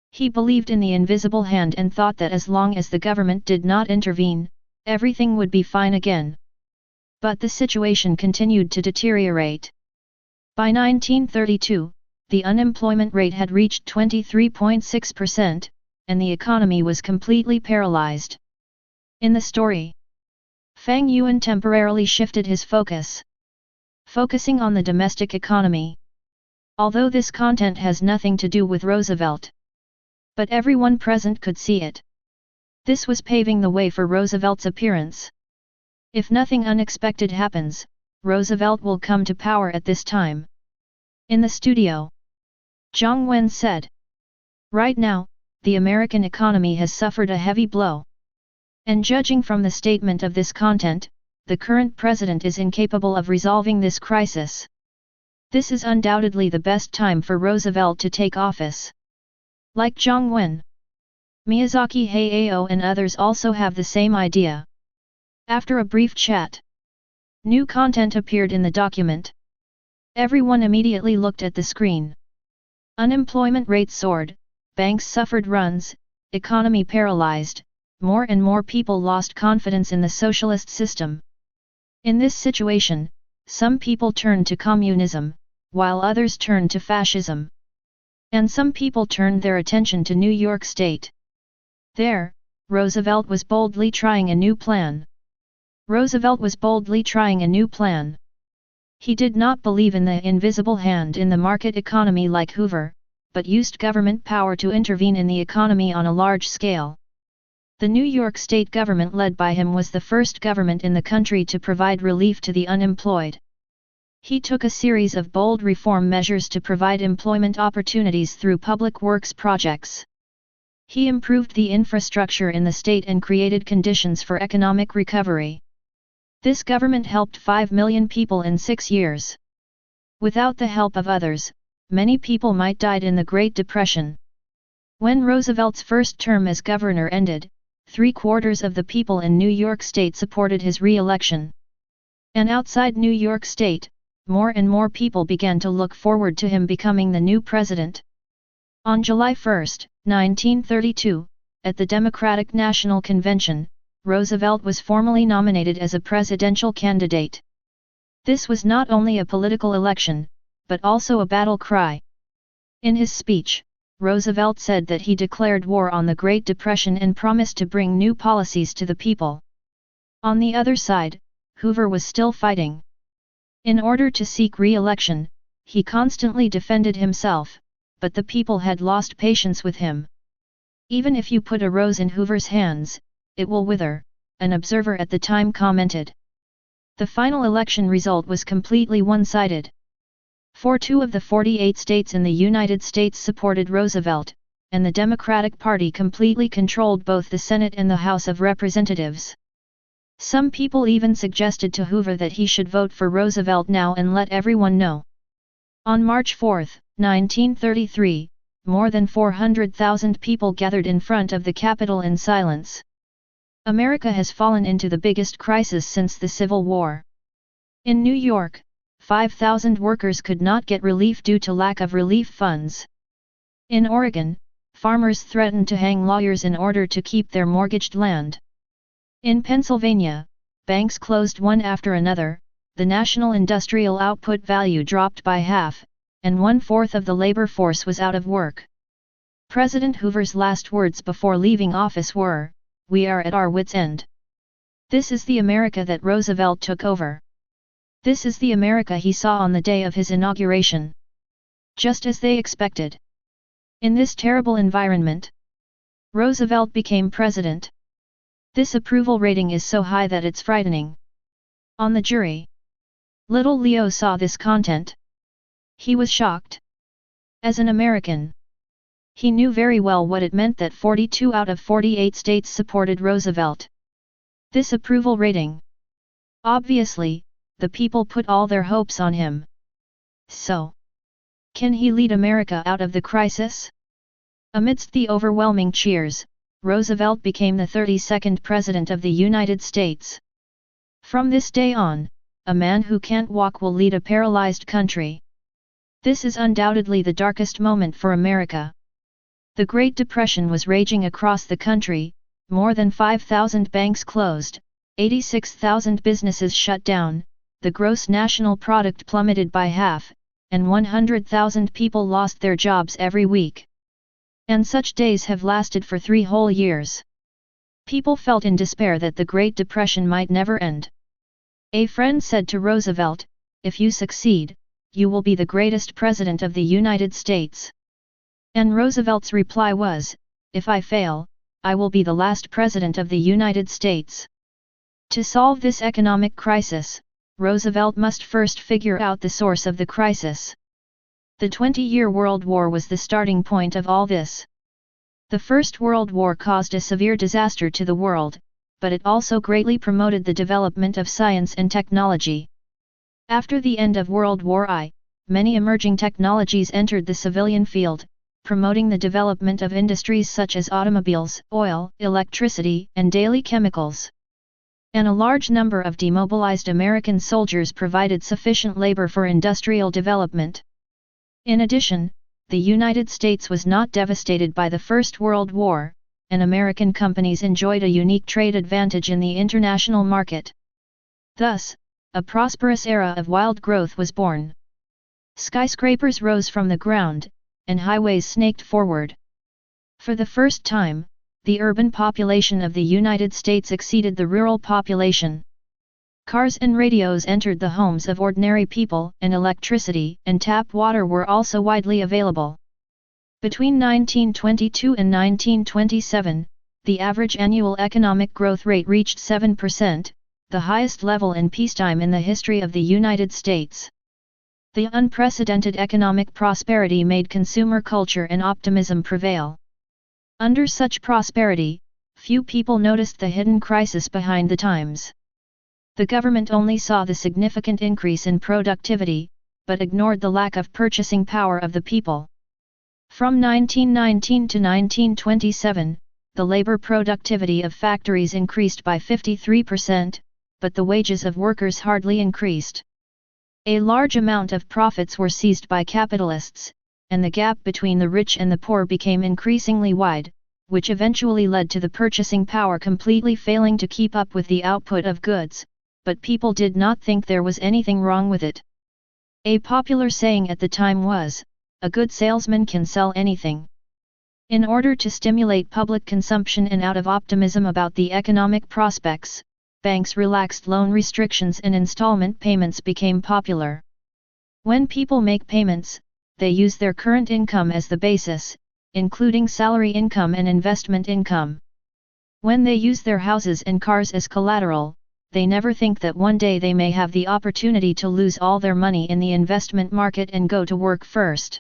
He believed in the invisible hand and thought that as long as the government did not intervene, everything would be fine again. But the situation continued to deteriorate. By 1932, the unemployment rate had reached 23.6%, and the economy was completely paralyzed. In the story, Fang Yuan temporarily shifted his focus, focusing on the domestic economy. Although this content has nothing to do with Roosevelt, but everyone present could see it. This was paving the way for Roosevelt's appearance. If nothing unexpected happens, Roosevelt will come to power at this time. In the studio, Jiang Wen said, "Right now, the American economy has suffered a heavy blow. And judging from the statement of this content, the current president is incapable of resolving this crisis. This is undoubtedly the best time for Roosevelt to take office." Like Jiang Wen, Miyazaki Hayao and others also have the same idea. After a brief chat, new content appeared in the document. Everyone immediately looked at the screen. Unemployment rate soared, banks suffered runs, economy paralyzed, more and more people lost confidence in the socialist system. In this situation, some people turned to communism, while others turned to fascism. And some people turned their attention to New York State. There, Roosevelt was boldly trying a new plan. He did not believe in the invisible hand in the market economy like Hoover, but used government power to intervene in the economy on a large scale. The New York State government led by him was the first government in the country to provide relief to the unemployed. He took a series of bold reform measures to provide employment opportunities through public works projects. He improved the infrastructure in the state and created conditions for economic recovery. This government helped 5 million people in 6 years. Without the help of others, many people might died in the Great Depression. When Roosevelt's first term as governor ended, 3/4 of the people in New York State supported his re-election. And outside New York State, more and more people began to look forward to him becoming the new president. On July 1, 1932, at the Democratic National Convention, Roosevelt was formally nominated as a presidential candidate. This was not only a political election, but also a battle cry. In his speech, Roosevelt said that he declared war on the Great Depression and promised to bring new policies to the people. On the other side, Hoover was still fighting. In order to seek re-election, he constantly defended himself, but the people had lost patience with him. "Even if you put a rose in Hoover's hands, it will wither," an observer at the time commented. The final election result was completely one-sided. 42 of the 48 states in the United States supported Roosevelt, and the Democratic Party completely controlled both the Senate and the House of Representatives. Some people even suggested to Hoover that he should vote for Roosevelt now and let everyone know. On March 4, 1933, more than 400,000 people gathered in front of the Capitol in silence. America has fallen into the biggest crisis since the Civil War. In New York, 5,000 workers could not get relief due to lack of relief funds. In Oregon, farmers threatened to hang lawyers in order to keep their mortgaged land. In Pennsylvania, banks closed one after another, the national industrial output value dropped by half, and 1/4 of the labor force was out of work. President Hoover's last words before leaving office were, "We are at our wits' end." This is the America that Roosevelt took over. This is the America he saw on the day of his inauguration. Just as they expected. In this terrible environment, Roosevelt became president. This approval rating is so high that it's frightening. On the jury, little Leo saw this content. He was shocked. As an American, he knew very well what it meant that 42 out of 48 states supported Roosevelt. This approval rating. Obviously, the people put all their hopes on him. So, can he lead America out of the crisis? Amidst the overwhelming cheers, Roosevelt became the 32nd President of the United States. From this day on, a man who can't walk will lead a paralyzed country. This is undoubtedly the darkest moment for America. The Great Depression was raging across the country, more than 5,000 banks closed, 86,000 businesses shut down, the gross national product plummeted by half, and 100,000 people lost their jobs every week. And such days have lasted for 3 whole years. People felt in despair that the Great Depression might never end. A friend said to Roosevelt, "If you succeed, you will be the greatest president of the United States." And Roosevelt's reply was, "If I fail, I will be the last president of the United States." To solve this economic crisis, Roosevelt must first figure out the source of the crisis. The 20-year World War was the starting point of all this. The First World War caused a severe disaster to the world, but it also greatly promoted the development of science and technology. After the end of World War I, many emerging technologies entered the civilian field, promoting the development of industries such as automobiles, oil, electricity, and daily chemicals. And a large number of demobilized American soldiers provided sufficient labor for industrial development. In addition, the United States was not devastated by the First World War, and American companies enjoyed a unique trade advantage in the international market. Thus, a prosperous era of wild growth was born. Skyscrapers rose from the ground, and highways snaked forward. For the first time, the urban population of the United States exceeded the rural population. Cars and radios entered the homes of ordinary people, and electricity and tap water were also widely available. Between 1922 and 1927, the average annual economic growth rate reached 7%, the highest level in peacetime in the history of the United States. The unprecedented economic prosperity made consumer culture and optimism prevail. Under such prosperity, few people noticed the hidden crisis behind the times. The government only saw the significant increase in productivity, but ignored the lack of purchasing power of the people. From 1919 to 1927, the labor productivity of factories increased by 53%, but the wages of workers hardly increased. A large amount of profits were seized by capitalists, and the gap between the rich and the poor became increasingly wide, which eventually led to the purchasing power completely failing to keep up with the output of goods, but people did not think there was anything wrong with it. A popular saying at the time was, "A good salesman can sell anything." In order to stimulate public consumption and out of optimism about the economic prospects, banks relaxed loan restrictions and installment payments became popular. When people make payments, they use their current income as the basis, including salary income and investment income. When they use their houses and cars as collateral, they never think that one day they may have the opportunity to lose all their money in the investment market and go to work first.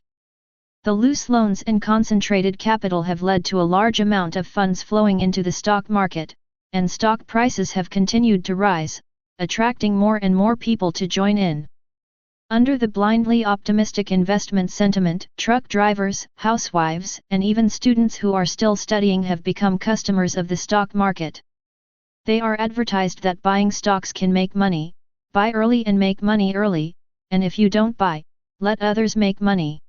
The loose loans and concentrated capital have led to a large amount of funds flowing into the stock market, and stock prices have continued to rise, attracting more and more people to join in. Under the blindly optimistic investment sentiment, truck drivers, housewives, and even students who are still studying have become customers of the stock market. They are advertised that buying stocks can make money, buy early and make money early, and if you don't buy, let others make money.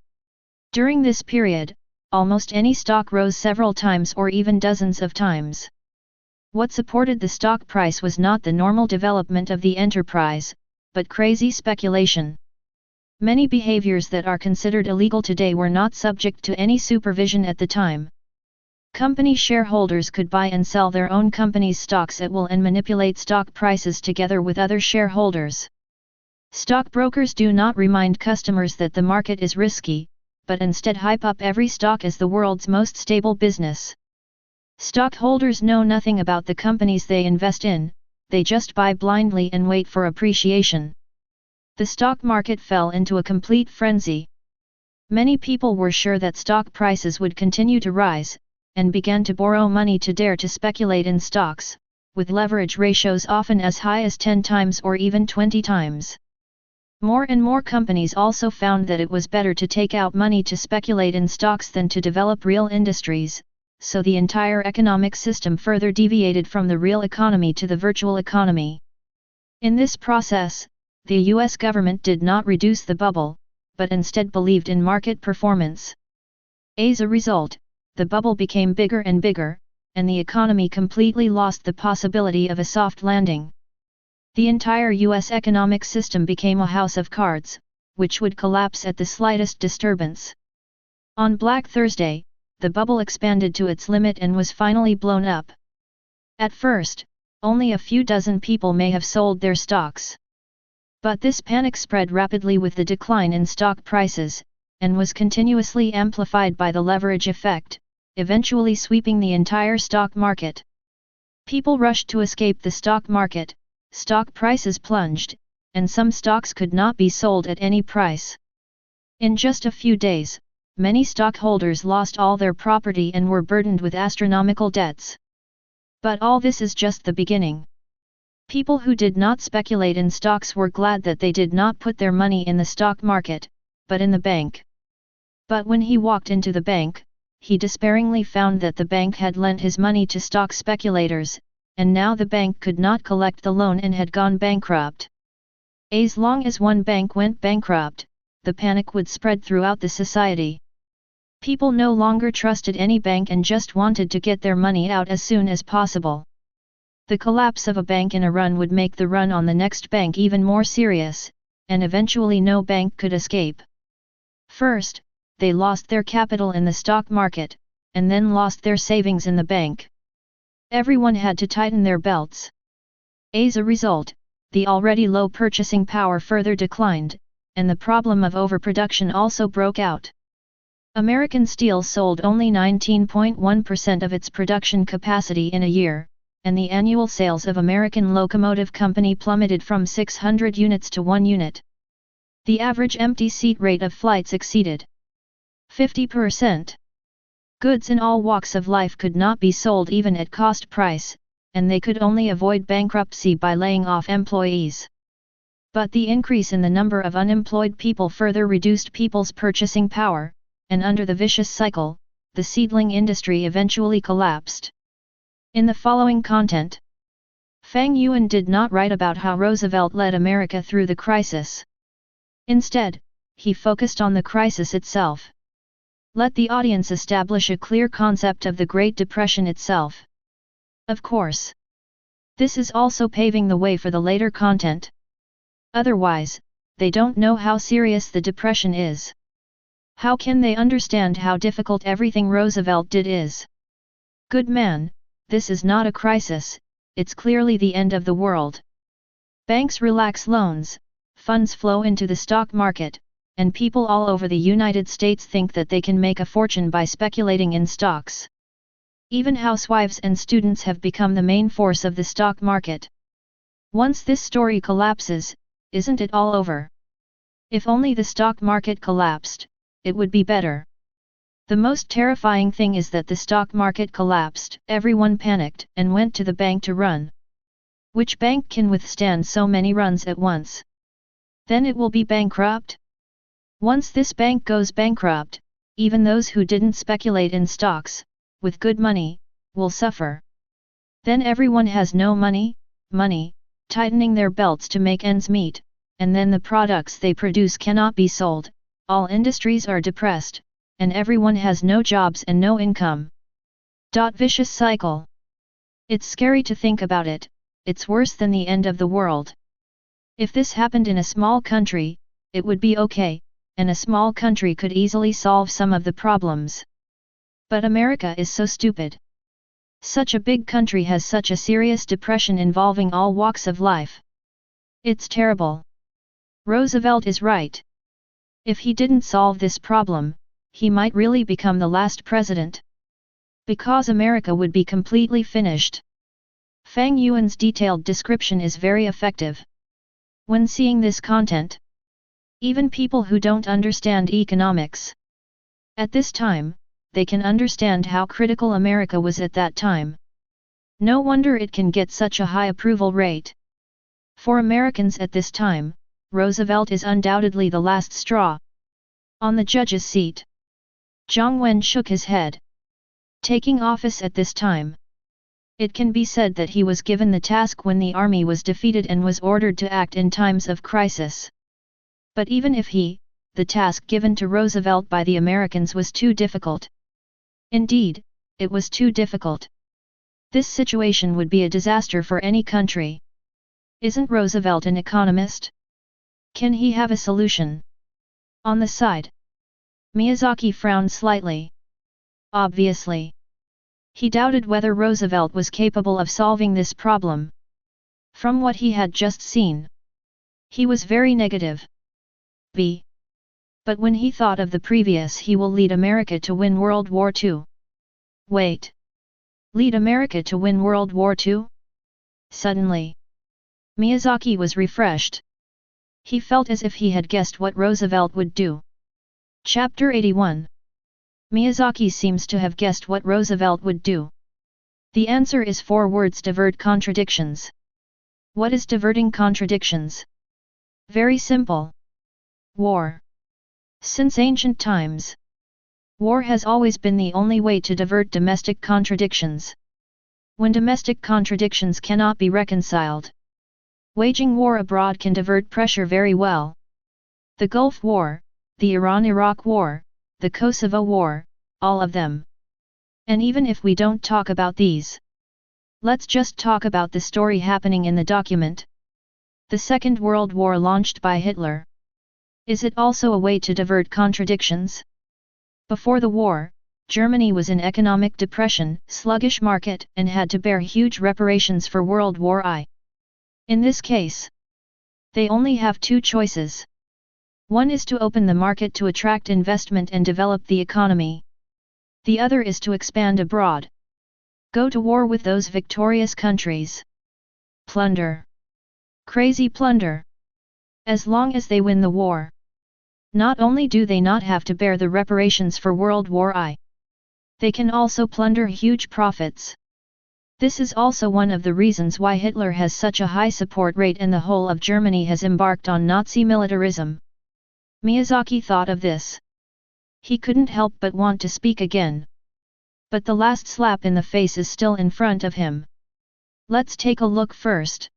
During this period, almost any stock rose several times or even dozens of times. What supported the stock price was not the normal development of the enterprise, but crazy speculation. Many behaviors that are considered illegal today were not subject to any supervision at the time. Company shareholders could buy and sell their own company's stocks at will and manipulate stock prices together with other shareholders. Stockbrokers do not remind customers that the market is risky, but instead hype up every stock as the world's most stable business. Stockholders know nothing about the companies they invest in, they just buy blindly and wait for appreciation. The stock market fell into a complete frenzy. Many people were sure that stock prices would continue to rise, and began to borrow money to dare to speculate in stocks, with leverage ratios often as high as 10 times or even 20 times. More and more companies also found that it was better to take out money to speculate in stocks than to develop real industries, so the entire economic system further deviated from the real economy to the virtual economy. In this process, the US government did not reduce the bubble, but instead believed in market performance. As a result, the bubble became bigger and bigger, and the economy completely lost the possibility of a soft landing. The entire US economic system became a house of cards, which would collapse at the slightest disturbance. On Black Thursday, the bubble expanded to its limit and was finally blown up. At first, only a few dozen people may have sold their stocks. But this panic spread rapidly with the decline in stock prices, and was continuously amplified by the leverage effect, eventually sweeping the entire stock market. People rushed to escape the stock market, stock prices plunged, and some stocks could not be sold at any price. In just a few days, many stockholders lost all their property and were burdened with astronomical debts. But all this is just the beginning. People who did not speculate in stocks were glad that they did not put their money in the stock market, but in the bank. But when he walked into the bank, he despairingly found that the bank had lent his money to stock speculators, and now the bank could not collect the loan and had gone bankrupt. As long as one bank went bankrupt, the panic would spread throughout the society. People no longer trusted any bank and just wanted to get their money out as soon as possible. The collapse of a bank in a run would make the run on the next bank even more serious, and eventually no bank could escape. First, they lost their capital in the stock market, and then lost their savings in the bank. Everyone had to tighten their belts. As a result, the already low purchasing power further declined, and the problem of overproduction also broke out. American Steel sold only 19.1% of its production capacity in a year, and the annual sales of American Locomotive Company plummeted from 600 units to 1 unit. The average empty seat rate of flights exceeded 50%. Goods in all walks of life could not be sold even at cost price, and they could only avoid bankruptcy by laying off employees. But the increase in the number of unemployed people further reduced people's purchasing power, and under the vicious cycle, the seedling industry eventually collapsed. In the following content, Fang Yuan did not write about how Roosevelt led America through the crisis. Instead, he focused on the crisis itself. Let the audience establish a clear concept of the Great Depression itself. Of course, this is also paving the way for the later content. Otherwise, they don't know how serious the Depression is. How can they understand how difficult everything Roosevelt did is? Good man, this is not a crisis, it's clearly the end of the world. Banks relax loans, funds flow into the stock market, and people all over the United States think that they can make a fortune by speculating in stocks. Even housewives and students have become the main force of the stock market. Once this story collapses, isn't it all over? If only the stock market collapsed, it would be better. The most terrifying thing is that the stock market collapsed, everyone panicked and went to the bank to run. Which bank can withstand so many runs at once? Then it will be bankrupt? Once this bank goes bankrupt, even those who didn't speculate in stocks, with good money, will suffer. Then everyone has no money, tightening their belts to make ends meet, and then the products they produce cannot be sold, all industries are depressed, and everyone has no jobs and no income. Vicious cycle. It's scary to think about it, it's worse than the end of the world. If this happened in a small country, it would be okay, and a small country could easily solve some of the problems. But America is so stupid. Such a big country has such a serious depression involving all walks of life. It's terrible. Roosevelt is right. If he didn't solve this problem, he might really become the last president. Because America would be completely finished. Fang Yuan's detailed description is very effective. When seeing this content, even people who don't understand economics at this time, they can understand how critical America was at that time. No wonder it can get such a high approval rate. For Americans at this time, Roosevelt is undoubtedly the last straw. On the judge's seat, Jiang Wen shook his head. Taking office at this time, it can be said that he was given the task when the army was defeated and was ordered to act in times of crisis. But even if the task given to Roosevelt by the Americans was too difficult. Indeed, it was too difficult. This situation would be a disaster for any country. Isn't Roosevelt an economist? Can he have a solution? On the side, Miyazaki frowned slightly. Obviously, he doubted whether Roosevelt was capable of solving this problem. From what he had just seen, he was very negative. But when he thought of the previous, he will lead America to win World War II. Wait. Lead America to win World War II? Suddenly, Miyazaki was refreshed. He felt as if he had guessed what Roosevelt would do. Chapter 81. Miyazaki seems to have guessed what Roosevelt would do. The answer is 4 words: divert contradictions. What is diverting contradictions? Very simple. War. Since ancient times, war has always been the only way to divert domestic contradictions. When domestic contradictions cannot be reconciled, waging war abroad can divert pressure very well. The Gulf War, the Iran-Iraq War, the Kosovo War, all of them. And even if we don't talk about these, let's just talk about the story happening in the document. The Second World War launched by Hitler. Is it also a way to divert contradictions? Before the war, Germany was in economic depression, sluggish market, and had to bear huge reparations for World War I. In this case, they only have 2 choices. One is to open the market to attract investment and develop the economy. The other is to expand abroad. Go to war with those victorious countries. Plunder. Crazy plunder. As long as they win the war, not only do they not have to bear the reparations for World War I, they can also plunder huge profits. This is also one of the reasons why Hitler has such a high support rate and the whole of Germany has embarked on Nazi militarism. Miyazaki thought of this. He couldn't help but want to speak again. But the last slap in the face is still in front of him. Let's take a look first.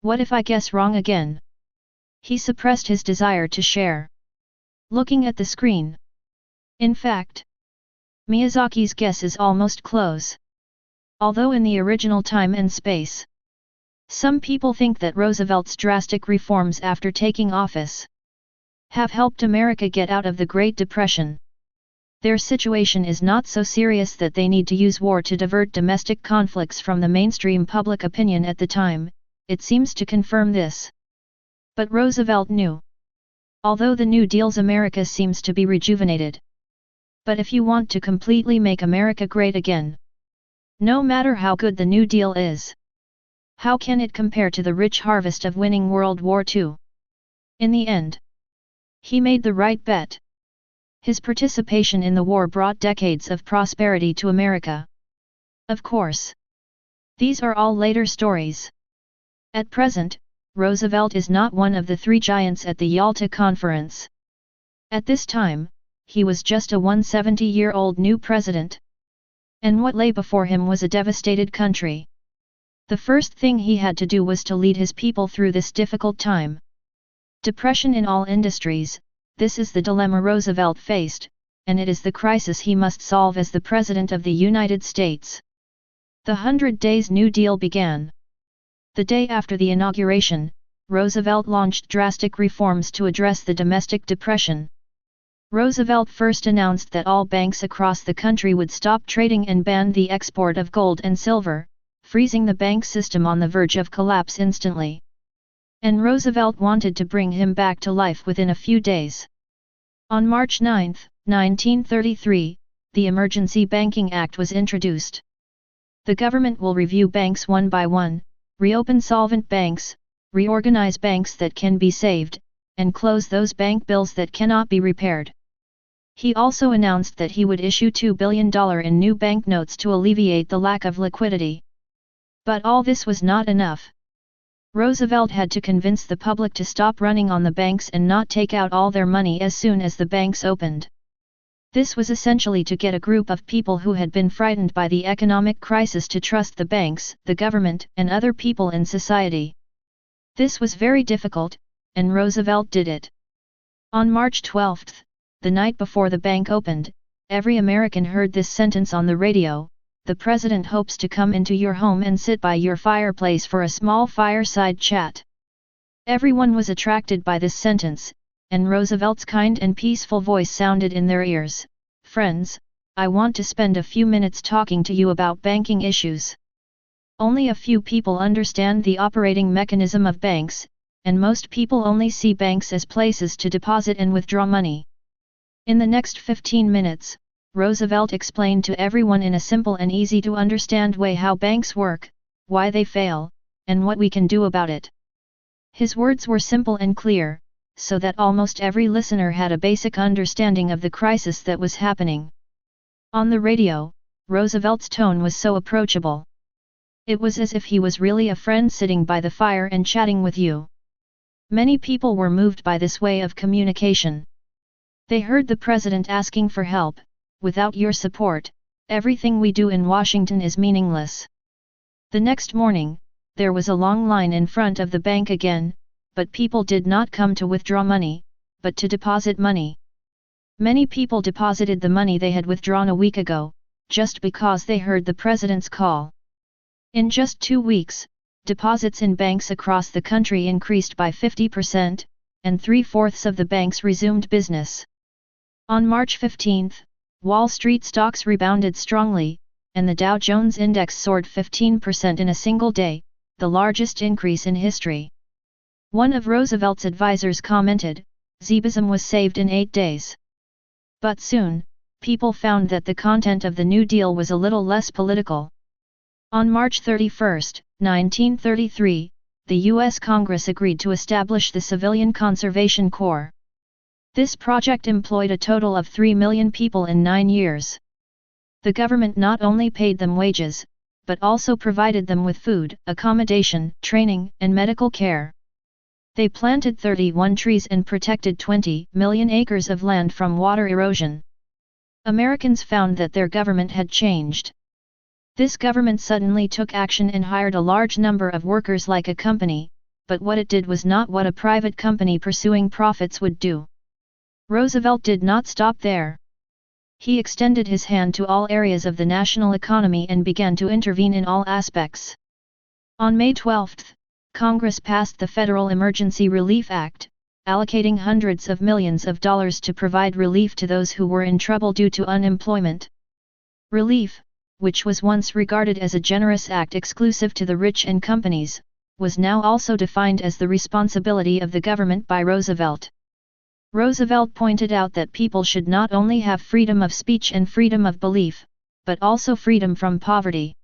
What if I guess wrong again? He suppressed his desire to share. Looking at the screen. In fact, Miyazaki's guess is almost close. Although in the original time and space, some people think that Roosevelt's drastic reforms after taking office have helped America get out of the Great Depression. Their situation is not so serious that they need to use war to divert domestic conflicts from the mainstream public opinion at the time. It seems to confirm this. But Roosevelt knew. Although the New Deal's America seems to be rejuvenated. But if you want to completely make America great again, no matter how good the New Deal is, how can it compare to the rich harvest of winning World War II? In the end, he made the right bet. His participation in the war brought decades of prosperity to America. Of course, these are all later stories. At present, Roosevelt is not one of the three giants at the Yalta Conference. At this time, he was just a 170-year-old new president. And what lay before him was a devastated country. The first thing he had to do was to lead his people through this difficult time. Depression in all industries, this is the dilemma Roosevelt faced, and it is the crisis he must solve as the President of the United States. The 100 Days New Deal began. The day after the inauguration, Roosevelt launched drastic reforms to address the domestic depression. Roosevelt first announced that all banks across the country would stop trading and ban the export of gold and silver, freezing the bank system on the verge of collapse instantly. And Roosevelt wanted to bring him back to life within a few days. On March 9, 1933, the Emergency Banking Act was introduced. The government will review banks one by one, reopen solvent banks, reorganize banks that can be saved, and close those bank bills that cannot be repaired. He also announced that he would issue $2 billion in new banknotes to alleviate the lack of liquidity. But all this was not enough. Roosevelt had to convince the public to stop running on the banks and not take out all their money as soon as the banks opened. This was essentially to get a group of people who had been frightened by the economic crisis to trust the banks, the government, and other people in society. This was very difficult, and Roosevelt did it. On March 12, the night before the bank opened, every American heard this sentence on the radio: "The President hopes to come into your home and sit by your fireplace for a small fireside chat." Everyone was attracted by this sentence, and Roosevelt's kind and peaceful voice sounded in their ears: "Friends, I want to spend a few minutes talking to you about banking issues." Only a few people understand the operating mechanism of banks, and most people only see banks as places to deposit and withdraw money. In the next 15 minutes, Roosevelt explained to everyone in a simple and easy-to-understand way how banks work, why they fail, and what we can do about it. His words were simple and clear, so that almost every listener had a basic understanding of the crisis that was happening. On the radio, Roosevelt's tone was so approachable. It was as if he was really a friend sitting by the fire and chatting with you. Many people were moved by this way of communication. They heard the president asking for help: "Without your support, everything we do in Washington is meaningless." The next morning, there was a long line in front of the bank again, but people did not come to withdraw money, but to deposit money. Many people deposited the money they had withdrawn a week ago, just because they heard the president's call. In just 2 weeks, deposits in banks across the country increased by 50%, and 3/4 of the banks resumed business. On March 15, Wall Street stocks rebounded strongly, and the Dow Jones Index soared 15% in a single day, the largest increase in history. One of Roosevelt's advisors commented, "Zebism was saved in 8 days." But soon, people found that the content of the New Deal was a little less political. On March 31, 1933, the U.S. Congress agreed to establish the Civilian Conservation Corps. This project employed a total of 3 million people in 9 years. The government not only paid them wages, but also provided them with food, accommodation, training, and medical care. They planted 31 trees and protected 20 million acres of land from water erosion. Americans found that their government had changed. This government suddenly took action and hired a large number of workers like a company, but what it did was not what a private company pursuing profits would do. Roosevelt did not stop there. He extended his hand to all areas of the national economy and began to intervene in all aspects. On May 12, Congress passed the Federal Emergency Relief Act, allocating hundreds of millions of dollars to provide relief to those who were in trouble due to unemployment. Relief, which was once regarded as a generous act exclusive to the rich and companies, was now also defined as the responsibility of the government by Roosevelt. Roosevelt pointed out that people should not only have freedom of speech and freedom of belief, but also freedom from poverty.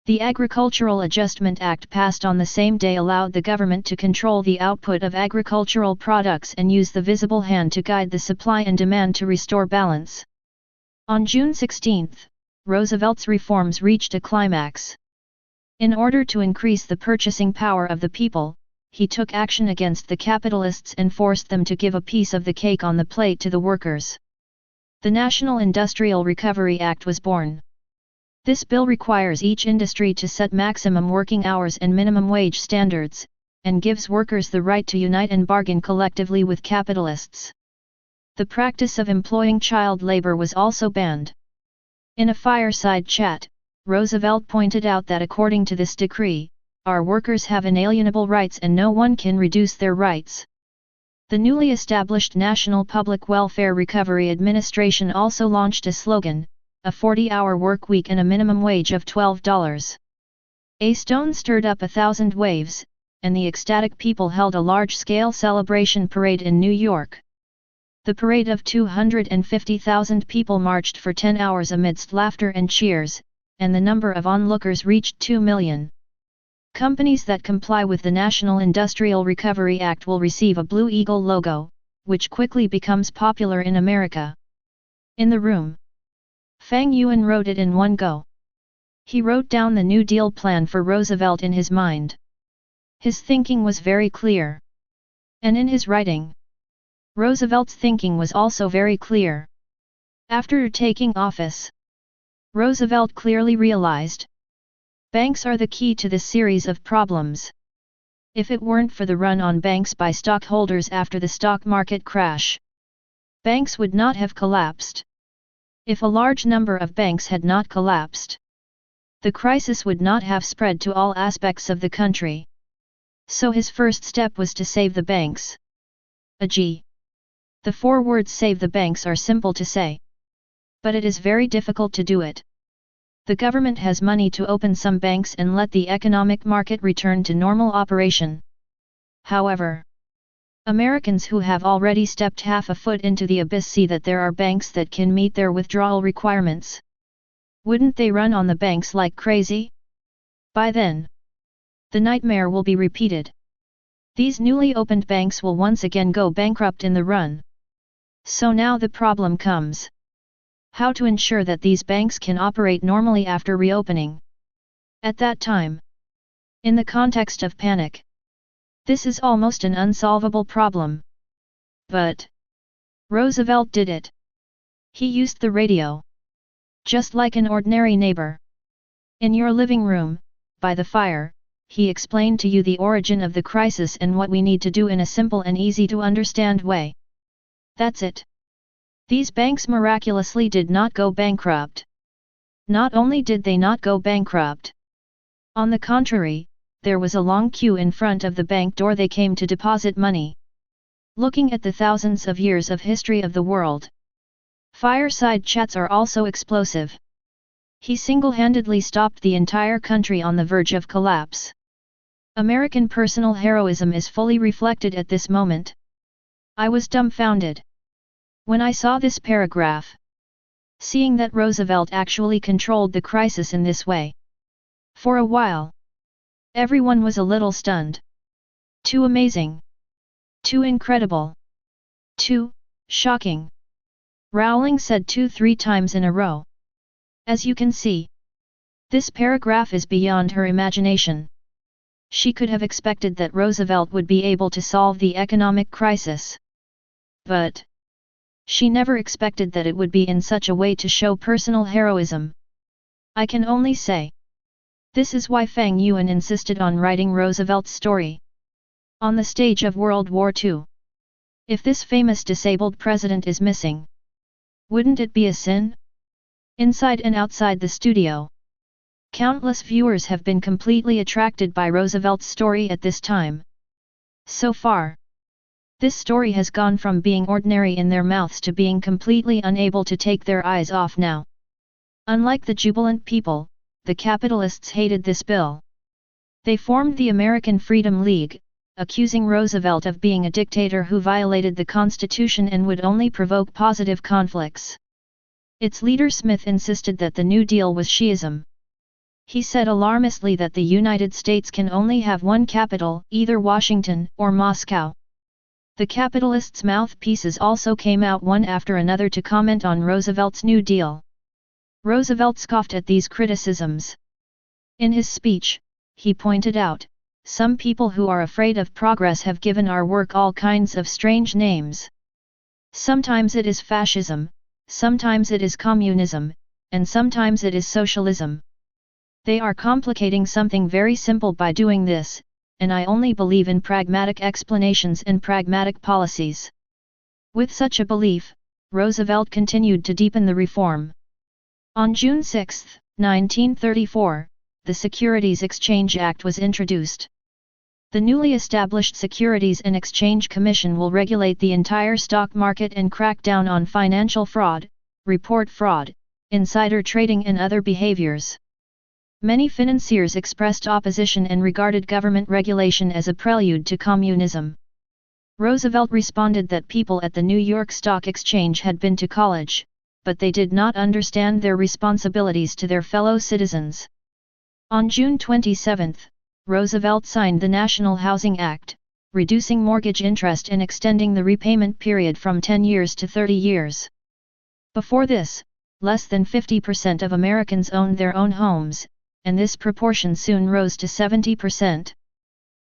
The Agricultural Adjustment Act passed on the same day allowed the government to control the output of agricultural products and use the visible hand to guide the supply and demand to restore balance. On June 16, Roosevelt's reforms reached a climax. In order to increase the purchasing power of the people, he took action against the capitalists and forced them to give a piece of the cake on the plate to the workers. The National Industrial Recovery Act was born. This bill requires each industry to set maximum working hours and minimum wage standards, and gives workers the right to unite and bargain collectively with capitalists. The practice of employing child labor was also banned. In a fireside chat, Roosevelt pointed out that according to this decree, our workers have inalienable rights and no one can reduce their rights. The newly established National Public Welfare Recovery Administration also launched a slogan, a 40-hour work week and a minimum wage of $12. A stone stirred up 1,000 waves, and the ecstatic people held a large-scale celebration parade in New York. The parade of 250,000 people marched for 10 hours amidst laughter and cheers, and the number of onlookers reached 2 million. Companies that comply with the National Industrial Recovery Act will receive a Blue Eagle logo, which quickly becomes popular in America. In the room, Fang Yuan wrote it in one go. He wrote down the New Deal plan for Roosevelt in his mind. His thinking was very clear. And in his writing, Roosevelt's thinking was also very clear. After taking office, Roosevelt clearly realized, banks are the key to this series of problems. If it weren't for the run on banks by stockholders after the stock market crash, banks would not have collapsed. If a large number of banks had not collapsed, the crisis would not have spread to all aspects of the country. So his first step was to save the banks. The 4 words save the banks are simple to say. But it is very difficult to do it. The government has money to open some banks and let the economic market return to normal operation. However, Americans who have already stepped half a foot into the abyss see that there are banks that can meet their withdrawal requirements. Wouldn't they run on the banks like crazy? By then, the nightmare will be repeated. These newly opened banks will once again go bankrupt in the run. So now the problem comes. How to ensure that these banks can operate normally after reopening? At that time, in the context of panic, this is almost an unsolvable problem. But Roosevelt did it. He used the radio. Just like an ordinary neighbor. In your living room, by the fire, he explained to you the origin of the crisis and what we need to do in a simple and easy to understand way. That's it. These banks miraculously did not go bankrupt. Not only did they not go bankrupt. On the contrary, there was a long queue in front of the bank door they came to deposit money. Looking at the thousands of years of history of the world, fireside chats are also explosive. He single-handedly stopped the entire country on the verge of collapse. American personal heroism is fully reflected at this moment. I was dumbfounded when I saw this paragraph. Seeing that Roosevelt actually controlled the crisis in this way. For a while, everyone was a little stunned. Too amazing. Too incredible. Too shocking. Rowling said 2-3 times in a row. As you can see, this paragraph is beyond her imagination. She could have expected that Roosevelt would be able to solve the economic crisis. But she never expected that it would be in such a way to show personal heroism. I can only say, this is why Fang Yuan insisted on writing Roosevelt's story on the stage of World War II. If this famous disabled president is missing, wouldn't it be a sin? Inside and outside the studio, countless viewers have been completely attracted by Roosevelt's story at this time. So far, this story has gone from being ordinary in their mouths to being completely unable to take their eyes off now. Unlike the jubilant people, the capitalists hated this bill. They formed the American Freedom League, accusing Roosevelt of being a dictator who violated the Constitution and would only provoke positive conflicts. Its leader Smith insisted that the New Deal was Shi'ism. He said alarmistly that the United States can only have one capital, either Washington or Moscow. The capitalists' mouthpieces also came out one after another to comment on Roosevelt's New Deal. Roosevelt scoffed at these criticisms. In his speech, he pointed out, some people who are afraid of progress have given our work all kinds of strange names. Sometimes it is fascism, sometimes it is communism, and sometimes it is socialism. They are complicating something very simple by doing this, and I only believe in pragmatic explanations and pragmatic policies. With such a belief, Roosevelt continued to deepen the reform. On June 6, 1934, the Securities Exchange Act was introduced. The newly established Securities and Exchange Commission will regulate the entire stock market and crack down on financial fraud, report fraud, insider trading and other behaviors. Many financiers expressed opposition and regarded government regulation as a prelude to communism. Roosevelt responded that people at the New York Stock Exchange had been to college, but they did not understand their responsibilities to their fellow citizens. On June 27, Roosevelt signed the National Housing Act, reducing mortgage interest and extending the repayment period from 10 years to 30 years. Before this, less than 50% of Americans owned their own homes, and this proportion soon rose to 70%.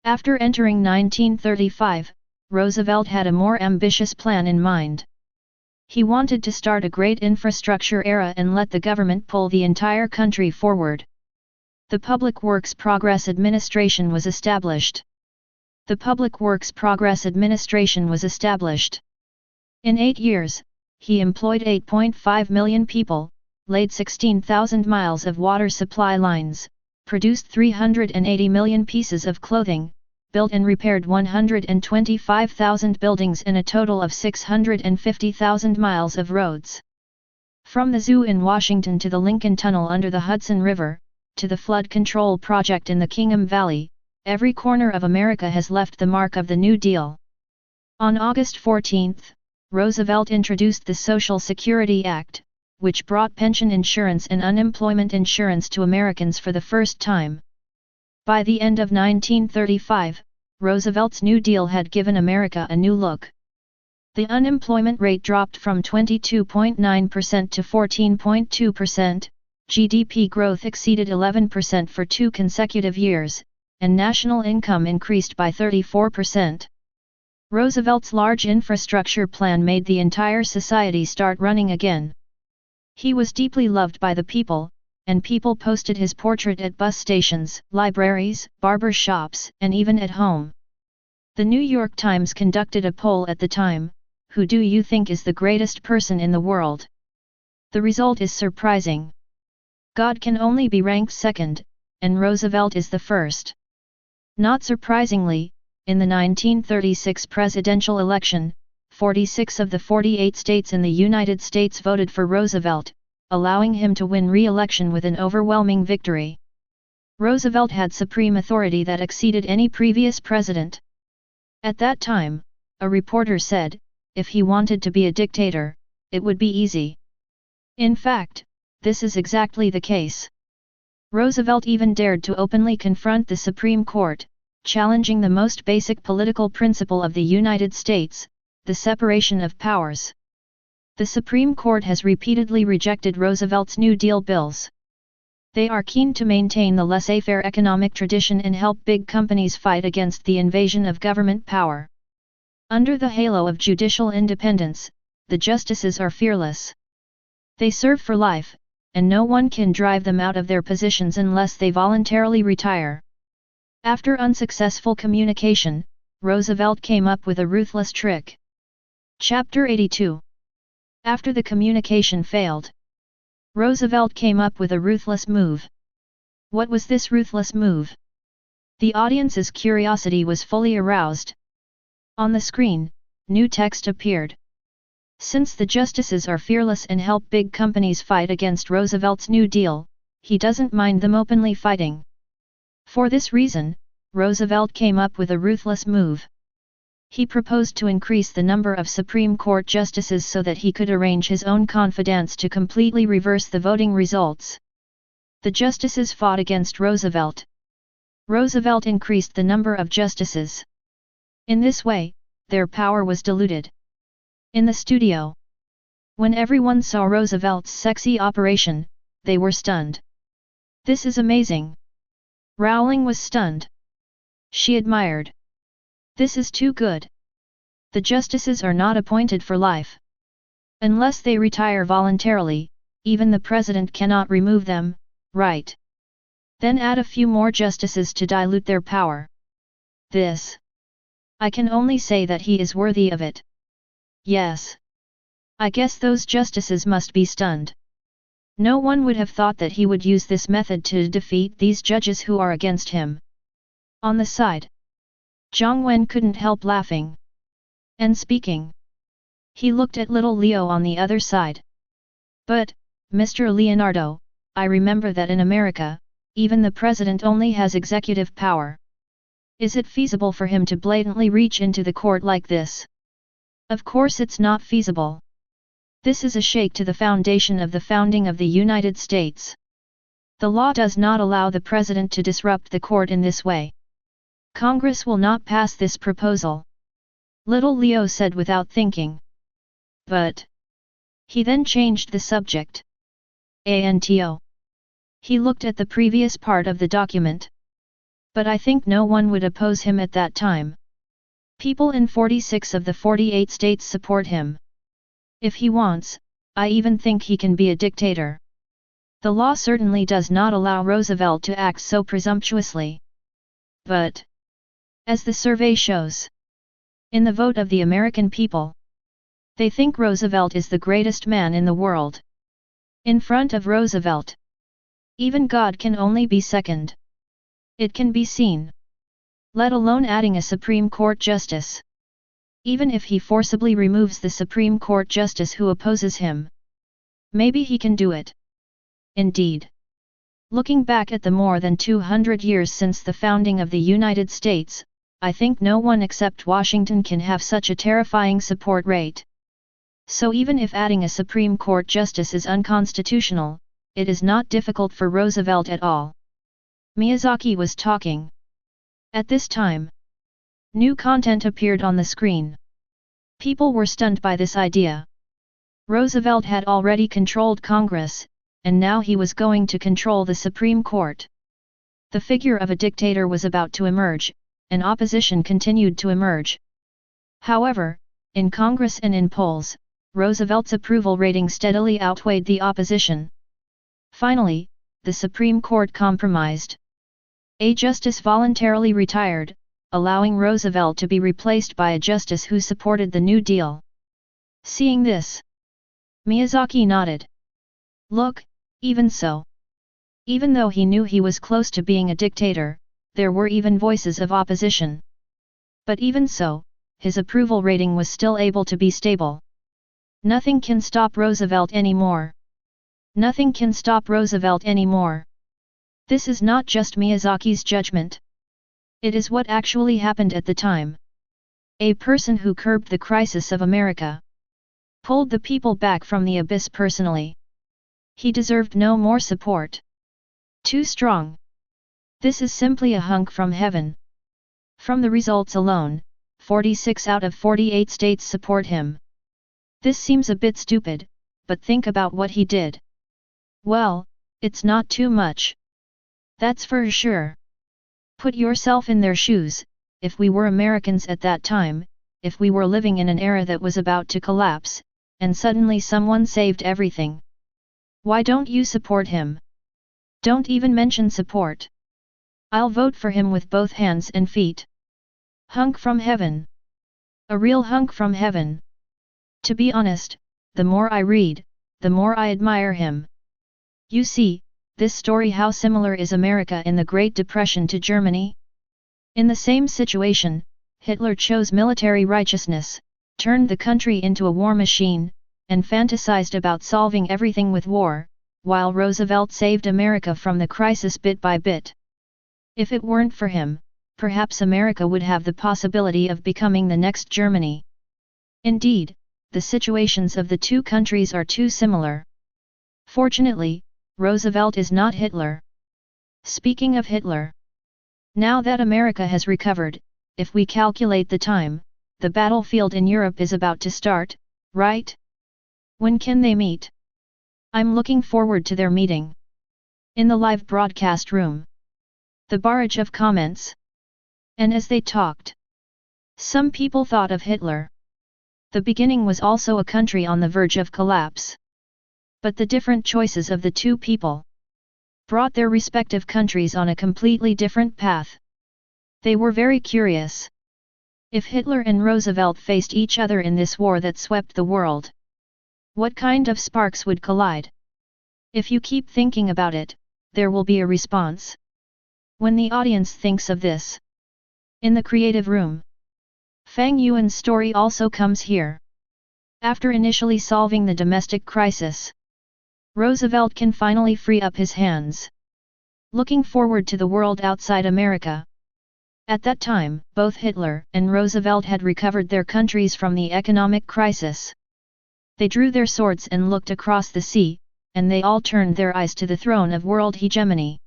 After entering 1935, Roosevelt had a more ambitious plan in mind. He wanted to start a great infrastructure era and let the government pull the entire country forward. The Public Works Progress Administration was established. In 8 years, he employed 8.5 million people, laid 16,000 miles of water supply lines, produced 380 million pieces of clothing, built and repaired 125,000 buildings and a total of 650,000 miles of roads. From the zoo in Washington to the Lincoln Tunnel under the Hudson River, to the flood control project in the Kingham Valley, every corner of America has left the mark of the New Deal. On August 14, Roosevelt introduced the Social Security Act, which brought pension insurance and unemployment insurance to Americans for the first time. By the end of 1935, Roosevelt's New Deal had given America a new look. The unemployment rate dropped from 22.9% to 14.2%, GDP growth exceeded 11% for 2 consecutive years, and national income increased by 34%. Roosevelt's large infrastructure plan made the entire society start running again. He was deeply loved by the people, and people posted his portrait at bus stations, libraries, barber shops, and even at home. The New York Times conducted a poll at the time, "Who do you think is the greatest person in the world?" The result is surprising. God can only be ranked second, and Roosevelt is the first. Not surprisingly, in the 1936 presidential election, 46 of the 48 states in the United States voted for Roosevelt, allowing him to win re-election with an overwhelming victory. Roosevelt had supreme authority that exceeded any previous president. At that time, a reporter said, if he wanted to be a dictator, it would be easy. In fact, this is exactly the case. Roosevelt even dared to openly confront the Supreme Court, challenging the most basic political principle of the United States, the separation of powers. The Supreme Court has repeatedly rejected Roosevelt's New Deal bills. They are keen to maintain the laissez-faire economic tradition and help big companies fight against the invasion of government power. Under the halo of judicial independence, the justices are fearless. They serve for life, and no one can drive them out of their positions unless they voluntarily retire. After unsuccessful communication, Roosevelt came up with a ruthless trick. Chapter 82. After the communication failed, Roosevelt came up with a ruthless move. What was this ruthless move? The audience's curiosity was fully aroused. On the screen, new text appeared. Since the justices are fearless and help big companies fight against Roosevelt's New Deal, he doesn't mind them openly fighting. For this reason, Roosevelt came up with a ruthless move. He proposed to increase the number of Supreme Court justices so that he could arrange his own confidants to completely reverse the voting results. The justices fought against Roosevelt. Roosevelt increased the number of justices. In this way, their power was diluted. In the studio, when everyone saw Roosevelt's sexy operation, they were stunned. "This is amazing." Rowling was stunned. She admired. "This is too good. The justices are not appointed for life. Unless they retire voluntarily, even the president cannot remove them, right? Then add a few more justices to dilute their power. I can only say that he is worthy of it. Yes. I guess those justices must be stunned. No one would have thought that he would use this method to defeat these judges who are against him." On the side, Jiang Wen couldn't help laughing and speaking. He looked at little Leo on the other side. "But, Mr. Leonardo, I remember that in America, even the president only has executive power. Is it feasible for him to blatantly reach into the court like this?" "Of course it's not feasible. This is a shake to the foundation of the founding of the United States. The law does not allow the president to disrupt the court in this way. Congress will not pass this proposal," little Leo said without thinking. "But..." He then changed the subject. "Anto." He looked at the previous part of the document. "But I think no one would oppose him at that time. People in 46 of the 48 states support him. If he wants, I even think he can be a dictator. The law certainly does not allow Roosevelt to act so presumptuously. But, as the survey shows, in the vote of the American people, they think Roosevelt is the greatest man in the world. In front of Roosevelt, even God can only be second. It can be seen. Let alone adding a Supreme Court justice. Even if he forcibly removes the Supreme Court justice who opposes him, maybe he can do it. Indeed. Looking back at the more than 200 years since the founding of the United States, I think no one except Washington can have such a terrifying support rate. So even if adding a Supreme Court justice is unconstitutional, it is not difficult for Roosevelt at all." Miyazaki was talking. At this time, new content appeared on the screen. People were stunned by this idea. Roosevelt had already controlled Congress, and now he was going to control the Supreme Court. The figure of a dictator was about to emerge, and opposition continued to emerge. However, in Congress and in polls, Roosevelt's approval rating steadily outweighed the opposition. Finally, the Supreme Court compromised. A justice voluntarily retired, allowing Roosevelt to be replaced by a justice who supported the New Deal. Seeing this, Miyazaki nodded. Look, even so. Even though he knew he was close to being a dictator, there were even voices of opposition. But even so, his approval rating was still able to be stable. Nothing can stop Roosevelt anymore. Nothing can stop Roosevelt anymore. This is not just Miyazaki's judgment. It is what actually happened at the time. A person who curbed the crisis of America. Pulled the people back from the abyss personally. He deserved no more support. Too strong. This is simply a hunk from heaven. From the results alone, 46 out of 48 states support him. This seems a bit stupid, but think about what he did. Well, It's not too much. That's for sure. Put yourself in their shoes, if we were Americans at that time, if we were living in an era that was about to collapse, and suddenly someone saved everything. Why don't you support him? Don't even mention support. I'll vote for him with both hands and feet. Hunk from heaven. A real hunk from heaven. To be honest, the more I read, the more I admire him. You see, this story how similar is America in the Great Depression to Germany? In the same situation, Hitler chose military righteousness, turned the country into a war machine, and fantasized about solving everything with war, while Roosevelt saved America from the crisis bit by bit. If it weren't for him, perhaps America would have the possibility of becoming the next Germany. Indeed, the situations of the two countries are too similar. Fortunately, Roosevelt is not Hitler. Speaking of Hitler, now that America has recovered, if we calculate the time, the battlefield in Europe is about to start, right? When can they meet? I'm looking forward to their meeting. In the live broadcast room. The barrage of comments. And as they talked, some people thought of Hitler. The beginning was also a country on the verge of collapse. But the different choices of the two people brought their respective countries on a completely different path. They were very curious. If Hitler and Roosevelt faced each other in this war that swept the world, what kind of sparks would collide? If you keep thinking about it, there will be a response. When the audience thinks of this. In the creative room. Fang Yuan's story also comes here. After initially solving the domestic crisis, Roosevelt can finally free up his hands. Looking forward to the world outside America. At that time, both Hitler and Roosevelt had recovered their countries from the economic crisis. They drew their swords and looked across the sea, and they all turned their eyes to the throne of world hegemony.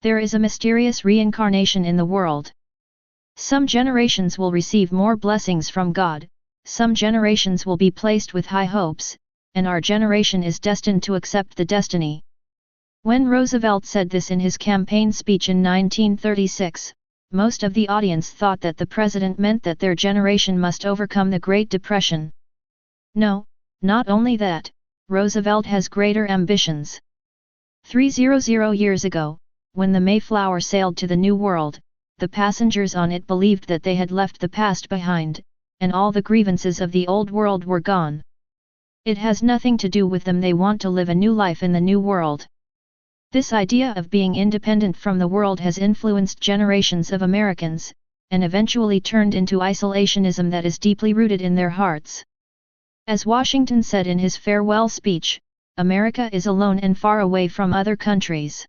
There is a mysterious reincarnation in the world. Some generations will receive more blessings from God, some generations will be placed with high hopes, and our generation is destined to accept the destiny. When Roosevelt said this in his campaign speech in 1936, most of the audience thought that the president meant that their generation must overcome the Great Depression. No, not only that, Roosevelt has greater ambitions. 300 years ago, when the Mayflower sailed to the New World, the passengers on it believed that they had left the past behind, and all the grievances of the old world were gone. It has nothing to do with them, they want to live a new life in the new world. This idea of being independent from the world has influenced generations of Americans, and eventually turned into isolationism that is deeply rooted in their hearts. As Washington said in his farewell speech, America is alone and far away from other countries.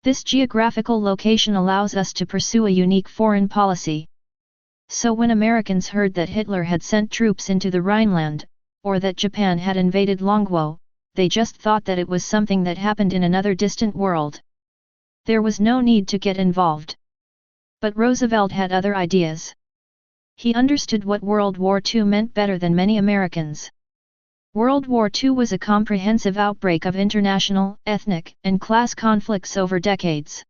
This geographical location allows us to pursue a unique foreign policy. So when Americans heard that Hitler had sent troops into the Rhineland, or that Japan had invaded Longwo, they just thought that it was something that happened in another distant world. There was no need to get involved. But Roosevelt had other ideas. He understood what World War II meant better than many Americans. World War II was a comprehensive outbreak of international, ethnic, and class conflicts over decades.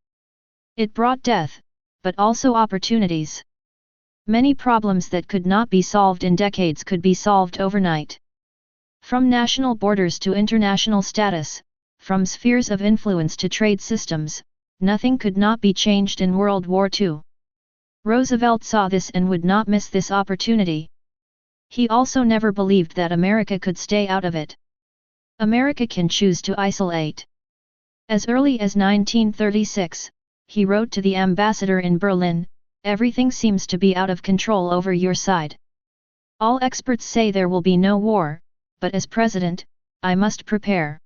It brought death, but also opportunities. Many problems that could not be solved in decades could be solved overnight. From national borders to international status, from spheres of influence to trade systems, nothing could not be changed in World War II. Roosevelt saw this and would not miss this opportunity. He also never believed that America could stay out of it. America can choose to isolate. As early as 1936, he wrote to the ambassador in Berlin, "Everything seems to be out of control over your side. All experts say there will be no war, but as president, I must prepare."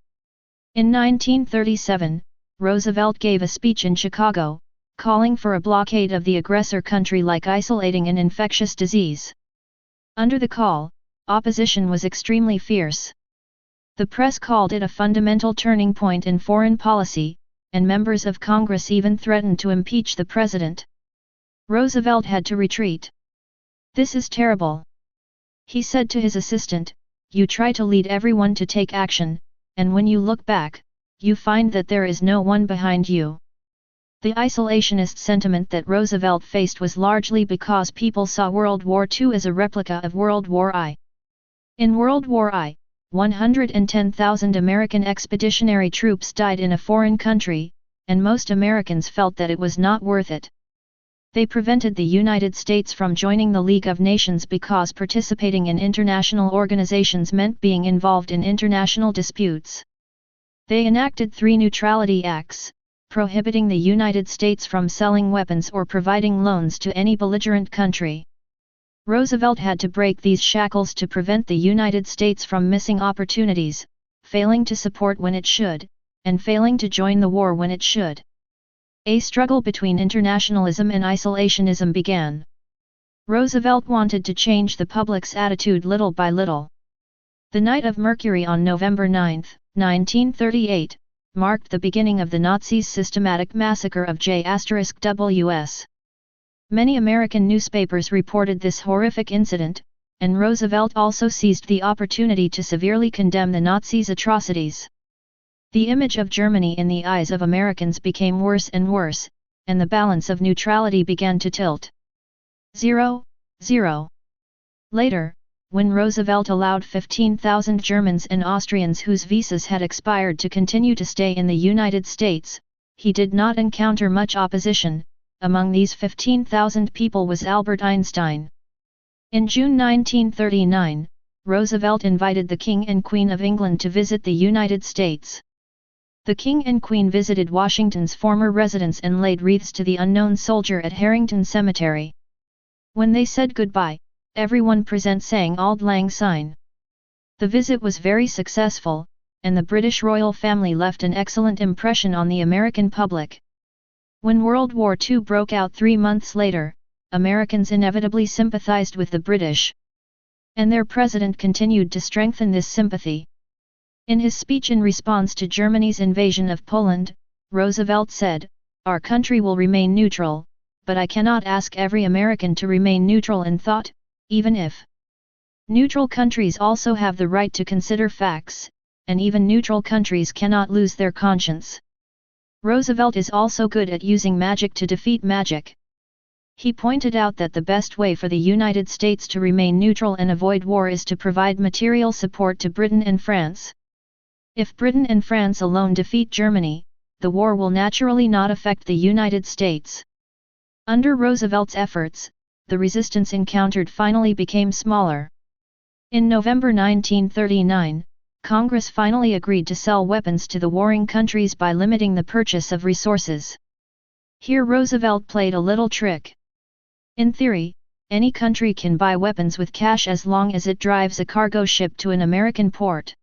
In 1937, Roosevelt gave a speech in Chicago, calling for a blockade of the aggressor country like isolating an infectious disease. Under the call, opposition was extremely fierce. The press called it a fundamental turning point in foreign policy, and members of Congress even threatened to impeach the president. Roosevelt had to retreat. "This is terrible," he said to his assistant. "You try to lead everyone to take action, and when you look back, you find that there is no one behind you. The isolationist sentiment that Roosevelt faced was largely because people saw World War II as a replica of World War I. In World War I, 110,000 American expeditionary troops died in a foreign country, and most Americans felt that it was not worth it. They prevented the United States from joining the League of Nations because participating in international organizations meant being involved in international disputes. They enacted 3 neutrality acts, prohibiting the United States from selling weapons or providing loans to any belligerent country. Roosevelt had to break these shackles to prevent the United States from missing opportunities, failing to support when it should, and failing to join the war when it should. A struggle between internationalism and isolationism began. Roosevelt wanted to change the public's attitude little by little. The Night of Mercury on November 9, 1938, marked the beginning of the Nazis' systematic massacre of J*WS. Many American newspapers reported this horrific incident, and Roosevelt also seized the opportunity to severely condemn the Nazis' atrocities. The image of Germany in the eyes of Americans became worse and worse, and the balance of neutrality began to tilt. 0-0. Later, when Roosevelt allowed 15,000 Germans and Austrians whose visas had expired to continue to stay in the United States, he did not encounter much opposition. Among these 15,000 people was Albert Einstein. In June 1939, Roosevelt invited the King and Queen of England to visit the United States. The King and Queen visited Washington's former residence and laid wreaths to the unknown soldier at Harrington Cemetery. When they said goodbye, everyone present sang Auld Lang Syne. The visit was very successful, and the British royal family left an excellent impression on the American public. When World War II broke out 3 months later, Americans inevitably sympathized with the British. And their president continued to strengthen this sympathy. In his speech in response to Germany's invasion of Poland, Roosevelt said, "Our country will remain neutral, but I cannot ask every American to remain neutral in thought, even if neutral countries also have the right to consider facts, and even neutral countries cannot lose their conscience." Roosevelt is also good at using magic to defeat magic. He pointed out that the best way for the United States to remain neutral and avoid war is to provide material support to Britain and France. If Britain and France alone defeat Germany, the war will naturally not affect the United States. Under Roosevelt's efforts, the resistance encountered finally became smaller. In November 1939, Congress finally agreed to sell weapons to the warring countries by limiting the purchase of resources. Here Roosevelt played a little trick. In theory, any country can buy weapons with cash as long as it drives a cargo ship to an American port.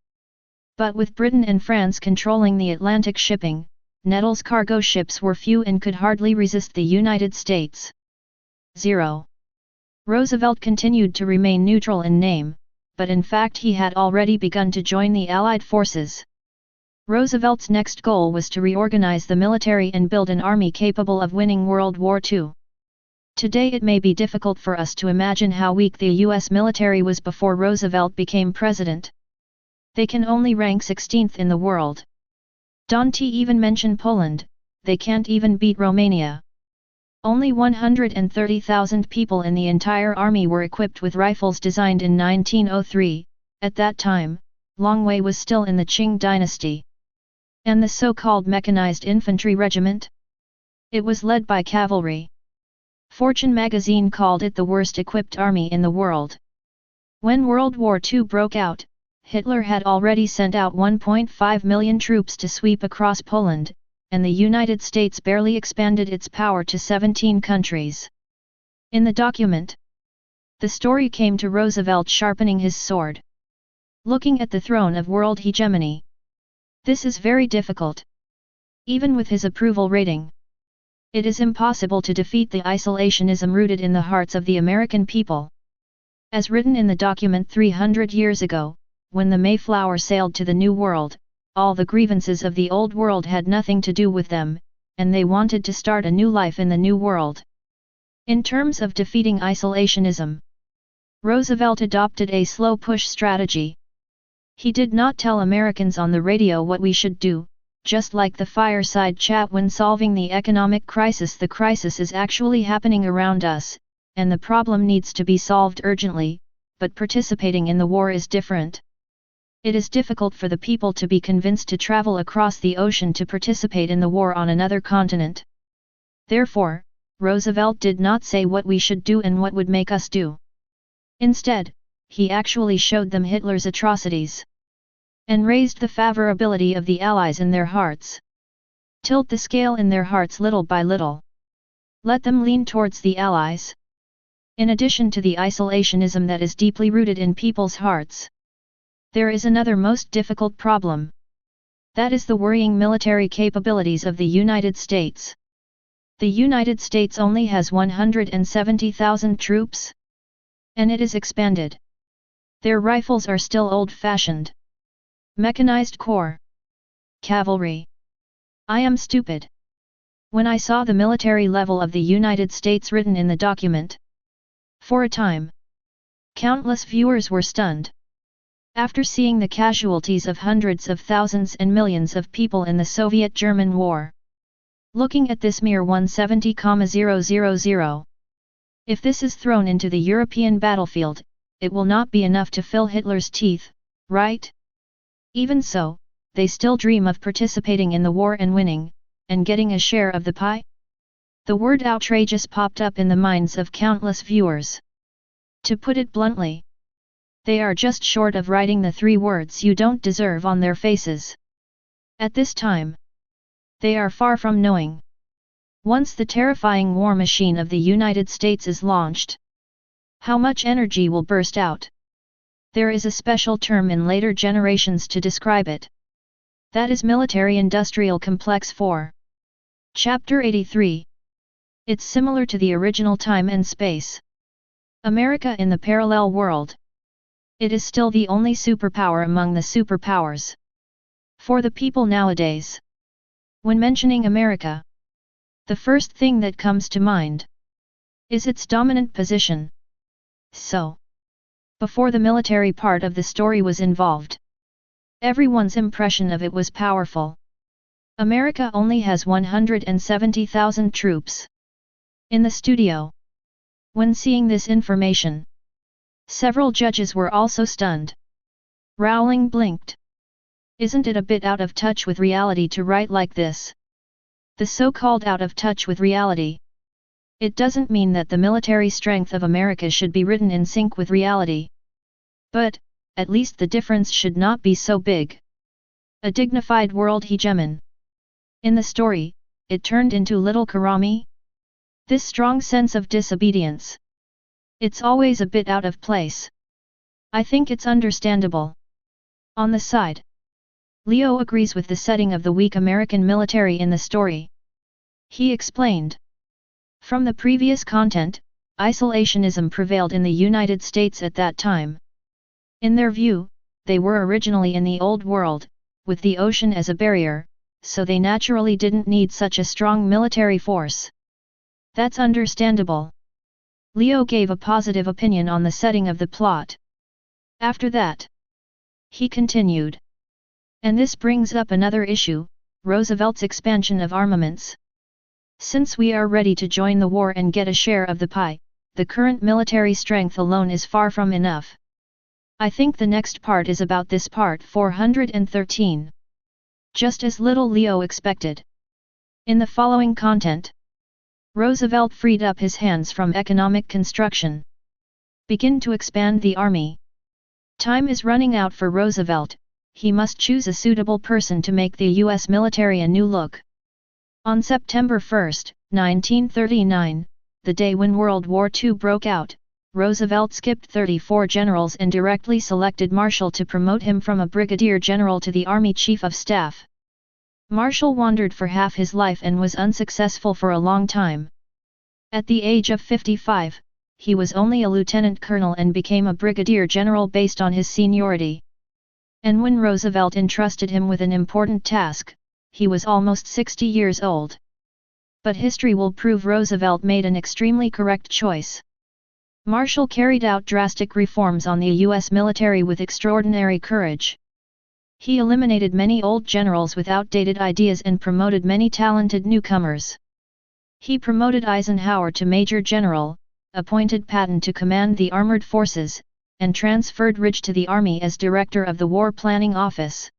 But with Britain and France controlling the Atlantic shipping, Nettles cargo ships were few and could hardly resist the United States. 0. Roosevelt continued to remain neutral in name, but in fact he had already begun to join the Allied forces. Roosevelt's next goal was to reorganize the military and build an army capable of winning World War II. Today it may be difficult for us to imagine how weak the U.S. military was before Roosevelt became president. They can only rank 16th in the world. Don't even mention Poland, they can't even beat Romania. Only 130,000 people in the entire army were equipped with rifles designed in 1903, at that time, Long Wei was still in the Qing dynasty. And the so-called mechanized infantry regiment? It was led by cavalry. Fortune magazine called it the worst equipped army in the world. When World War II broke out, Hitler had already sent out 1.5 million troops to sweep across Poland, and the United States barely expanded its power to 17 countries. In the document, the story came to Roosevelt sharpening his sword. Looking at the throne of world hegemony. This is very difficult. Even with his approval rating. It is impossible to defeat the isolationism rooted in the hearts of the American people. As written in the document 300 years ago, when the Mayflower sailed to the New World, all the grievances of the Old World had nothing to do with them, and they wanted to start a new life in the New World. In terms of defeating isolationism, Roosevelt adopted a slow push strategy. He did not tell Americans on the radio what we should do, just like the fireside chat when solving the economic crisis is actually happening around us, and the problem needs to be solved urgently, but participating in the war is different. It is difficult for the people to be convinced to travel across the ocean to participate in the war on another continent. Therefore, Roosevelt did not say what we should do and what would make us do. Instead, he actually showed them Hitler's atrocities. And raised the favorability of the Allies in their hearts. Tilt the scale in their hearts little by little. Let them lean towards the Allies. In addition to the isolationism that is deeply rooted in people's hearts, there is another most difficult problem. That is the worrying military capabilities of the United States. The United States only has 170,000 troops. And it is expanded. Their rifles are still old-fashioned. Mechanized corps. Cavalry. I am stupid. When I saw the military level of the United States written in the document. For a time, countless viewers were stunned. After seeing the casualties of hundreds of thousands and millions of people in the Soviet-German War. Looking at this mere 170,000. If this is thrown into the European battlefield, it will not be enough to fill Hitler's teeth, right? Even so, they still dream of participating in the war and winning, and getting a share of the pie? The word outrageous popped up in the minds of countless viewers. To put it bluntly, they are just short of writing the 3 words you don't deserve on their faces. At this time, they are far from knowing. Once the terrifying war machine of the United States is launched, how much energy will burst out? There is a special term in later generations to describe it. That is military-industrial complex 4. Chapter 83. It's similar to the original Time and Space. America in the parallel world. It is still the only superpower among the superpowers. For the people nowadays, when mentioning America, the first thing that comes to mind is its dominant position. So, before the military part of the story was involved, everyone's impression of it was powerful. America only has 170,000 troops. In the studio, when seeing this information, several judges were also stunned. Rowling blinked. Isn't it a bit out of touch with reality to write like this? The so-called out of touch with reality. It doesn't mean that the military strength of America should be written in sync with reality. But, at least the difference should not be so big. A dignified world hegemon. In the story, it turned into little Karami. This strong sense of disobedience. It's always a bit out of place. I think it's understandable. On the side, Leo agrees with the setting of the weak American military in the story. He explained. From the previous content, isolationism prevailed in the United States at that time. In their view, they were originally in the Old World, with the ocean as a barrier, so they naturally didn't need such a strong military force. That's understandable. Leo gave a positive opinion on the setting of the plot. After that, he continued. And this brings up another issue, Roosevelt's expansion of armaments. Since we are ready to join the war and get a share of the pie, the current military strength alone is far from enough. I think the next part is about this part 413. Just as little Leo expected. In the following content, Roosevelt freed up his hands from economic construction. Begin to expand the army. Time is running out for Roosevelt, he must choose a suitable person to make the U.S. military a new look. On September 1, 1939, the day when World War II broke out, Roosevelt skipped 34 generals and directly selected Marshall to promote him from a brigadier general to the Army Chief of Staff. Marshall wandered for half his life and was unsuccessful for a long time. At the age of 55, he was only a lieutenant colonel and became a brigadier general based on his seniority. And when Roosevelt entrusted him with an important task, he was almost 60 years old. But history will prove Roosevelt made an extremely correct choice. Marshall carried out drastic reforms on the U.S. military with extraordinary courage. He eliminated many old generals with outdated ideas and promoted many talented newcomers. He promoted Eisenhower to Major General, appointed Patton to command the armored forces, and transferred Ridge to the Army as Director of the War Planning Office.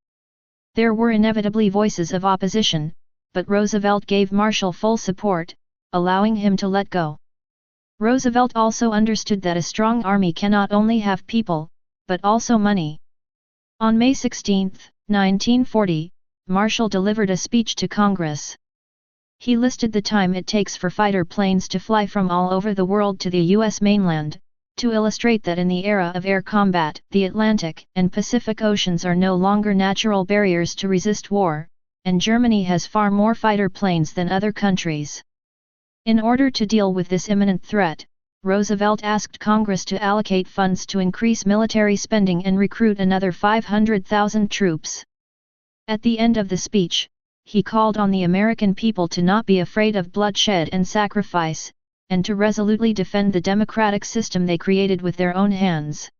There were inevitably voices of opposition, but Roosevelt gave Marshall full support, allowing him to let go. Roosevelt also understood that a strong army cannot only have people, but also money. On May 16, 1940, Marshall delivered a speech to Congress. He listed the time it takes for fighter planes to fly from all over the world to the U.S. mainland, to illustrate that in the era of air combat, the Atlantic and Pacific Oceans are no longer natural barriers to resist war, and Germany has far more fighter planes than other countries. In order to deal with this imminent threat, Roosevelt asked Congress to allocate funds to increase military spending and recruit another 500,000 troops. At the end of the speech, he called on the American people to not be afraid of bloodshed and sacrifice, and to resolutely defend the democratic system they created with their own hands.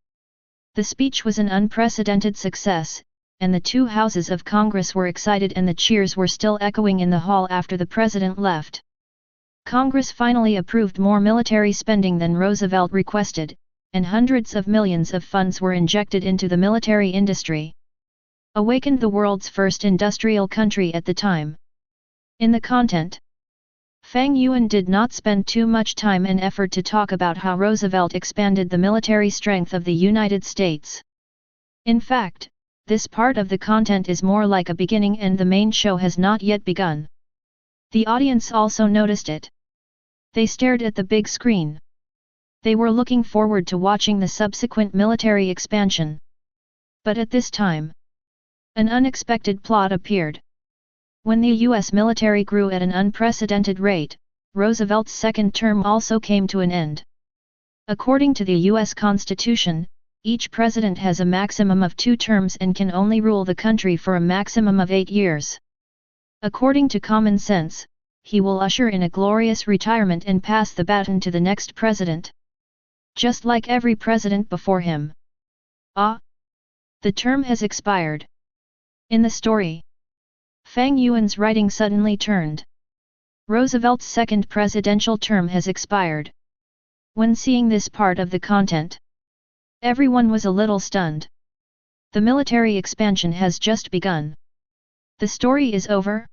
The speech was an unprecedented success, and the two houses of Congress were excited and the cheers were still echoing in the hall after the president left. Congress finally approved more military spending than Roosevelt requested, and hundreds of millions of funds were injected into the military industry. Awakened the world's first industrial country at the time. In the content, Fang Yuan did not spend too much time and effort to talk about how Roosevelt expanded the military strength of the United States. In fact, this part of the content is more like a beginning and the main show has not yet begun. The audience also noticed it. They stared at the big screen. They were looking forward to watching the subsequent military expansion. But at this time, an unexpected plot appeared. When the U.S. military grew at an unprecedented rate, Roosevelt's second term also came to an end. According to the U.S. Constitution, each president has a maximum of 2 terms and can only rule the country for a maximum of 8 years. According to common sense, he will usher in a glorious retirement and pass the baton to the next president. Just like every president before him. The term has expired. In the story, Fang Yuan's writing suddenly turned. Roosevelt's second presidential term has expired. When seeing this part of the content, everyone was a little stunned. The military expansion has just begun. The story is over?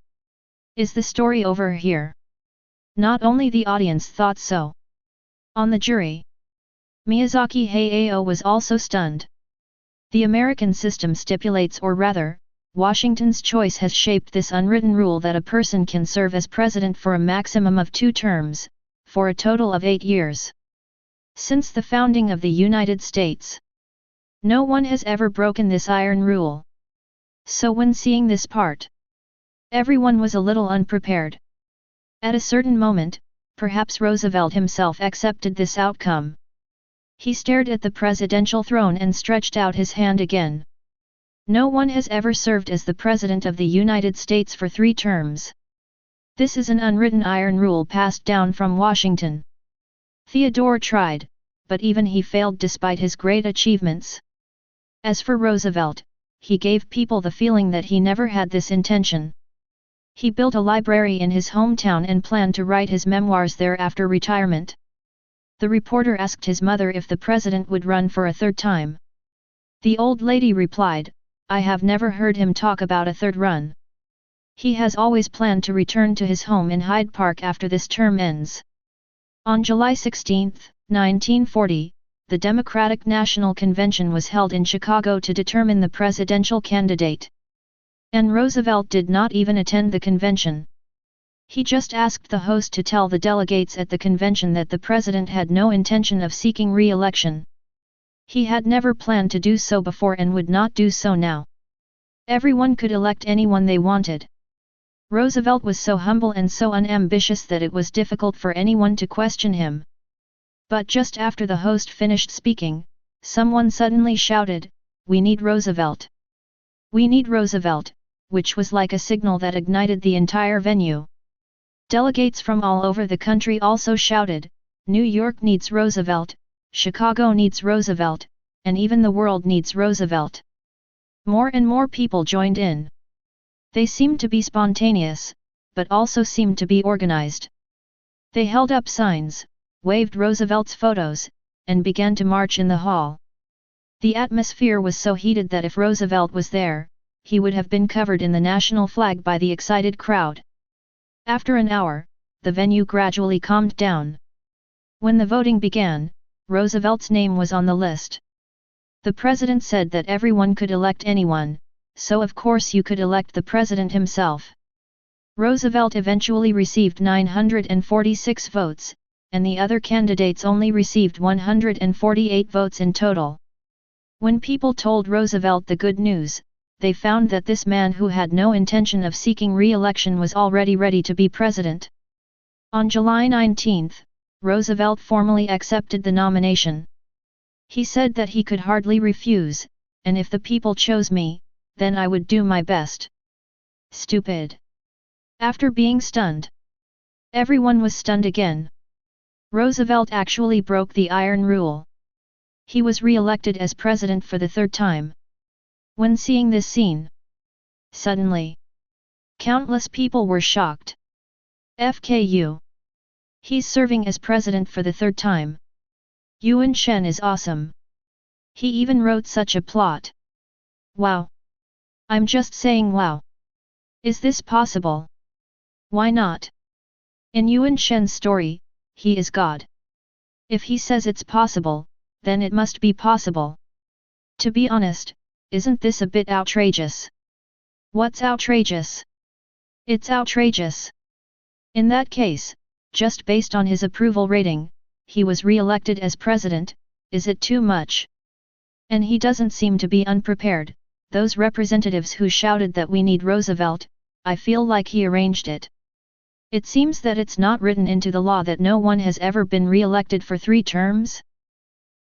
Is the story over here? Not only the audience thought so. On the jury, Miyazaki Hayao was also stunned. The American system stipulates, or rather, Washington's choice has shaped this unwritten rule that a person can serve as president for a maximum of 2 terms, for a total of 8 years. Since the founding of the United States, no one has ever broken this iron rule. So when seeing this part, everyone was a little unprepared. At a certain moment, perhaps Roosevelt himself accepted this outcome. He stared at the presidential throne and stretched out his hand again. No one has ever served as the President of the United States for 3 terms. This is an unwritten iron rule passed down from Washington. Theodore tried, but even he failed despite his great achievements. As for Roosevelt, he gave people the feeling that he never had this intention. He built a library in his hometown and planned to write his memoirs there after retirement. The reporter asked his mother if the president would run for a 3rd time. The old lady replied, "I have never heard him talk about a 3rd run. He has always planned to return to his home in Hyde Park after this term ends." On July 16, 1940, the Democratic National Convention was held in Chicago to determine the presidential candidate. And Roosevelt did not even attend the convention. He just asked the host to tell the delegates at the convention that the president had no intention of seeking re-election. He had never planned to do so before and would not do so now. Everyone could elect anyone they wanted. Roosevelt was so humble and so unambitious that it was difficult for anyone to question him. But just after the host finished speaking, someone suddenly shouted, "We need Roosevelt! We need Roosevelt!" which was like a signal that ignited the entire venue. Delegates from all over the country also shouted, "New York needs Roosevelt, Chicago needs Roosevelt, and even the world needs Roosevelt." More and more people joined in. They seemed to be spontaneous, but also seemed to be organized. They held up signs, waved Roosevelt's photos, and began to march in the hall. The atmosphere was so heated that if Roosevelt was there, he would have been covered in the national flag by the excited crowd. After an hour, the venue gradually calmed down. When the voting began, Roosevelt's name was on the list. The president said that everyone could elect anyone, so of course you could elect the president himself. Roosevelt eventually received 946 votes, and the other candidates only received 148 votes in total. When people told Roosevelt the good news, they found that this man who had no intention of seeking re-election was already ready to be president. On July 19, Roosevelt formally accepted the nomination. He said that he could hardly refuse, and if the people chose me, then I would do my best. Stupid. After being stunned, everyone was stunned again. Roosevelt actually broke the iron rule. He was re-elected as president for the third time. When seeing this scene, suddenly, countless people were shocked. FKU. He's serving as president for the third time. Yuan Shen is awesome. He even wrote such a plot. Wow. I'm just saying wow. Is this possible? Why not? In Yuan Shen's story, he is God. If he says it's possible, then it must be possible. To be honest, isn't this a bit outrageous? What's outrageous? It's outrageous. In that case, just based on his approval rating, he was re-elected as president. Is it too much? And he doesn't seem to be unprepared. Those representatives who shouted that we need Roosevelt, I feel like he arranged it. It seems that it's not written into the law that no one has ever been re-elected for 3 terms.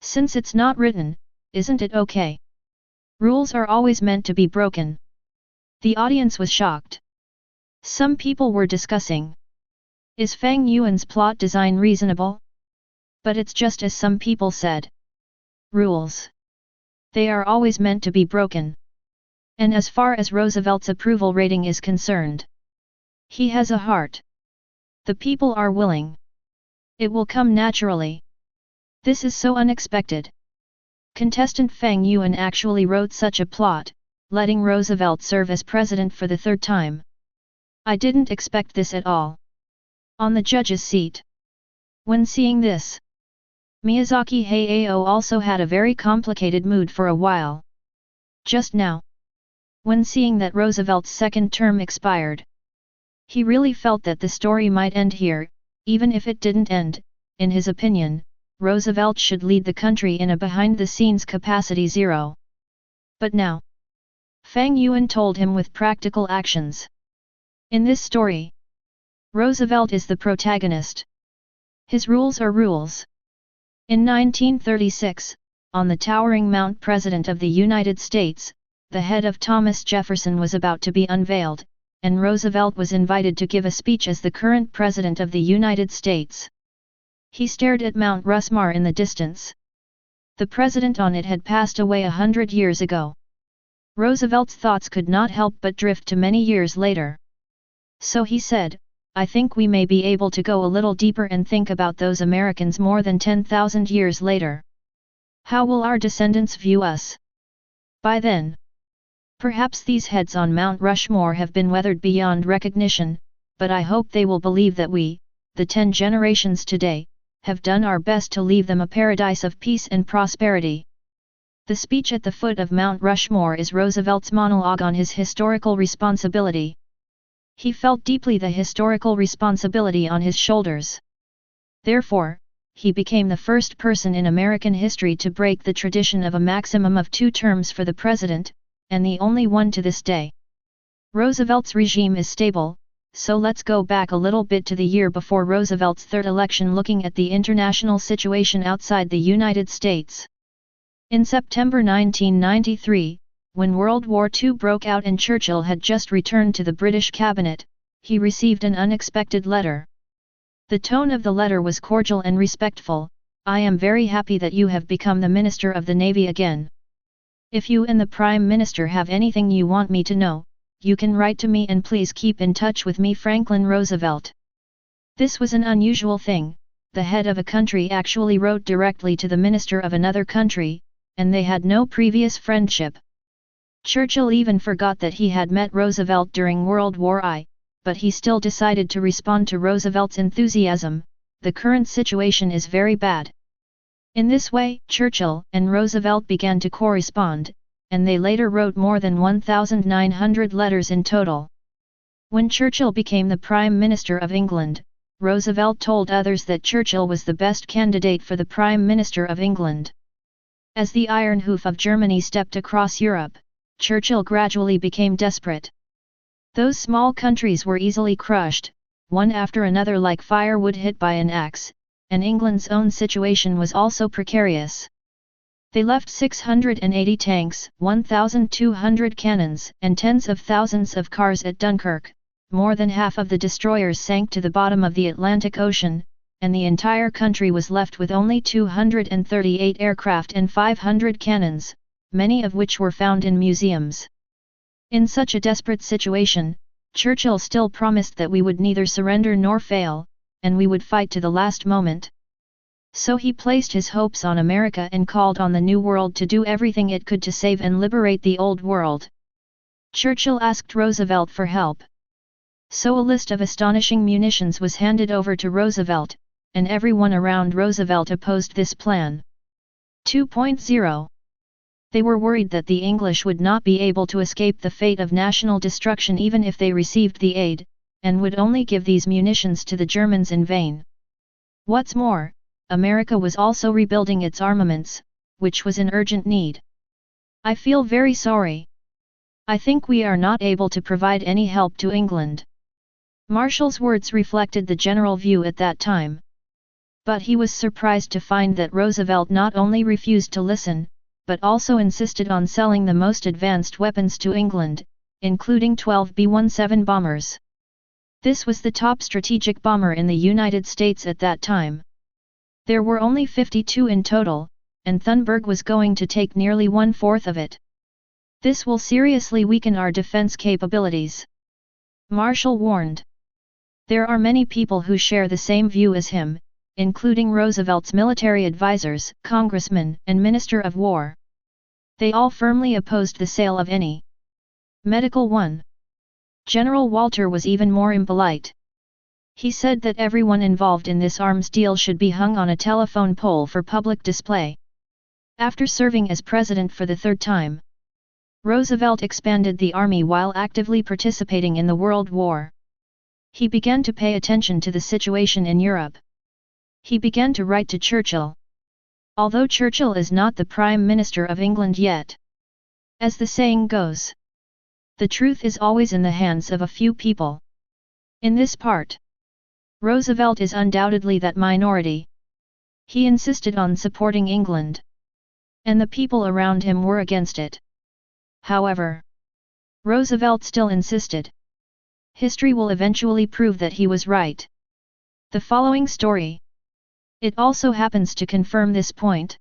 Since it's not written, isn't it okay? Rules are always meant to be broken. The audience was shocked. Some people were discussing. Is Fang Yuan's plot design reasonable? But it's just as some people said. Rules. They are always meant to be broken. And as far as Roosevelt's approval rating is concerned, he has a heart. The people are willing. It will come naturally. This is so unexpected. Contestant Fang Yuan actually wrote such a plot, letting Roosevelt serve as president for the third time. I didn't expect this at all. On the judge's seat. When seeing this, Miyazaki Hayao also had a very complicated mood for a while. Just now, when seeing that Roosevelt's second term expired, he really felt that the story might end here. Even if it didn't end, in his opinion, Roosevelt should lead the country in a behind-the-scenes capacity 0. But now, Fang Yuan told him with practical actions. In this story, Roosevelt is the protagonist. His rules are rules. In 1936, on the towering Mount President of the United States, the head of Thomas Jefferson was about to be unveiled, and Roosevelt was invited to give a speech as the current President of the United States. He stared at Mount Rushmore in the distance. The president on it had passed away 100 years ago. Roosevelt's thoughts could not help but drift to many years later. So he said, I think we may be able to go a little deeper and think about those Americans more than 10,000 years later. How will our descendants view us? By then, perhaps these heads on Mount Rushmore have been weathered beyond recognition, but I hope they will believe that we, the 10 generations today, have done our best to leave them a paradise of peace and prosperity. The speech at the foot of Mount Rushmore is Roosevelt's monologue on his historical responsibility. He felt deeply the historical responsibility on his shoulders. Therefore, he became the first person in American history to break the tradition of a maximum of 2 terms for the president, and the only one to this day. Roosevelt's regime is stable, so let's go back a little bit to the year before Roosevelt's third election, looking at the international situation outside the United States. In September 1993, when World War II broke out and Churchill had just returned to the British cabinet, he received an unexpected letter. The tone of the letter was cordial and respectful. I am very happy that you have become the Minister of the Navy again. If you and the Prime Minister have anything you want me to know, you can write to me and please keep in touch with me, Franklin Roosevelt. This was an unusual thing. The head of a country actually wrote directly to the minister of another country, and they had no previous friendship. Churchill even forgot that he had met Roosevelt during World War I, but he still decided to respond to Roosevelt's enthusiasm. The current situation is very bad. In this way, Churchill and Roosevelt began to correspond, and they later wrote more than 1,900 letters in total. When Churchill became the Prime Minister of England, Roosevelt told others that Churchill was the best candidate for the Prime Minister of England. As the iron hoof of Germany stepped across Europe, Churchill gradually became desperate. Those small countries were easily crushed, one after another like firewood hit by an axe, and England's own situation was also precarious. They left 680 tanks, 1,200 cannons, and tens of thousands of cars at Dunkirk. More than half of the destroyers sank to the bottom of the Atlantic Ocean, and the entire country was left with only 238 aircraft and 500 cannons, many of which were found in museums. In such a desperate situation, Churchill still promised that we would neither surrender nor fail, and we would fight to the last moment. So he placed his hopes on America and called on the New World to do everything it could to save and liberate the Old World. Churchill asked Roosevelt for help. So a list of astonishing munitions was handed over to Roosevelt, and everyone around Roosevelt opposed this plan. 2.0. They were worried that the English would not be able to escape the fate of national destruction even if they received the aid, and would only give these munitions to the Germans in vain. What's more, America was also rebuilding its armaments, which was in urgent need. I feel very sorry. I think we are not able to provide any help to England. Marshall's words reflected the general view at that time. But he was surprised to find that Roosevelt not only refused to listen, but also insisted on selling the most advanced weapons to England, including 12 B-17 bombers. This was the top strategic bomber in the United States at that time. There were only 52 in total, and Thunberg was going to take nearly one-fourth of it. This will seriously weaken our defense capabilities, Marshall warned. There are many people who share the same view as him, including Roosevelt's military advisors, congressmen, and Minister of War. They all firmly opposed the sale of any medical one. General Walter was even more impolite. He said that everyone involved in this arms deal should be hung on a telephone pole for public display. After serving as president for the third time, Roosevelt expanded the army while actively participating in the World War. He began to pay attention to the situation in Europe. He began to write to Churchill. Although Churchill is not the Prime Minister of England yet. As the saying goes, the truth is always in the hands of a few people. In this part, Roosevelt is undoubtedly that minority. He insisted on supporting England, and the people around him were against it. However, Roosevelt still insisted. History will eventually prove that he was right. The following story. It also happens to confirm this point.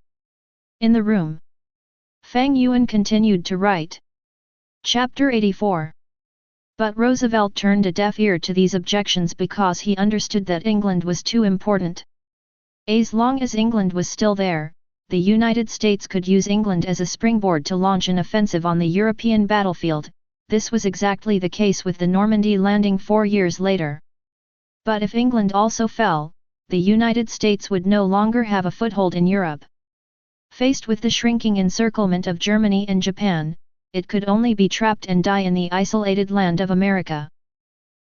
In the room, Fang Yuan continued to write. Chapter 84. But Roosevelt turned a deaf ear to these objections because he understood that England was too important. As long as England was still there, the United States could use England as a springboard to launch an offensive on the European battlefield. This was exactly the case with the Normandy landing 4 years later. But if England also fell, the United States would no longer have a foothold in Europe. Faced with the shrinking encirclement of Germany and Japan, it could only be trapped and die in the isolated land of America.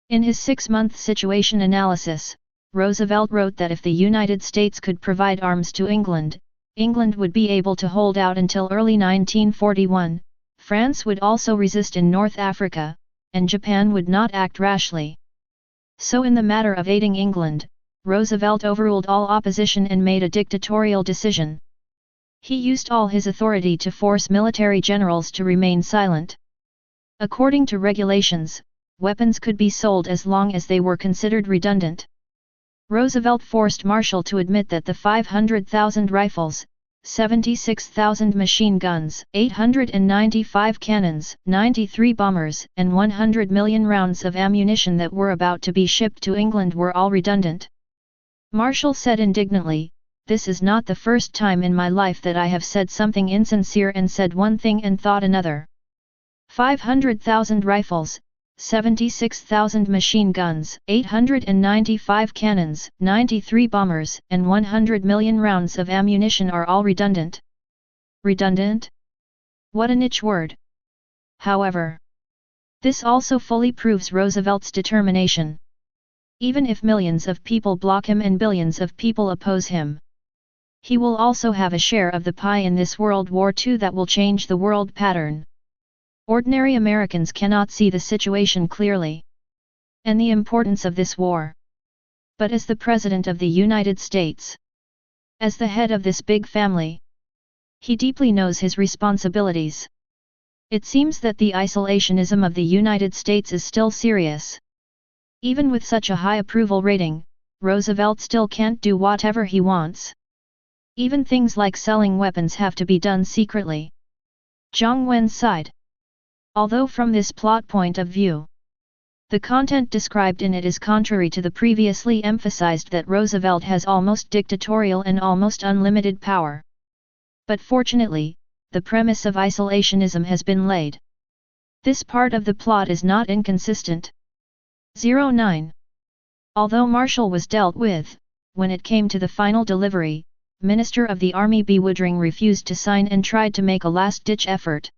In his 6-month situation analysis, Roosevelt wrote that if the United States could provide arms to England, England would be able to hold out until early 1941. France would also resist in North Africa, and Japan would not act rashly. So in the matter of aiding England, Roosevelt overruled all opposition and made a dictatorial decision. He used all his authority to force military generals to remain silent. According to regulations, weapons could be sold as long as they were considered redundant. Roosevelt forced Marshall to admit that the 500,000 rifles, 76,000 machine guns, 895 cannons, 93 bombers, and 100 million rounds of ammunition that were about to be shipped to England were all redundant. Marshall said indignantly, "This is not the first time in my life that I have said something insincere and said one thing and thought another. 500,000 rifles, 76,000 machine guns, 895 cannons, 93 bombers, and 100 million rounds of ammunition are all redundant." Redundant? What a niche word! However, this also fully proves Roosevelt's determination. Even if millions of people block him and billions of people oppose him, he will also have a share of the pie in this World War II that will change the world pattern. Ordinary Americans cannot see the situation clearly, and the importance of this war. But as the President of the United States, as the head of this big family, he deeply knows his responsibilities. It seems that the isolationism of the United States is still serious. Even with such a high approval rating, Roosevelt still can't do whatever he wants. Even things like selling weapons have to be done secretly. Jiang Wen sighed. Although from this plot point of view, the content described in it is contrary to the previously emphasized that Roosevelt has almost dictatorial and almost unlimited power. But fortunately, the premise of isolationism has been laid. This part of the plot is not inconsistent. 09. Although Marshall was dealt with, when it came to the final delivery, Minister of the Army B. Woodring refused to sign and tried to make a last-ditch effort.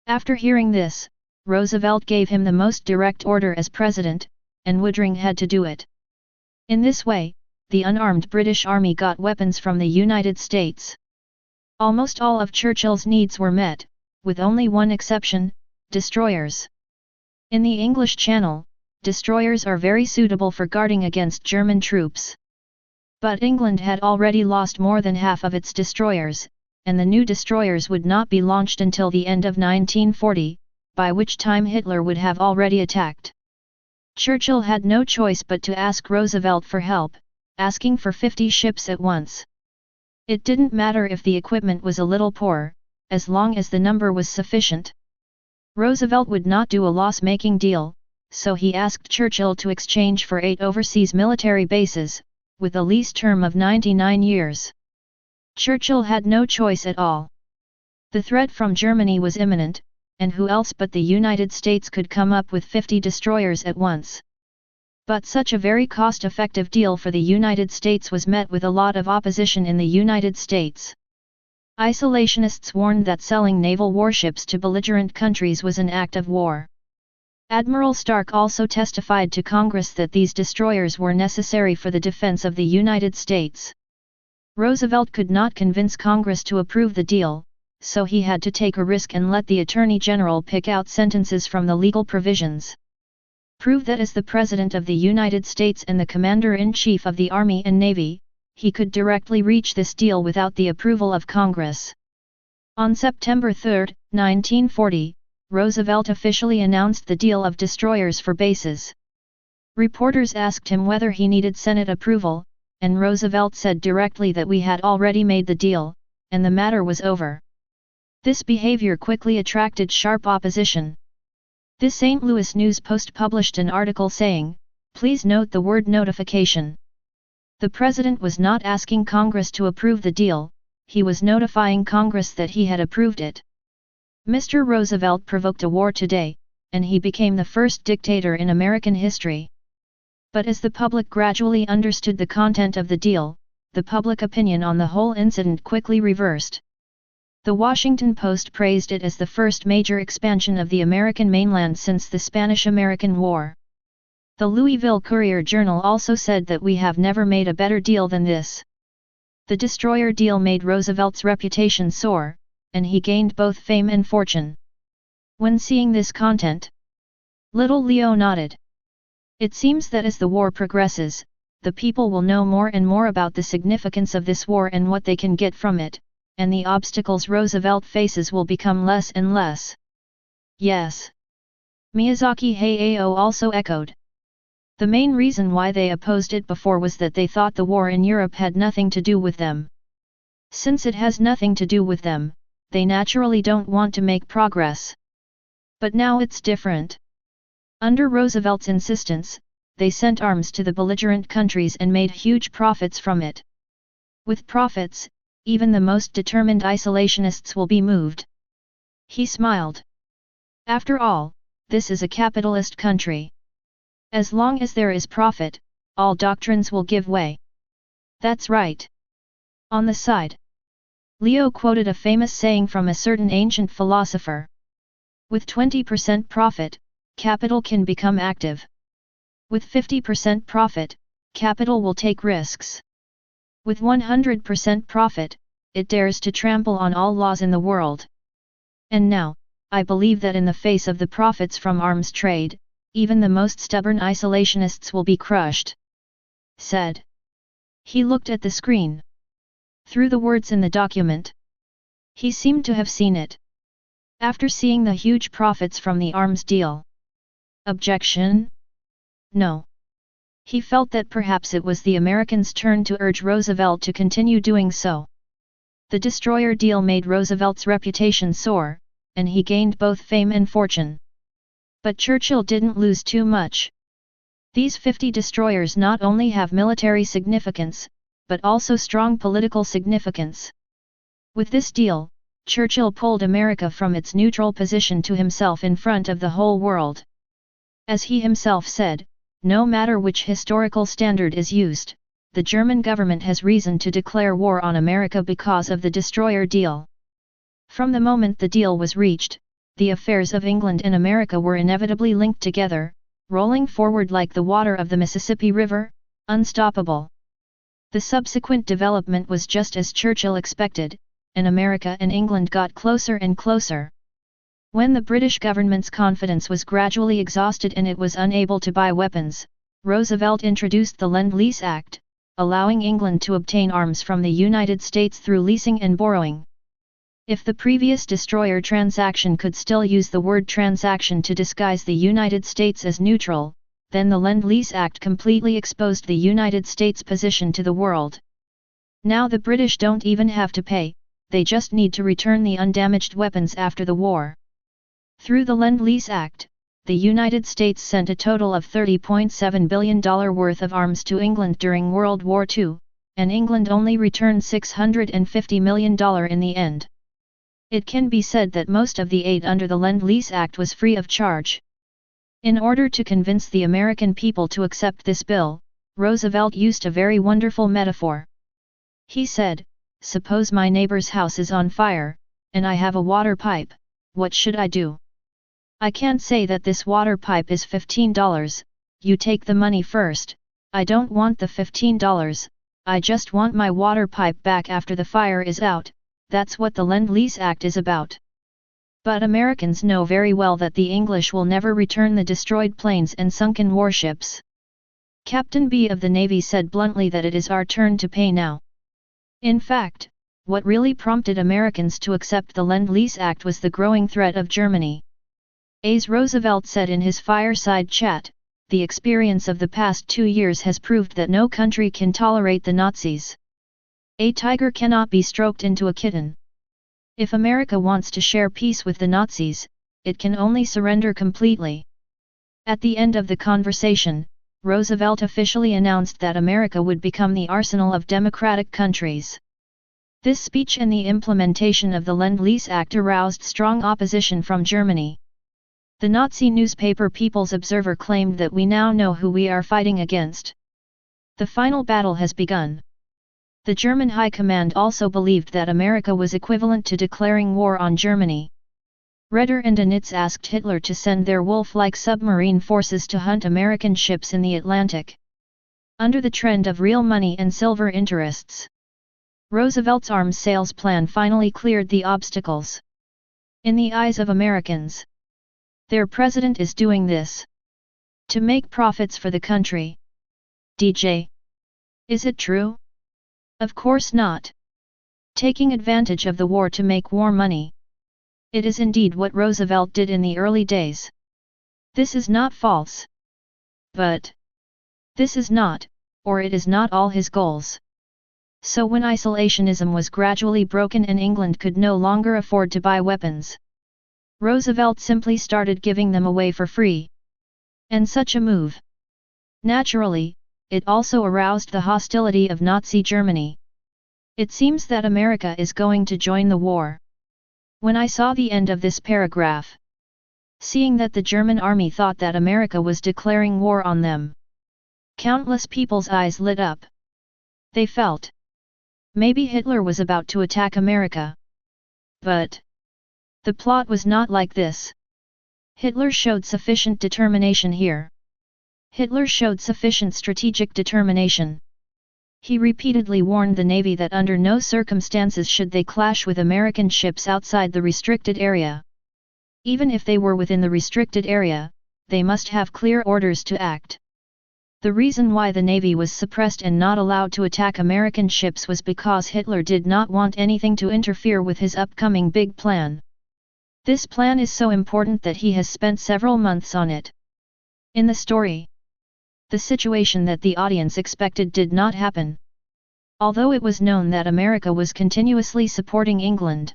After hearing this, Roosevelt gave him the most direct order as president, and Woodring had to do it. In this way, the unarmed British Army got weapons from the United States. Almost all of Churchill's needs were met, with only one exception: destroyers. In the English Channel, destroyers are very suitable for guarding against German troops. But England had already lost more than half of its destroyers, and the new destroyers would not be launched until the end of 1940, by which time Hitler would have already attacked. Churchill had no choice but to ask Roosevelt for help, asking for 50 ships at once. It didn't matter if the equipment was a little poor, as long as the number was sufficient. Roosevelt would not do a loss-making deal, so he asked Churchill to exchange for 8 overseas military bases, with a lease term of 99 years. Churchill had no choice at all. The threat from Germany was imminent, and who else but the United States could come up with 50 destroyers at once? But such a very cost-effective deal for the United States was met with a lot of opposition in the United States. Isolationists warned that selling naval warships to belligerent countries was an act of war. Admiral Stark also testified to Congress that these destroyers were necessary for the defense of the United States. Roosevelt could not convince Congress to approve the deal, so he had to take a risk and let the Attorney General pick out sentences from the legal provisions. Prove that as the President of the United States and the Commander-in-Chief of the Army and Navy, he could directly reach this deal without the approval of Congress. On September 3, 1940, Roosevelt officially announced the deal of destroyers for bases. Reporters asked him whether he needed Senate approval, and Roosevelt said directly that we had already made the deal, and the matter was over. This behavior quickly attracted sharp opposition. The St. Louis News-Post published an article saying, "Please note the word notification." The president was not asking Congress to approve the deal, he was notifying Congress that he had approved it. Mr. Roosevelt provoked a war today, and he became the first dictator in American history. But as the public gradually understood the content of the deal, the public opinion on the whole incident quickly reversed. The Washington Post praised it as the first major expansion of the American mainland since the Spanish-American War. The Louisville Courier-Journal also said that we have never made a better deal than this. The destroyer deal made Roosevelt's reputation soar, and he gained both fame and fortune. When seeing this content, little Leo nodded. It seems that as the war progresses, the people will know more and more about the significance of this war and what they can get from it, and the obstacles Roosevelt faces will become less and less. Yes. Miyazaki Hayao also echoed. The main reason why they opposed it before was that they thought the war in Europe had nothing to do with them. Since it has nothing to do with them, they naturally don't want to make progress. But now it's different. Under Roosevelt's insistence, they sent arms to the belligerent countries and made huge profits from it. With profits, even the most determined isolationists will be moved. He smiled. After all, this is a capitalist country. As long as there is profit, all doctrines will give way. That's right. On the side, Leo quoted a famous saying from a certain ancient philosopher. With 20% profit, capital can become active. With 50% profit, capital will take risks. With 100% profit, it dares to trample on all laws in the world. And now, I believe that in the face of the profits from arms trade, even the most stubborn isolationists will be crushed. Said. He looked at the screen. Through the words in the document. He seemed to have seen it. After seeing the huge profits from the arms deal. Objection? No. He felt that perhaps it was the Americans' turn to urge Roosevelt to continue doing so. The destroyer deal made Roosevelt's reputation soar, and he gained both fame and fortune. But Churchill didn't lose too much. These 50 destroyers not only have military significance, but also strong political significance. With this deal, Churchill pulled America from its neutral position to himself in front of the whole world. As he himself said, no matter which historical standard is used, the German government has reason to declare war on America because of the destroyer deal. From the moment the deal was reached, the affairs of England and America were inevitably linked together, rolling forward like the water of the Mississippi River, unstoppable. The subsequent development was just as Churchill expected, and America and England got closer and closer. When the British government's confidence was gradually exhausted and it was unable to buy weapons, Roosevelt introduced the Lend-Lease Act, allowing England to obtain arms from the United States through leasing and borrowing. If the previous destroyer transaction could still use the word transaction to disguise the United States as neutral, then the Lend-Lease Act completely exposed the United States' position to the world. Now the British don't even have to pay, they just need to return the undamaged weapons after the war. Through the Lend-Lease Act, the United States sent a total of $30.7 billion worth of arms to England during World War II, and England only returned $650 million in the end. It can be said that most of the aid under the Lend-Lease Act was free of charge. In order to convince the American people to accept this bill, Roosevelt used a very wonderful metaphor. He said, "Suppose my neighbor's house is on fire, and I have a water pipe, what should I do? I can't say that this water pipe is $15, you take the money first, I don't want the $15, I just want my water pipe back after the fire is out." That's what the Lend-Lease Act is about. But Americans know very well that the English will never return the destroyed planes and sunken warships. Captain B of the Navy said bluntly that it is our turn to pay now. In fact, what really prompted Americans to accept the Lend-Lease Act was the growing threat of Germany. As Roosevelt said in his fireside chat, the experience of the past 2 years has proved that no country can tolerate the Nazis. A tiger cannot be stroked into a kitten. If America wants to share peace with the Nazis, it can only surrender completely. At the end of the conversation, Roosevelt officially announced that America would become the arsenal of democratic countries. This speech and the implementation of the Lend-Lease Act aroused strong opposition from Germany. The Nazi newspaper People's Observer claimed that we now know who we are fighting against. The final battle has begun. The German High Command also believed that America was equivalent to declaring war on Germany. Raeder and Dönitz asked Hitler to send their wolf-like submarine forces to hunt American ships in the Atlantic. Under the trend of real money and silver interests, Roosevelt's arms sales plan finally cleared the obstacles. In the eyes of Americans, their president is doing this to make profits for the country. DJ. Is it true? Of course not. Taking advantage of the war to make war money. It is indeed what Roosevelt did in the early days. This is not false. But this is not, or it is not all his goals. So when isolationism was gradually broken and England could no longer afford to buy weapons, Roosevelt simply started giving them away for free. And such a move, naturally, it also aroused the hostility of Nazi Germany. It seems that America is going to join the war. When I saw the end of this paragraph, seeing that the German army thought that America was declaring war on them, countless people's eyes lit up. They felt maybe Hitler was about to attack America. But the plot was not like this. Hitler showed sufficient determination here. Hitler showed sufficient strategic determination. He repeatedly warned the Navy that under no circumstances should they clash with American ships outside the restricted area. Even if they were within the restricted area, they must have clear orders to act. The reason why the Navy was suppressed and not allowed to attack American ships was because Hitler did not want anything to interfere with his upcoming big plan. This plan is so important that he has spent several months on it. In the story, the situation that the audience expected did not happen. Although it was known that America was continuously supporting England.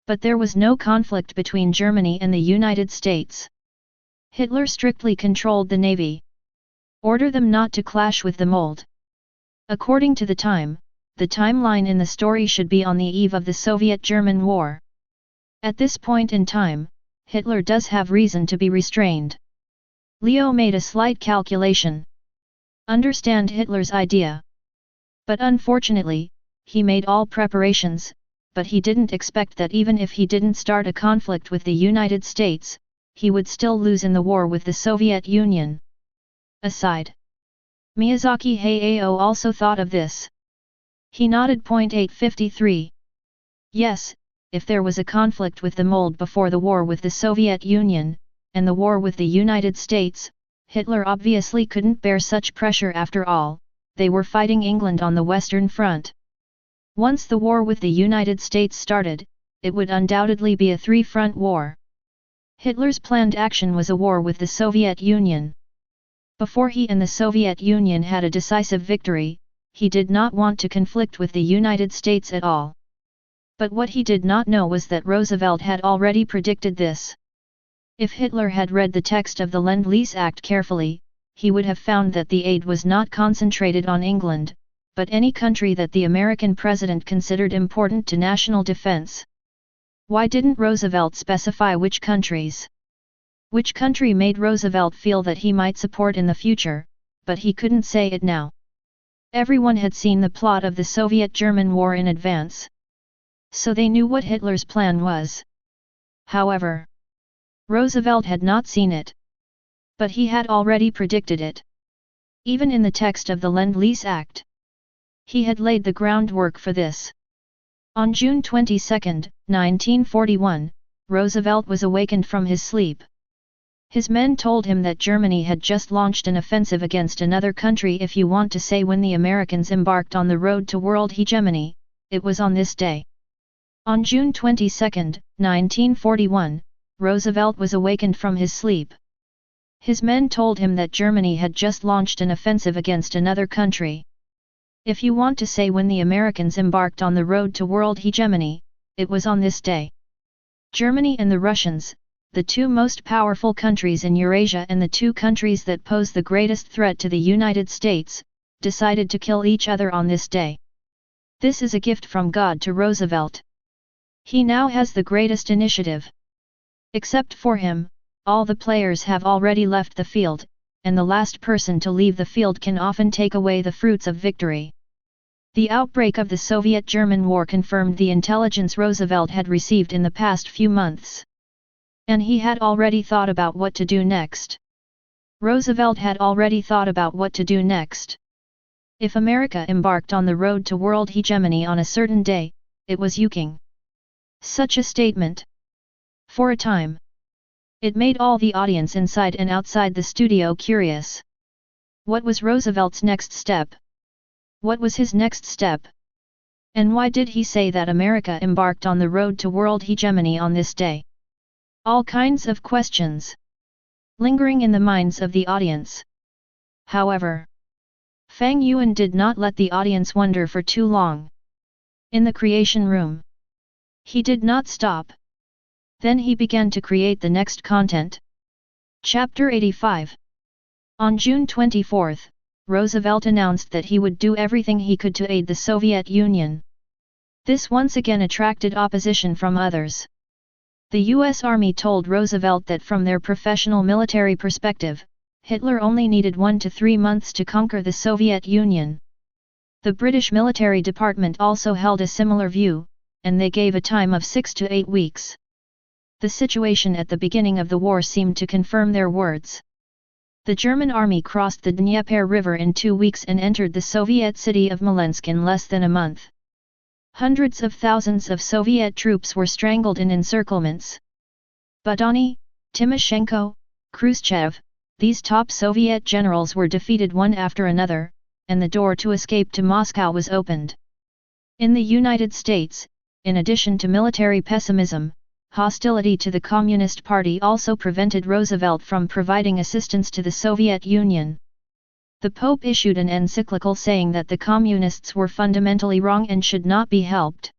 But there was no conflict between Germany and the United States. Hitler strictly controlled the Navy. Order them not to clash with the mold. According to the timeline in the story should be on the eve of the Soviet-German War. At this point in time, Hitler does have reason to be restrained. Leo made a slight calculation. Understand Hitler's idea. But unfortunately, he made all preparations, but he didn't expect that even if he didn't start a conflict with the United States, he would still lose in the war with the Soviet Union. Aside. Miyazaki Hayao also thought of this. He nodded. 853. Yes, if there was a conflict with the mold before the war with the Soviet Union, and the war with the United States, Hitler obviously couldn't bear such pressure. After all, they were fighting England on the Western Front. Once the war with the United States started, it would undoubtedly be a three-front war. Hitler's planned action was a war with the Soviet Union. Before he and the Soviet Union had a decisive victory, he did not want to conflict with the United States at all. But what he did not know was that Roosevelt had already predicted this. If Hitler had read the text of the Lend-Lease Act carefully, he would have found that the aid was not concentrated on England, but any country that the American president considered important to national defense. Why didn't Roosevelt specify which countries? Which country made Roosevelt feel that he might support in the future, but he couldn't say it now? Everyone had seen the plot of the Soviet-German War in advance. So they knew what Hitler's plan was. However, Roosevelt had not seen it. But he had already predicted it. Even in the text of the Lend-Lease Act, he had laid the groundwork for this. On June 22, 1941, Roosevelt was awakened from his sleep. His men told him that Germany had just launched an offensive against another country. If you want to say when the Americans embarked on the road to world hegemony, it was on this day. On June 22, 1941, Roosevelt was awakened from his sleep. His men told him that Germany had just launched an offensive against another country. If you want to say when the Americans embarked on the road to world hegemony, it was on this day. Germany and the Russians, the two most powerful countries in Eurasia and the two countries that pose the greatest threat to the United States, decided to kill each other on this day. This is a gift from God to Roosevelt. He now has the greatest initiative. Except for him, all the players have already left the field, and the last person to leave the field can often take away the fruits of victory. The outbreak of the Soviet-German War confirmed the intelligence Roosevelt had received in the past few months. And he had already thought about what to do next. Roosevelt had already thought about what to do next. If America embarked on the road to world hegemony on a certain day, it was yuking. Such a statement. For a time, it made all the audience inside and outside the studio curious. What was Roosevelt's next step? What was his next step? And why did he say that America embarked on the road to world hegemony on this day? All kinds of questions lingering in the minds of the audience. However, Fang Yuan did not let the audience wonder for too long. In the creation room, he did not stop. Then he began to create the next content. Chapter 85. On June 24, Roosevelt announced that he would do everything he could to aid the Soviet Union. This once again attracted opposition from others. The U.S. Army told Roosevelt that from their professional military perspective, Hitler only needed 1 to 3 months to conquer the Soviet Union. The British military department also held a similar view, and they gave a time of 6 to 8 weeks. The situation at the beginning of the war seemed to confirm their words. The German army crossed the Dnieper River in 2 weeks and entered the Soviet city of Smolensk in less than a month. Hundreds of thousands of Soviet troops were strangled in encirclements. Badani, Timoshenko, Khrushchev, these top Soviet generals were defeated one after another, and the door to escape to Moscow was opened. In the United States, in addition to military pessimism, hostility to the Communist Party also prevented Roosevelt from providing assistance to the Soviet Union. The Pope issued an encyclical saying that the Communists were fundamentally wrong and should not be helped.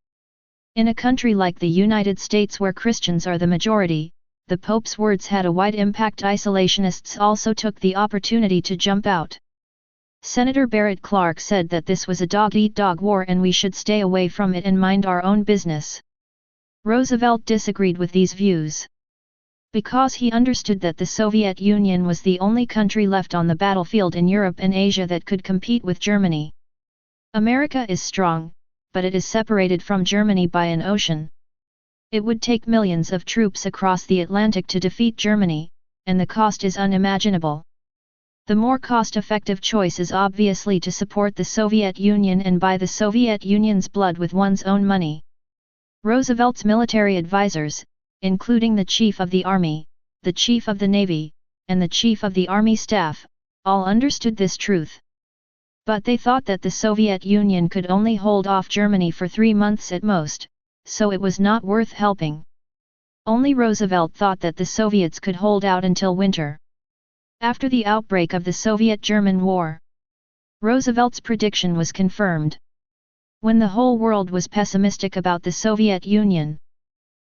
In a country like the United States where Christians are the majority, the Pope's words had a wide impact. Isolationists also took the opportunity to jump out. Senator Barrett Clark said that this was a dog-eat-dog war and we should stay away from it and mind our own business. Roosevelt disagreed with these views. Because he understood that the Soviet Union was the only country left on the battlefield in Europe and Asia that could compete with Germany. America is strong, but it is separated from Germany by an ocean. It would take millions of troops across the Atlantic to defeat Germany, and the cost is unimaginable. The more cost-effective choice is obviously to support the Soviet Union and buy the Soviet Union's blood with one's own money. Roosevelt's military advisors, including the Chief of the Army, the Chief of the Navy, and the Chief of the Army Staff, all understood this truth. But they thought that the Soviet Union could only hold off Germany for 3 months at most, so it was not worth helping. Only Roosevelt thought that the Soviets could hold out until winter. After the outbreak of the Soviet-German War, Roosevelt's prediction was confirmed. When the whole world was pessimistic about the Soviet Union,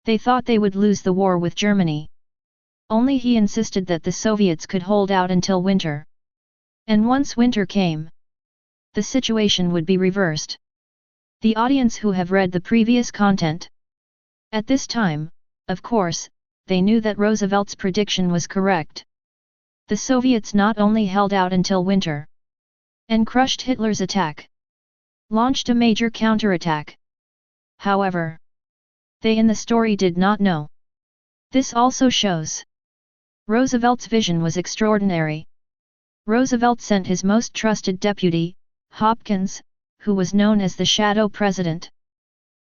they thought they would lose the war with Germany. Only he insisted that the Soviets could hold out until winter. And once winter came, the situation would be reversed. The audience who have read the previous content. At this time, of course, they knew that Roosevelt's prediction was correct. The Soviets not only held out until winter and crushed Hitler's attack, launched a major counterattack. However, they in the story did not know. This also shows Roosevelt's vision was extraordinary. Roosevelt sent his most trusted deputy, Hopkins, who was known as the Shadow President.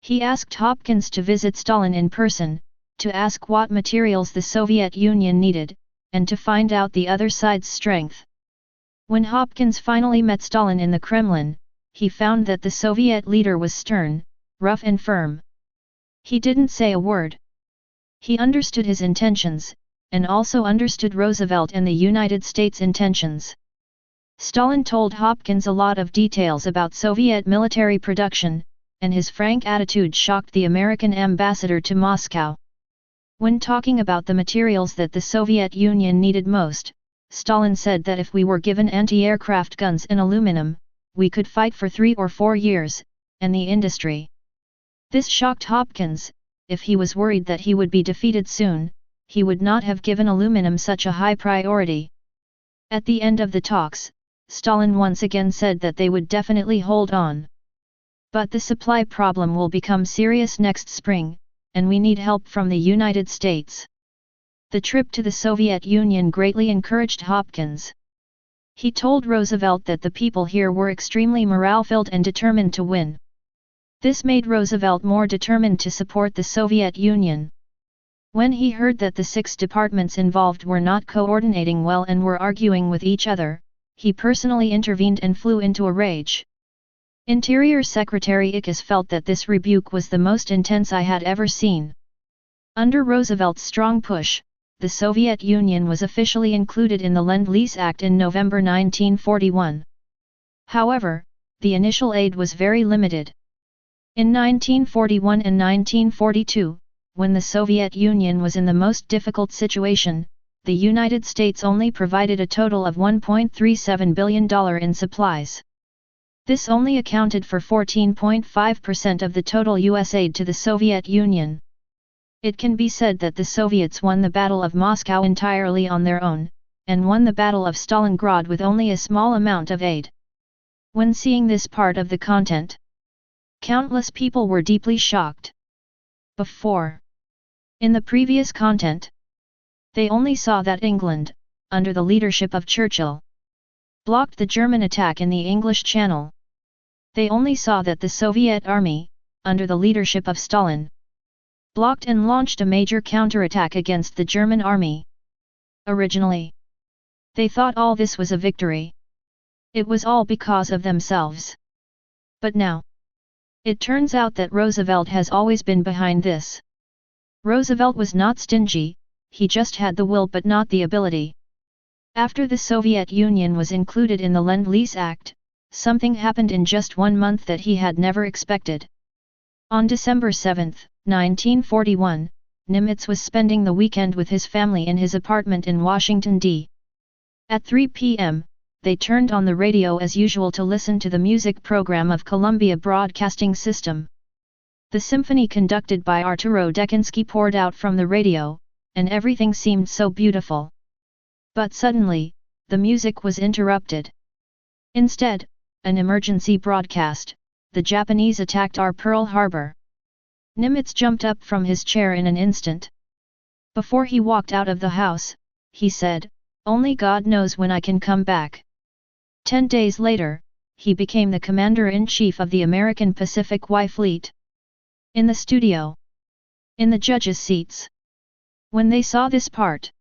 He asked Hopkins to visit Stalin in person, to ask what materials the Soviet Union needed, and to find out the other side's strength. When Hopkins finally met Stalin in the Kremlin, he found that the Soviet leader was stern, rough and firm. He didn't say a word. He understood his intentions, and also understood Roosevelt and the United States' intentions. Stalin told Hopkins a lot of details about Soviet military production, and his frank attitude shocked the American ambassador to Moscow. When talking about the materials that the Soviet Union needed most, Stalin said that if we were given anti-aircraft guns and aluminum, we could fight for 3 or 4 years, and the industry. This shocked Hopkins. If he was worried that he would be defeated soon, he would not have given aluminum such a high priority. At the end of the talks, Stalin once again said that they would definitely hold on. But the supply problem will become serious next spring, and we need help from the United States. The trip to the Soviet Union greatly encouraged Hopkins. He told Roosevelt that the people here were extremely morale-filled and determined to win. This made Roosevelt more determined to support the Soviet Union. When he heard that the 6 departments involved were not coordinating well and were arguing with each other, he personally intervened and flew into a rage. Interior Secretary Ickes felt that this rebuke was the most intense I had ever seen. Under Roosevelt's strong push, the Soviet Union was officially included in the Lend-Lease Act in November 1941. However, the initial aid was very limited. In 1941 and 1942, when the Soviet Union was in the most difficult situation, the United States only provided a total of $1.37 billion in supplies. This only accounted for 14.5% of the total US aid to the Soviet Union. It can be said that the Soviets won the Battle of Moscow entirely on their own, and won the Battle of Stalingrad with only a small amount of aid. When seeing this part of the content, countless people were deeply shocked. Before, in the previous content, they only saw that England, under the leadership of Churchill, blocked the German attack in the English Channel. They only saw that the Soviet army, under the leadership of Stalin, blocked and launched a major counterattack against the German army. Originally, they thought all this was a victory. It was all because of themselves. But now, it turns out that Roosevelt has always been behind this. Roosevelt was not stingy, he just had the will but not the ability. After the Soviet Union was included in the Lend-Lease Act, something happened in just 1 month that he had never expected. On December 7, 1941, Nimitz was spending the weekend with his family in his apartment in Washington, D.C. At 3 p.m., they turned on the radio as usual to listen to the music program of Columbia Broadcasting System. The symphony conducted by Arturo Dekinsky poured out from the radio, and everything seemed so beautiful. But suddenly, the music was interrupted. Instead, an emergency broadcast, the Japanese attacked our Pearl Harbor. Nimitz jumped up from his chair in an instant. Before he walked out of the house, he said, "Only God knows when I can come back." 10 days later, he became the Commander-in-Chief of the American Pacific Y Fleet. In the studio, in the judges' seats, when they saw this part,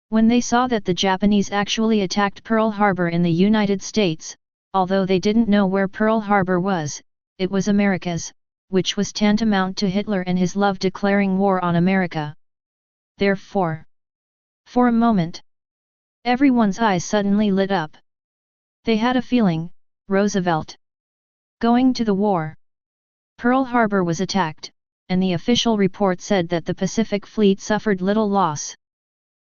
when they saw that the Japanese actually attacked Pearl Harbor in the United States, although they didn't know where Pearl Harbor was, it was America's, which was tantamount to Hitler and his love declaring war on America. Therefore, for a moment, everyone's eyes suddenly lit up. They had a feeling, Roosevelt going to the war. Pearl Harbor was attacked, and the official report said that the Pacific Fleet suffered little loss.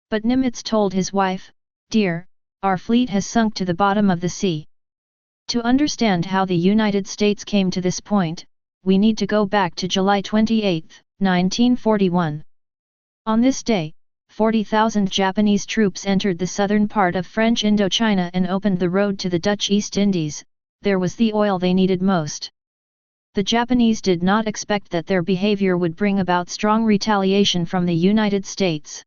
But Nimitz told his wife, "Dear, our fleet has sunk to the bottom of the sea." To understand how the United States came to this point, we need to go back to July 28, 1941. On this day, 40,000 Japanese troops entered the southern part of French Indochina and opened the road to the Dutch East Indies. There was the oil they needed most. The Japanese did not expect that their behavior would bring about strong retaliation from the United States.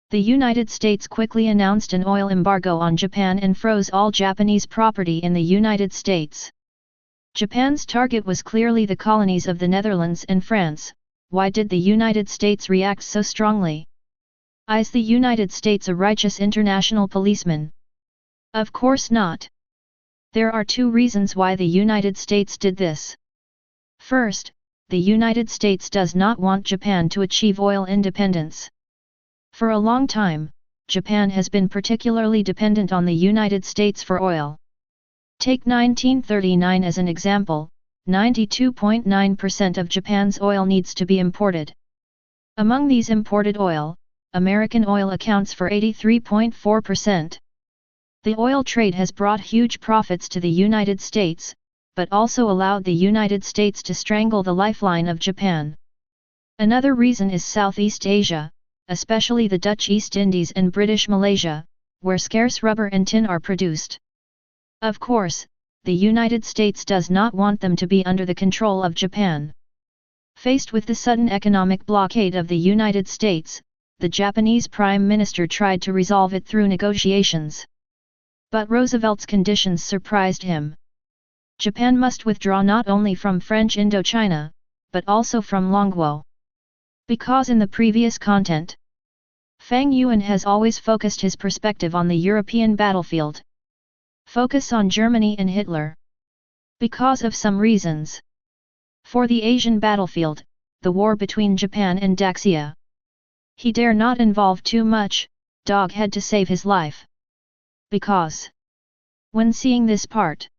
The United States quickly announced an oil embargo on Japan and froze all Japanese property in the United States. Japan's target was clearly the colonies of the Netherlands and France. Why did the United States react so strongly? Is the United States a righteous international policeman? Of course not. There are 2 reasons why the United States did this. First, the United States does not want Japan to achieve oil independence. For a long time, Japan has been particularly dependent on the United States for oil. Take 1939 as an example, 92.9% of Japan's oil needs to be imported. Among these imported oil, American oil accounts for 83.4%. The oil trade has brought huge profits to the United States, but also allowed the United States to strangle the lifeline of Japan. Another reason is Southeast Asia, especially the Dutch East Indies and British Malaysia, where scarce rubber and tin are produced. Of course, the United States does not want them to be under the control of Japan. Faced with the sudden economic blockade of the United States, the Japanese Prime Minister tried to resolve it through negotiations. But Roosevelt's conditions surprised him. Japan must withdraw not only from French Indochina, but also from Longguo. Because in the previous content, Fang Yuan has always focused his perspective on the European battlefield. Focus on Germany and Hitler. Because of some reasons. For the Asian battlefield, the war between Japan and Daxia. He dare not involve too much, Dog had to save his life. Because, when seeing this part,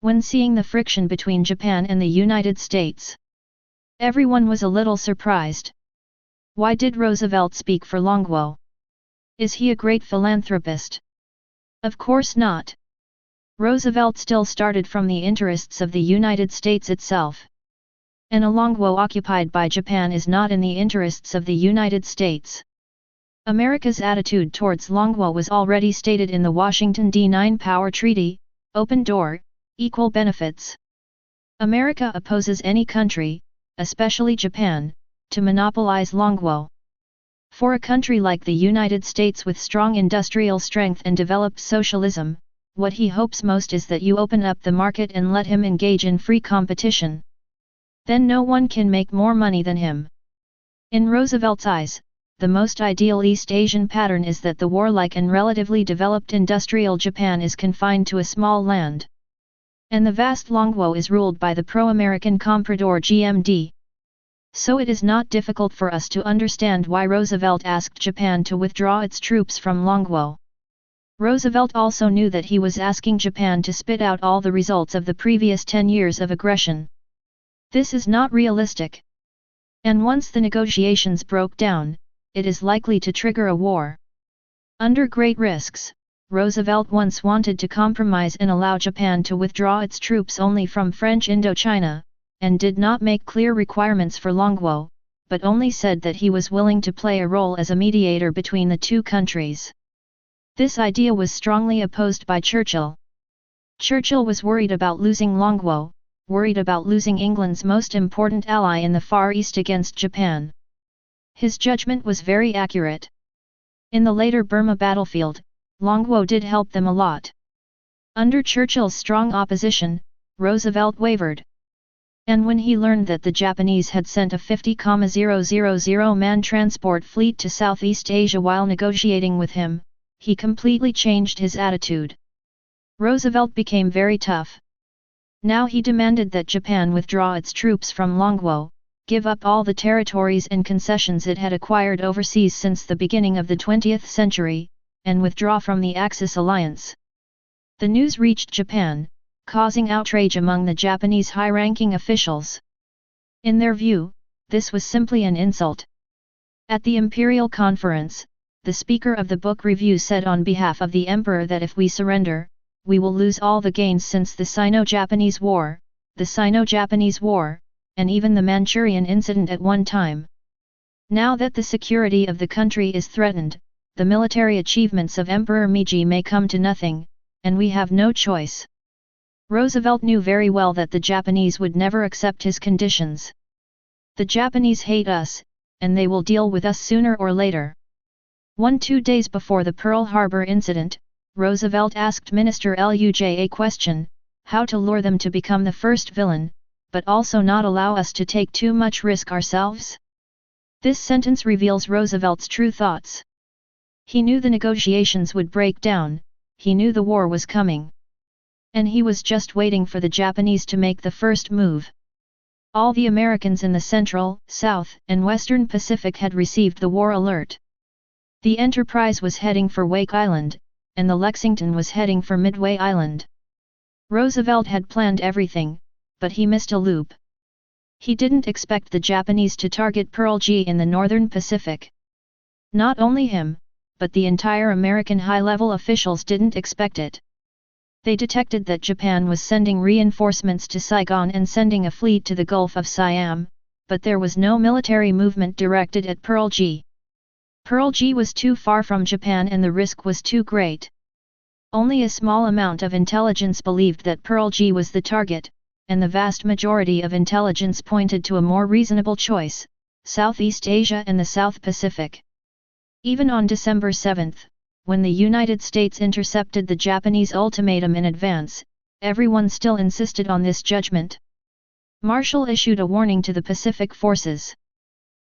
When seeing the friction between Japan and the United States, everyone was a little surprised. Why did Roosevelt speak for Longwo? Is he a great philanthropist? Of course not. Roosevelt still started from the interests of the United States itself. And a Longwo occupied by Japan is not in the interests of the United States. America's attitude towards Longwo was already stated in the Washington D9 Power Treaty, open door, equal benefits. America opposes any country, especially Japan, to monopolize Longwo. For a country like the United States with strong industrial strength and developed socialism, what he hopes most is that you open up the market and let him engage in free competition. Then no one can make more money than him. In Roosevelt's eyes, the most ideal East Asian pattern is that the warlike and relatively developed industrial Japan is confined to a small land. And the vast Longwo is ruled by the pro-American comprador GMD. So it is not difficult for us to understand why Roosevelt asked Japan to withdraw its troops from Longwo. Roosevelt also knew that he was asking Japan to spit out all the results of the previous 10 years of aggression. This is not realistic. And once the negotiations broke down, it is likely to trigger a war. Under great risks, Roosevelt once wanted to compromise and allow Japan to withdraw its troops only from French Indochina, and did not make clear requirements for Longwo, but only said that he was willing to play a role as a mediator between the two countries. This idea was strongly opposed by Churchill. Churchill was worried about losing Longwo, worried about losing England's most important ally in the Far East against Japan. His judgment was very accurate. In the later Burma battlefield, Longwo did help them a lot. Under Churchill's strong opposition, Roosevelt wavered. And when he learned that the Japanese had sent a 50,000-man transport fleet to Southeast Asia while negotiating with him, he completely changed his attitude. Roosevelt became very tough. Now he demanded that Japan withdraw its troops from Longwo, give up all the territories and concessions it had acquired overseas since the beginning of the 20th century, and withdraw from the Axis alliance. The news reached Japan, causing outrage among the Japanese high-ranking officials. In their view, this was simply an insult. At the Imperial Conference, the speaker of the book review said on behalf of the Emperor that if we surrender, we will lose all the gains since the Sino-Japanese War, and even the Manchurian incident at one time. Now that the security of the country is threatened, the military achievements of Emperor Meiji may come to nothing, and we have no choice. Roosevelt knew very well that the Japanese would never accept his conditions. The Japanese hate us, and they will deal with us sooner or later. 2 days before the Pearl Harbor incident, Roosevelt asked Minister Luj a question, how to lure them to become the first villain, but also not allow us to take too much risk ourselves? This sentence reveals Roosevelt's true thoughts. He knew the negotiations would break down, he knew the war was coming. And he was just waiting for the Japanese to make the first move. All the Americans in the Central, South, and Western Pacific had received the war alert. The Enterprise was heading for Wake Island, and the Lexington was heading for Midway Island. Roosevelt had planned everything, but he missed a loop. He didn't expect the Japanese to target Pearl G in the Northern Pacific. Not only him, but the entire American high-level officials didn't expect it. They detected that Japan was sending reinforcements to Saigon and sending a fleet to the Gulf of Siam, but there was no military movement directed at Pearl G. Pearl G was too far from Japan and the risk was too great. Only a small amount of intelligence believed that Pearl G was the target, and the vast majority of intelligence pointed to a more reasonable choice, Southeast Asia and the South Pacific. Even on December 7, when the United States intercepted the Japanese ultimatum in advance, everyone still insisted on this judgment. Marshall issued a warning to the Pacific forces.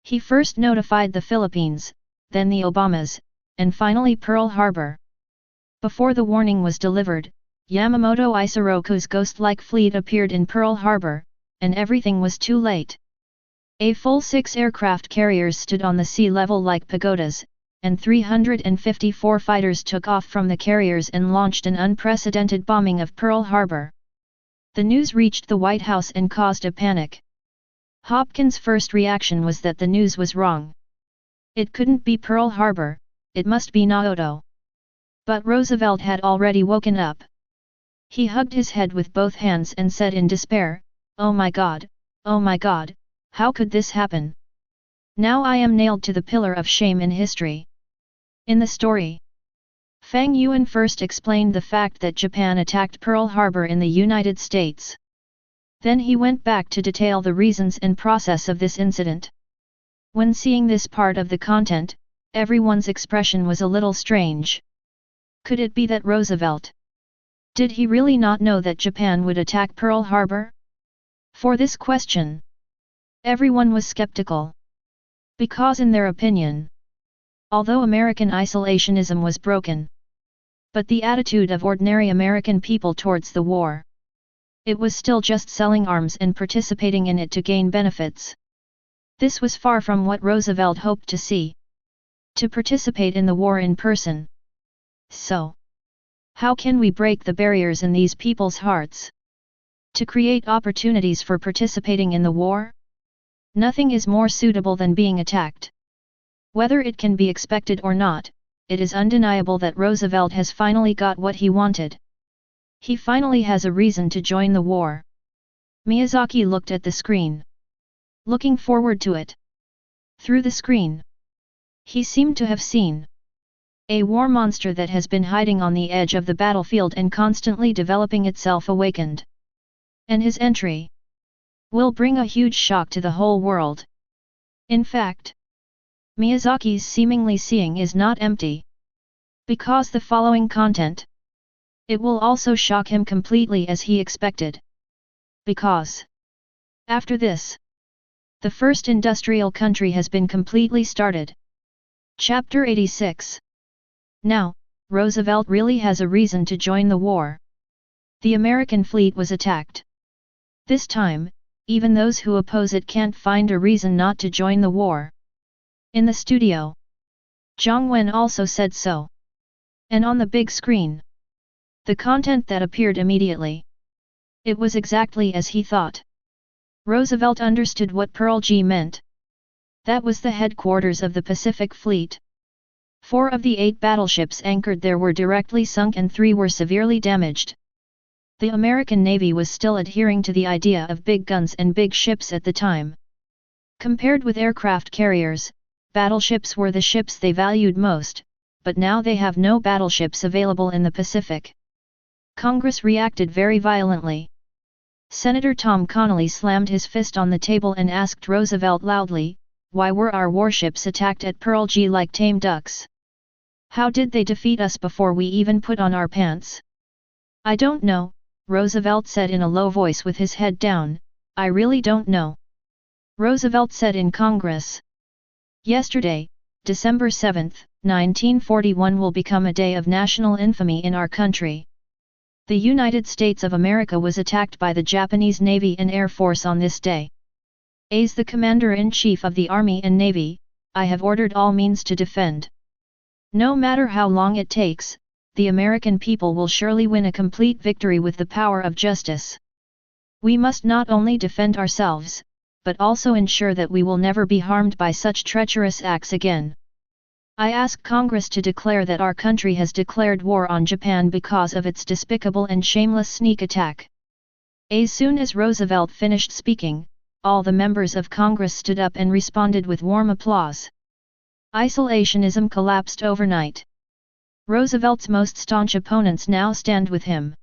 He first notified the Philippines, then the Obamas, and finally Pearl Harbor. Before the warning was delivered, Yamamoto Isoroku's ghost-like fleet appeared in Pearl Harbor, and everything was too late. A full 6 aircraft carriers stood on the sea level like pagodas, and 354 fighters took off from the carriers and launched an unprecedented bombing of Pearl Harbor. The news reached the White House and caused a panic. Hopkins' first reaction was that the news was wrong. It couldn't be Pearl Harbor, it must be Naoto. But Roosevelt had already woken up. He hugged his head with both hands and said in despair, oh my God, how could this happen? Now I am nailed to the pillar of shame in history. In the story, Fang Yuan first explained the fact that Japan attacked Pearl Harbor in the United States. Then he went back to detail the reasons and process of this incident. When seeing this part of the content, everyone's expression was a little strange. Could it be that Roosevelt? Did he really not know that Japan would attack Pearl Harbor? For this question, everyone was skeptical. Because in their opinion, although American isolationism was broken, but the attitude of ordinary American people towards the war, it was still just selling arms and participating in it to gain benefits. This was far from what Roosevelt hoped to see. To participate in the war in person. So, how can we break the barriers in these people's hearts? To create opportunities for participating in the war? Nothing is more suitable than being attacked. Whether it can be expected or not, it is undeniable that Roosevelt has finally got what he wanted. He finally has a reason to join the war. Miyazaki looked at the screen, looking forward to it. Through the screen, he seemed to have seen a war monster that has been hiding on the edge of the battlefield and constantly developing itself awakened. And his entry will bring a huge shock to the whole world. In fact, Miyazaki's seemingly seeing is not empty. Because the following content, it will also shock him completely as he expected. Because, after this, the first industrial country has been completely started. Chapter 86. Now, Roosevelt really has a reason to join the war. The American fleet was attacked. This time, even those who oppose it can't find a reason not to join the war. In the studio, Zhang Wen also said so. And on the big screen, the content that appeared immediately, it was exactly as he thought. Roosevelt understood what Pearl G meant. That was the headquarters of the Pacific Fleet. 4 of the 8 battleships anchored there were directly sunk and 3 were severely damaged. The American Navy was still adhering to the idea of big guns and big ships at the time. Compared with aircraft carriers, battleships were the ships they valued most, but now they have no battleships available in the Pacific. Congress reacted very violently. Senator Tom Connally slammed his fist on the table and asked Roosevelt loudly, why were our warships attacked at Pearl G like tame ducks? How did they defeat us before we even put on our pants? I don't know, Roosevelt said in a low voice with his head down, I really don't know. Roosevelt said in Congress. Yesterday, December 7, 1941 will become a day of national infamy in our country. The United States of America was attacked by the Japanese Navy and Air Force on this day. As the Commander-in-Chief of the Army and Navy, I have ordered all means to defend. No matter how long it takes, the American people will surely win a complete victory with the power of justice. We must not only defend ourselves, but also ensure that we will never be harmed by such treacherous acts again. I ask Congress to declare that our country has declared war on Japan because of its despicable and shameless sneak attack. As soon as Roosevelt finished speaking, all the members of Congress stood up and responded with warm applause. Isolationism collapsed overnight. Roosevelt's most staunch opponents now stand with him.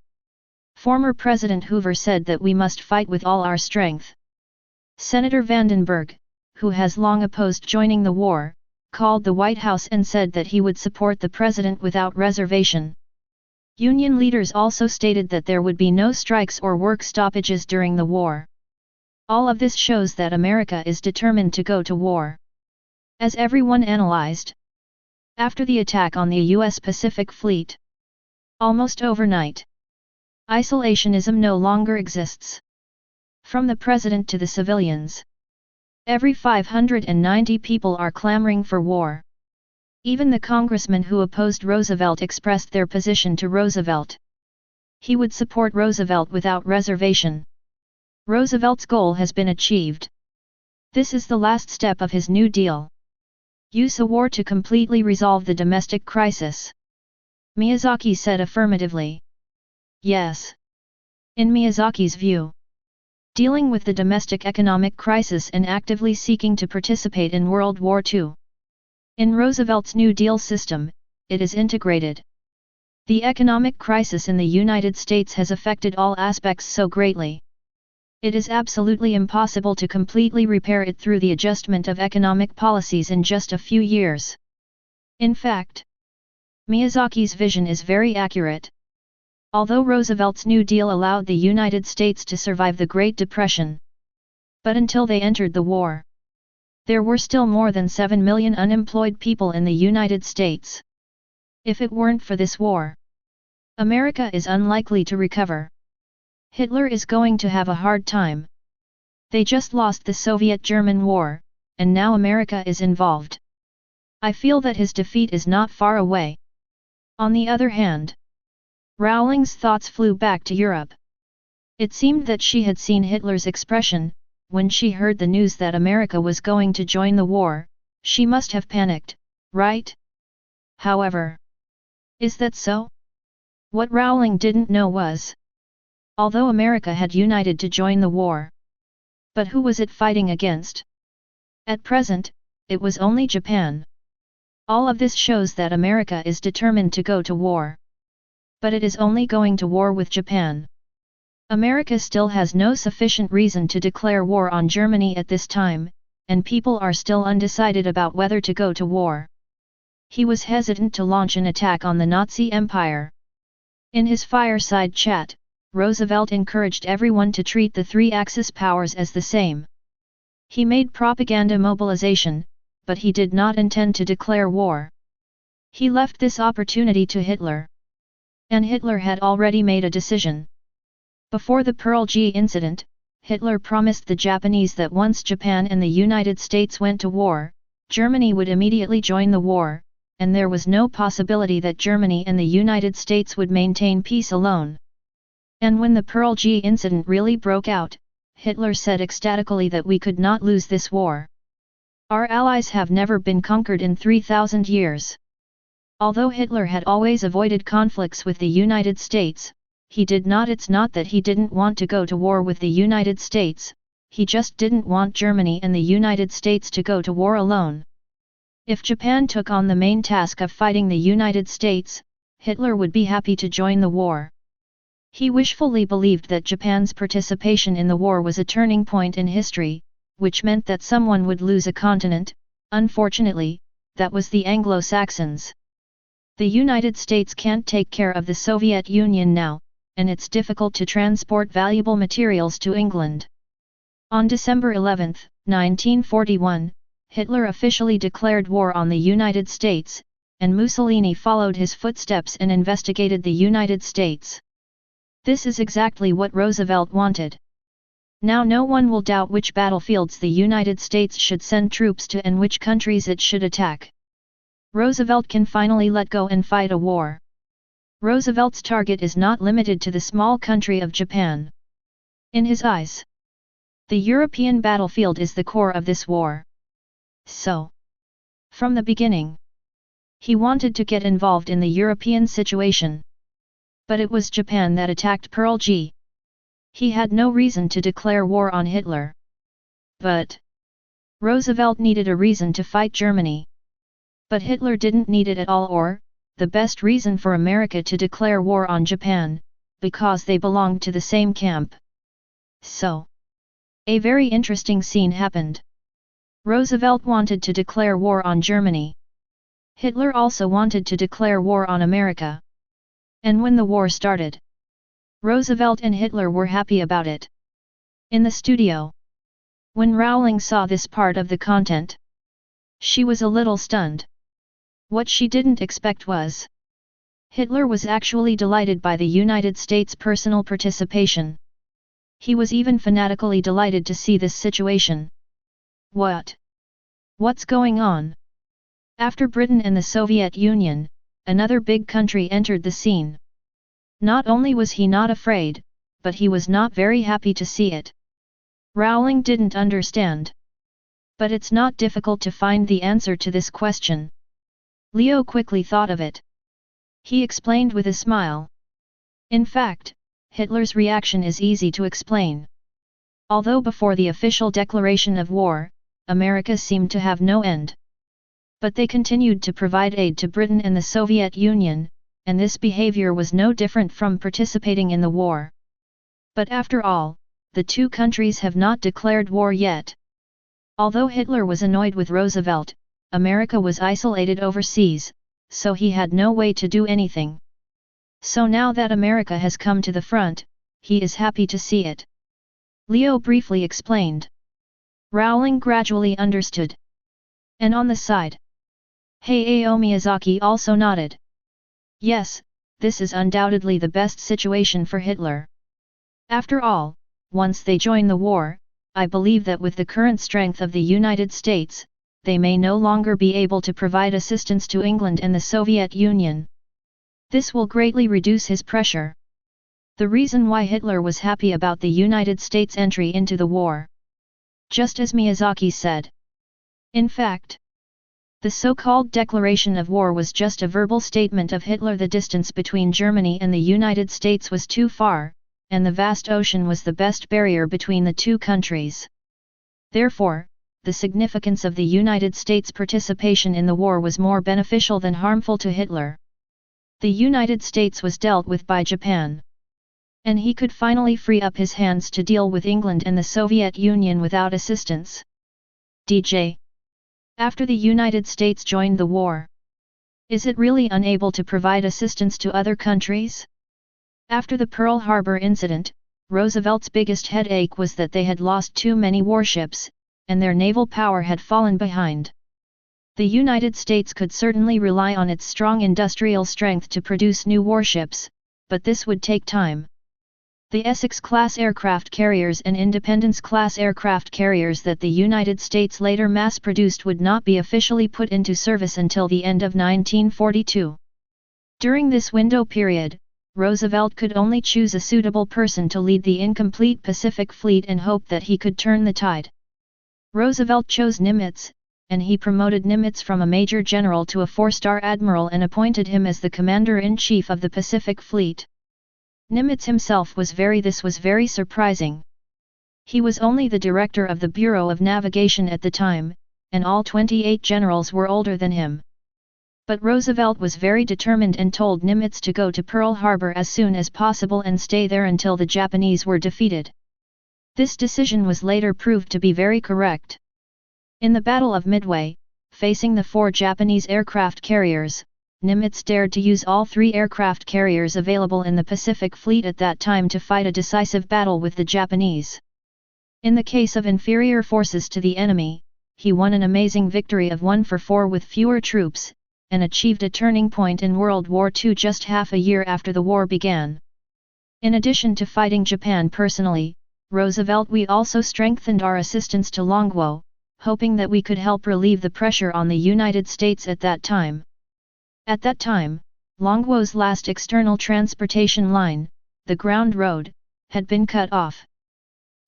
Former President Hoover said that we must fight with all our strength. Senator Vandenberg, who has long opposed joining the war, called the White House and said that he would support the president without reservation. Union leaders also stated that there would be no strikes or work stoppages during the war. All of this shows that America is determined to go to war. As everyone analyzed, after the attack on the U.S. Pacific Fleet, almost overnight, isolationism no longer exists. From the president to the civilians, every 590 people are clamoring for war. Even the congressmen who opposed Roosevelt expressed their position to Roosevelt. He would support Roosevelt without reservation. Roosevelt's goal has been achieved. This is the last step of his New Deal. Use a war to completely resolve the domestic crisis. Miyazaki said affirmatively. Yes. In Miyazaki's view, dealing with the domestic economic crisis and actively seeking to participate in World War II. In Roosevelt's New Deal system, it is integrated. The economic crisis in the United States has affected all aspects so greatly. It is absolutely impossible to completely repair it through the adjustment of economic policies in just a few years. In fact, Miyazaki's vision is very accurate. Although Roosevelt's New Deal allowed the United States to survive the Great Depression, but until they entered the war, there were still more than 7 million unemployed people in the United States. If it weren't for this war, America is unlikely to recover. Hitler is going to have a hard time. They just lost the Soviet-German War, and now America is involved. I feel that his defeat is not far away. On the other hand, Rowling's thoughts flew back to Europe. It seemed that she had seen Hitler's expression, when she heard the news that America was going to join the war. She must have panicked, right? However, is that so? What Rowling didn't know was, although America had united to join the war, but who was it fighting against? At present, it was only Japan. All of this shows that America is determined to go to war. But it is only going to war with Japan. America still has no sufficient reason to declare war on Germany at this time, and people are still undecided about whether to go to war. He was hesitant to launch an attack on the Nazi Empire. In his fireside chat, Roosevelt encouraged everyone to treat the three Axis powers as the same. He made propaganda mobilization, but he did not intend to declare war. He left this opportunity to Hitler. And Hitler had already made a decision. Before the Pearl G incident, Hitler promised the Japanese that once Japan and the United States went to war, Germany would immediately join the war, and there was no possibility that Germany and the United States would maintain peace alone. And when the Pearl G incident really broke out, Hitler said ecstatically that we could not lose this war. Our allies have never been conquered in 3,000 years. Although Hitler had always avoided conflicts with the United States, it's not that he didn't want to go to war with the United States, he just didn't want Germany and the United States to go to war alone. If Japan took on the main task of fighting the United States, Hitler would be happy to join the war. He wishfully believed that Japan's participation in the war was a turning point in history, which meant that someone would lose a continent. Unfortunately, that was the Anglo-Saxons. The United States can't take care of the Soviet Union now, and it's difficult to transport valuable materials to England. On December 11, 1941, Hitler officially declared war on the United States, and Mussolini followed his footsteps and investigated the United States. This is exactly what Roosevelt wanted. Now no one will doubt which battlefields the United States should send troops to and which countries it should attack. Roosevelt can finally let go and fight a war. Roosevelt's target is not limited to the small country of Japan. In his eyes, the European battlefield is the core of this war. So, from the beginning, he wanted to get involved in the European situation. But it was Japan that attacked Pearl G. He had no reason to declare war on Hitler. But Roosevelt needed a reason to fight Germany. But Hitler didn't need it at all, or the best reason for America to declare war on Japan, because they belonged to the same camp. So, a very interesting scene happened. Roosevelt wanted to declare war on Germany. Hitler also wanted to declare war on America. And when the war started, Roosevelt and Hitler were happy about it. In the studio, when Rowling saw this part of the content, she was a little stunned. What she didn't expect was, Hitler was actually delighted by the United States' personal participation. He was even fanatically delighted to see this situation. What's going on? After Britain and the Soviet Union, another big country entered the scene. Not only was he not afraid, but he was not very happy to see it. Rowling didn't understand. But it's not difficult to find the answer to this question. Leo quickly thought of it. He explained with a smile. In fact, Hitler's reaction is easy to explain. Although before the official declaration of war, America seemed to have no end. But they continued to provide aid to Britain and the Soviet Union, and this behavior was no different from participating in the war. But after all, the two countries have not declared war yet. Although Hitler was annoyed with Roosevelt, America was isolated overseas, so he had no way to do anything. So now that America has come to the front, he is happy to see it. Leo briefly explained. Rowling gradually understood. And on the side, Hayao Miyazaki also nodded. Yes, this is undoubtedly the best situation for Hitler. After all, once they join the war, I believe that with the current strength of the United States, they may no longer be able to provide assistance to England and the Soviet Union. This will greatly reduce his pressure. The reason why Hitler was happy about the United States' entry into the war. Just as Miyazaki said. In fact, the so-called declaration of war was just a verbal statement of Hitler. The distance between Germany and the United States was too far, and the vast ocean was the best barrier between the two countries. Therefore, the significance of the United States' participation in the war was more beneficial than harmful to Hitler. The United States was dealt with by Japan. And he could finally free up his hands to deal with England and the Soviet Union without assistance. DJ. After the United States joined the war, is it really unable to provide assistance to other countries? After the Pearl Harbor incident, Roosevelt's biggest headache was that they had lost too many warships, and their naval power had fallen behind. The United States could certainly rely on its strong industrial strength to produce new warships, but this would take time. The Essex-class aircraft carriers and Independence-class aircraft carriers that the United States later mass-produced would not be officially put into service until the end of 1942. During this window period, Roosevelt could only choose a suitable person to lead the incomplete Pacific Fleet and hope that he could turn the tide. Roosevelt chose Nimitz, and he promoted Nimitz from a major general to a four-star admiral and appointed him as the commander-in-chief of the Pacific Fleet. Nimitz himself was very surprising. He was only the director of the Bureau of Navigation at the time, and all 28 generals were older than him. But Roosevelt was very determined and told Nimitz to go to Pearl Harbor as soon as possible and stay there until the Japanese were defeated. This decision was later proved to be very correct. In the Battle of Midway, facing the 4 Japanese aircraft carriers, Nimitz dared to use all 3 aircraft carriers available in the Pacific Fleet at that time to fight a decisive battle with the Japanese. In the case of inferior forces to the enemy, he won an amazing victory of 1-for-4 with fewer troops, and achieved a turning point in World War II just half a year after the war began. In addition to fighting Japan personally, Roosevelt we also strengthened our assistance to Longwo, hoping that we could help relieve the pressure on the United States at that time. At that time, Longwo's last external transportation line, the ground road, had been cut off.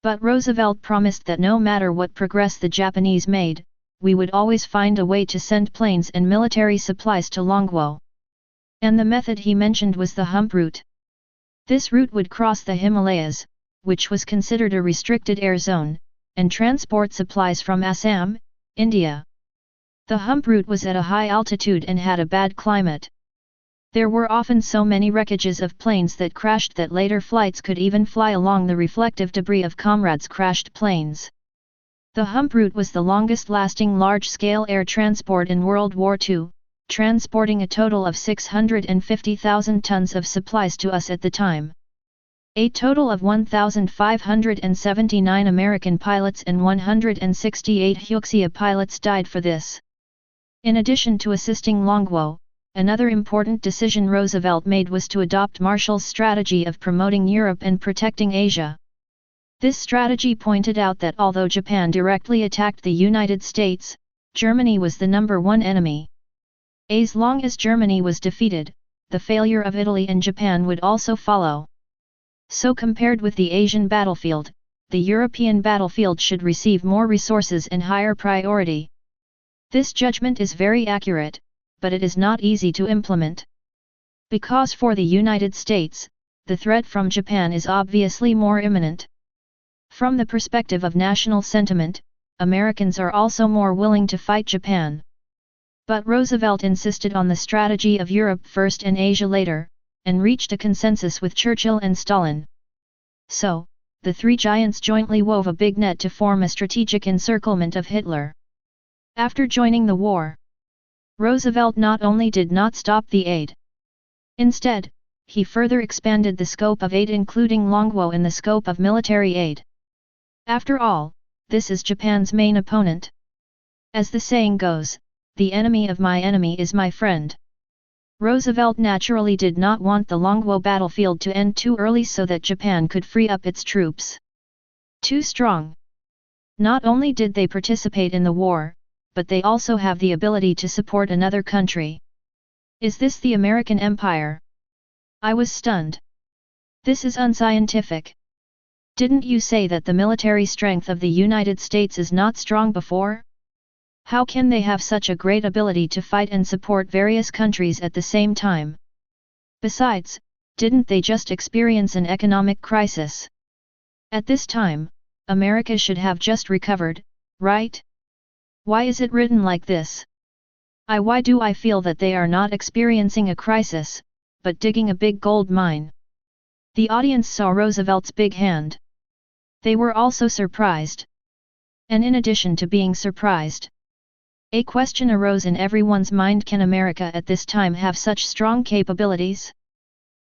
But Roosevelt promised that no matter what progress the Japanese made, we would always find a way to send planes and military supplies to Longwo. And the method he mentioned was the hump route. This route would cross the Himalayas, which was considered a restricted air zone, and transport supplies from Assam, India. The hump route was at a high altitude and had a bad climate. There were often so many wreckages of planes that crashed that later flights could even fly along the reflective debris of comrades' crashed planes. The hump route was the longest-lasting large-scale air transport in World War II, transporting a total of 650,000 tons of supplies to us at the time. A total of 1,579 American pilots and 168 Hyuxia pilots died for this. In addition to assisting Longwo, another important decision Roosevelt made was to adopt Marshall's strategy of promoting Europe and protecting Asia. This strategy pointed out that although Japan directly attacked the United States, Germany was the #1 enemy. As long as Germany was defeated, the failure of Italy and Japan would also follow. So compared with the Asian battlefield, the European battlefield should receive more resources and higher priority. This judgment is very accurate, but it is not easy to implement. Because for the United States, the threat from Japan is obviously more imminent. From the perspective of national sentiment, Americans are also more willing to fight Japan. But Roosevelt insisted on the strategy of Europe first and Asia later, and reached a consensus with Churchill and Stalin. So, the three giants jointly wove a big net to form a strategic encirclement of Hitler. After joining the war, Roosevelt not only did not stop the aid. Instead, he further expanded the scope of aid, including Longwo in the scope of military aid. After all, this is Japan's main opponent. As the saying goes, the enemy of my enemy is my friend. Roosevelt naturally did not want the Longwo battlefield to end too early so that Japan could free up its troops. Too strong. Not only did they participate in the war, but they also have the ability to support another country. Is this the American Empire? I was stunned. This is unscientific. Didn't you say that the military strength of the United States is not strong before? How can they have such a great ability to fight and support various countries at the same time? Besides, didn't they just experience an economic crisis? At this time, America should have just recovered, right? Why is it written like this? Why do I feel that they are not experiencing a crisis, but digging a big gold mine? The audience saw Roosevelt's big hand. They were also surprised. And in addition to being surprised, a question arose in everyone's mind: can America at this time have such strong capabilities?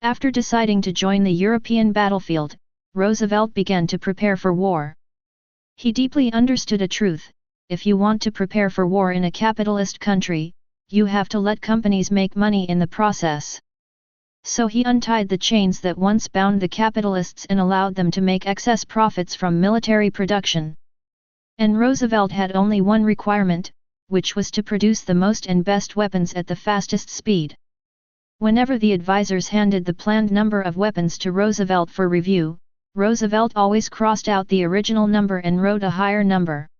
After deciding to join the European battlefield, Roosevelt began to prepare for war. He deeply understood a truth: if you want to prepare for war in a capitalist country, you have to let companies make money in the process. So he untied the chains that once bound the capitalists and allowed them to make excess profits from military production. And Roosevelt had only one requirement, which was to produce the most and best weapons at the fastest speed. Whenever the advisors handed the planned number of weapons to Roosevelt for review, Roosevelt always crossed out the original number and wrote a higher number.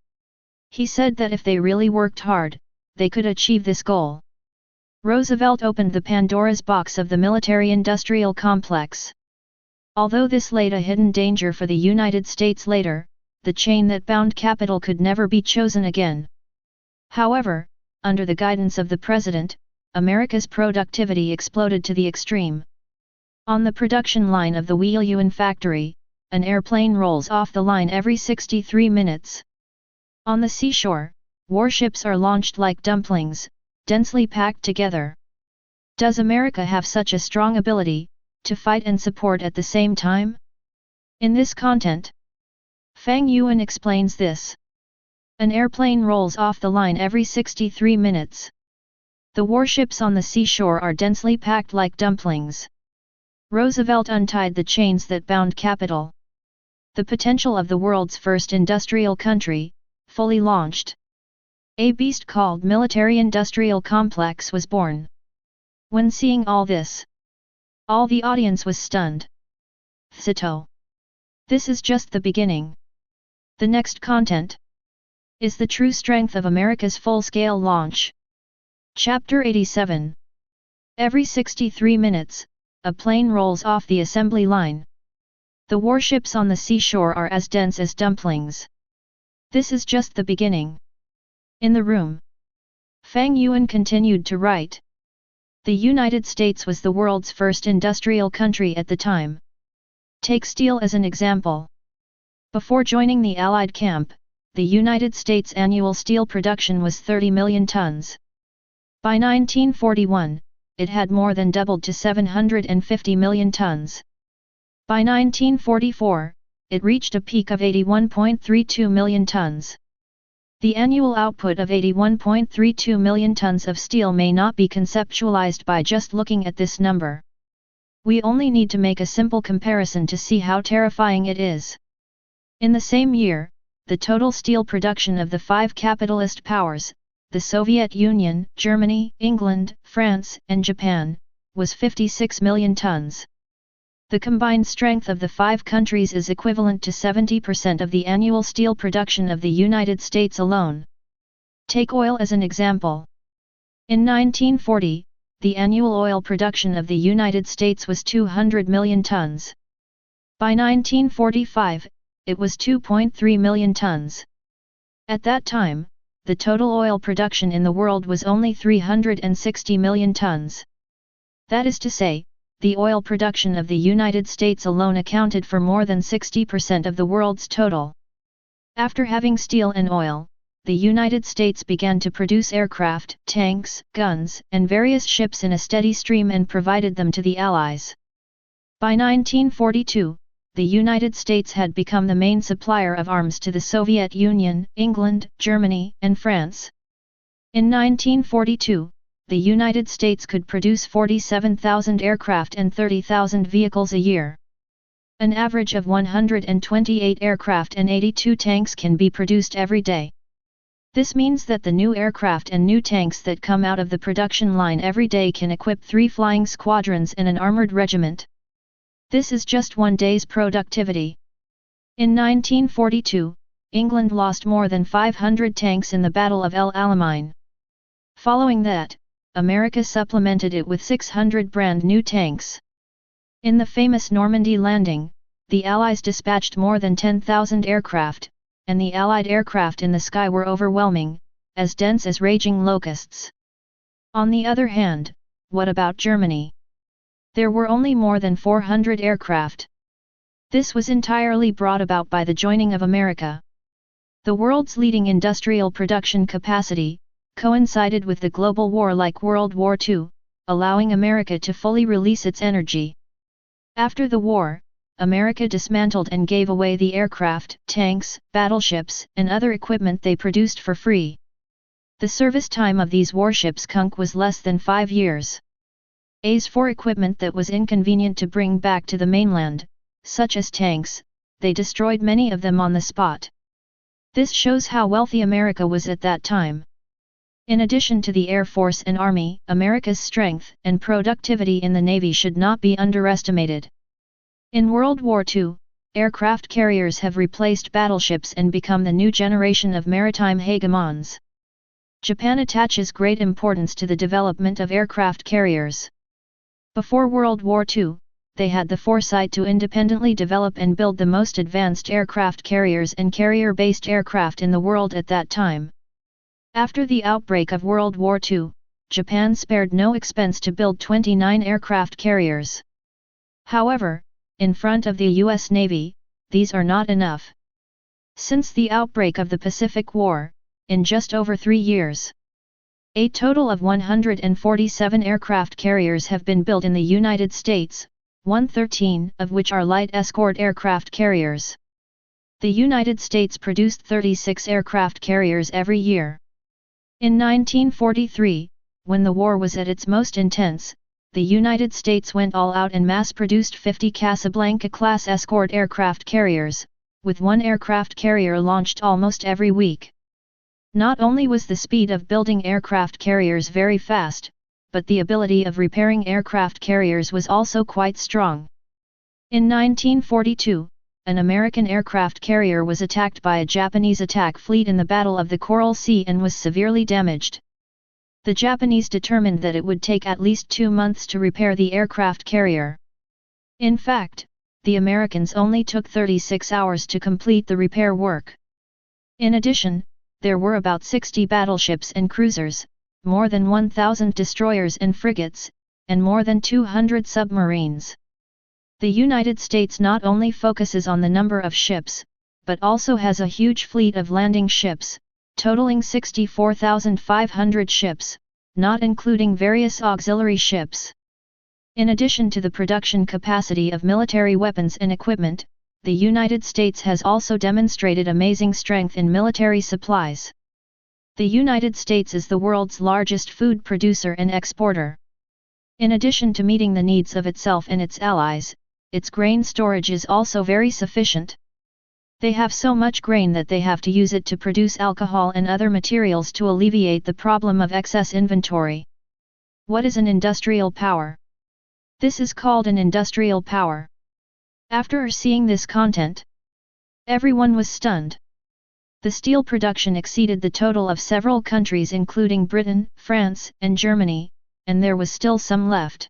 He said that if they really worked hard, they could achieve this goal. Roosevelt opened the Pandora's box of the military-industrial complex. Although this laid a hidden danger for the United States later, the chain that bound capital could never be chosen again. However, under the guidance of the president, America's productivity exploded to the extreme. On the production line of the Yuan factory, an airplane rolls off the line every 63 minutes. On the seashore, warships are launched like dumplings, densely packed together. Does America have such a strong ability to fight and support at the same time? In this content, Fang Yuan explains this. An airplane rolls off the line every 63 minutes. The warships on the seashore are densely packed like dumplings. Roosevelt untied the chains that bound capital. The potential of the world's first industrial country, fully launched. A beast called military-industrial complex was born. When seeing all this, all the audience was stunned. Cito. This is just the beginning. The next content is the true strength of America's full-scale launch. Chapter 87. Every 63 minutes, a plane rolls off the assembly line. The warships on the seashore are as dense as dumplings. This is just the beginning. In the room, Fang Yuan continued to write. The United States was the world's first industrial country at the time. Take steel as an example. Before joining the Allied camp, the United States' annual steel production was 30 million tons. By 1941, it had more than doubled to 750 million tons. By 1944, it reached a peak of 81.32 million tons. The annual output of 81.32 million tons of steel may not be conceptualized by just looking at this number. We only need to make a simple comparison to see how terrifying it is. In the same year, the total steel production of the five capitalist powers, the Soviet Union, Germany, England, France, and Japan, was 56 million tons. The combined strength of the 5 countries is equivalent to 70% of the annual steel production of the United States alone. Take oil as an example. In 1940, the annual oil production of the United States was 200 million tons. By 1945, it was 2.3 million tons. At that time, the total oil production in the world was only 360 million tons. That is to say, the oil production of the United States alone accounted for more than 60% of the world's total. After having steel and oil, the United States began to produce aircraft, tanks, guns, and various ships in a steady stream and provided them to the Allies. By 1942, the United States had become the main supplier of arms to the Soviet Union, England, Germany, and France. In 1942, the United States could produce 47,000 aircraft and 30,000 vehicles a year. An average of 128 aircraft and 82 tanks can be produced every day. This means that the new aircraft and new tanks that come out of the production line every day can equip 3 flying squadrons and an armored regiment. This is just one day's productivity. In 1942, England lost more than 500 tanks in the Battle of El Alamein. Following that, America supplemented it with 600 brand new tanks. In the famous Normandy landing, the Allies dispatched more than 10,000 aircraft, and the Allied aircraft in the sky were overwhelming, as dense as raging locusts. On the other hand, what about Germany? There were only more than 400 aircraft. This was entirely brought about by the joining of America. The world's leading industrial production capacity coincided with the global war like World War II, allowing America to fully release its energy. After the war, America dismantled and gave away the aircraft, tanks, battleships, and other equipment they produced for free. The service time of these warships was less than 5 years. As for equipment that was inconvenient to bring back to the mainland, such as tanks, they destroyed many of them on the spot. This shows how wealthy America was at that time. In addition to the Air Force and Army, America's strength and productivity in the Navy should not be underestimated. In World War II, aircraft carriers have replaced battleships and become the new generation of maritime hegemons. Japan attaches great importance to the development of aircraft carriers. Before World War II, they had the foresight to independently develop and build the most advanced aircraft carriers and carrier-based aircraft in the world at that time. After the outbreak of World War II, Japan spared no expense to build 29 aircraft carriers. However, in front of the U.S. Navy, these are not enough. Since the outbreak of the Pacific War, in just over 3 years, a total of 147 aircraft carriers have been built in the United States, 113 of which are light escort aircraft carriers. The United States produced 36 aircraft carriers every year. In 1943, when the war was at its most intense, the United States went all out and mass-produced 50 Casablanca-class escort aircraft carriers, with one aircraft carrier launched almost every week. Not only was the speed of building aircraft carriers very fast, but the ability of repairing aircraft carriers was also quite strong. In 1942, an American aircraft carrier was attacked by a Japanese attack fleet in the Battle of the Coral Sea and was severely damaged. The Japanese determined that it would take at least 2 months to repair the aircraft carrier. In fact, the Americans only took 36 hours to complete the repair work. In addition, there were about 60 battleships and cruisers, more than 1,000 destroyers and frigates, and more than 200 submarines. The United States not only focuses on the number of ships, but also has a huge fleet of landing ships, totaling 64,500 ships, not including various auxiliary ships. In addition to the production capacity of military weapons and equipment, the United States has also demonstrated amazing strength in military supplies. The United States is the world's largest food producer and exporter. In addition to meeting the needs of itself and its allies, its grain storage is also very sufficient. They have so much grain that they have to use it to produce alcohol and other materials to alleviate the problem of excess inventory. What is an industrial power? This is called an industrial power. After seeing this content, everyone was stunned. The steel production exceeded the total of several countries including Britain, France, and Germany, and there was still some left.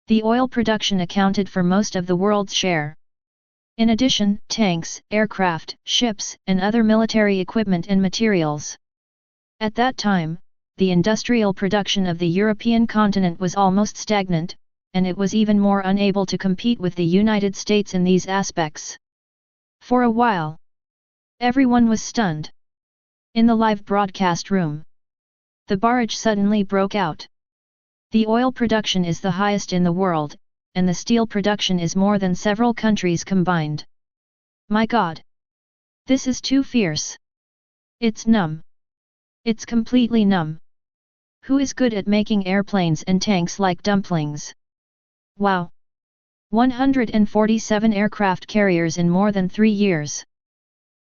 The oil production accounted for most of the world's share. In addition, tanks, aircraft, ships, and other military equipment and materials. At that time, the industrial production of the European continent was almost stagnant, and it was even more unable to compete with the United States in these aspects. For a while, everyone was stunned. In the live broadcast room, the barrage suddenly broke out. The oil production is the highest in the world, and the steel production is more than several countries combined. My God! This is too fierce. It's numb. It's completely numb. Who is good at making airplanes and tanks like dumplings? Wow! 147 aircraft carriers in more than 3 years.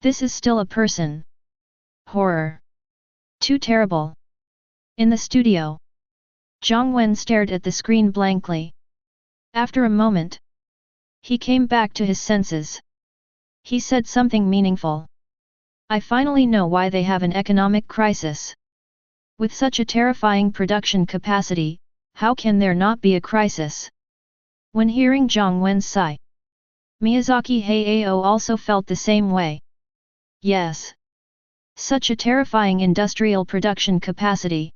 This is still a person. Horror. Too terrible. In the studio, Jiang Wen stared at the screen blankly. After a moment, he came back to his senses. He said something meaningful. I finally know why they have an economic crisis. With such a terrifying production capacity, how can there not be a crisis? When hearing Jiang Wen's sigh, Miyazaki Hayao also felt the same way. Yes. Such a terrifying industrial production capacity.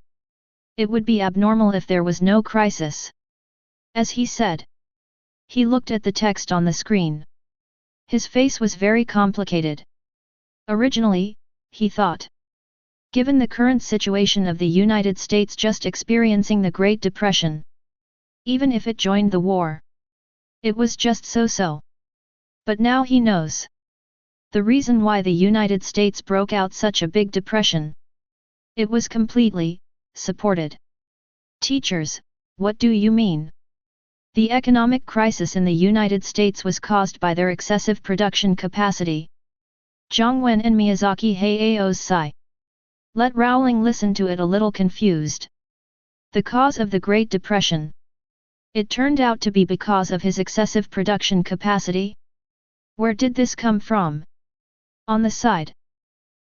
It would be abnormal if there was no crisis. As he said. He looked at the text on the screen. His face was very complicated. Originally, he thought. Given the current situation of the United States just experiencing the Great Depression, even if it joined the war, it was just so-so. But now he knows. The reason why the United States broke out such a big depression. It was completely supported. Teachers, what do you mean? The economic crisis in the United States was caused by their excessive production capacity. Jiang Wen and Miyazaki Hayao's sigh. Let Rowling listen to it a little confused. The cause of the Great Depression. It turned out to be because of his excessive production capacity? Where did this come from? On the side.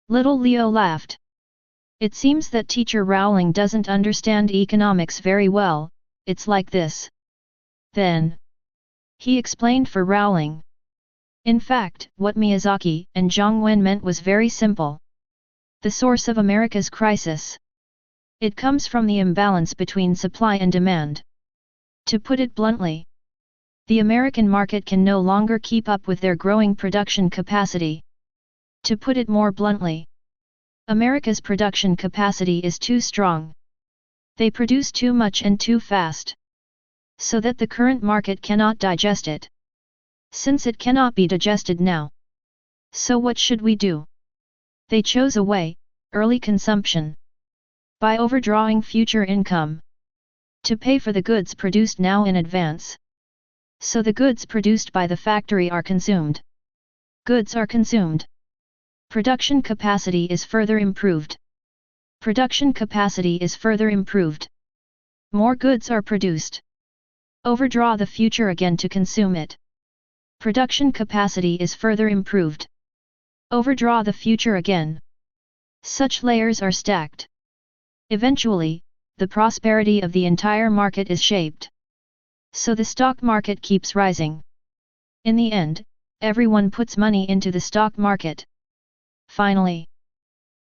Little Leo laughed. It seems that teacher Rowling doesn't understand economics very well, it's like this. Then, he explained for Rowling. In fact, what Miyazaki and Jiang Wen meant was very simple. The source of America's crisis. It comes from the imbalance between supply and demand. To put it bluntly, the American market can no longer keep up with their growing production capacity. To put it more bluntly, America's production capacity is too strong. They produce too much and too fast. So that the current market cannot digest it. Since it cannot be digested now. So what should we do? They chose a way, early consumption. By overdrawing future income. To pay for the goods produced now in advance. So the goods produced by the factory are consumed. Goods are consumed. Production capacity is further improved. Production capacity is further improved. More goods are produced. Overdraw the future again to consume it. Production capacity is further improved. Overdraw the future again. Such layers are stacked. Eventually, the prosperity of the entire market is shaped. So the stock market keeps rising. In the end, everyone puts money into the stock market. Finally,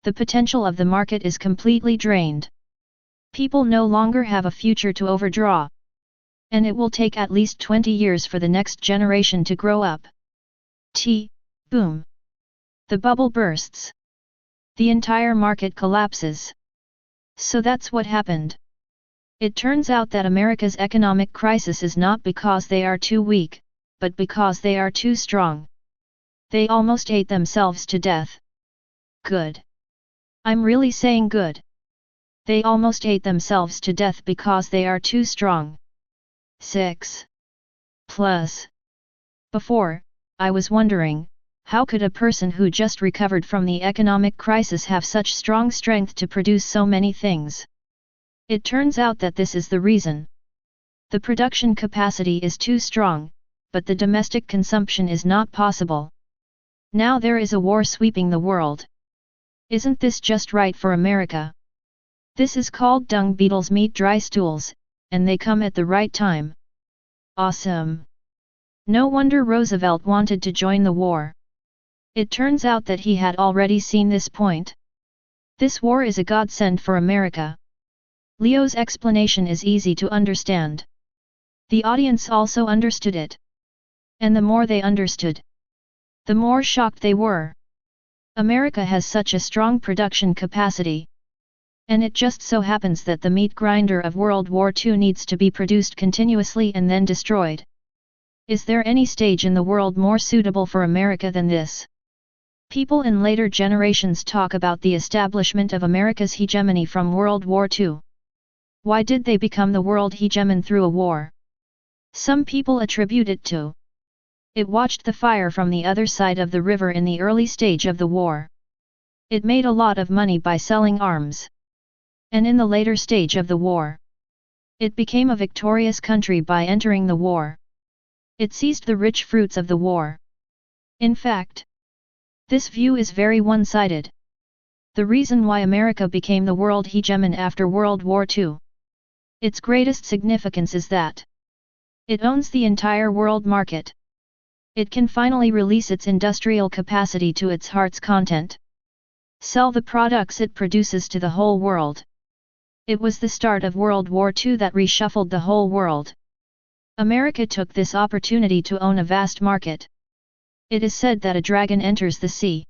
the potential of the market is completely drained. People no longer have a future to overdraw. And it will take at least 20 years for the next generation to grow up. Boom. The bubble bursts. The entire market collapses. So that's what happened. It turns out that America's economic crisis is not because they are too weak, but because they are too strong. They almost ate themselves to death. Good. I'm really saying good. They almost ate themselves to death because they are too strong. 6. Plus. Before, I was wondering, how could a person who just recovered from the economic crisis have such strong strength to produce so many things? It turns out that this is the reason. The production capacity is too strong, but the domestic consumption is not possible. Now there is a war sweeping the world. Isn't this just right for America? This is called dung beetles meet dry stools, and they come at the right time. Awesome! No wonder Roosevelt wanted to join the war. It turns out that he had already seen this point. This war is a godsend for America. Leo's explanation is easy to understand. The audience also understood it. And the more they understood, the more shocked they were. America has such a strong production capacity. And it just so happens that the meat grinder of World War II needs to be produced continuously and then destroyed. Is there any stage in the world more suitable for America than this? People in later generations talk about the establishment of America's hegemony from World War II. Why did they become the world hegemon through a war? Some people attribute it to it watched the fire from the other side of the river in the early stage of the war. It made a lot of money by selling arms. And in the later stage of the war, it became a victorious country by entering the war. It seized the rich fruits of the war. In fact, this view is very one-sided. The reason why America became the world hegemon after World War II. Its greatest significance is that it owns the entire world market. It can finally release its industrial capacity to its heart's content. Sell the products it produces to the whole world. It was the start of World War II that reshuffled the whole world. America took this opportunity to own a vast market. It is said that a dragon enters the sea.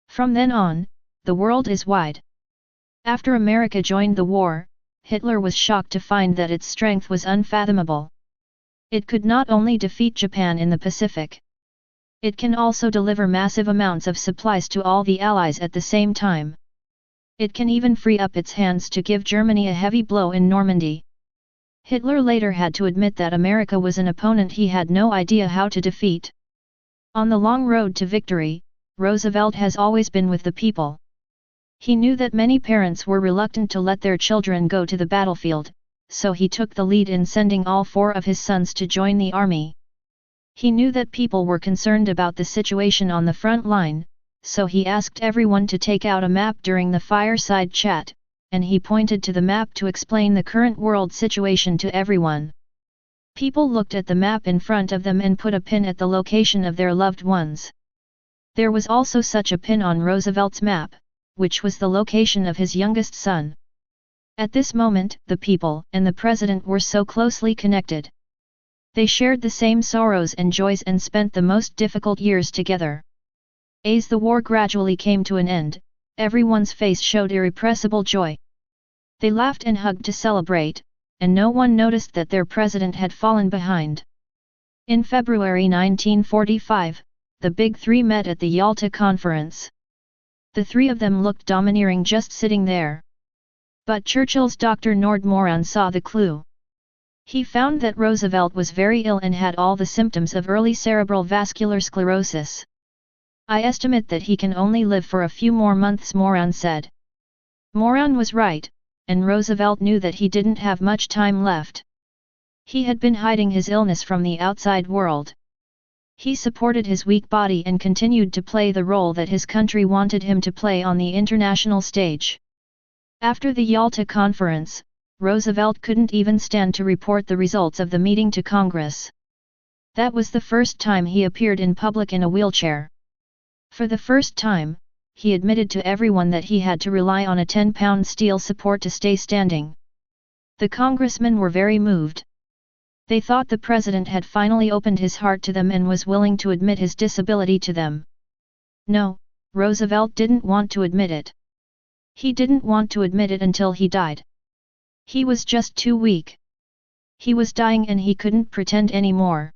From then on, the world is wide. After America joined the war, Hitler was shocked to find that its strength was unfathomable. It could not only defeat Japan in the Pacific. It can also deliver massive amounts of supplies to all the Allies at the same time. It can even free up its hands to give Germany a heavy blow in Normandy. Hitler later had to admit that America was an opponent he had no idea how to defeat. On the long road to victory, Roosevelt has always been with the people. He knew that many parents were reluctant to let their children go to the battlefield, so he took the lead in sending all 4 of his sons to join the army. He knew that people were concerned about the situation on the front line, so he asked everyone to take out a map during the fireside chat, and he pointed to the map to explain the current world situation to everyone. People looked at the map in front of them and put a pin at the location of their loved ones. There was also such a pin on Roosevelt's map, which was the location of his youngest son. At this moment, the people and the president were so closely connected. They shared the same sorrows and joys and spent the most difficult years together. As the war gradually came to an end, everyone's face showed irrepressible joy. They laughed and hugged to celebrate, and no one noticed that their president had fallen behind. In February 1945, the Big Three met at the Yalta Conference. The 3 of them looked domineering just sitting there. But Churchill's Dr. Nord Moran saw the clue. He found that Roosevelt was very ill and had all the symptoms of early cerebral vascular sclerosis. I estimate that he can only live for a few more months, Moran said. Moran was right, and Roosevelt knew that he didn't have much time left. He had been hiding his illness from the outside world. He supported his weak body and continued to play the role that his country wanted him to play on the international stage. After the Yalta Conference, Roosevelt couldn't even stand to report the results of the meeting to Congress. That was the first time he appeared in public in a wheelchair. For the first time, he admitted to everyone that he had to rely on a 10-pound steel support to stay standing. The congressmen were very moved. They thought the president had finally opened his heart to them and was willing to admit his disability to them. No, Roosevelt didn't want to admit it. He didn't want to admit it until he died. He was just too weak. He was dying and he couldn't pretend anymore.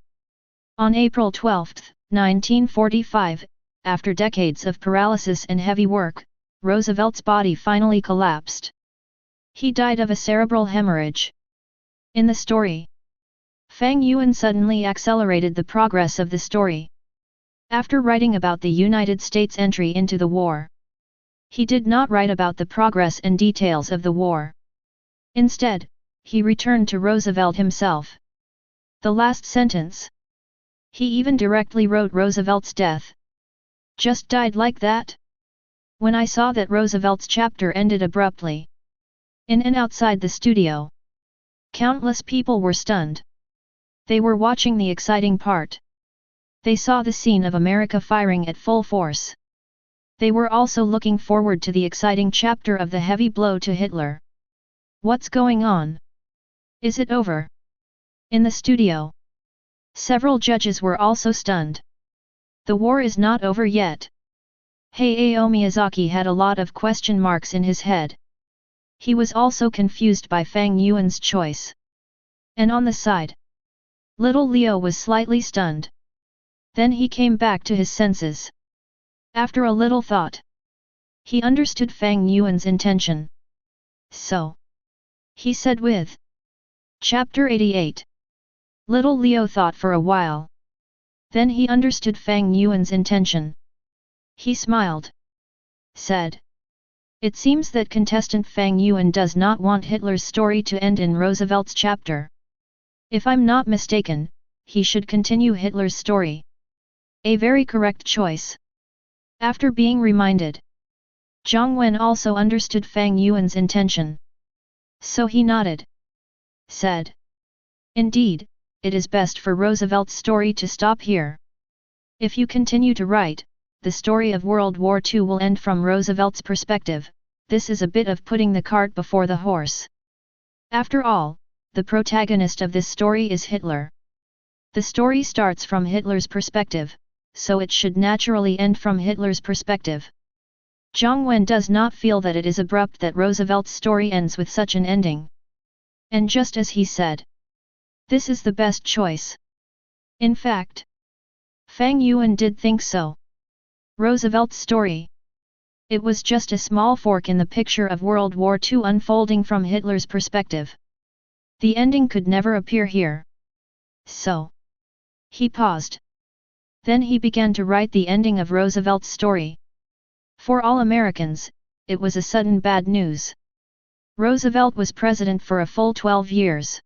On April 12, 1945, after decades of paralysis and heavy work, Roosevelt's body finally collapsed. He died of a cerebral hemorrhage. In the story, Fang Yuan suddenly accelerated the progress of the story. After writing about the United States' entry into the war, he did not write about the progress and details of the war. Instead, he returned to Roosevelt himself. The last sentence. He even directly wrote Roosevelt's death. Just died like that? When I saw that Roosevelt's chapter ended abruptly. In and outside the studio, countless people were stunned. They were watching the exciting part. They saw the scene of America firing at full force. They were also looking forward to the exciting chapter of the heavy blow to Hitler. What's going on? Is it over? In the studio, several judges were also stunned. The war is not over yet. Hayao Miyazaki had a lot of question marks in his head. He was also confused by Fang Yuan's choice. And on the side, little Leo was slightly stunned. Then he came back to his senses. After a little thought, he understood Fang Yuan's intention. So, he said with Chapter 88. Little Leo thought for a while. Then he understood Fang Yuan's intention. He smiled. Said, "It seems that contestant Fang Yuan does not want Hitler's story to end in Roosevelt's chapter. If I'm not mistaken, he should continue Hitler's story." A very correct choice. After being reminded, Jiang Wen also understood Fang Yuan's intention. So he nodded. Said, "Indeed, it is best for Roosevelt's story to stop here. If you continue to write, the story of World War II will end from Roosevelt's perspective. This is a bit of putting the cart before the horse. After all, the protagonist of this story is Hitler. The story starts from Hitler's perspective, so it should naturally end from Hitler's perspective." Jiang Wen does not feel that it is abrupt that Roosevelt's story ends with such an ending. And just as he said, this is the best choice. In fact, Fang Yuan did think so. Roosevelt's story. It was just a small fork in the picture of World War II unfolding from Hitler's perspective. The ending could never appear here. So, he paused. Then he began to write the ending of Roosevelt's story. For all Americans, it was a sudden bad news. Roosevelt was president for a full 12 years.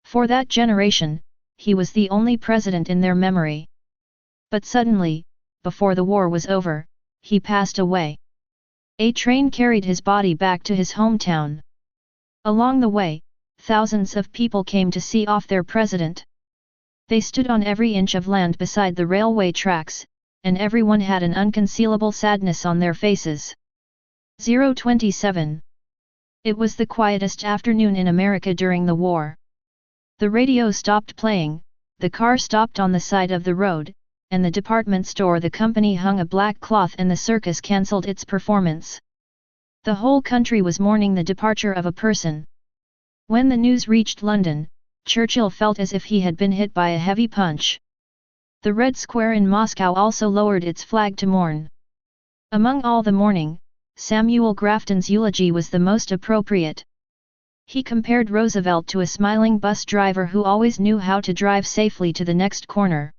For that generation, he was the only president in their memory. But suddenly, before the war was over, he passed away. A train carried his body back to his hometown. Along the way, thousands of people came to see off their president. They stood on every inch of land beside the railway tracks, and everyone had an unconcealable sadness on their faces. 027. It was the quietest afternoon in America during the war. The radio stopped playing, the car stopped on the side of the road, and the department store the company hung a black cloth and the circus cancelled its performance. The whole country was mourning the departure of a person. When the news reached London, Churchill felt as if he had been hit by a heavy punch. The Red Square in Moscow also lowered its flag to mourn. Among all the mourning, Samuel Grafton's eulogy was the most appropriate. He compared Roosevelt to a smiling bus driver who always knew how to drive safely to the next corner.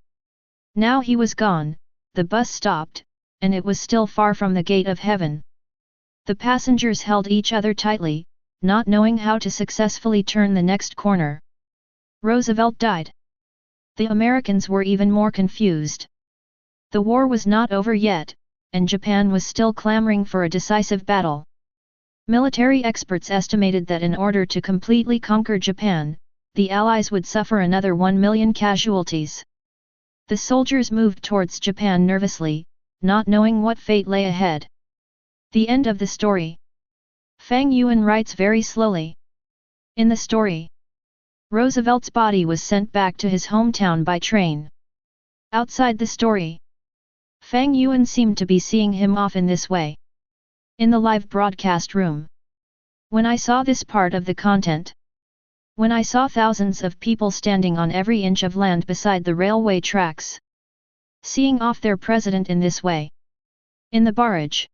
Now he was gone, the bus stopped, and it was still far from the gate of heaven. The passengers held each other tightly, not knowing how to successfully turn the next corner. Roosevelt died. The Americans were even more confused. The war was not over yet, and Japan was still clamoring for a decisive battle. Military experts estimated that in order to completely conquer Japan, the Allies would suffer another 1 million casualties. The soldiers moved towards Japan nervously, not knowing what fate lay ahead. The end of the story. Fang Yuan writes very slowly. In the story, Roosevelt's body was sent back to his hometown by train. Outside the story, Fang Yuan seemed to be seeing him off in this way. In the live broadcast room. When I saw this part of the content, when I saw thousands of people standing on every inch of land beside the railway tracks, seeing off their president in this way. In the barrage,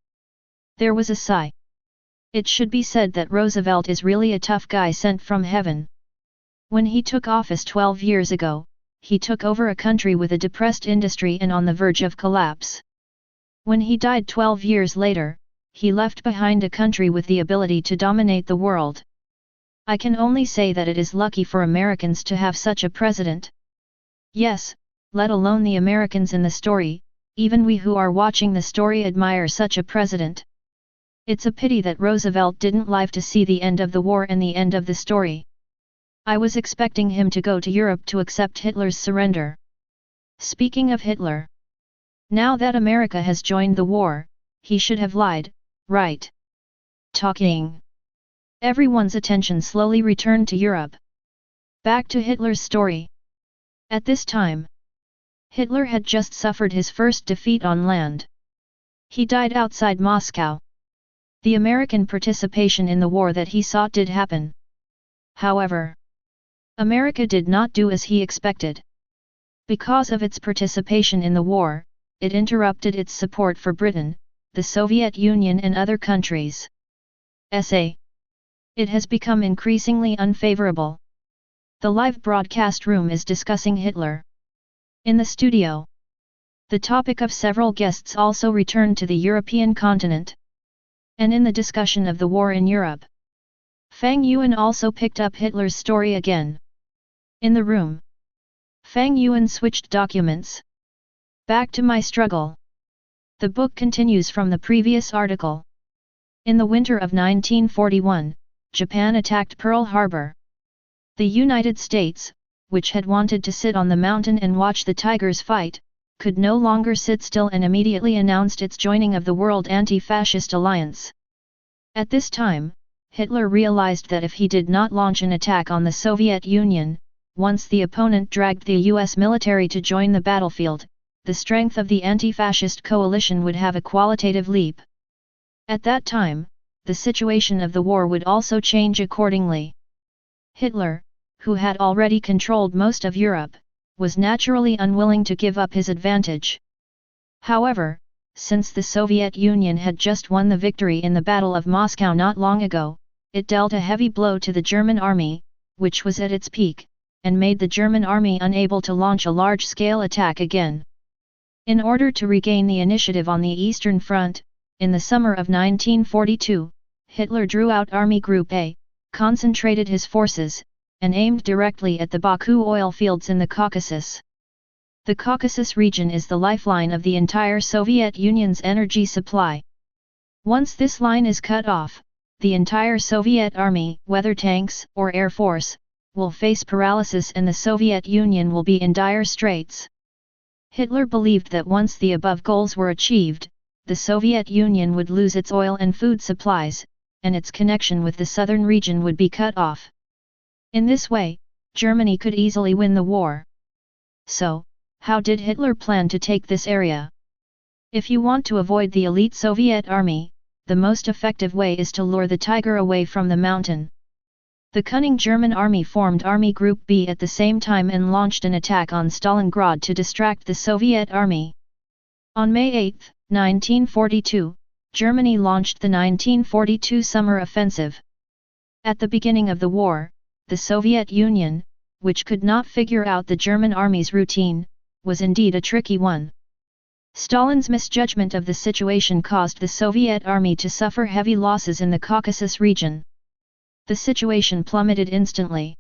there was a sigh. It should be said that Roosevelt is really a tough guy sent from heaven. When he took office 12 years ago, he took over a country with a depressed industry and on the verge of collapse. When he died 12 years later, he left behind a country with the ability to dominate the world. I can only say that it is lucky for Americans to have such a president. Yes, let alone the Americans in the story, even we who are watching the story admire such a president. It's a pity that Roosevelt didn't live to see the end of the war and the end of the story. I was expecting him to go to Europe to accept Hitler's surrender. Speaking of Hitler. Now that America has joined the war, he should have lied, right? Talking. Everyone's attention slowly returned to Europe. Back to Hitler's story. At this time, Hitler had just suffered his first defeat on land. He died outside Moscow. The American participation in the war that he sought did happen. However, America did not do as he expected. Because of its participation in the war, it interrupted its support for Britain, the Soviet Union and other countries. Essay. It has become increasingly unfavorable. The live broadcast room is discussing Hitler. In the studio, the topic of several guests also returned to the European continent. And in the discussion of the war in Europe, Fang Yuan also picked up Hitler's story again. In the room, Fang Yuan switched documents. Back to my struggle. The book continues from the previous article. In the winter of 1941, Japan attacked Pearl Harbor. The United States, which had wanted to sit on the mountain and watch the tigers fight, could no longer sit still and immediately announced its joining of the World Anti-Fascist Alliance. At this time, Hitler realized that if he did not launch an attack on the Soviet Union, once the opponent dragged the US military to join the battlefield, the strength of the anti-fascist coalition would have a qualitative leap. At that time, the situation of the war would also change accordingly. Hitler, who had already controlled most of Europe, was naturally unwilling to give up his advantage. However, since the Soviet Union had just won the victory in the Battle of Moscow not long ago, it dealt a heavy blow to the German army, which was at its peak, and made the German army unable to launch a large-scale attack again. In order to regain the initiative on the Eastern Front, in the summer of 1942, Hitler drew out Army Group A, concentrated his forces, and aimed directly at the Baku oil fields in the Caucasus. The Caucasus region is the lifeline of the entire Soviet Union's energy supply. Once this line is cut off, the entire Soviet army, whether tanks or air force, will face paralysis and the Soviet Union will be in dire straits. Hitler believed that once the above goals were achieved, the Soviet Union would lose its oil and food supplies, and its connection with the southern region would be cut off. In this way, Germany could easily win the war. So, how did Hitler plan to take this area? If you want to avoid the elite Soviet army, the most effective way is to lure the tiger away from the mountain. The cunning German army formed Army Group B at the same time and launched an attack on Stalingrad to distract the Soviet army. On May 8, 1942, Germany launched the 1942 summer offensive. At the beginning of the war, the Soviet Union, which could not figure out the German army's routine, was indeed a tricky one. Stalin's misjudgment of the situation caused the Soviet army to suffer heavy losses in the Caucasus region. The situation plummeted instantly.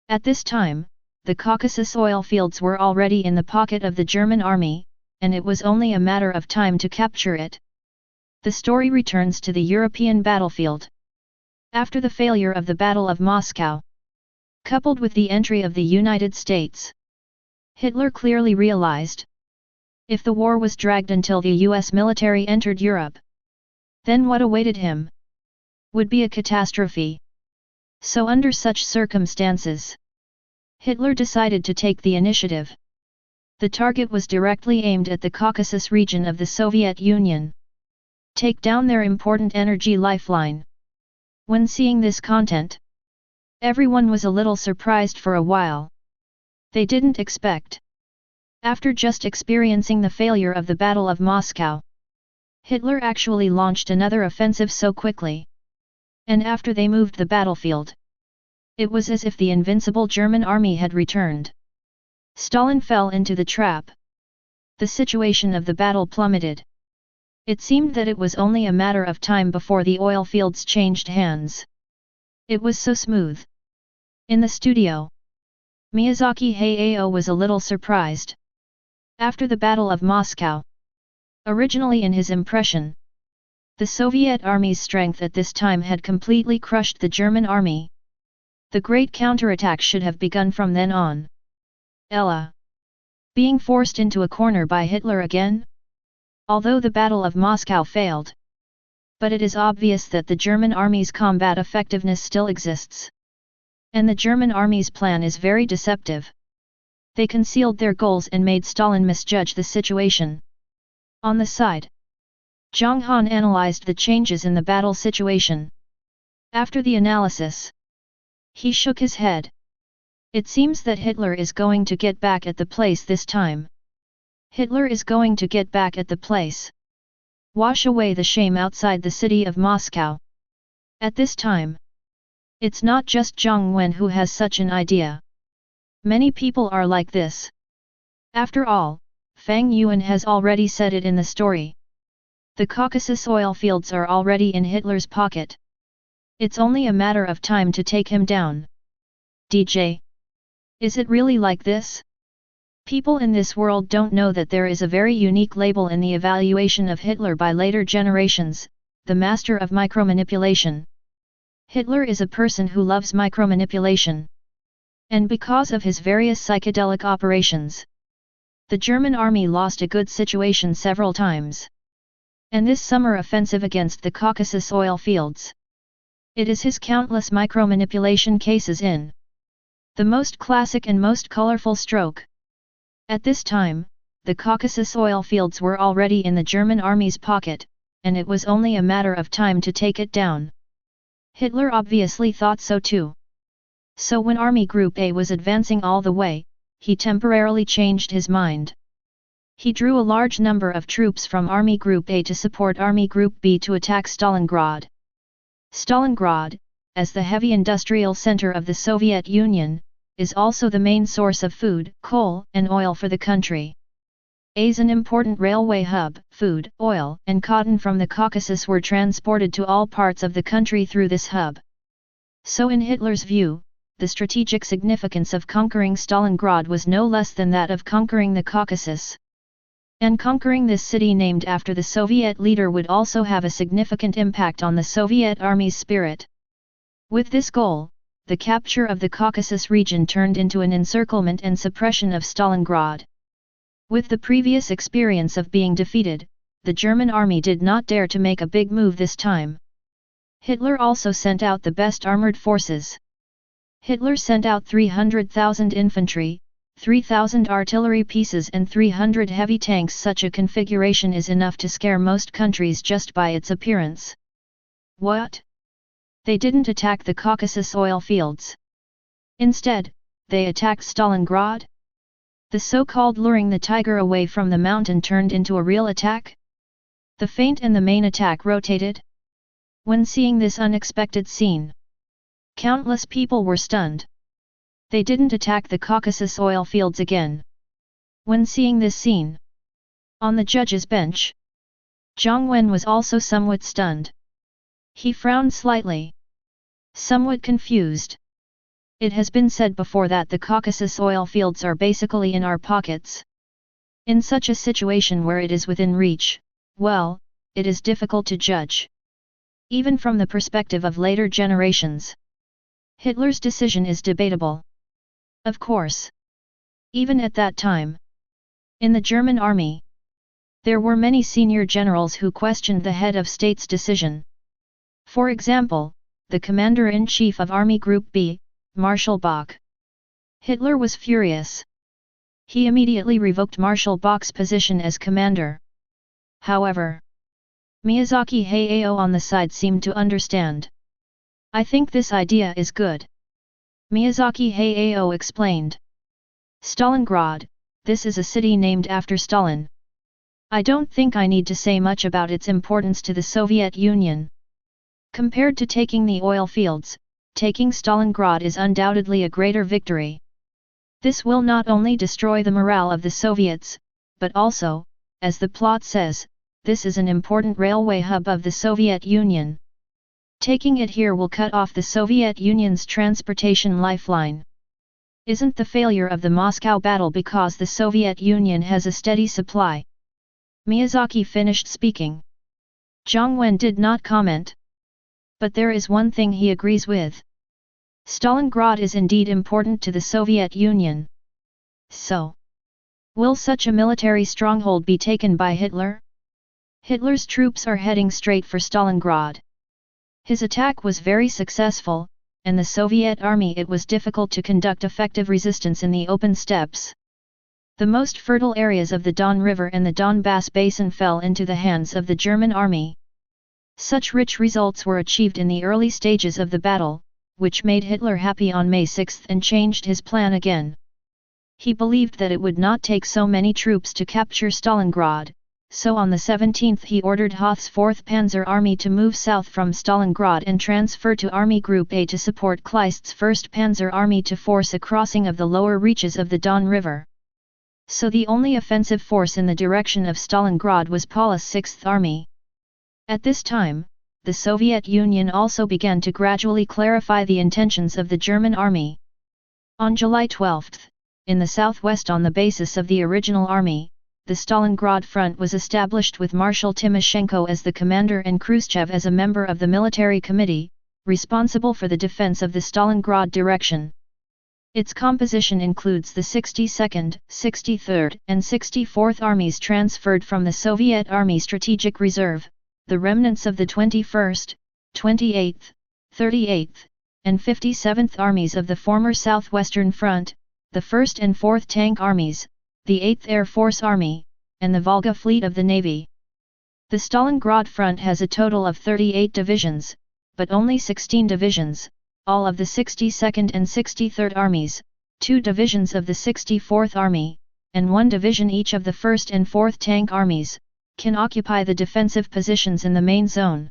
At this time, the Caucasus oil fields were already in the pocket of the German army, and it was only a matter of time to capture it. The story returns to the European battlefield. After the failure of the Battle of Moscow, coupled with the entry of the United States, Hitler clearly realized, if the war was dragged until the US military entered Europe, then what awaited him would be a catastrophe. So under such circumstances, Hitler decided to take the initiative. The target was directly aimed at the Caucasus region of the Soviet Union. Take down their important energy lifeline. When seeing this content, everyone was a little surprised for a while. They didn't expect. After just experiencing the failure of the Battle of Moscow, Hitler actually launched another offensive so quickly. And after they moved the battlefield, it was as if the invincible German army had returned. Stalin fell into the trap. The situation of the battle plummeted. It seemed that it was only a matter of time before the oil fields changed hands. It was so smooth. In the studio, Miyazaki Hayao was a little surprised. After the Battle of Moscow, originally in his impression, the Soviet army's strength at this time had completely crushed the German army. The great counterattack should have begun from then on. Ella. Being forced into a corner by Hitler again? Although the Battle of Moscow failed. But it is obvious that the German army's combat effectiveness still exists. And the German army's plan is very deceptive. They concealed their goals and made Stalin misjudge the situation. On the side, Zhang Han analyzed the changes in the battle situation. After the analysis, he shook his head. It seems that Hitler is going to get back at the place this time. Hitler is going to get back at the place. Wash away the shame outside the city of Moscow. At this time, it's not just Zhang Wen who has such an idea. Many people are like this. After all, Fang Yuan has already said it in the story. The Caucasus oil fields are already in Hitler's pocket. It's only a matter of time to take him down. DJ. Is it really like this? People in this world don't know that there is a very unique label in the evaluation of Hitler by later generations, the master of micromanipulation. Hitler is a person who loves micromanipulation. And because of his various psychedelic operations, the German army lost a good situation several times. And this summer offensive against the Caucasus oil fields, it is his countless micromanipulation cases in the most classic and most colorful stroke. At this time, the Caucasus oil fields were already in the German army's pocket, and it was only a matter of time to take it down. Hitler obviously thought so too. So when Army Group A was advancing all the way, he temporarily changed his mind. He drew a large number of troops from Army Group A to support Army Group B to attack Stalingrad. Stalingrad, as the heavy industrial center of the Soviet Union, is also the main source of food, coal, and oil for the country. As an important railway hub, food, oil, and cotton from the Caucasus were transported to all parts of the country through this hub. So in Hitler's view, the strategic significance of conquering Stalingrad was no less than that of conquering the Caucasus. And conquering this city named after the Soviet leader would also have a significant impact on the Soviet army's spirit. With this goal, the capture of the Caucasus region turned into an encirclement and suppression of Stalingrad. With the previous experience of being defeated, the German army did not dare to make a big move this time. Hitler also sent out the best armored forces. Hitler sent out 300,000 infantry, 3,000 artillery pieces and 300 heavy tanks. Such a configuration is enough to scare most countries just by its appearance. What? They didn't attack the Caucasus oil fields. Instead, they attacked Stalingrad? The so-called luring the tiger away from the mountain turned into a real attack? The feint and the main attack rotated? When seeing this unexpected scene, countless people were stunned. They didn't attack the Caucasus oil fields again. When seeing this scene, on the judge's bench, Zhang Wen was also somewhat stunned. He frowned slightly, somewhat confused. It has been said before that the Caucasus oil fields are basically in our pockets. In such a situation where it is within reach, well, it is difficult to judge. Even from the perspective of later generations, Hitler's decision is debatable. Of course. Even at that time, in the German army, there were many senior generals who questioned the head of state's decision. For example, the commander-in-chief of Army Group B, Marshal Bock. Hitler was furious. He immediately revoked Marshal Bock's position as commander. However, Miyazaki Hayao on the side seemed to understand. I think this idea is good. Miyazaki Hayao explained. Stalingrad, this is a city named after Stalin. I don't think I need to say much about its importance to the Soviet Union. Compared to taking the oil fields, taking Stalingrad is undoubtedly a greater victory. This will not only destroy the morale of the Soviets, but also, as the plot says, this is an important railway hub of the Soviet Union. Taking it here will cut off the Soviet Union's transportation lifeline. Isn't the failure of the Moscow battle because the Soviet Union has a steady supply? Miyazaki finished speaking. Zhang Wen did not comment. But there is one thing he agrees with. Stalingrad is indeed important to the Soviet Union. So, will such a military stronghold be taken by Hitler? Hitler's troops are heading straight for Stalingrad. His attack was very successful, and the Soviet army it was difficult to conduct effective resistance in the open steppes. The most fertile areas of the Don River and the Donbass Basin fell into the hands of the German army. Such rich results were achieved in the early stages of the battle, which made Hitler happy on May 6 and changed his plan again. He believed that it would not take so many troops to capture Stalingrad, so on the 17th he ordered Hoth's 4th Panzer Army to move south from Stalingrad and transfer to Army Group A to support Kleist's 1st Panzer Army to force a crossing of the lower reaches of the Don River. So the only offensive force in the direction of Stalingrad was Paulus' 6th Army. At this time, the Soviet Union also began to gradually clarify the intentions of the German army. On July 12, in the southwest on the basis of the original army, the Stalingrad front was established with Marshal Timoshenko as the commander and Khrushchev as a member of the military committee, responsible for the defense of the Stalingrad direction. Its composition includes the 62nd, 63rd, and 64th Armies transferred from the Soviet Army Strategic Reserve, the remnants of the 21st, 28th, 38th, and 57th Armies of the former Southwestern Front, the 1st and 4th Tank Armies, the 8th Air Force Army, and the Volga Fleet of the Navy. The Stalingrad Front has a total of 38 divisions, but only 16 divisions, all of the 62nd and 63rd Armies, 2 divisions of the 64th Army, and 1 division each of the 1st and 4th Tank Armies, can occupy the defensive positions in the main zone.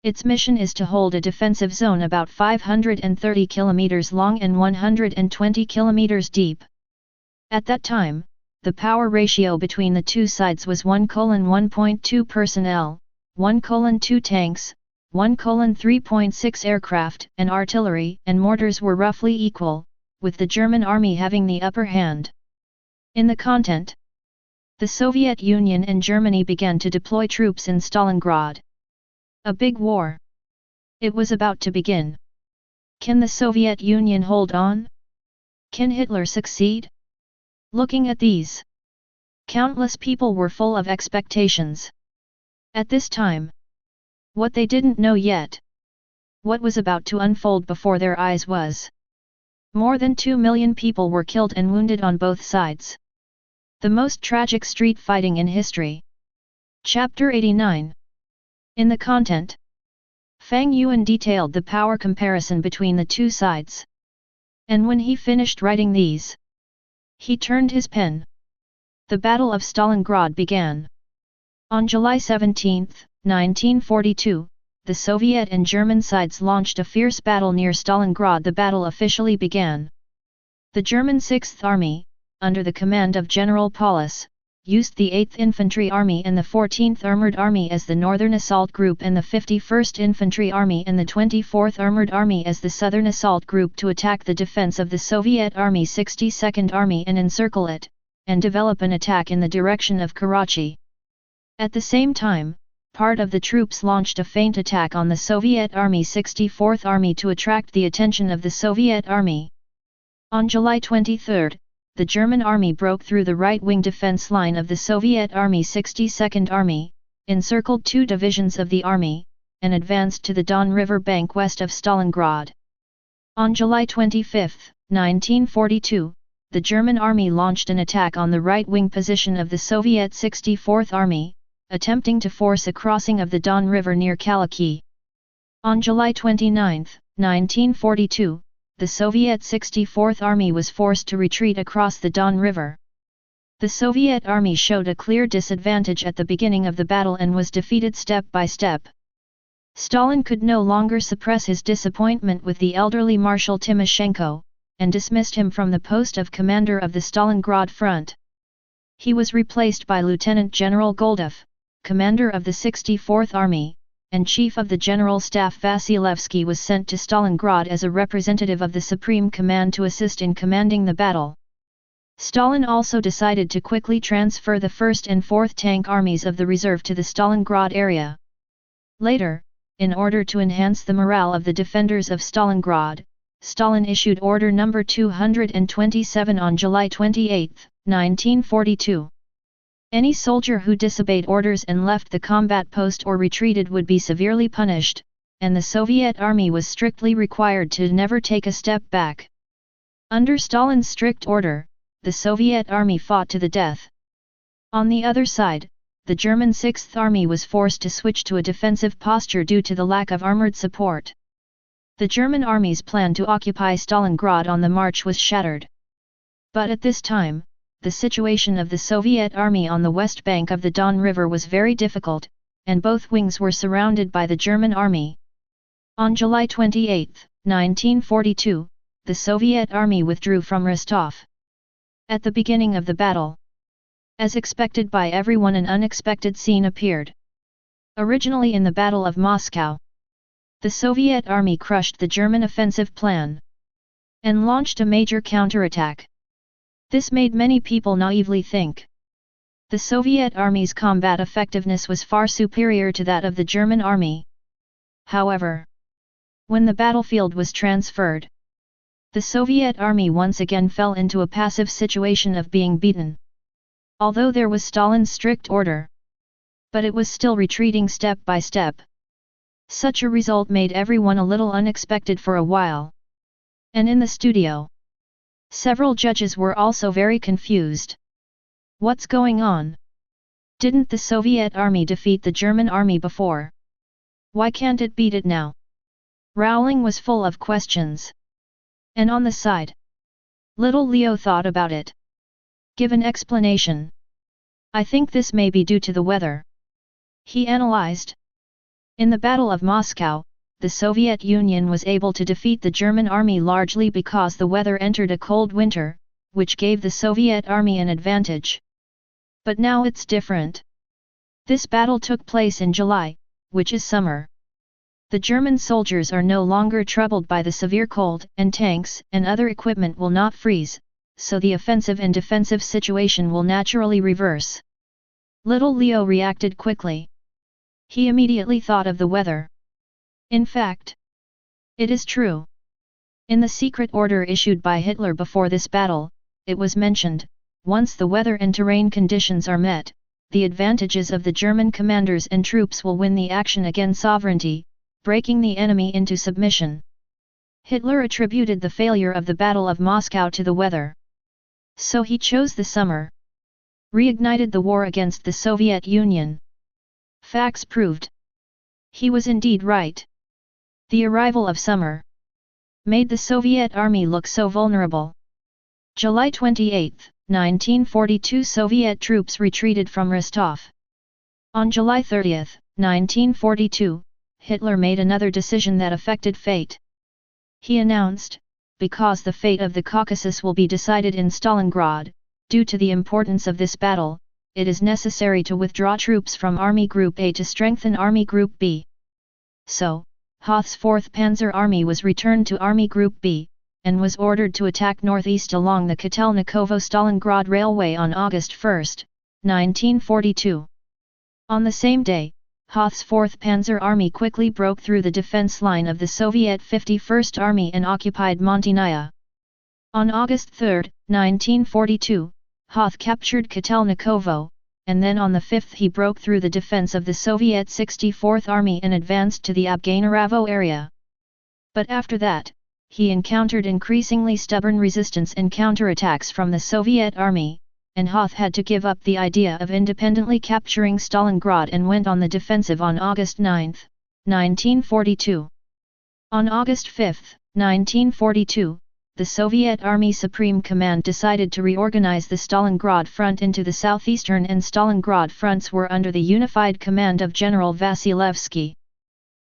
Its mission is to hold a defensive zone about 530 km long and 120 km deep. At that time, the power ratio between the two sides was 1:1.2 personnel, 1:2 tanks, 1:3.6 aircraft, and artillery and mortars were roughly equal, with the German army having the upper hand. In the content, the Soviet Union and Germany began to deploy troops in Stalingrad. A big war. It was about to begin. Can the Soviet Union hold on? Can Hitler succeed? Looking at these, countless people were full of expectations. At this time, what they didn't know yet, what was about to unfold before their eyes was, more than 2 million people were killed and wounded on both sides. The most tragic street fighting in history. Chapter 89. In the content, Fang Yuan detailed the power comparison between the two sides. And when he finished writing these, he turned his pen. The Battle of Stalingrad began. On July 17, 1942, the Soviet and German sides launched a fierce battle near Stalingrad. The battle officially began. The German 6th Army, under the command of General Paulus, used the 8th Infantry Army and the 14th Armored Army as the Northern Assault Group and the 51st Infantry Army and the 24th Armored Army as the Southern Assault Group to attack the defense of the Soviet Army 62nd Army and encircle it, and develop an attack in the direction of Karachi. At the same time, part of the troops launched a feint attack on the Soviet Army 64th Army to attract the attention of the Soviet Army. On July 23, the German army broke through the right-wing defense line of the Soviet Army 62nd Army, encircled 2 divisions of the army, and advanced to the Don River bank west of Stalingrad. On July 25, 1942, the German army launched an attack on the right-wing position of the Soviet 64th Army, attempting to force a crossing of the Don River near Kalaki. On July 29, 1942, the Soviet 64th Army was forced to retreat across the Don River. The Soviet Army showed a clear disadvantage at the beginning of the battle and was defeated step by step. Stalin could no longer suppress his disappointment with the elderly Marshal Timoshenko, and dismissed him from the post of commander of the Stalingrad front. He was replaced by Lieutenant General Goldev, commander of the 64th Army, and Chief of the General Staff Vasilevsky was sent to Stalingrad as a representative of the Supreme Command to assist in commanding the battle. Stalin also decided to quickly transfer the 1st and 4th Tank Armies of the reserve to the Stalingrad area. Later, in order to enhance the morale of the defenders of Stalingrad, Stalin issued Order No. 227 on July 28, 1942. Any soldier who disobeyed orders and left the combat post or retreated would be severely punished, and the Soviet army was strictly required to never take a step back. Under Stalin's strict order, the Soviet army fought to the death. On the other side, the German 6th Army was forced to switch to a defensive posture due to the lack of armored support. The German army's plan to occupy Stalingrad on the march was shattered. But at this time, the situation of the Soviet army on the west bank of the Don River was very difficult, and both wings were surrounded by the German army. On July 28, 1942, the Soviet army withdrew from Rostov. At the beginning of the battle, as expected by everyone, an unexpected scene appeared. Originally in the Battle of Moscow, the Soviet army crushed the German offensive plan and launched a major counterattack. This made many people naively think the Soviet army's combat effectiveness was far superior to that of the German army. However, when the battlefield was transferred, the Soviet army once again fell into a passive situation of being beaten. Although there was Stalin's strict order, but it was still retreating step by step. Such a result made everyone a little unexpected for a while. And in the studio, several judges were also very confused. What's going on? Didn't the Soviet army defeat the German army before? Why can't it beat it now? Rowling was full of questions. And on the side, little Leo thought about it. Give an explanation. I think this may be due to the weather, he analyzed. In the Battle of Moscow, the Soviet Union was able to defeat the German army largely because the weather entered a cold winter, which gave the Soviet army an advantage. But now it's different. This battle took place in July, which is summer. The German soldiers are no longer troubled by the severe cold, and tanks and other equipment will not freeze, so the offensive and defensive situation will naturally reverse. Little Leo reacted quickly. He immediately thought of the weather. In fact, it is true. In the secret order issued by Hitler before this battle, it was mentioned, once the weather and terrain conditions are met, the advantages of the German commanders and troops will win the action against sovereignty, breaking the enemy into submission. Hitler attributed the failure of the Battle of Moscow to the weather. So he chose the summer. Reignited the war against the Soviet Union. Facts proved. He was indeed right. The arrival of summer made the Soviet army look so vulnerable. July 28, 1942, Soviet troops retreated from Rostov. On July 30, 1942, Hitler made another decision that affected fate. He announced, because the fate of the Caucasus will be decided in Stalingrad, due to the importance of this battle, it is necessary to withdraw troops from Army Group A to strengthen Army Group B. So, Hoth's 4th Panzer Army was returned to Army Group B, and was ordered to attack northeast along the Kotelnikovo-Stalingrad Railway on August 1, 1942. On the same day, Hoth's 4th Panzer Army quickly broke through the defense line of the Soviet 51st Army and occupied Montynaya. On August 3, 1942, Hoth captured Kotelnikovo, and then on the 5th he broke through the defense of the Soviet 64th Army and advanced to the Abgainaravo area. But after that, he encountered increasingly stubborn resistance and counterattacks from the Soviet Army, and Hoth had to give up the idea of independently capturing Stalingrad and went on the defensive on August 9, 1942. On August 5, 1942, the Soviet Army Supreme Command decided to reorganize the Stalingrad front into the southeastern and Stalingrad fronts were under the unified command of General Vasilevsky.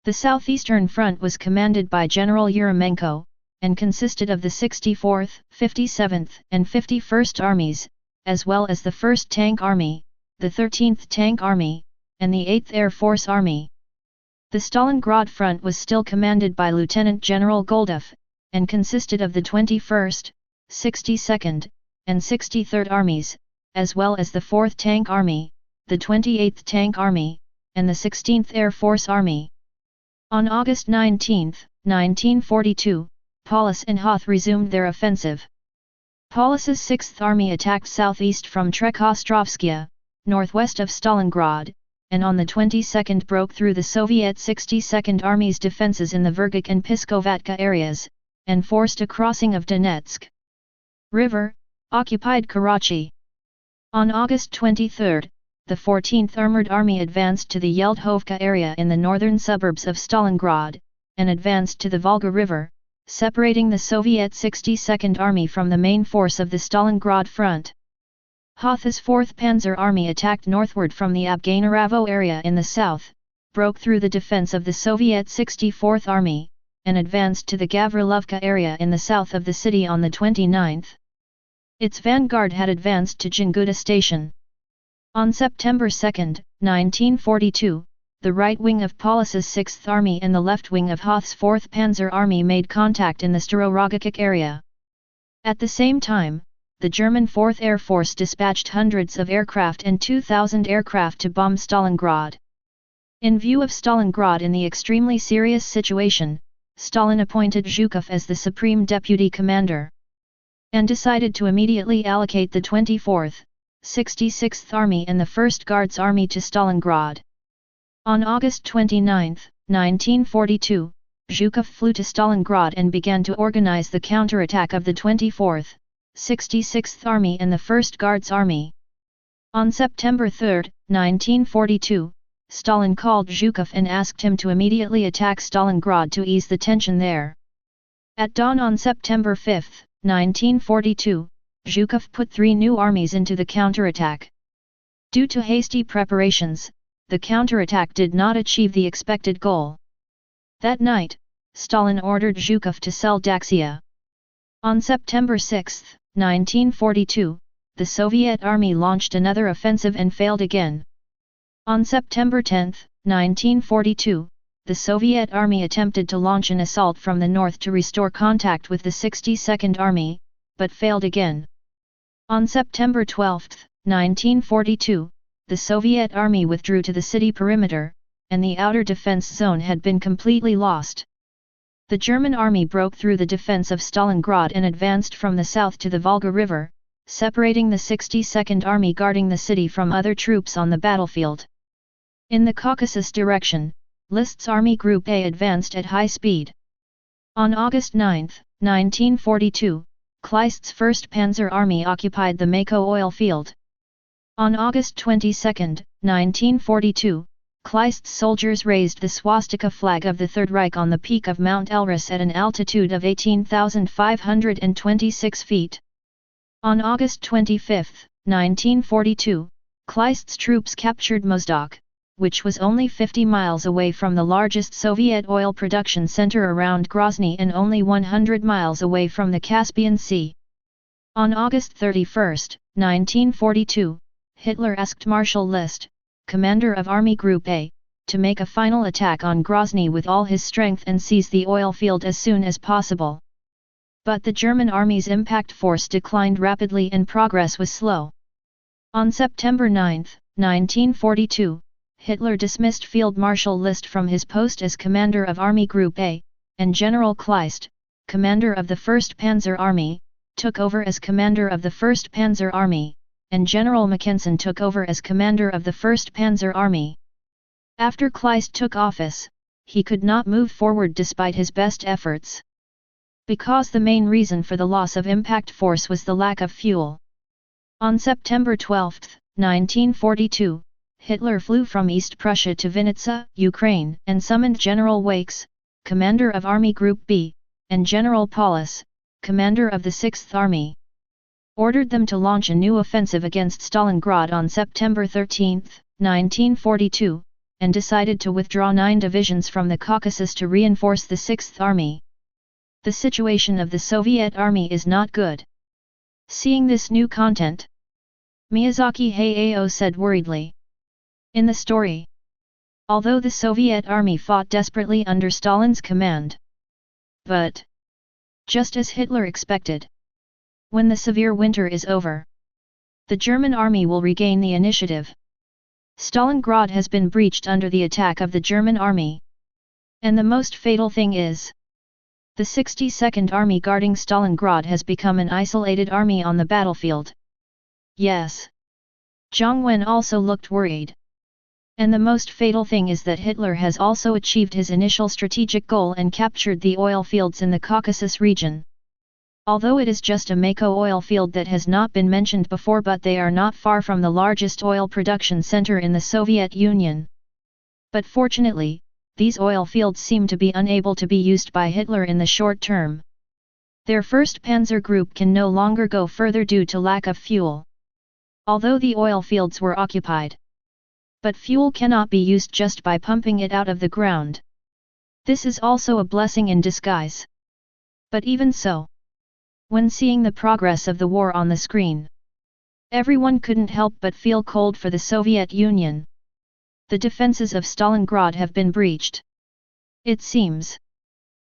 The southeastern front was commanded by General Eremenko, and consisted of the 64th, 57th, and 51st Armies, as well as the 1st Tank Army, the 13th Tank Army, and the 8th Air Force Army. The Stalingrad front was still commanded by Lieutenant General Golduff, and consisted of the 21st, 62nd, and 63rd Armies, as well as the 4th Tank Army, the 28th Tank Army, and the 16th Air Force Army. On August 19, 1942, Paulus and Hoth resumed their offensive. Paulus's 6th Army attacked southeast from Trekostrovskaya, northwest of Stalingrad, and on the 22nd broke through the Soviet 62nd Army's defences in the Vergik and Piskovatka areas, and forced a crossing of Donetsk River, occupied Karachi. On August 23, the 14th Armoured Army advanced to the Yeldhovka area in the northern suburbs of Stalingrad, and advanced to the Volga River, separating the Soviet 62nd Army from the main force of the Stalingrad front. Hoth's 4th Panzer Army attacked northward from the Abganaravo area in the south, broke through the defense of the Soviet 64th Army, and advanced to the Gavrilovka area in the south of the city on the 29th. Its vanguard had advanced to Janguda station. On September 2, 1942, the right wing of Paulus's 6th Army and the left wing of Hoth's 4th Panzer Army made contact in the Starorogachik area. At the same time, the German 4th Air Force dispatched hundreds of aircraft and 2,000 aircraft to bomb Stalingrad. In view of Stalingrad in the extremely serious situation, Stalin appointed Zhukov as the Supreme Deputy Commander, and decided to immediately allocate the 24th, 66th Army and the 1st Guards Army to Stalingrad. On August 29, 1942, Zhukov flew to Stalingrad and began to organize the counterattack of the 24th, 66th Army and the 1st Guards Army. On September 3, 1942, Stalin called Zhukov and asked him to immediately attack Stalingrad to ease the tension there. At dawn on September 5, 1942, Zhukov put 3 new armies into the counterattack. Due to hasty preparations, the counterattack did not achieve the expected goal. That night, Stalin ordered Zhukov to sell Daxia. On September 6, 1942, the Soviet Army launched another offensive and failed again. On September 10, 1942, the Soviet Army attempted to launch an assault from the north to restore contact with the 62nd Army, but failed again. On September 12, 1942, the Soviet Army withdrew to the city perimeter, and the outer defense zone had been completely lost. The German army broke through the defense of Stalingrad and advanced from the south to the Volga River, separating the 62nd Army guarding the city from other troops on the battlefield. In the Caucasus direction, List's Army Group A advanced at high speed. On August 9, 1942, Kleist's 1st Panzer Army occupied the Mako oil field. On August 22, 1942, Kleist's soldiers raised the swastika flag of the Third Reich on the peak of Mount Elbrus at an altitude of 18,526 feet. On August 25, 1942, Kleist's troops captured Mozdok, which was only 50 miles away from the largest Soviet oil production center around Grozny and only 100 miles away from the Caspian Sea. On August 31, 1942, Hitler asked Marshal List, commander of Army Group A, to make a final attack on Grozny with all his strength and seize the oil field as soon as possible. But the German army's impact force declined rapidly and progress was slow. On September 9, 1942, Hitler dismissed Field Marshal List from his post as commander of Army Group A, and General Kleist, commander of the 1st Panzer Army, took over as commander of the 1st Panzer Army, and General Mackensen took over as commander of the 1st Panzer Army. After Kleist took office, he could not move forward despite his best efforts. Because the main reason for the loss of impact force was the lack of fuel. On September 12, 1942, Hitler flew from East Prussia to Vinnytsia, Ukraine, and summoned General Wakes, commander of Army Group B, and General Paulus, commander of the 6th Army. Ordered them to launch a new offensive against Stalingrad on September 13, 1942, and decided to withdraw 9 divisions from the Caucasus to reinforce the 6th Army. The situation of the Soviet Army is not good. Seeing this new content, Miyazaki Hayao said worriedly. In the story, Although the Soviet army fought desperately under Stalin's command. But, just as Hitler expected, when the severe winter is over, the German army will regain the initiative. Stalingrad has been breached under the attack of the German army. And the most fatal thing is, the 62nd Army guarding Stalingrad has become an isolated army on the battlefield. Yes. Jiang Wen also looked worried. And the most fatal thing is that Hitler has also achieved his initial strategic goal and captured the oil fields in the Caucasus region. Although it is just a Mako oil field that has not been mentioned before, but they are not far from the largest oil production center in the Soviet Union. But fortunately, these oil fields seem to be unable to be used by Hitler in the short term. Their 1st Panzer Group can no longer go further due to lack of fuel. Although the oil fields were occupied. But fuel cannot be used just by pumping it out of the ground. This is also a blessing in disguise. But even so, when seeing the progress of the war on the screen, everyone couldn't help but feel cold for the Soviet Union. The defenses of Stalingrad have been breached. It seems.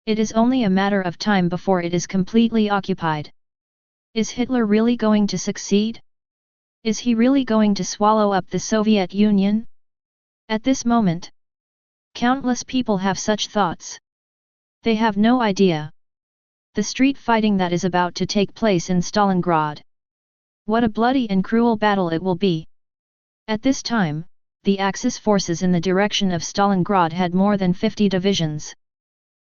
It is only a matter of time before it is completely occupied. Is Hitler really going to succeed? Is he really going to swallow up the Soviet Union? At this moment, countless people have such thoughts. They have no idea. The street fighting that is about to take place in Stalingrad. What a bloody and cruel battle it will be. At this time, the Axis forces in the direction of Stalingrad had more than 50 divisions.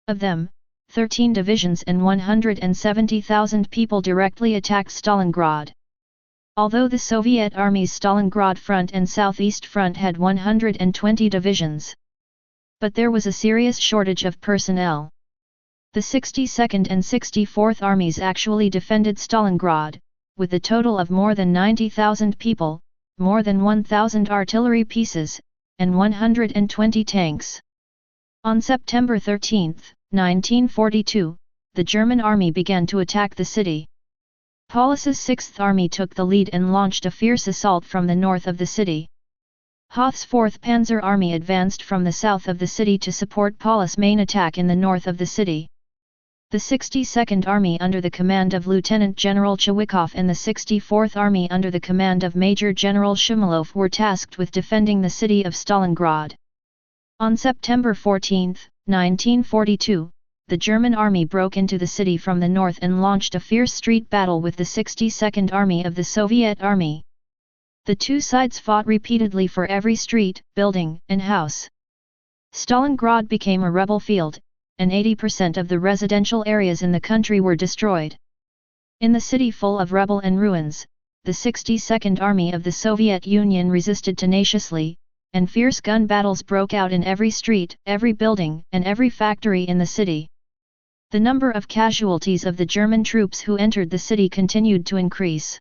Of them, 13 divisions and 170,000 people directly attacked Stalingrad. Although the Soviet Army's Stalingrad front and southeast front had 120 divisions. But there was a serious shortage of personnel. The 62nd and 64th Armies actually defended Stalingrad, with a total of more than 90,000 people, more than 1,000 artillery pieces, and 120 tanks. On September 13, 1942, the German army began to attack the city. Paulus's 6th Army took the lead and launched a fierce assault from the north of the city. Hoth's 4th Panzer Army advanced from the south of the city to support Paulus' main attack in the north of the city. The 62nd Army under the command of Lieutenant General Chewikov and the 64th Army under the command of Major General Shumilov were tasked with defending the city of Stalingrad. On September 14, 1942, the German army broke into the city from the north and launched a fierce street battle with the 62nd Army of the Soviet Army. The two sides fought repeatedly for every street, building, and house. Stalingrad became a rebel field, and 80% of the residential areas in the country were destroyed. In the city full of rubble and ruins, the 62nd Army of the Soviet Union resisted tenaciously, and fierce gun battles broke out in every street, every building, and every factory in the city. The number of casualties of the German troops who entered the city continued to increase.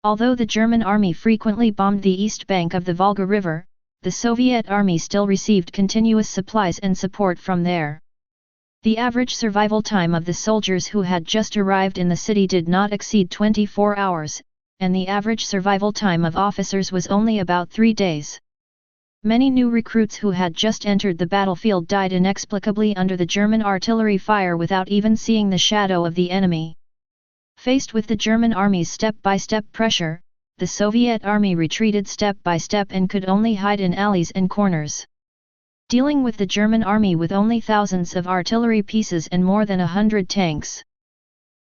Although the German army frequently bombed the east bank of the Volga River, the Soviet army still received continuous supplies and support from there. The average survival time of the soldiers who had just arrived in the city did not exceed 24 hours, and the average survival time of officers was only about 3 days. Many new recruits who had just entered the battlefield died inexplicably under the German artillery fire without even seeing the shadow of the enemy. Faced with the German army's step-by-step pressure, the Soviet army retreated step by step and could only hide in alleys and corners. Dealing with the German army with only thousands of artillery pieces and more than 100 tanks.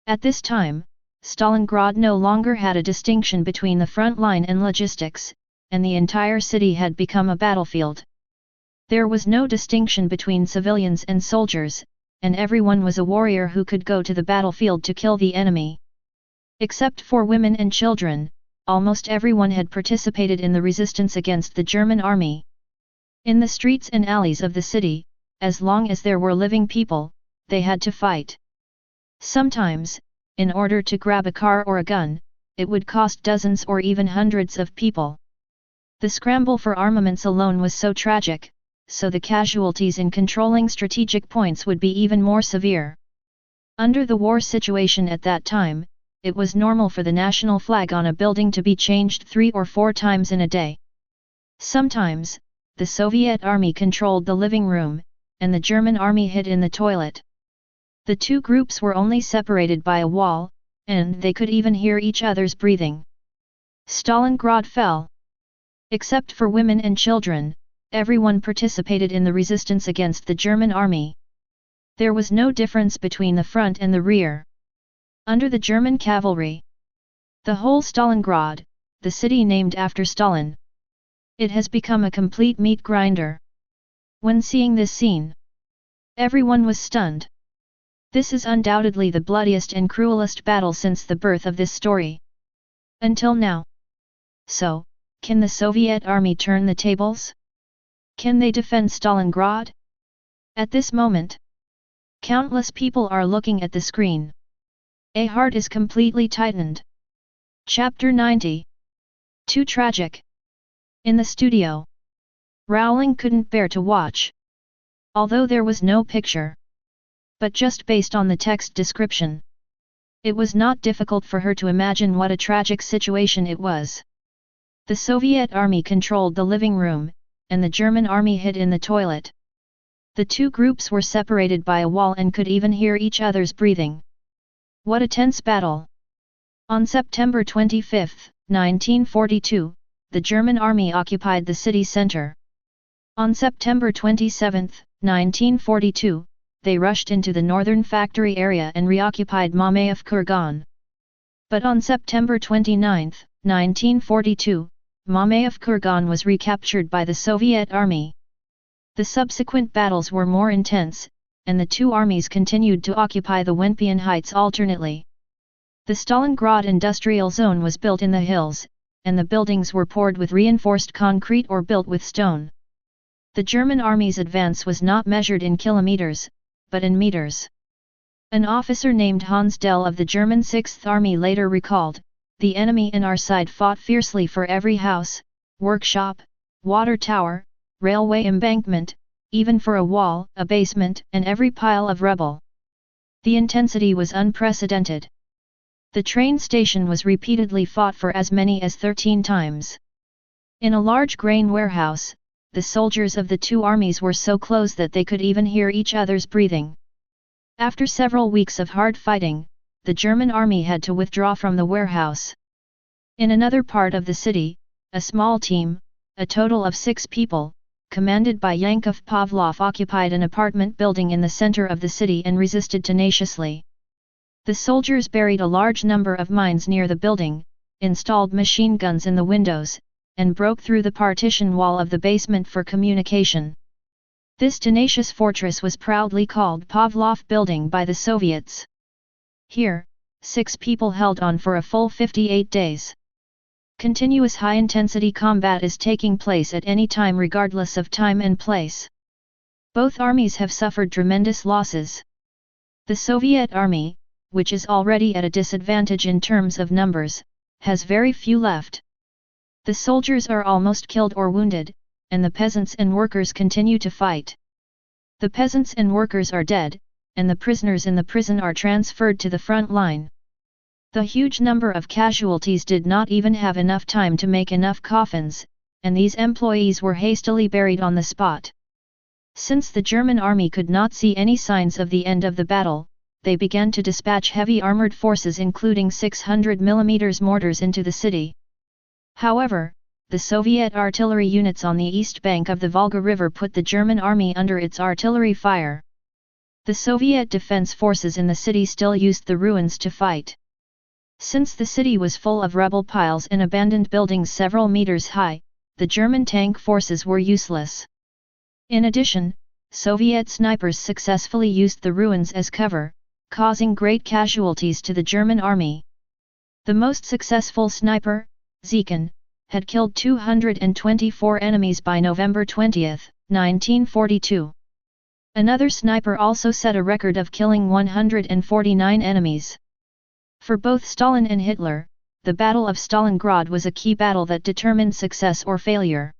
At this time, Stalingrad no longer had a distinction between the front line and logistics, and the entire city had become a battlefield. There was no distinction between civilians and soldiers, and everyone was a warrior who could go to the battlefield to kill the enemy. Except for women and children, almost everyone had participated in the resistance against the German army. In the streets and alleys of the city, as long as there were living people, they had to fight. Sometimes, in order to grab a car or a gun, it would cost dozens or even hundreds of people. The scramble for armaments alone was so tragic, so the casualties in controlling strategic points would be even more severe. Under the war situation at that time, it was normal for the national flag on a building to be changed 3 or 4 times in a day. Sometimes, the Soviet army controlled the living room, and the German army hid in the toilet. The two groups were only separated by a wall, and they could even hear each other's breathing. Stalingrad fell. Except for women and children, everyone participated in the resistance against the German army. There was no difference between the front and the rear. Under the German cavalry, the whole Stalingrad, the city named after Stalin, it has become a complete meat grinder. When seeing this scene, everyone was stunned. This is undoubtedly the bloodiest and cruelest battle since the birth of this story. Until now. So, can the Soviet army turn the tables? Can they defend Stalingrad? At this moment, countless people are looking at the screen. A heart is completely tightened. Chapter 90. Too tragic. In the studio, Rowling couldn't bear to watch. Although there was no picture, but just based on the text description, it was not difficult for her to imagine what a tragic situation it was. The Soviet army controlled the living room, and the German army hid in the toilet. The two groups were separated by a wall and could even hear each other's breathing. What a tense battle! On September 25, 1942, the German army occupied the city center. On September 27, 1942, they rushed into the northern factory area and reoccupied Mamayev-Kurgan. But on September 29, 1942, Mamayev-Kurgan was recaptured by the Soviet army. The subsequent battles were more intense, and the two armies continued to occupy the Wendpian Heights alternately. The Stalingrad industrial zone was built in the hills, and the buildings were poured with reinforced concrete or built with stone. The German army's advance was not measured in kilometers, but in meters. An officer named Hans Dell of the German 6th Army later recalled, "The enemy in our side fought fiercely for every house, workshop, water tower, railway embankment, even for a wall, a basement, and every pile of rubble. The intensity was unprecedented. The train station was repeatedly fought for as many as 13 times. In a large grain warehouse, the soldiers of the two armies were so close that they could even hear each other's breathing. After several weeks of hard fighting, the German army had to withdraw from the warehouse. In another part of the city, a small team, a total of 6 people, commanded by Yankov Pavlov, occupied an apartment building in the center of the city and resisted tenaciously. The soldiers buried a large number of mines near the building, installed machine guns in the windows, and broke through the partition wall of the basement for communication. This tenacious fortress was proudly called Pavlov Building by the Soviets. Here, 6 people held on for a full 58 days. Continuous high-intensity combat is taking place at any time regardless of time and place. Both armies have suffered tremendous losses. The Soviet army, which is already at a disadvantage in terms of numbers, has very few left. The soldiers are almost killed or wounded, and the peasants and workers continue to fight. The peasants and workers are dead, and the prisoners in the prison are transferred to the front line. The huge number of casualties did not even have enough time to make enough coffins, and these employees were hastily buried on the spot. Since the German army could not see any signs of the end of the battle, they began to dispatch heavy armored forces including 600 mm mortars into the city. However, the Soviet artillery units on the east bank of the Volga River put the German army under its artillery fire. The Soviet defense forces in the city still used the ruins to fight. Since the city was full of rubble piles and abandoned buildings several meters high, the German tank forces were useless. In addition, Soviet snipers successfully used the ruins as cover, causing great casualties to the German army. The most successful sniper, Zekin, had killed 224 enemies by November 20, 1942. Another sniper also set a record of killing 149 enemies. For both Stalin and Hitler, the Battle of Stalingrad was a key battle that determined success or failure.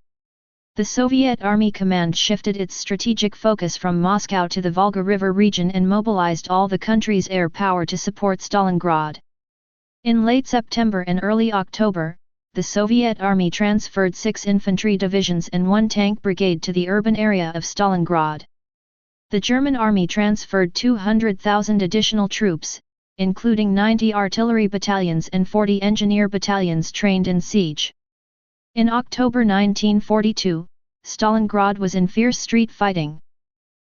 The Soviet Army Command shifted its strategic focus from Moscow to the Volga River region and mobilized all the country's air power to support Stalingrad. In late September and early October, the Soviet army transferred 6 infantry divisions and 1 tank brigade to the urban area of Stalingrad. The German army transferred 200,000 additional troops, including 90 artillery battalions and 40 engineer battalions trained in siege. In October 1942, Stalingrad was in fierce street fighting.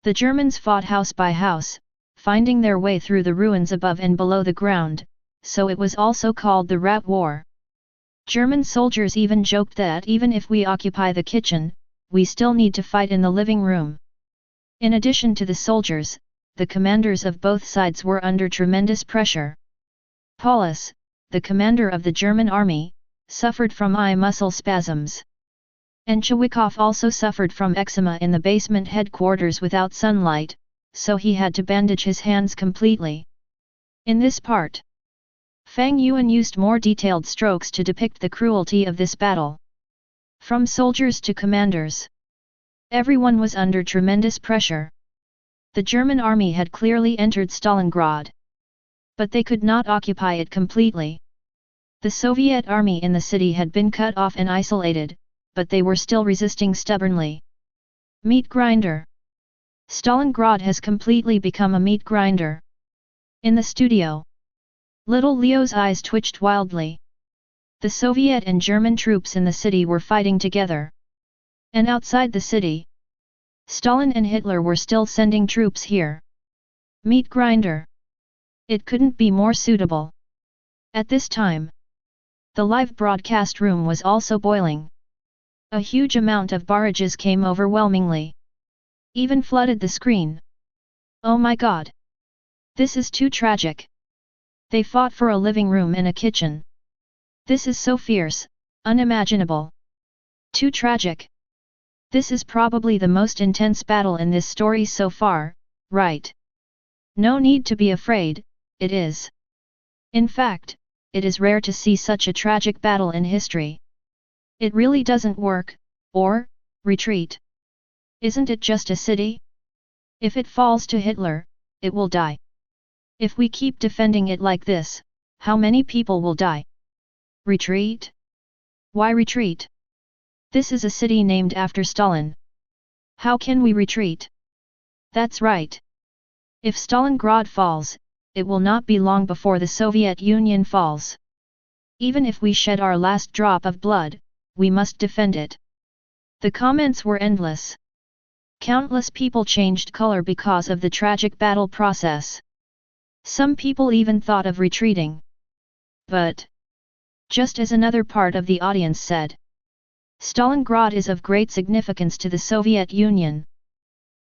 The Germans fought house by house, finding their way through the ruins above and below the ground, so it was also called the Rat War. German soldiers even joked that even if we occupy the kitchen, we still need to fight in the living room. In addition to the soldiers, the commanders of both sides were under tremendous pressure. Paulus, the commander of the German army, suffered from eye muscle spasms. And Chewikov also suffered from eczema in the basement headquarters without sunlight, so he had to bandage his hands completely. In this part, Fang Yuan used more detailed strokes to depict the cruelty of this battle. From soldiers to commanders, everyone was under tremendous pressure. The German army had clearly entered Stalingrad, but they could not occupy it completely. The Soviet army in the city had been cut off and isolated, but they were still resisting stubbornly. Meat grinder. Stalingrad has completely become a meat grinder. In the studio, little Leo's eyes twitched wildly. The Soviet and German troops in the city were fighting together. And outside the city, Stalin and Hitler were still sending troops here. Meat grinder. It couldn't be more suitable. At this time, the live broadcast room was also boiling. A huge amount of barrages came overwhelmingly. Even flooded the screen. Oh my God! This is too tragic. They fought for a living room and a kitchen. This is so fierce, unimaginable. Too tragic. This is probably the most intense battle in this story so far, right? No need to be afraid, it is. In fact, it is rare to see such a tragic battle in history. It really doesn't work, or retreat. Isn't it just a city? If it falls to Hitler, it will die. If we keep defending it like this, how many people will die? Retreat? Why retreat? This is a city named after Stalin. How can we retreat? That's right. If Stalingrad falls, it will not be long before the Soviet Union falls. Even if we shed our last drop of blood, we must defend it. The comments were endless. Countless people changed color because of the tragic battle process. Some people even thought of retreating. But, just as another part of the audience said, Stalingrad is of great significance to the Soviet Union.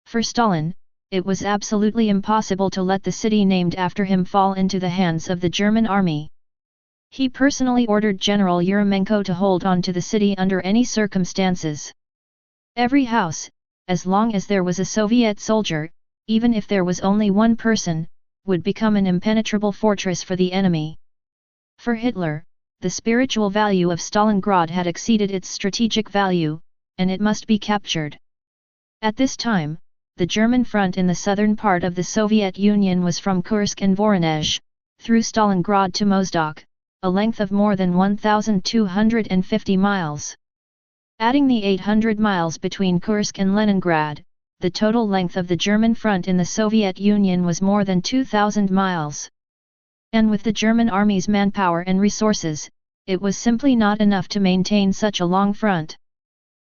For Stalin, it was absolutely impossible to let the city named after him fall into the hands of the German army. He personally ordered General Eremenko to hold on to the city under any circumstances. Every house, as long as there was a Soviet soldier, even if there was only one person, would become an impenetrable fortress for the enemy. For Hitler, the spiritual value of Stalingrad had exceeded its strategic value, and it must be captured. At this time, the German front in the southern part of the Soviet Union was from Kursk and Voronezh, through Stalingrad to Mozdok, a length of more than 1,250 miles. Adding the 800 miles between Kursk and Leningrad, the total length of the German front in the Soviet Union was more than 2,000 miles. And with the German army's manpower and resources, it was simply not enough to maintain such a long front.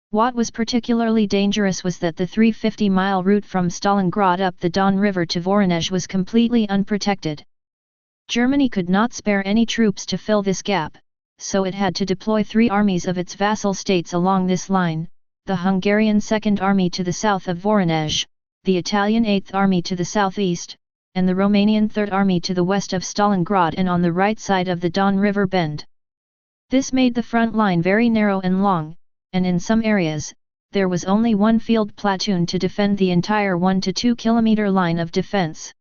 What was particularly dangerous was that the 350-mile route from Stalingrad up the Don River to Voronezh was completely unprotected. Germany could not spare any troops to fill this gap, so it had to deploy 3 armies of its vassal states along this line, the Hungarian Second Army to the south of Voronezh, the Italian Eighth Army to the southeast, and the Romanian Third Army to the west of Stalingrad and on the right side of the Don River bend. This made the front line very narrow and long, and in some areas, there was only one field platoon to defend the entire 1 to 2 kilometer line of defense.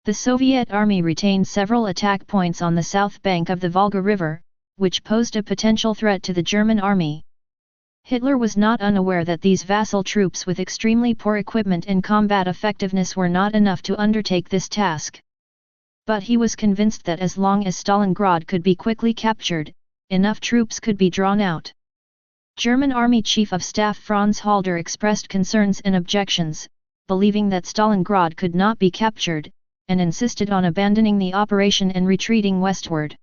The Soviet army retained several attack points on the south bank of the Volga River, which posed a potential threat to the German army. Hitler was not unaware that these vassal troops with extremely poor equipment and combat effectiveness were not enough to undertake this task. But he was convinced that as long as Stalingrad could be quickly captured, enough troops could be drawn out. German Army Chief of Staff Franz Halder expressed concerns and objections, believing that Stalingrad could not be captured, and insisted on abandoning the operation and retreating westward.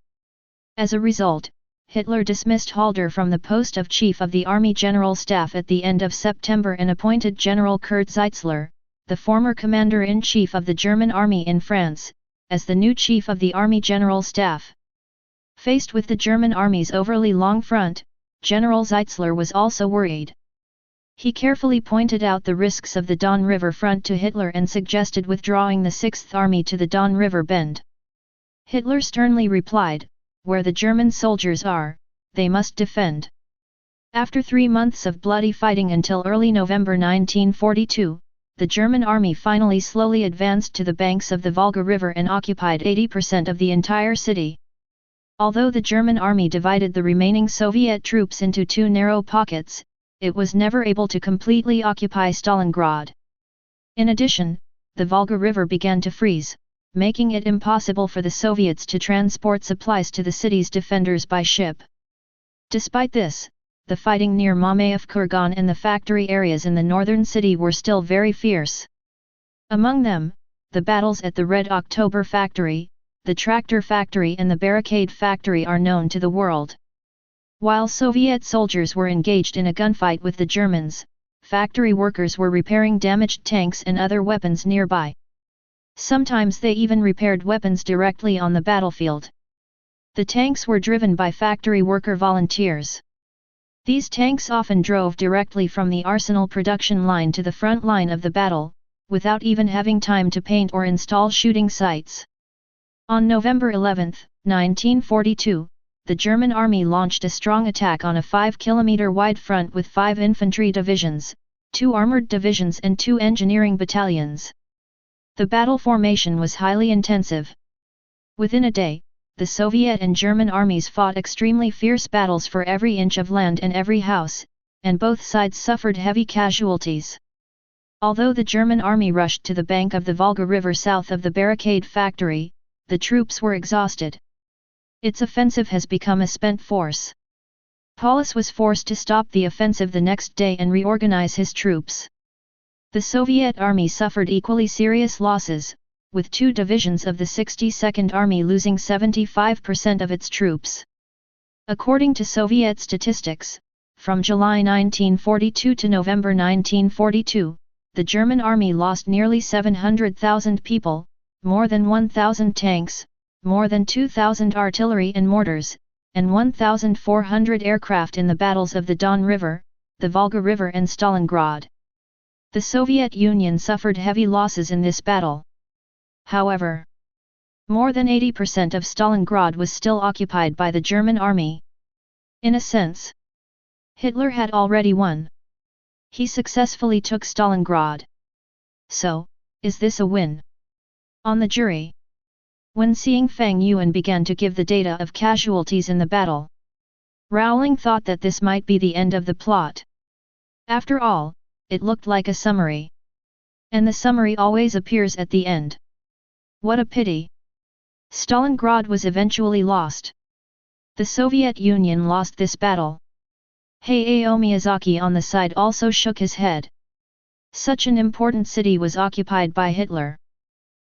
As a result, Hitler dismissed Halder from the post of Chief of the Army General Staff at the end of September and appointed General Kurt Zeitzler, the former Commander-in-Chief of the German Army in France, as the new Chief of the Army General Staff. Faced with the German Army's overly long front, General Zeitzler was also worried. He carefully pointed out the risks of the Don River front to Hitler and suggested withdrawing the 6th Army to the Don River bend. Hitler sternly replied, "Where the German soldiers are, they must defend." After 3 months of bloody fighting until early November 1942, the German army finally slowly advanced to the banks of the Volga River and occupied 80% of the entire city. Although the German army divided the remaining Soviet troops into 2 narrow pockets, it was never able to completely occupy Stalingrad. In addition, the Volga River began to freeze, making it impossible for the Soviets to transport supplies to the city's defenders by ship. Despite this, the fighting near Mamayev Kurgan and the factory areas in the northern city were still very fierce. Among them, the battles at the Red October factory, the tractor factory and the barricade factory are known to the world. While Soviet soldiers were engaged in a gunfight with the Germans, factory workers were repairing damaged tanks and other weapons nearby. Sometimes they even repaired weapons directly on the battlefield. The tanks were driven by factory worker volunteers. These tanks often drove directly from the arsenal production line to the front line of the battle, without even having time to paint or install shooting sights. On November 11, 1942, the German army launched a strong attack on a 5-kilometer-wide front with 5 infantry divisions, 2 armored divisions and 2 engineering battalions. The battle formation was highly intensive. Within a day, the Soviet and German armies fought extremely fierce battles for every inch of land and every house, and both sides suffered heavy casualties. Although the German army rushed to the bank of the Volga River south of the barricade factory, the troops were exhausted. Its offensive has become a spent force. Paulus was forced to stop the offensive the next day and reorganize his troops. The Soviet army suffered equally serious losses, with 2 divisions of the 62nd Army losing 75% of its troops. According to Soviet statistics, from July 1942 to November 1942, the German army lost nearly 700,000 people, more than 1,000 tanks, more than 2,000 artillery and mortars, and 1,400 aircraft in the battles of the Don River, the Volga River and Stalingrad. The Soviet Union suffered heavy losses in this battle. However, more than 80% of Stalingrad was still occupied by the German army. In a sense, Hitler had already won. He successfully took Stalingrad. So, is this a win? On the jury. When seeing Fang Yuan began to give the data of casualties in the battle, Rowling thought that this might be the end of the plot. After all, it looked like a summary. And the summary always appears at the end. What a pity! Stalingrad was eventually lost. The Soviet Union lost this battle. Hayao Miyazaki on the side also shook his head. Such an important city was occupied by Hitler.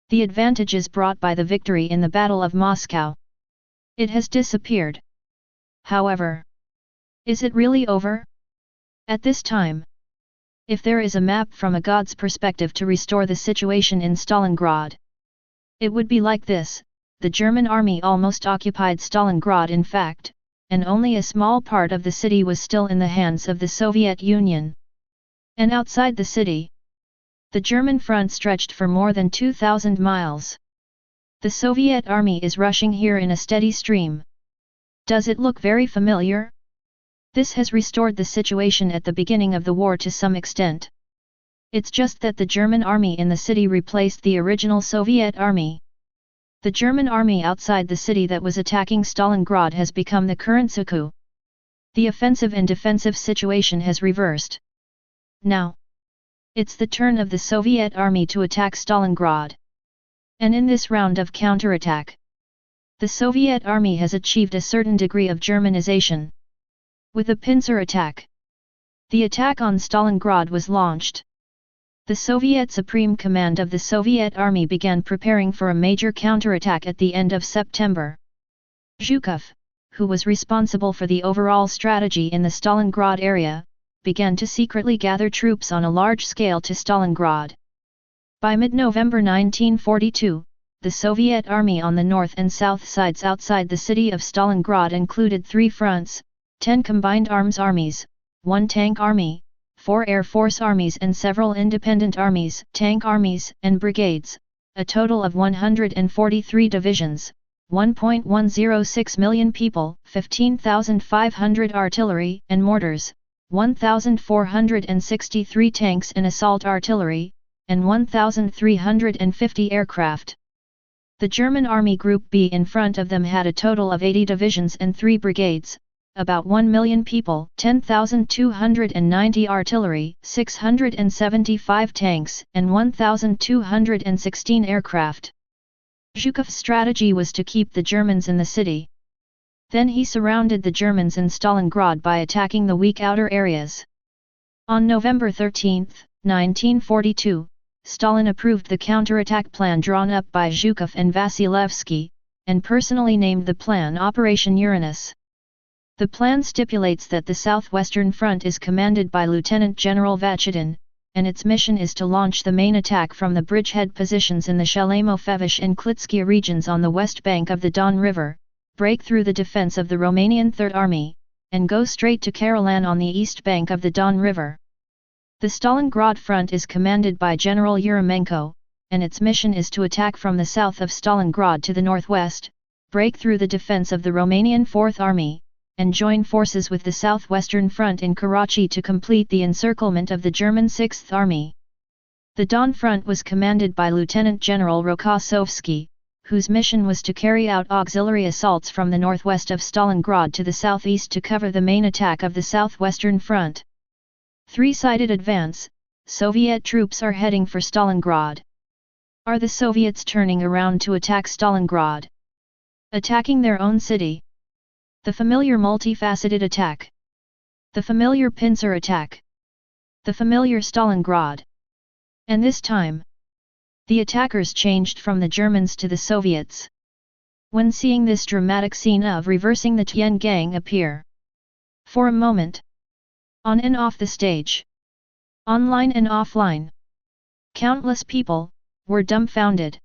The advantages brought by the victory in the Battle of Moscow. It has disappeared. However, is it really over? At this time, if there is a map from a god's perspective to restore the situation in Stalingrad, it would be like this: the German army almost occupied Stalingrad in fact, and only a small part of the city was still in the hands of the Soviet Union. And outside the city, the German front stretched for more than 2,000 miles. The Soviet army is rushing here in a steady stream. Does it look very familiar? This has restored the situation at the beginning of the war to some extent. It's just that the German army in the city replaced the original Soviet army. The German army outside the city that was attacking Stalingrad has become the current Suku. The offensive and defensive situation has reversed. Now, it's the turn of the Soviet army to attack Stalingrad. And in this round of counterattack, The Soviet army has achieved a certain degree of Germanization. With the pincer attack, the attack on Stalingrad was launched. The Soviet Supreme Command of the Soviet Army began preparing for a major counterattack at the end of September. Zhukov, who was responsible for the overall strategy in the Stalingrad area, began to secretly gather troops on a large scale to Stalingrad. By mid-November 1942, the Soviet Army on the north and south sides outside the city of Stalingrad included 3 fronts, 10 combined arms armies, 1 tank army, 4 Air Force armies and several independent armies, tank armies, and brigades, a total of 143 divisions, 1.106 million people, 15,500 artillery and mortars, 1,463 tanks and assault artillery, and 1,350 aircraft. The German Army Group B in front of them had a total of 80 divisions and 3 brigades, about 1 million people, 10,290 artillery, 675 tanks, and 1,216 aircraft. Zhukov's strategy was to keep the Germans in the city. Then he surrounded the Germans in Stalingrad by attacking the weak outer areas. On November 13, 1942, Stalin approved the counterattack plan drawn up by Zhukov and Vasilevsky, and personally named the plan Operation Uranus. The plan stipulates that the Southwestern Front is commanded by Lieutenant General Vachidin, and its mission is to launch the main attack from the bridgehead positions in the Shalemo-Fevish and Klitskia regions on the west bank of the Don River, break through the defense of the Romanian Third Army, and go straight to Karalan on the east bank of the Don River. The Stalingrad front is commanded by General Eremenko, and its mission is to attack from the south of Stalingrad to the northwest, break through the defense of the Romanian Fourth Army, and join forces with the Southwestern Front in Karachi to complete the encirclement of the German Sixth Army. The Don Front was commanded by Lieutenant General Rokossovsky, whose mission was to carry out auxiliary assaults from the northwest of Stalingrad to the southeast to cover the main attack of the Southwestern Front. Three-sided advance, Soviet troops are heading for Stalingrad. Are the Soviets turning around to attack Stalingrad? Attacking their own city? The familiar multifaceted attack. The familiar pincer attack. The familiar Stalingrad. And this time, the attackers changed from the Germans to the Soviets. When seeing this dramatic scene of reversing the Tien Gang appear, for a moment, on and off the stage, online and offline, countless people were dumbfounded.